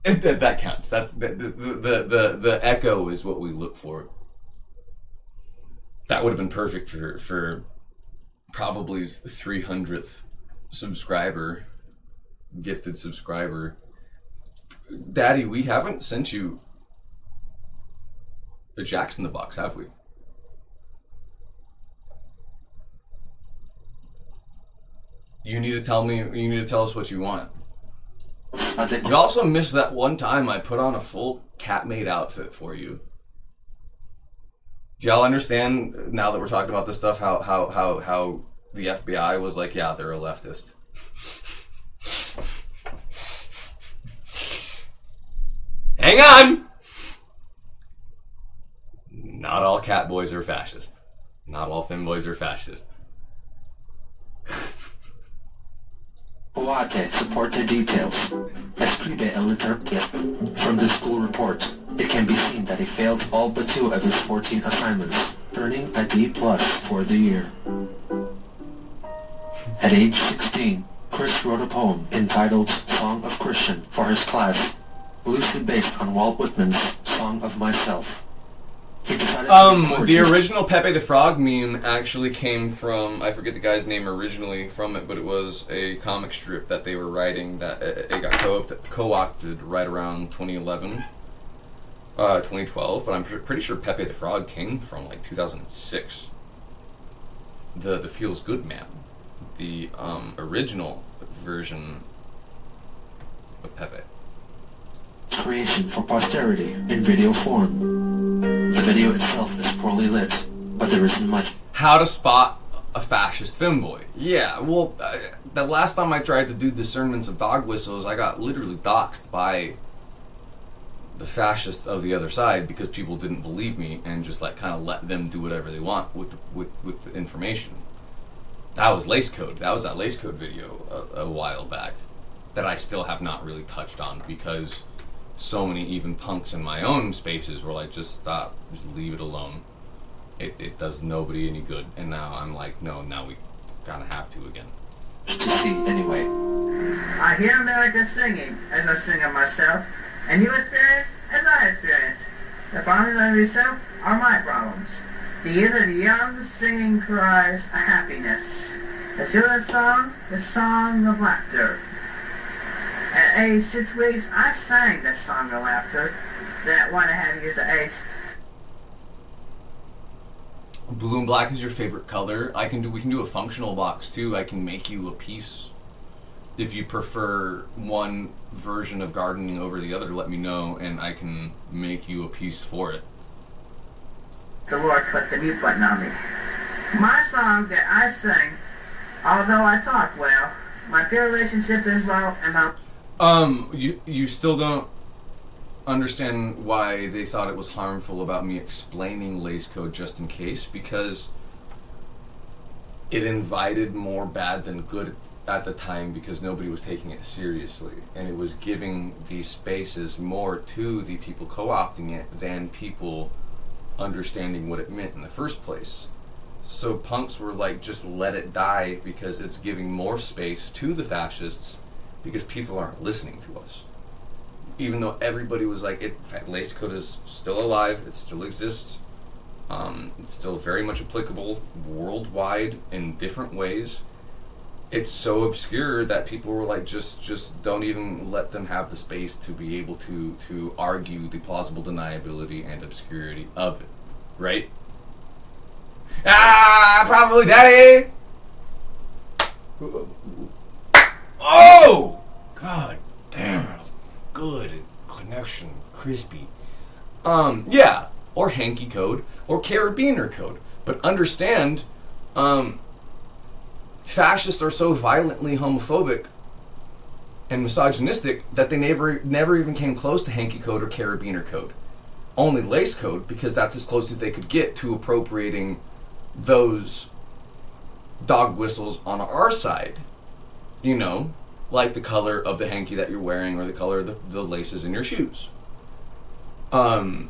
That counts. That's the echo is what we look for. That would have been perfect for probably 300th subscriber, gifted subscriber. Daddy, we haven't sent you a Jax in the box, have we? You need to tell me. You need to tell us what you want. You also missed that one time I put on a full cat-made outfit for you. Do y'all understand now that we're talking about this stuff? How the FBI was like, yeah, they're a leftist. Hang on. Not all cat boys are fascist. Not all femboys are fascist.
Oate support the details. Escribe el interpret. From the school report, it can be seen that he failed all but 2 of his 14 assignments, earning a D+ for the year. At age 16, Chris wrote a poem entitled Song of Christian for his class, loosely based on Walt Whitman's Song of Myself. He decided to record
the original Pepe the Frog meme actually came from, I forget the guy's name originally from it, but it was a comic strip that they were writing that it got co-opted right around 2011, 2012, but I'm pretty sure Pepe the Frog came from like 2006. The Feels Good Man, the original version of Pepe.
Creation for posterity in video form. The video itself is poorly lit, but there isn't much.
How to spot a fascist femboy. Yeah, well, the last time I tried to do discernments of dog whistles, I got literally doxxed by the fascists of the other side because people didn't believe me and just like kind of let them do whatever they want with the information. That was Lace Code. That was that Lace Code video a while back that I still have not really touched on because so many even punks in my own spaces were like, just stop, just leave it alone. It does nobody any good. And now I'm like, no, now we kind of have to again.
To see anyway.
I hear America singing as I sing of myself, and you experience as I experience. The problems of yourself are my problems. The ear of the young singing cries a happiness. The children's song, the song of laughter. At age 6 weeks, I sang this song of laughter. Then at 1.5 years of age.
Blue and black is your favorite color. We can do a functional box too. I can make you a piece. If you prefer one version of gardening over the other, let me know and I can make you a piece for it.
The Lord put the mute button on me. My song that I sing, although I talk well, my peer relationship is well, and my...
You still don't understand why they thought it was harmful about me explaining Lace Code just in case, because it invited more bad than good at the time because nobody was taking it seriously, and it was giving these spaces more to the people co-opting it than people understanding what it meant in the first place. So punks were like, just let it die because it's giving more space to the fascists because people aren't listening to us. Even though everybody was like, in fact, Lace Code is still alive, it still exists, it's still very much applicable worldwide in different ways. It's so obscure that people were like, just don't even let them have the space to be able to argue the plausible deniability and obscurity of it, right? Ah, probably daddy! Oh! God damn, that was good connection, crispy. Yeah, or hanky code, or carabiner code. But understand, fascists are so violently homophobic and misogynistic that they never even came close to hanky code or carabiner code. Only Lace Code, because that's as close as they could get to appropriating those dog whistles on our side. You know, like the color of the hanky that you're wearing or the color of the laces in your shoes. Or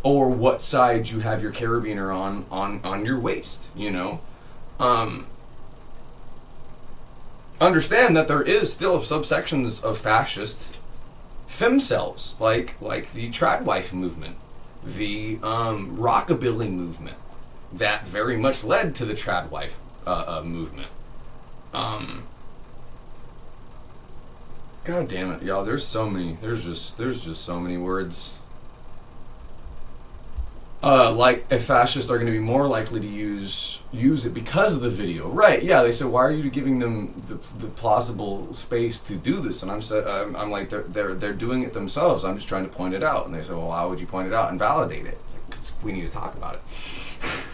what side you have your carabiner on your waist, you know. Understand that there is still subsections of fascist femcells, like the tradwife movement, the rockabilly movement, that very much led to the tradwife movement. God damn it, y'all! There's just so many words. Like, if fascists are going to be more likely to use it because of the video, right? Yeah, they said, why are you giving them the plausible space to do this? And I'm like, they're doing it themselves. I'm just trying to point it out. And they said, well, how would you point it out and validate it? Like, 'cause we need to talk about it.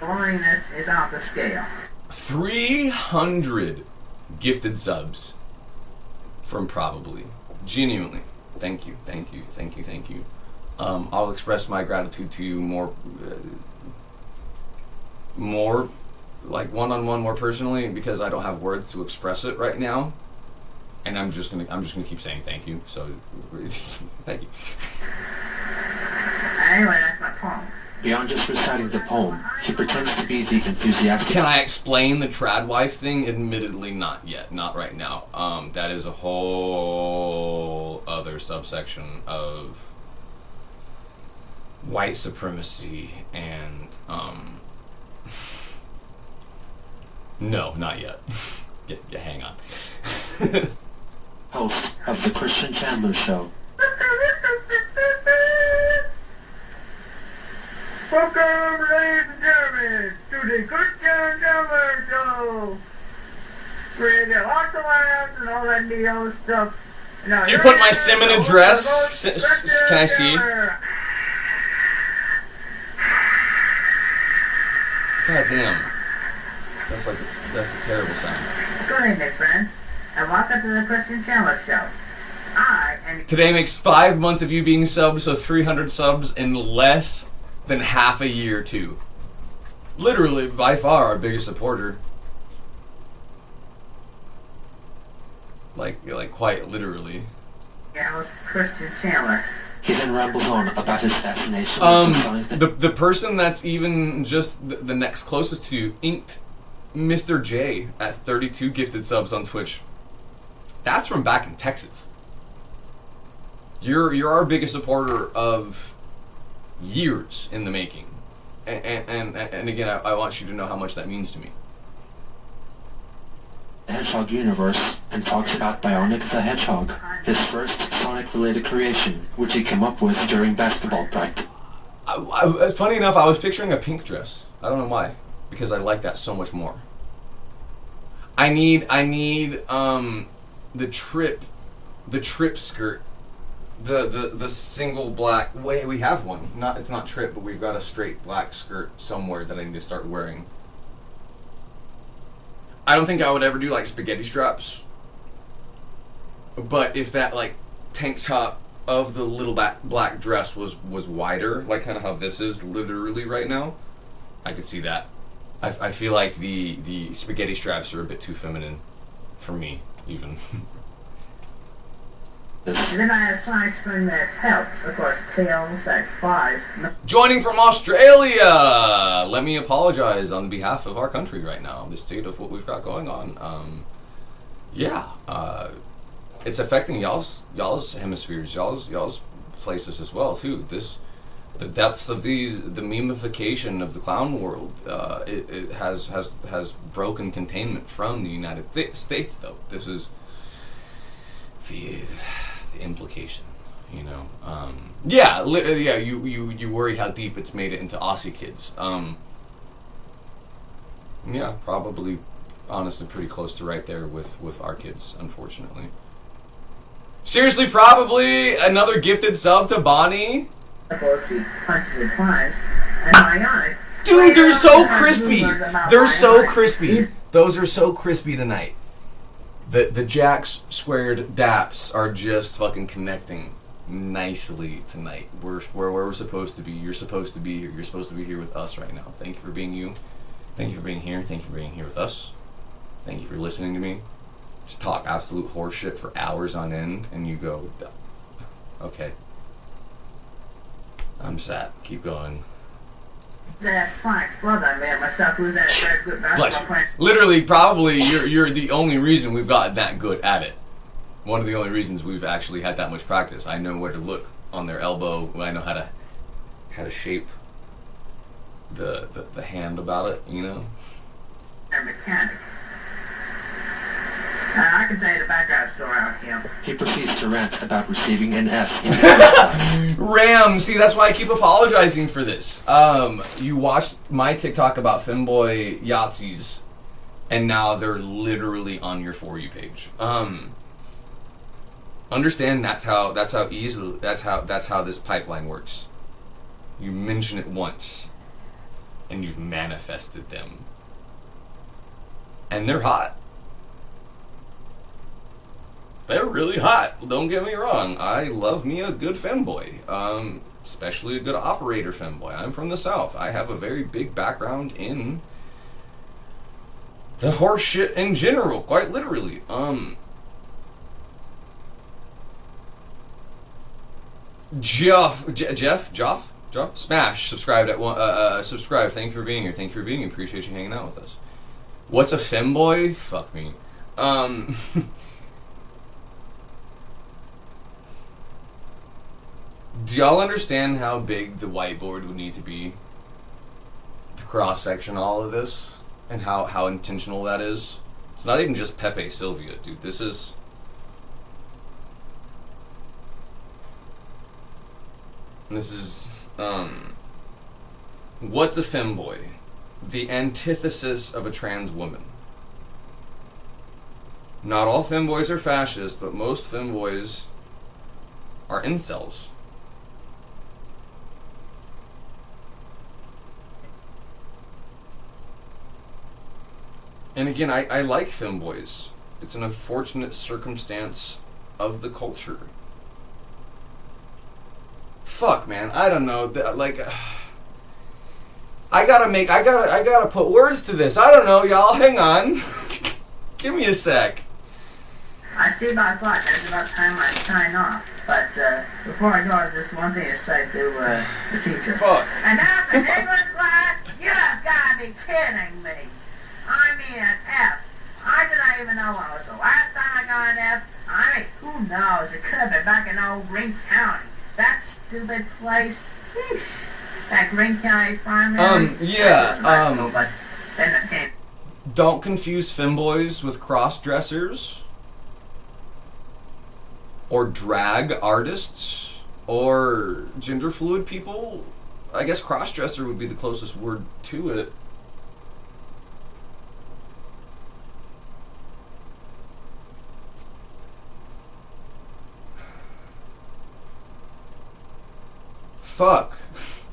Loneliness is off the scale.
300 gifted subs from Probably. Genuinely. Thank you. I'll express my gratitude to you more more, like one-on-one, more personally, because I don't have words to express it right now. And I'm just gonna keep saying thank you. So, thank you.
Anyway, that's my poem.
Beyond just reciting the poem, he pretends to be the enthusiastic...
Can I explain the trad wife thing? Admittedly, not yet. Not right now. That is a whole other subsection of white supremacy and, no, not yet. Yeah, hang on.
Host of the Christian Chandler Show.
Welcome, ladies and gentlemen, to the Christian Chandler Show. Where there are lots of laughs and all that neo stuff. Now,
You put my sim in a dress? Can I see? God damn. That's a terrible sound.
Good evening, friends, and welcome to the Christian Chandler Show. I am...
Today makes 5 months of you being subbed, so 300 subs in less than half a year, too. Literally, by far, our biggest supporter. Like quite literally.
Yeah, I was Christian Chandler.
He then rambles on about his fascination with
the person that's even just the next closest to you, Inked Mr. J at 32 gifted subs on Twitch. That's from back in Texas. You're our biggest supporter of years in the making, and again, I want you to know how much that means to me.
Hedgehog universe and talks about Bionic the Hedgehog, his first Sonic-related creation, which he came up with during basketball practice.
Funny enough, I was picturing a pink dress. I don't know why, because I like that so much more. I need the trip skirt, the single black. Wait, we have one. It's not trip, but we've got a straight black skirt somewhere that I need to start wearing. I don't think I would ever do like spaghetti straps, but if that like tank top of the little black dress was wider, like kind of how this is literally right now, I could see that. I feel like the spaghetti straps are a bit too feminine for me, even.
And then I have side spring that helps, of course, tails that flies.
Joining from Australia! Let me apologize on behalf of our country right now, the state of what we've got going on. It's affecting y'all's hemispheres, y'all's places as well, too. The depths of the memification of the clown world, it has broken containment from the United States, though. This is the implication, you know. You worry how deep it's made it into Aussie kids. Yeah, probably, honestly, pretty close to right there with our kids, unfortunately. Seriously, probably another gifted sub to Bonnie. Dude, they're so crispy. They're so crispy. Those are so crispy tonight. The jacks squared daps are just fucking connecting nicely tonight. We're where we're supposed to be. You're supposed to be here. You're supposed to be here with us right now. Thank you for being you. Thank you for being here. Thank you for being here with us. Thank you for listening to me. Just talk absolute horseshit for hours on end, and you go, okay. I'm sad. Keep going.
That Sonic's blood I made myself who's that very good basketball player.
Literally, probably you're the only reason we've gotten that good at it. One of the only reasons we've actually had that much practice. I know where to look on their elbow. I know how to shape the hand about it. You know.
They're mechanic. I can tell you the background story on him.
He proceeds to rant about receiving an F in class.
Ram, see, that's why I keep apologizing for this. You watched my TikTok about femboy Yahtzees, and now they're literally on your For You page. Understand that's how this pipeline works. You mention it once, and you've manifested them, and they're hot. They're really hot. Don't get me wrong. I love me a good femboy. especially a good operator femboy. I'm from the South. I have a very big background in the horse shit in general, quite literally. Jeff, smash, subscribed at one, subscribe. Thank you for being here. Thank you for being here. Appreciate you hanging out with us. What's a femboy? Fuck me. Do y'all understand how big the whiteboard would need to be to cross-section all of this? And how intentional that is? It's not even just Pepe Sylvia, dude. This is... what's a femboy? The antithesis of a trans woman. Not all femboys are fascist, but most femboys are incels. And again, I like femboys. It's an unfortunate circumstance of the culture. Fuck, man. I don't know. Like, I gotta put words to this. I don't know, y'all. Hang on. Give me a sec.
I see my clock. It's about time I sign off. But before I go, just one thing to say to the teacher.
Fuck.
And now, in English class, you have got to be kidding me. I mean, an F. I do not even know when was the last time I got an F. I mean, who knows? It could have been back in old Green County. That stupid place. Eesh. That Green County primary.
Don't confuse femboys with cross-dressers. Or drag artists. Or gender-fluid people. I guess cross-dresser would be the closest word to it. Fuck.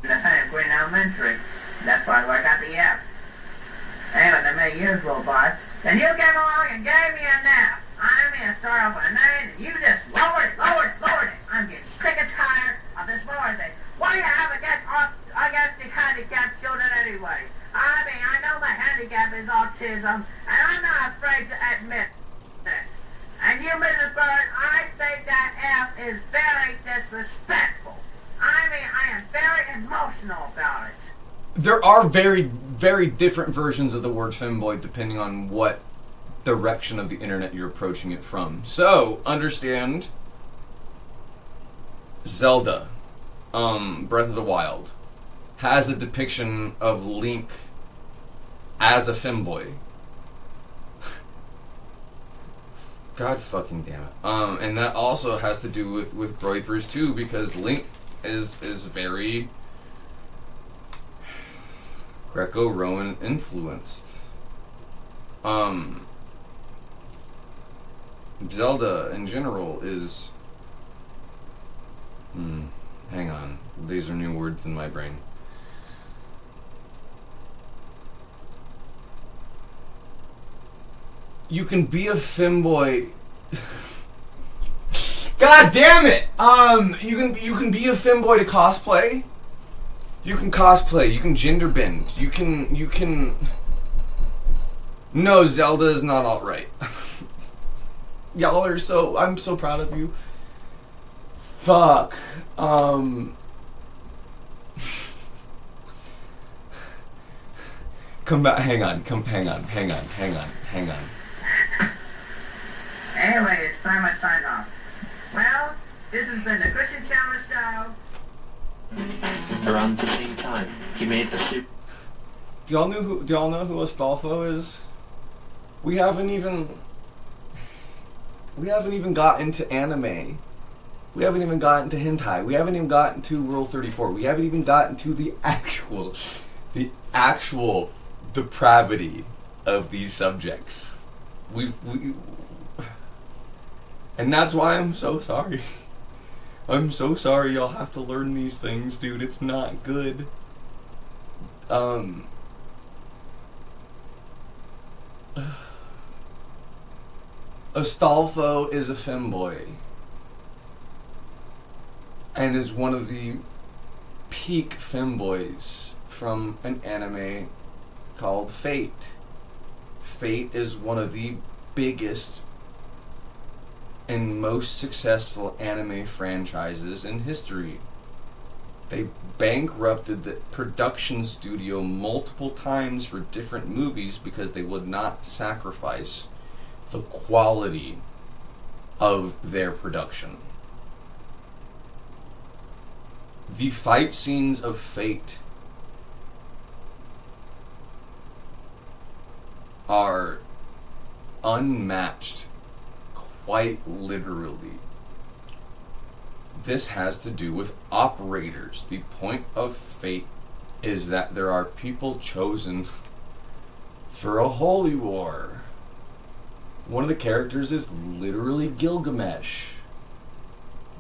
That's how I'm Green Elementary. That's why I got the F. Anyway, the many years go by. Then you came along and gave me a nap. I mean, I start off with a 9, and you just lowered it. I'm getting sick and tired of this lower thing. What do you have against the handicapped children anyway? I mean, I know my handicap is autism, and I'm not afraid to admit it. And you, Mrs. Bird, I think that F is very disrespectful. I mean, I am very emotional about it.
There are very, very different versions of the word femboy depending on what direction of the internet you're approaching it from. So, understand Zelda, Breath of the Wild, has a depiction of Link as a femboy. God fucking damn it. And that also has to do with Groypers too, because Link is very Greco-Roman influenced. Zelda in general is hang on. These are new words in my brain. You can be a femboy. God damn it! You can be a femboy to cosplay. You can cosplay. You can gender bend. You can. No, Zelda is not alt-right. Y'all are so. I'm so proud of you. Fuck. Come back. Hang on. Hang on.
Anyway, it's time I sign off. Well, this has been the Christian Chandler Show.
Around the same time, he made the soup.
Do y'all know who Astolfo is? We haven't even got into anime. We haven't even gotten to hentai. We haven't even gotten to Rule 34. We haven't even gotten to the actual depravity of these subjects. And that's why I'm so sorry. I'm so sorry y'all have to learn these things, dude. It's not good. Astolfo is a femboy. And is one of the peak femboys from an anime called Fate. Fate is one of the biggest and most successful anime franchises in history. They bankrupted the production studio multiple times for different movies because they would not sacrifice the quality of their production. The fight scenes of Fate are unmatched, quite literally. This has to do with operators. The point of Fate is that there are people chosen for a holy war. One of the characters is literally Gilgamesh,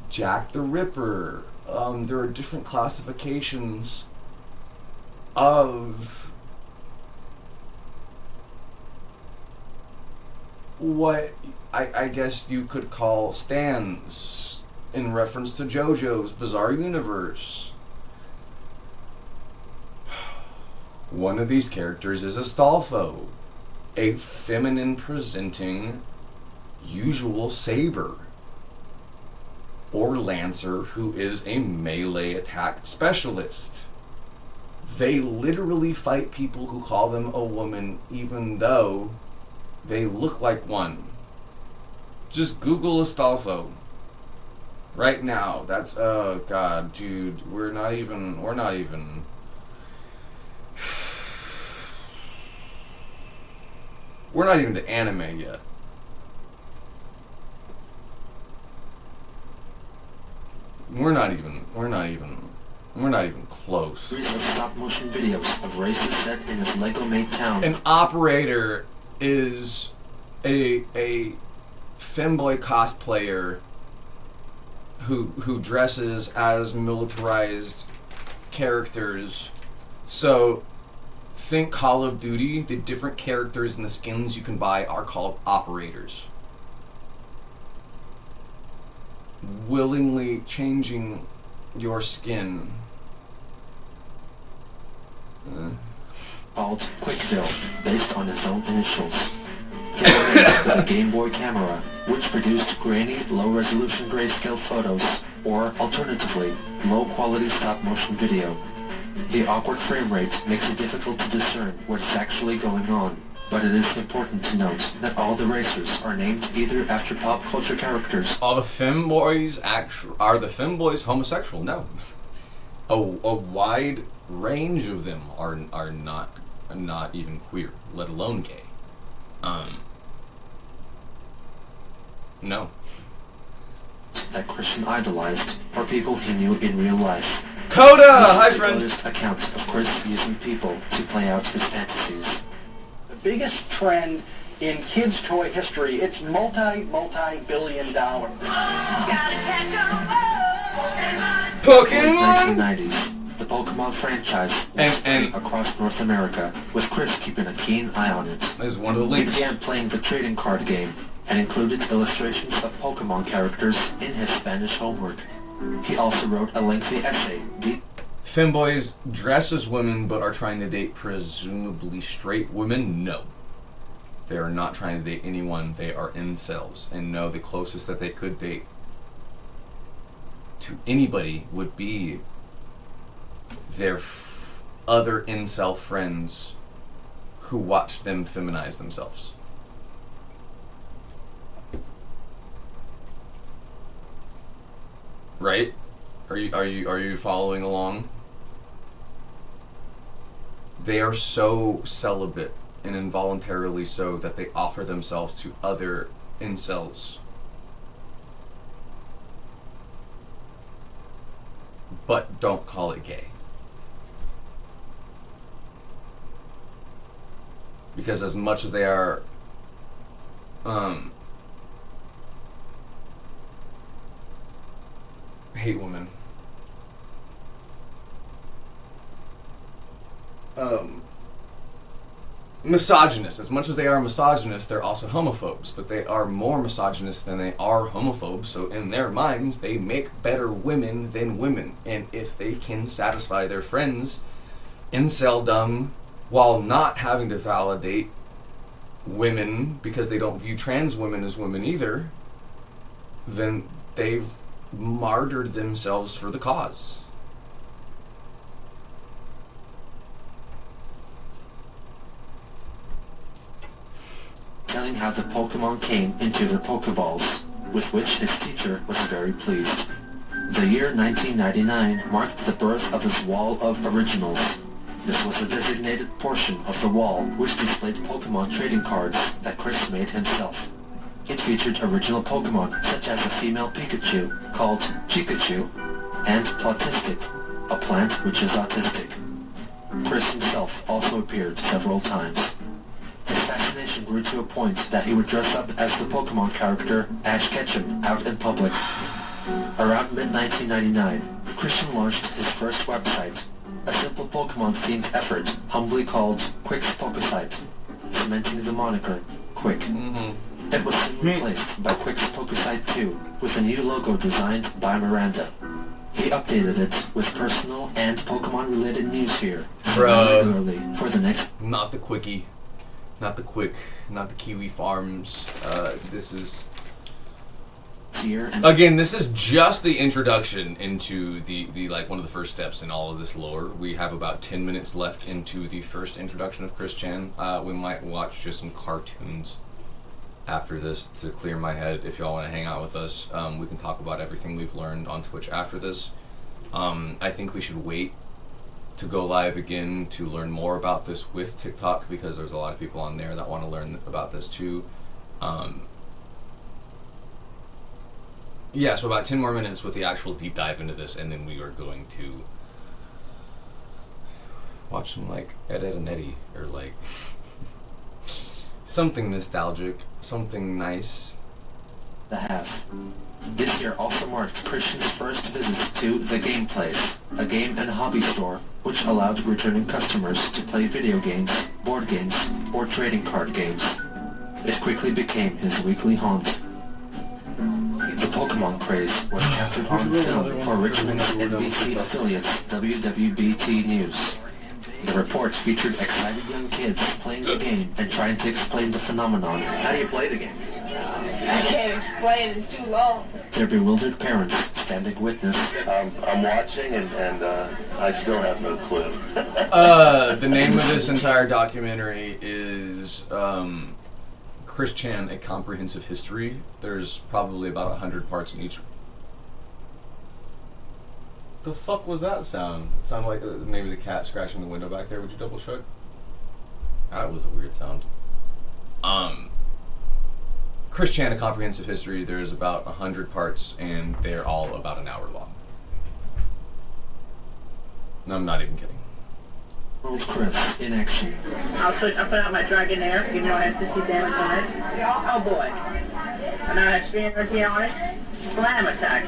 Jack the Ripper. There are different classifications of what I guess you could call stands in reference to JoJo's Bizarre Universe. One of these characters is Astolfo, a feminine presenting usual saber or lancer who is a melee attack specialist. They literally fight people who call them a woman even though they look like one. Just Google Astolfo right now. That's, oh god, dude, we're not even to anime yet. We're not even close.
Series of stop-motion videos of races set in his Lego-made town.
An operator is a femboy cosplayer who dresses as militarized characters. So think Call of Duty. The different characters and the skins you can buy are called operators. Willingly changing your skin.
Called Quickville, based on his own initials. With a Game Boy camera, which produced grainy, low-resolution grayscale photos, or, alternatively, low-quality stop-motion video. The awkward frame rate makes it difficult to discern what is actually going on, but it is important to note that all the racers are named either after pop culture characters.
Are the femboys homosexual? No. A wide range of them are not even queer, let alone gay. No.
That Christian idolized are people he knew in real life.
Coda! Hi, friend!
This is the account of Chris using people to play out his fantasies.
The biggest trend in kids' toy history, it's multi-billion dollar.
Pokemon!
1990s, the Pokemon franchise was spread across North America, with Chris keeping a keen eye on it.
This is one of the links.
He began playing the trading card game, and included illustrations of Pokemon characters in his Spanish homework. He also wrote a lengthy essay.
Femboys dress as women but are trying to date presumably straight women? No. They are not trying to date anyone. They are incels. And no, the closest that they could date to anybody would be their other incel friends who watch them feminize themselves. Right? Are you following along? They are so celibate and involuntarily so that they offer themselves to other incels. But don't call it gay. Because as much as they are hate women. misogynist. As much as they are misogynist, they're also homophobes. But they are more misogynist than they are homophobes. So in their minds, they make better women than women. And if they can satisfy their friends' inceldom while not having to validate women because they don't view trans women as women either, then they've martyred themselves for the cause.
Telling how the Pokemon came into their Pokeballs, with which his teacher was very pleased. The year 1999 marked the birth of his wall of originals. This was a designated portion of the wall which displayed Pokemon trading cards that Chris made himself. It featured original Pokemon such as a female Pikachu called Chikachu and Plautistic, a plant which is autistic. Chris himself also appeared several times. His fascination grew to a point that he would dress up as the Pokemon character Ash Ketchum out in public. Around mid-1999, Christian launched his first website, a simple Pokemon-themed effort humbly called Quick's Pokesite, cementing the moniker Quick. It was soon replaced by Quick's Pokesite 2 with a new logo designed by Miranda. He updated it with personal and Pokemon-related news here regularly for the next...
Not the Quickie. Not the Quick. Not the Kiwi Farms. This is... Again, this is just the introduction into the like one of the first steps in all of this lore. We have about 10 minutes left into the first introduction of Chris Chan. We might watch just some cartoons after this to clear my head. If y'all want to hang out with us, we can talk about everything we've learned on Twitch after this. I think we should wait to go live again to learn more about this with TikTok, because there's a lot of people on there that want to learn about this too. Yeah, so about 10 more minutes with the actual deep dive into this, and then we are going to watch some like Ed, Edd n Eddy, or like something nostalgic, something nice.
This year also marked Christian's first visit to The Game Place, a game and hobby store which allowed returning customers to play video games, board games, or trading card games. It quickly became his weekly haunt. The Pokemon craze was captured on film for Richmond's NBC affiliates WWBT News. The report featured excited young kids playing the game and trying to explain the phenomenon.
How do you play the game?
I can't explain, it's too long.
Their bewildered parents standing witness.
I'm watching and I still have no clue.
The name of this entire documentary is Chris Chan, A Comprehensive History. There's probably about 100 parts in each. The fuck was that sound? It sounded like maybe the cat scratching the window back there. Would you double check? That was a weird sound. Chris Chan, A Comprehensive History. There's about 100 parts, and they're all about an hour long. No, I'm not even kidding.
Old Chris in action.
I'll put out my Dragonair, even though it has 60 damage on it. Oh boy. And I have spear energy on it. Slam attack.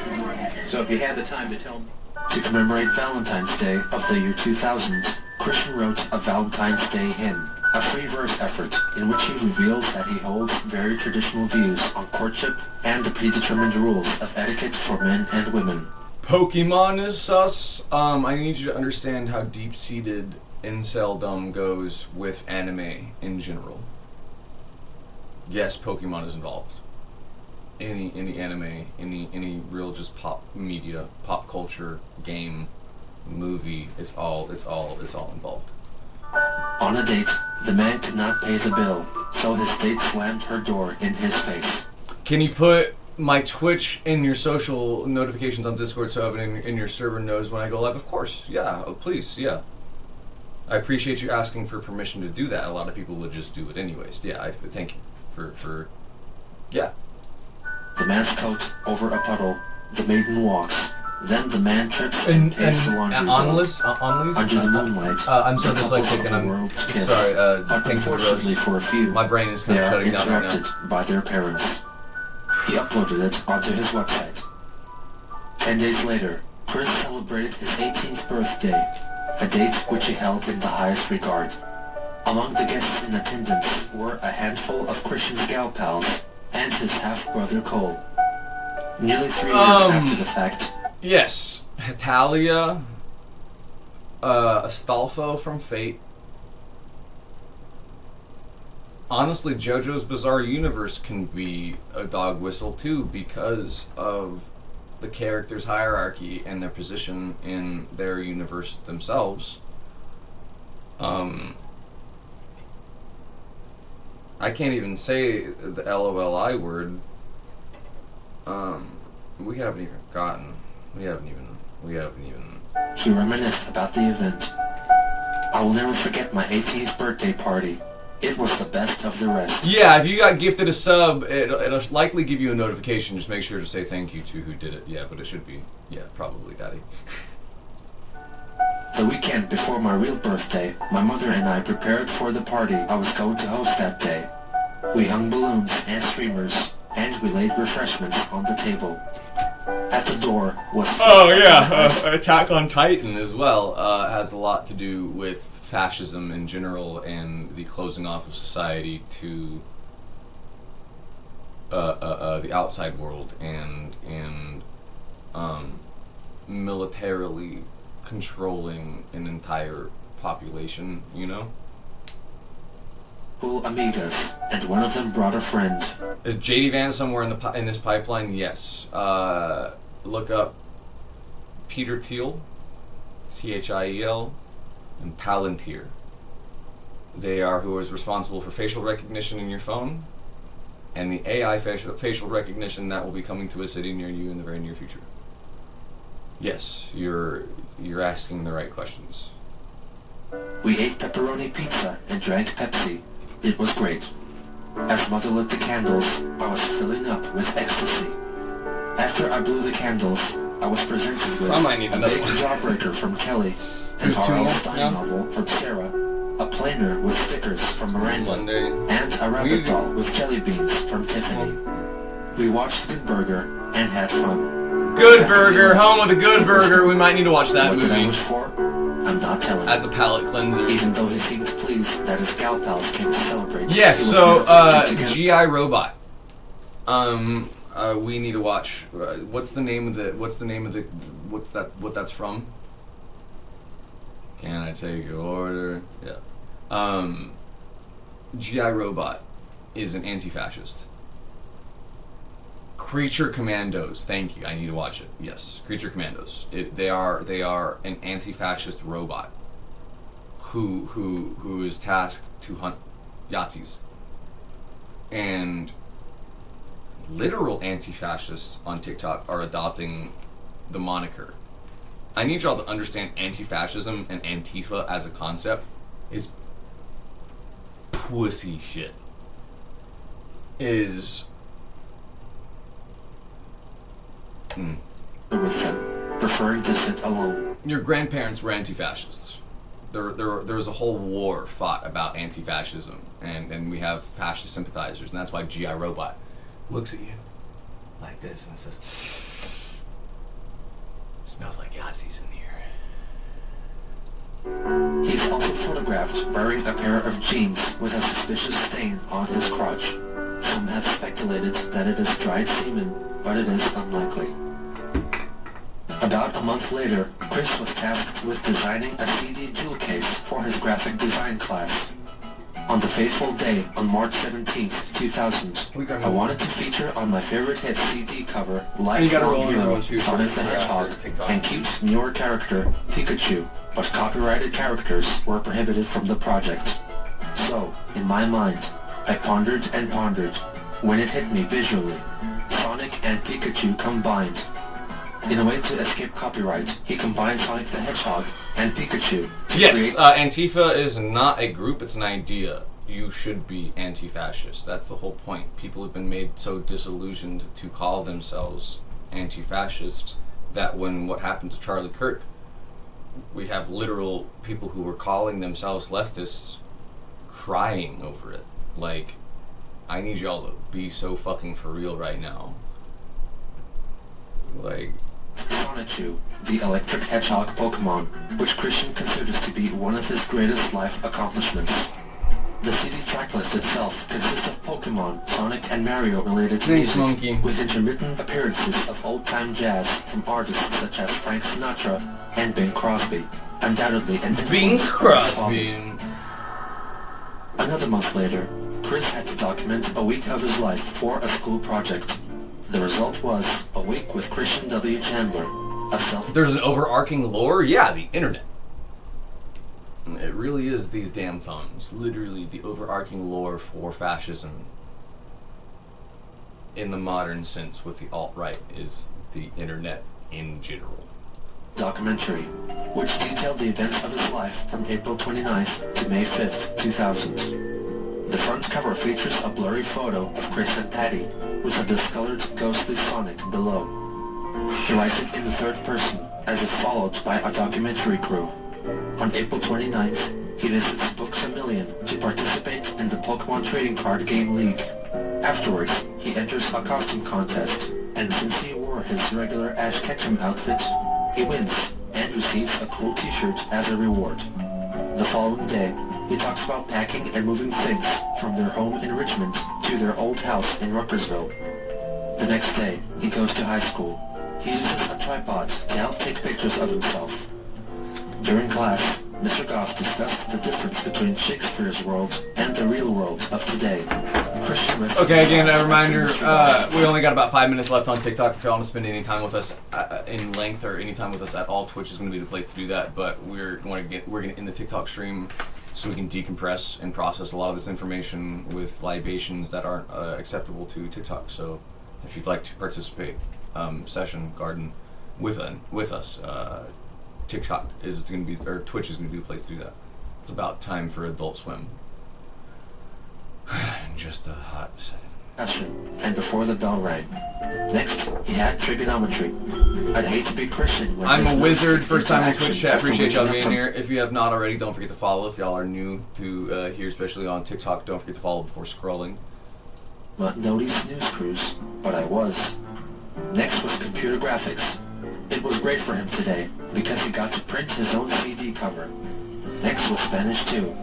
So if you had the time to tell me.
To commemorate Valentine's Day of the year 2000, Christian wrote a Valentine's Day hymn, a free verse effort in which he reveals that he holds very traditional views on courtship and the predetermined rules of etiquette for men and women.
Pokemon is sus. I need you to understand how deep-seated inceldom goes with anime in general. Yes, Pokemon is involved. Any anime, any real just pop media, pop culture, game, movie, it's all involved.
On a date, the man could not pay the bill, so his date slammed her door in his face.
Can you put my Twitch in your social notifications on Discord so everyone in your server knows when I go live? Of course, yeah, please, yeah. I appreciate you asking for permission to do that. A lot of people would just do it anyways. Yeah, I thank you for yeah.
The man's coat over a puddle. The maiden walks. Then the man trips and pastes the laundry under the moonlight.
I'm so dyslexic and I'm sorry.
Unfortunately for a few,
my brain is kind of shutting down right now.
Interrupted by their parents. He uploaded it onto his website. 10 days later, Chris celebrated his 18th birthday, a date which he held in the highest regard. Among the guests in attendance were a handful of Christian's gal pals and his half-brother Cole. Nearly 3 years after the fact.
Yes, Hetalia, Astolfo from Fate. Honestly, JoJo's Bizarre Universe can be a dog whistle too because of the characters' hierarchy and their position in their universe themselves. I can't even say the LOLI word. We haven't even gotten. We haven't even.
He reminisced about the event. I will never forget my 18th birthday party. It was the best of the rest.
Yeah, if you got gifted a sub, it'll likely give you a notification. Just make sure to say thank you to who did it. Yeah, but it should be. Yeah, probably Daddy.
The weekend before my real birthday, my mother and I prepared for the party I was going to host that day. We hung balloons and streamers, and we laid refreshments on the table. At the door was...
Oh yeah, Attack on Titan as well has a lot to do with fascism in general and the closing off of society to the outside world and militarily controlling an entire population, you know?
Cool amigas, and one of them brought a friend.
Is JD Van somewhere in this pipeline? Yes. Look up Peter Thiel, Thiel, and Palantir. They are who is responsible for facial recognition in your phone, and the AI facial recognition that will be coming to a city near you in the very near future. Yes, you're asking the right questions.
We ate pepperoni pizza and drank Pepsi. It was great. As Mother lit the candles, I was filling up with ecstasy. After I blew the candles, I was presented with a big jawbreaker from Kelly, an R.L. Stein novel from Sarah, a planer with stickers from Miranda, and a rabbit doll with jelly beans from Tiffany. We watched Good Burger and had fun.
Good Burger, home with a Good Burger. We might need to watch that movie.
What I wish for? I'm not telling.
As a palate cleanser.
Even though he seemed pleased that his gal pals came to celebrate.
Yes, so GI Robot. We need to watch. What's that's from? Can I take your order? Yeah. GI Robot is an anti-fascist. Creature Commandos. Thank you. I need to watch it. Yes, Creature Commandos. They are an anti-fascist robot who is tasked to hunt Yahtzees. And literal anti-fascists on TikTok are adopting the moniker. I need y'all to understand anti-fascism and Antifa as a concept is pussy shit.
With them, preferring to sit alone.
Your grandparents were anti-fascists. There was a whole war fought about anti-fascism, and we have fascist sympathizers, and that's why GI Robot looks at you like this and says, "Smells like Yahtzees in here."
He's also photographed wearing a pair of jeans with a suspicious stain on his crotch. Some have speculated that it is dried semen, but it is unlikely. About a month later, Chris was tasked with designing a CD jewel case for his graphic design class. On the fateful day, on March 17th, 2000, I wanted to feature on my favorite hit CD cover, Lifelong Hero, Sonic the Hedgehog, and cute newer character, Pikachu, but copyrighted characters were prohibited from the project. So, in my mind, I pondered and pondered, when it hit me visually, Sonic and Pikachu combined. In a way to escape copyright, he combined Sonic the Hedgehog and Pikachu.
Yes, Antifa is not a group, it's an idea. You should be anti-fascist. That's the whole point. People have been made so disillusioned to call themselves anti-fascists that when what happened to Charlie Kirk, we have literal people who were calling themselves leftists crying over it. Like, I need y'all to be so fucking for real right now. Like...
Sonichu, the electric hedgehog Pokemon, which Christian considers to be one of his greatest life accomplishments. The CD tracklist itself consists of Pokemon, Sonic, and Mario-related
Thanks,
music,
Monkey.
with intermittent appearances of old-time jazz from artists such as Frank Sinatra and Bing Crosby, undoubtedly an
Bing
influence on his
Crosby.
father. Another month later, Chris had to document a week of his life for a school project. The result was a week with Christian W. Chandler, a self...
There's an overarching lore? Yeah, the internet. It really is these damn phones. Literally the overarching lore for fascism in the modern sense with the alt-right is the internet in general.
Documentary, which detailed the events of his life from April 29th to May 5th, 2000. The front cover features a blurry photo of Chris and Patty, with a discolored, ghostly Sonic below. He writes it in the third person, as if followed by a documentary crew. On April 29th, he visits Books A Million to participate in the Pokemon Trading Card Game League. Afterwards, he enters a costume contest, and since he wore his regular Ash Ketchum outfit, he wins and receives a cool t-shirt as a reward. The following day, he talks about packing and moving things from their home in Richmond to their old house in Ruckersville. The next day, he goes to high school. He uses a tripod to help take pictures of himself. During class, Mr. Goss discussed the difference between Shakespeare's world and the real world of today. Christian
Okay, again, a reminder, we only got about 5 minutes left on TikTok. If y'all want to spend any time with us in length or any time with us at all, Twitch is going to be the place to do that. But we're going to end the TikTok stream so we can decompress and process a lot of this information with libations that aren't acceptable to TikTok. So if you'd like to participate, session, garden with us, TikTok is going to be, or Twitch is going to be the place to do that. It's about time for Adult Swim. Just a hot second.
And before the bell rang. Next, he had trigonometry. I'd hate to be Christian when
I'm a wizard, first time in
interaction
Twitch chat.
after
Appreciate y'all
waking up
being
from-
here. If you have not already, don't forget to follow. If y'all are new to here, especially on TikTok, don't forget to follow before scrolling.
Not noticed news crews, but I was. Next was computer graphics. It was great for him today, because he got to print his own CD cover. Next was Spanish too.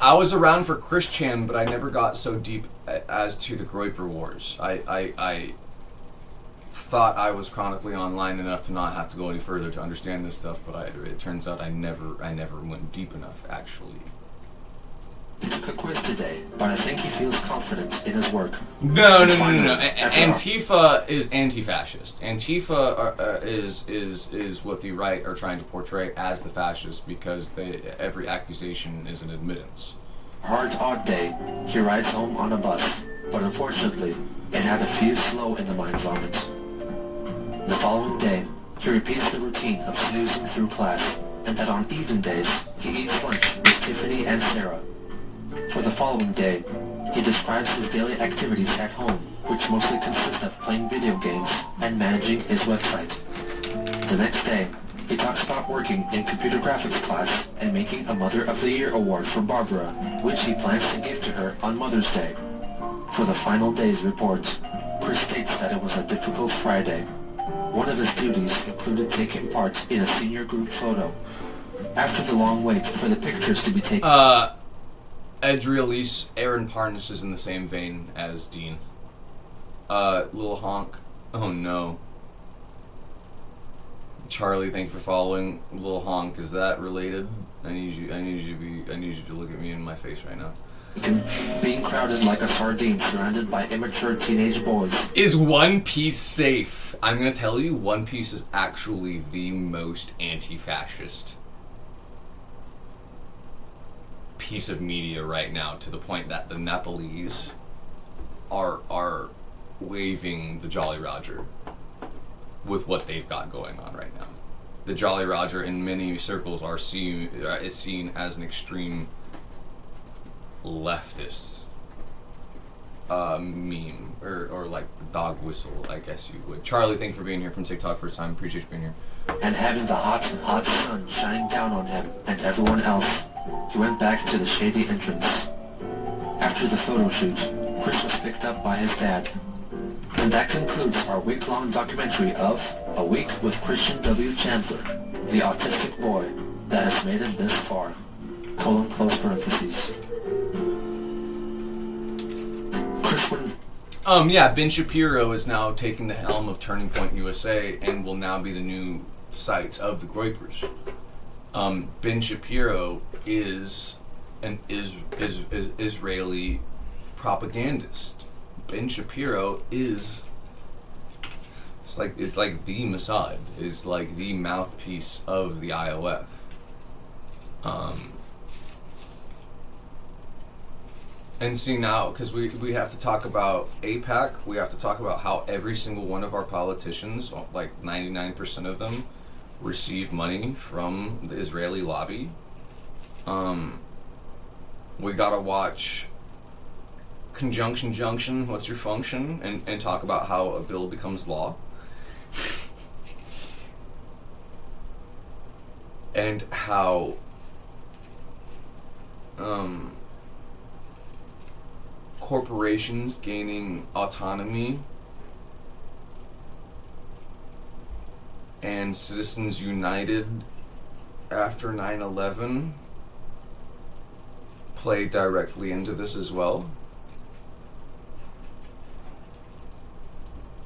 I was around for Christian, but I never got so deep as to the Groiper Wars. I thought I was chronically online enough to not have to go any further to understand this stuff, but it turns out I never went deep enough, actually.
He took a quiz today, but I think he feels confident in his work.
No. Antifa is anti-fascist. Antifa is what the right are trying to portray as the fascists because every accusation is an admittance.
Hard, odd day, he rides home on a bus, but unfortunately, it had a few slow in the minds on it. The following day, he repeats the routine of snoozing through class, and that on even days, he eats lunch with Tiffany and Sarah. For the following day, he describes his daily activities at home, which mostly consist of playing video games and managing his website. The next day, he talks about working in computer graphics class and making a Mother of the Year award for Barbara, which he plans to give to her on Mother's Day. For the final day's report, Chris states that it was a difficult Friday. One of his duties included taking part in a senior group photo. After the long wait for the pictures to be taken...
Edrialise, Aaron Parnas is in the same vein as Dean. Lil Honk. Oh no. Charlie, thank you for following. Lil Honk, is that related? I need you to look at me in my face right now.
Being crowded like a sardine surrounded by immature teenage boys.
Is One Piece safe? I'm gonna tell you, One Piece is actually the most anti-fascist piece of media right now, to the point that the Nepalese are waving the Jolly Roger with what they've got going on right now. The Jolly Roger in many circles is seen as an extreme leftist meme, or like the dog whistle, I guess you would. Charlie, thank you for being here from TikTok, first time, appreciate you being here.
And having the hot sun shining down on him and everyone else, he went back to the shady entrance. After the photo shoot, Chris was picked up by his dad. And that concludes our week-long documentary of A Week with Christian W. Chandler, the autistic boy that has made it this far. : close parentheses.
Yeah, Ben Shapiro is now taking the helm of Turning Point USA and will now be the new site of the Groypers. Ben Shapiro is an Israeli propagandist. Ben Shapiro is it's like the Mossad, is like the mouthpiece of the IOF. And see now, because we have to talk about AIPAC, we have to talk about how every single one of our politicians, like 99% of them, receive money from the Israeli lobby. We gotta watch Conjunction Junction, What's Your Function, and talk about how a bill becomes law. And how corporations gaining autonomy and Citizens United after 9/11 played directly into this as well.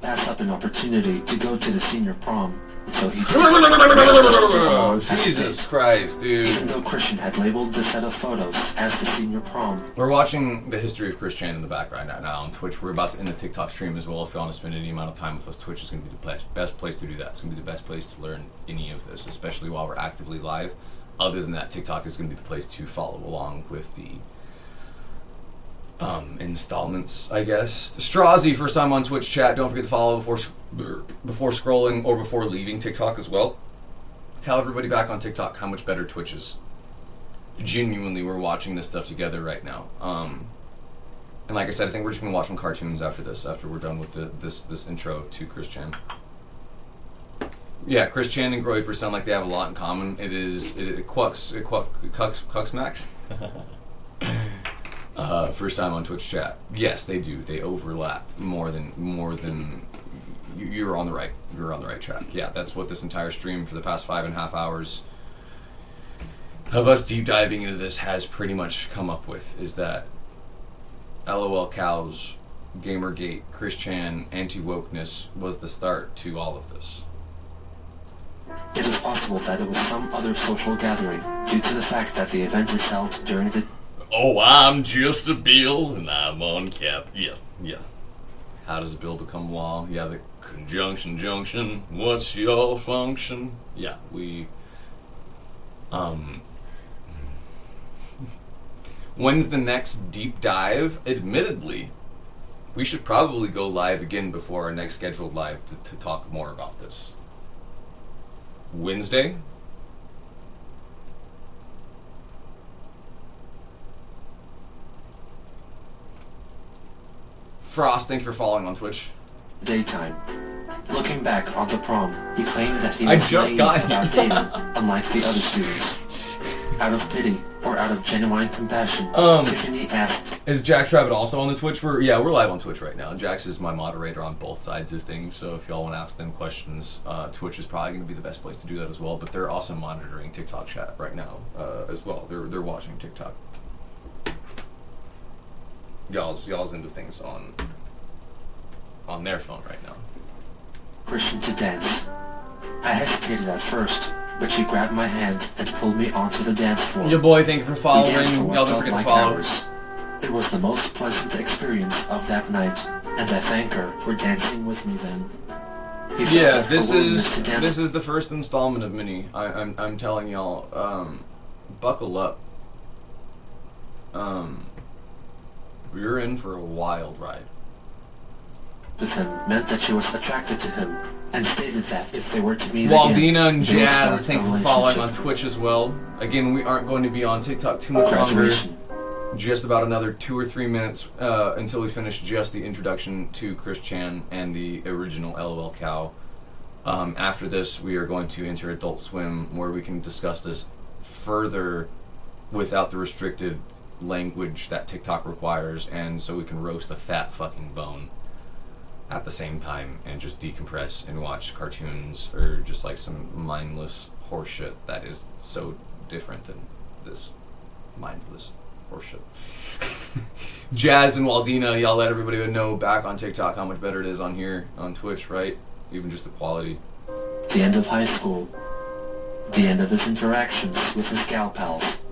Pass up an opportunity to go to the senior prom, so he
Jesus Christ, dude.
Even though Christian had labeled the set of photos as the senior prom.
We're watching the history of Christian in the background right now on Twitch. We're about to end the TikTok stream as well. If you want to spend any amount of time with us, Twitch is going to be the best place to do that. It's going to be the best place to learn any of this, especially while we're actively live. Other than that, TikTok is going to be the place to follow along with the installments, I guess. Strazi, first time on Twitch chat. Don't forget to follow before scrolling or before leaving TikTok as well. Tell everybody back on TikTok how much better Twitch is. Genuinely, we're watching this stuff together right now. And like I said, I think we're just gonna watch some cartoons after this, after we're done with this intro to Chris Chan. Yeah, Chris Chan and Groyper sound like they have a lot in common. Cucks Max. First time on Twitch chat. Yes, they do. They overlap more than you're on the right. You're on the right track. Yeah, that's what this entire stream for the past 5.5 hours of us deep diving into this has pretty much come up with, is that LOL cows, Gamergate, Chris Chan, anti-wokeness was the start to all of this.
It is possible that it was some other social gathering due to the fact that the event is held during the...
Oh, I'm just a bill and I'm on cap. Yeah. How does a bill become law? Yeah, the conjunction junction. What's your function? Yeah, we... When's the next deep dive? Admittedly, we should probably go live again before our next scheduled live to talk more about this. Wednesday? Frost, thank you for following on Twitch.
Daytime. Looking back on the prom, he claimed that he
I
was
just
naive
got
about
here.
dating, unlike the other students. Out of pity or out of genuine compassion, Tiffany asked,
Is Jax Rabbit also on the Twitch? We're live on Twitch right now. Jax is my moderator on both sides of things, so if y'all want to ask them questions, Twitch is probably going to be the best place to do that as well, but they're also monitoring TikTok chat right now as well. They're watching TikTok. Y'all's into things on their phone right now.
Christian to dance. I hesitated at first, but she grabbed my hand and pulled me onto the dance floor.
Your boy, thank you for following.
Y'all
don't forget to follow.
Hours. It was the most pleasant experience of that night, and I thank her for dancing with me then.
Yeah, this is the first installment of many. I'm telling y'all, buckle up. We're in for a wild ride.
With him meant that she was attracted to him, and stated that if they were to meet
Waldina
again,
and
they would
Jazz,
start
thank
a
you for following on
relationship.
Twitch as well. Again, we aren't going to be on TikTok too much longer. Just about another 2 or 3 minutes until we finish just the introduction to Chris Chan and the original LOL cow. After this, we are going to enter Adult Swim, where we can discuss this further without the restricted language that TikTok requires, and so we can roast a fat fucking bone at the same time and just decompress and watch cartoons or just like some mindless horseshit that is so different than this mindless Horseshit. Jazz and Waldina, y'all let everybody know back on TikTok how much better it is on here, on Twitch, right? Even just the quality.
The end of high school. The end of his interactions with his gal pals.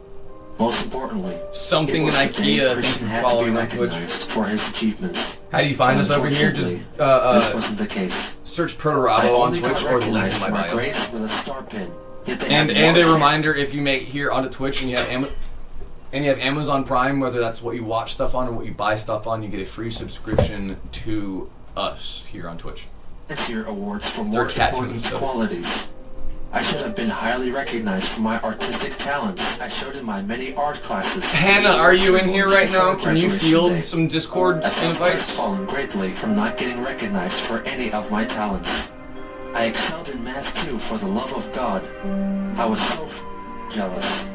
Most importantly,
something in IKEA. Thank you for following on Twitch
for his achievements.
How do you find us over here? Just
this wasn't the case.
Search Protorabo on Twitch or the link in my bio.
With a star pin.
And a reminder, if you make here onto Twitch and you have Amazon Prime, whether that's what you watch stuff on or what you buy stuff on, you get a free subscription to us here on Twitch.
This year awards for more important qualities. I should have been highly recognized for my artistic talents I showed in my many art classes.
Hannah, are you in here right now? Can you field some Discord invites?
Fallen greatly from not getting recognized for any of my talents. I excelled in math too, for the love of God. I was so jealous.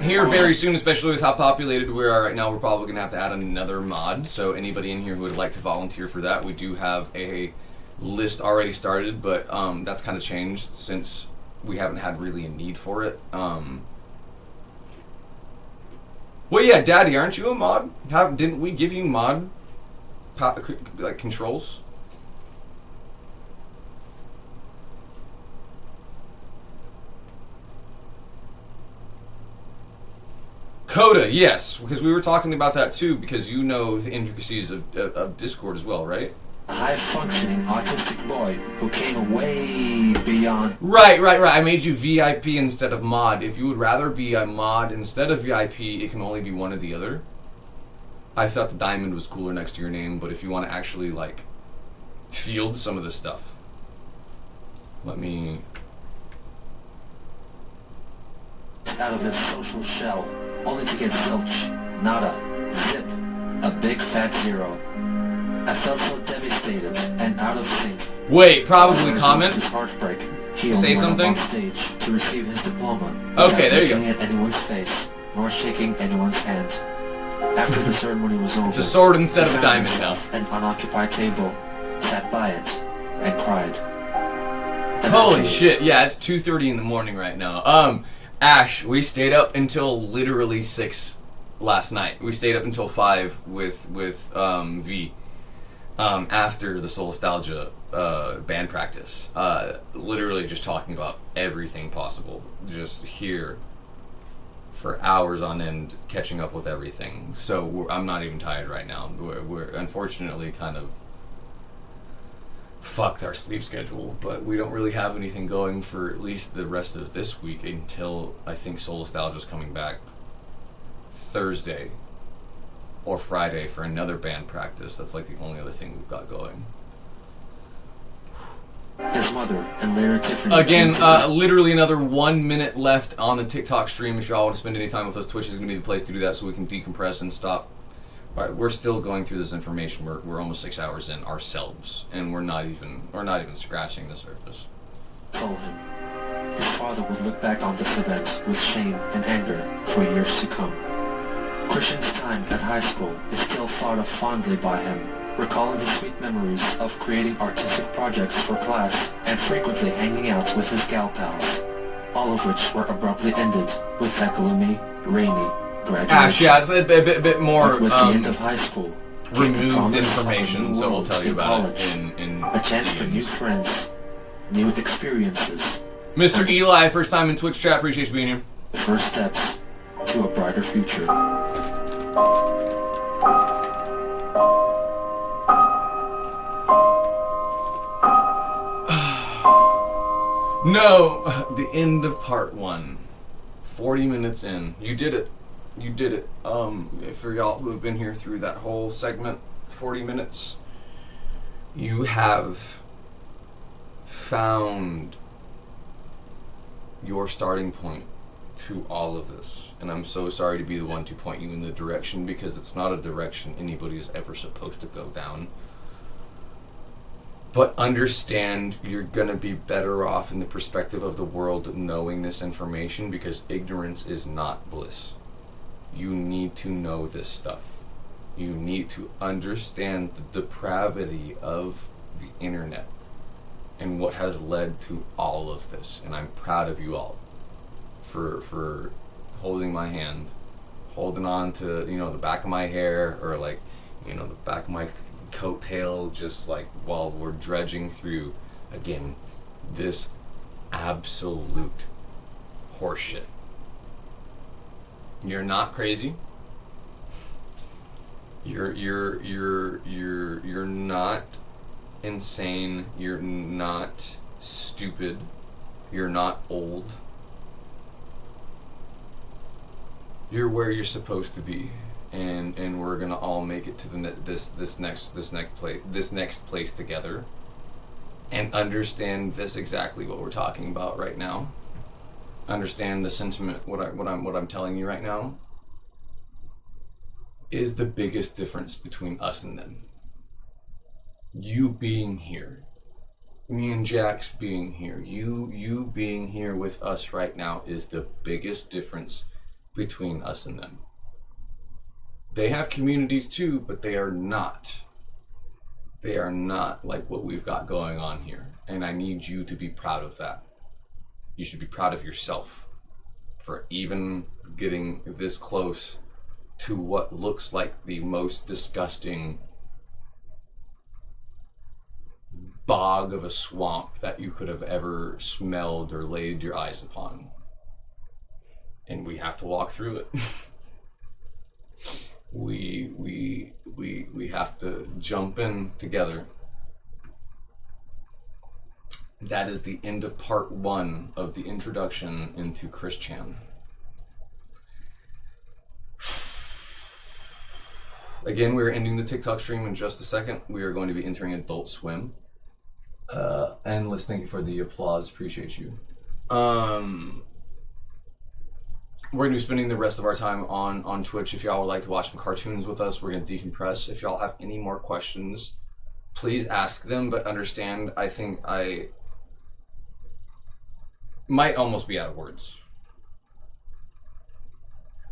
Here very soon, especially with how populated we are right now, we're probably gonna have to add another mod. So anybody in here who would like to volunteer for that, we do have a list already started, but that's kind of changed since we haven't had really a need for it. Well, yeah, Daddy, aren't you a mod? Didn't we give you mod like controls? Coda, yes, because we were talking about that too, because you know the intricacies of Discord as well, right?
A high-functioning autistic boy who came way beyond...
Right. I made you VIP instead of mod. If you would rather be a mod instead of VIP, it can only be one or the other. I thought the diamond was cooler next to your name, but if you want to actually, like, field some of this stuff, let me...
Out of his social shell, only to get zilch, nada, zip, a big fat zero. I felt so devastated and out of sync.
Wait, probably comment.
His heartbreak. He
say something.
On stage to receive his diploma.
Okay, there you go.
Looking at anyone's face, nor shaking anyone's hand. After the ceremony was over,
it's a sword instead of a diamond now.
An unoccupied table, sat by it, and cried.
Holy shit! Yeah, it's 2:30 in the morning right now. Ash, we stayed up until literally 6 last night. We stayed up until 5 with V. After the Soul Nostalgia band practice, literally just talking about everything possible, just here for hours on end, catching up with everything. So I'm not even tired right now. We're unfortunately kind of fucked our sleep schedule, but we don't really have anything going for at least the rest of this week until I think Soul Nostalgia's coming back Thursday or Friday for another band practice. That's like the only other thing we've got going.
His mother and later Tiffany.
Again, literally another 1 minute left on the TikTok stream. If y'all want to spend any time with us, Twitch is going to be the place to do that so we can decompress and stop. All right, we're still going through this information. We're almost 6 hours in ourselves, and we're not even scratching the surface.
Told him his father would look back on this event with shame and anger for years to come. Christian's time at high school is still thought of fondly by him, recalling his sweet memories of creating artistic projects for class and frequently hanging out with his gal pals, all of which were abruptly ended with that gloomy, rainy graduation.
Yeah, it's a bit more
with the end of high school,
removed information, so we'll tell you about it in
a chance for new friends, new experiences.
Mr. Eli, first time in Twitch chat, appreciate you being here.
The first steps to a brighter future.
No, the end of part 1. 40 minutes in. You did it. You did it. For y'all who have been here through that whole segment, 40 minutes, you have found your starting point to all of this. And I'm so sorry to be the one to point you in the direction, because it's not a direction anybody is ever supposed to go down. But understand, you're gonna be better off in the perspective of the world knowing this information, because ignorance is not bliss. You need to know this stuff. You need to understand the depravity of the internet and what has led to all of this. And I'm proud of you all for holding my hand holding on to, you know, the back of my hair, or like, you know, the back of my coattail, just like while we're dredging through, again, this absolute horseshit. You're not crazy. You're not insane. You're not stupid. You're not old. You're where you're supposed to be, and we're gonna all make it to the this next place together, and understand this exactly what we're talking about right now. Understand the sentiment. What I'm telling you right now is the biggest difference between us and them. You being here, me and Jax being here, you being here with us right now is the biggest difference between us and them. They have communities too, but they are not like what we've got going on here. And I need you to be proud of that. You should be proud of yourself for even getting this close to what looks like the most disgusting bog of a swamp that you could have ever smelled or laid your eyes upon. And we have to walk through it. we have to jump in together. That is the end of part 1 of the introduction into Christian. Again, we're ending the TikTok stream in just a second. We are going to be entering Adult Swim. Endless, thank you for the applause. Appreciate you. We're going to be spending the rest of our time on Twitch. If y'all would like to watch some cartoons with us, we're going to decompress. If y'all have any more questions, please ask them, but understand, I think I might almost be out of words.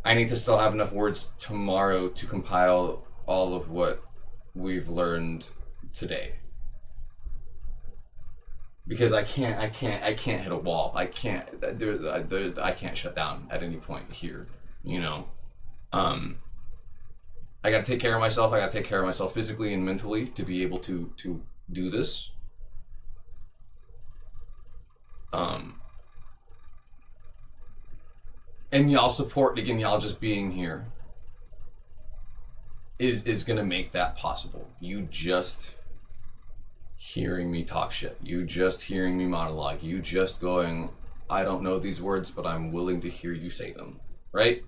I need to still have enough words tomorrow to compile all of what we've learned today. Because I can't hit a wall. I can't shut down at any point here, you know. I gotta take care of myself. I gotta take care of myself physically and mentally to be able to do this. And y'all support, again, y'all just being here is gonna make that possible. You just hearing me talk shit, you just hearing me monologue, you just going, I don't know these words, but I'm willing to hear you say them, right?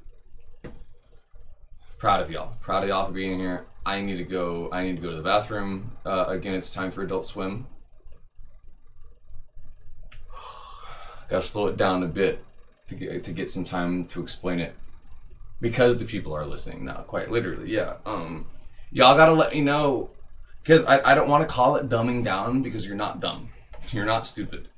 Proud of y'all for being here. I need to go to the bathroom. Again, it's time for Adult Swim. Gotta slow it down a bit to get some time to explain it, because the people are listening now, quite literally. Yeah. Y'all gotta let me know, because I don't want to call it dumbing down, because you're not dumb. You're not stupid.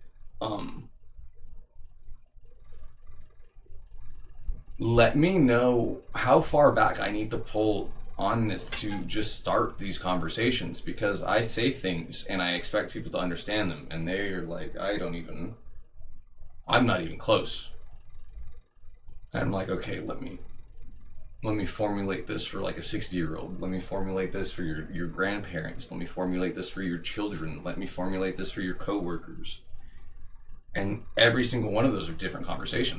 Let me know how far back I need to pull on this to just start these conversations, because I say things and I expect people to understand them, and they're like, I'm not even close. And I'm like, okay, let me formulate this for like a 60-year-old. Let me formulate this for your grandparents. Let me formulate this for your children. Let me formulate this for your coworkers. And every single one of those are different conversations.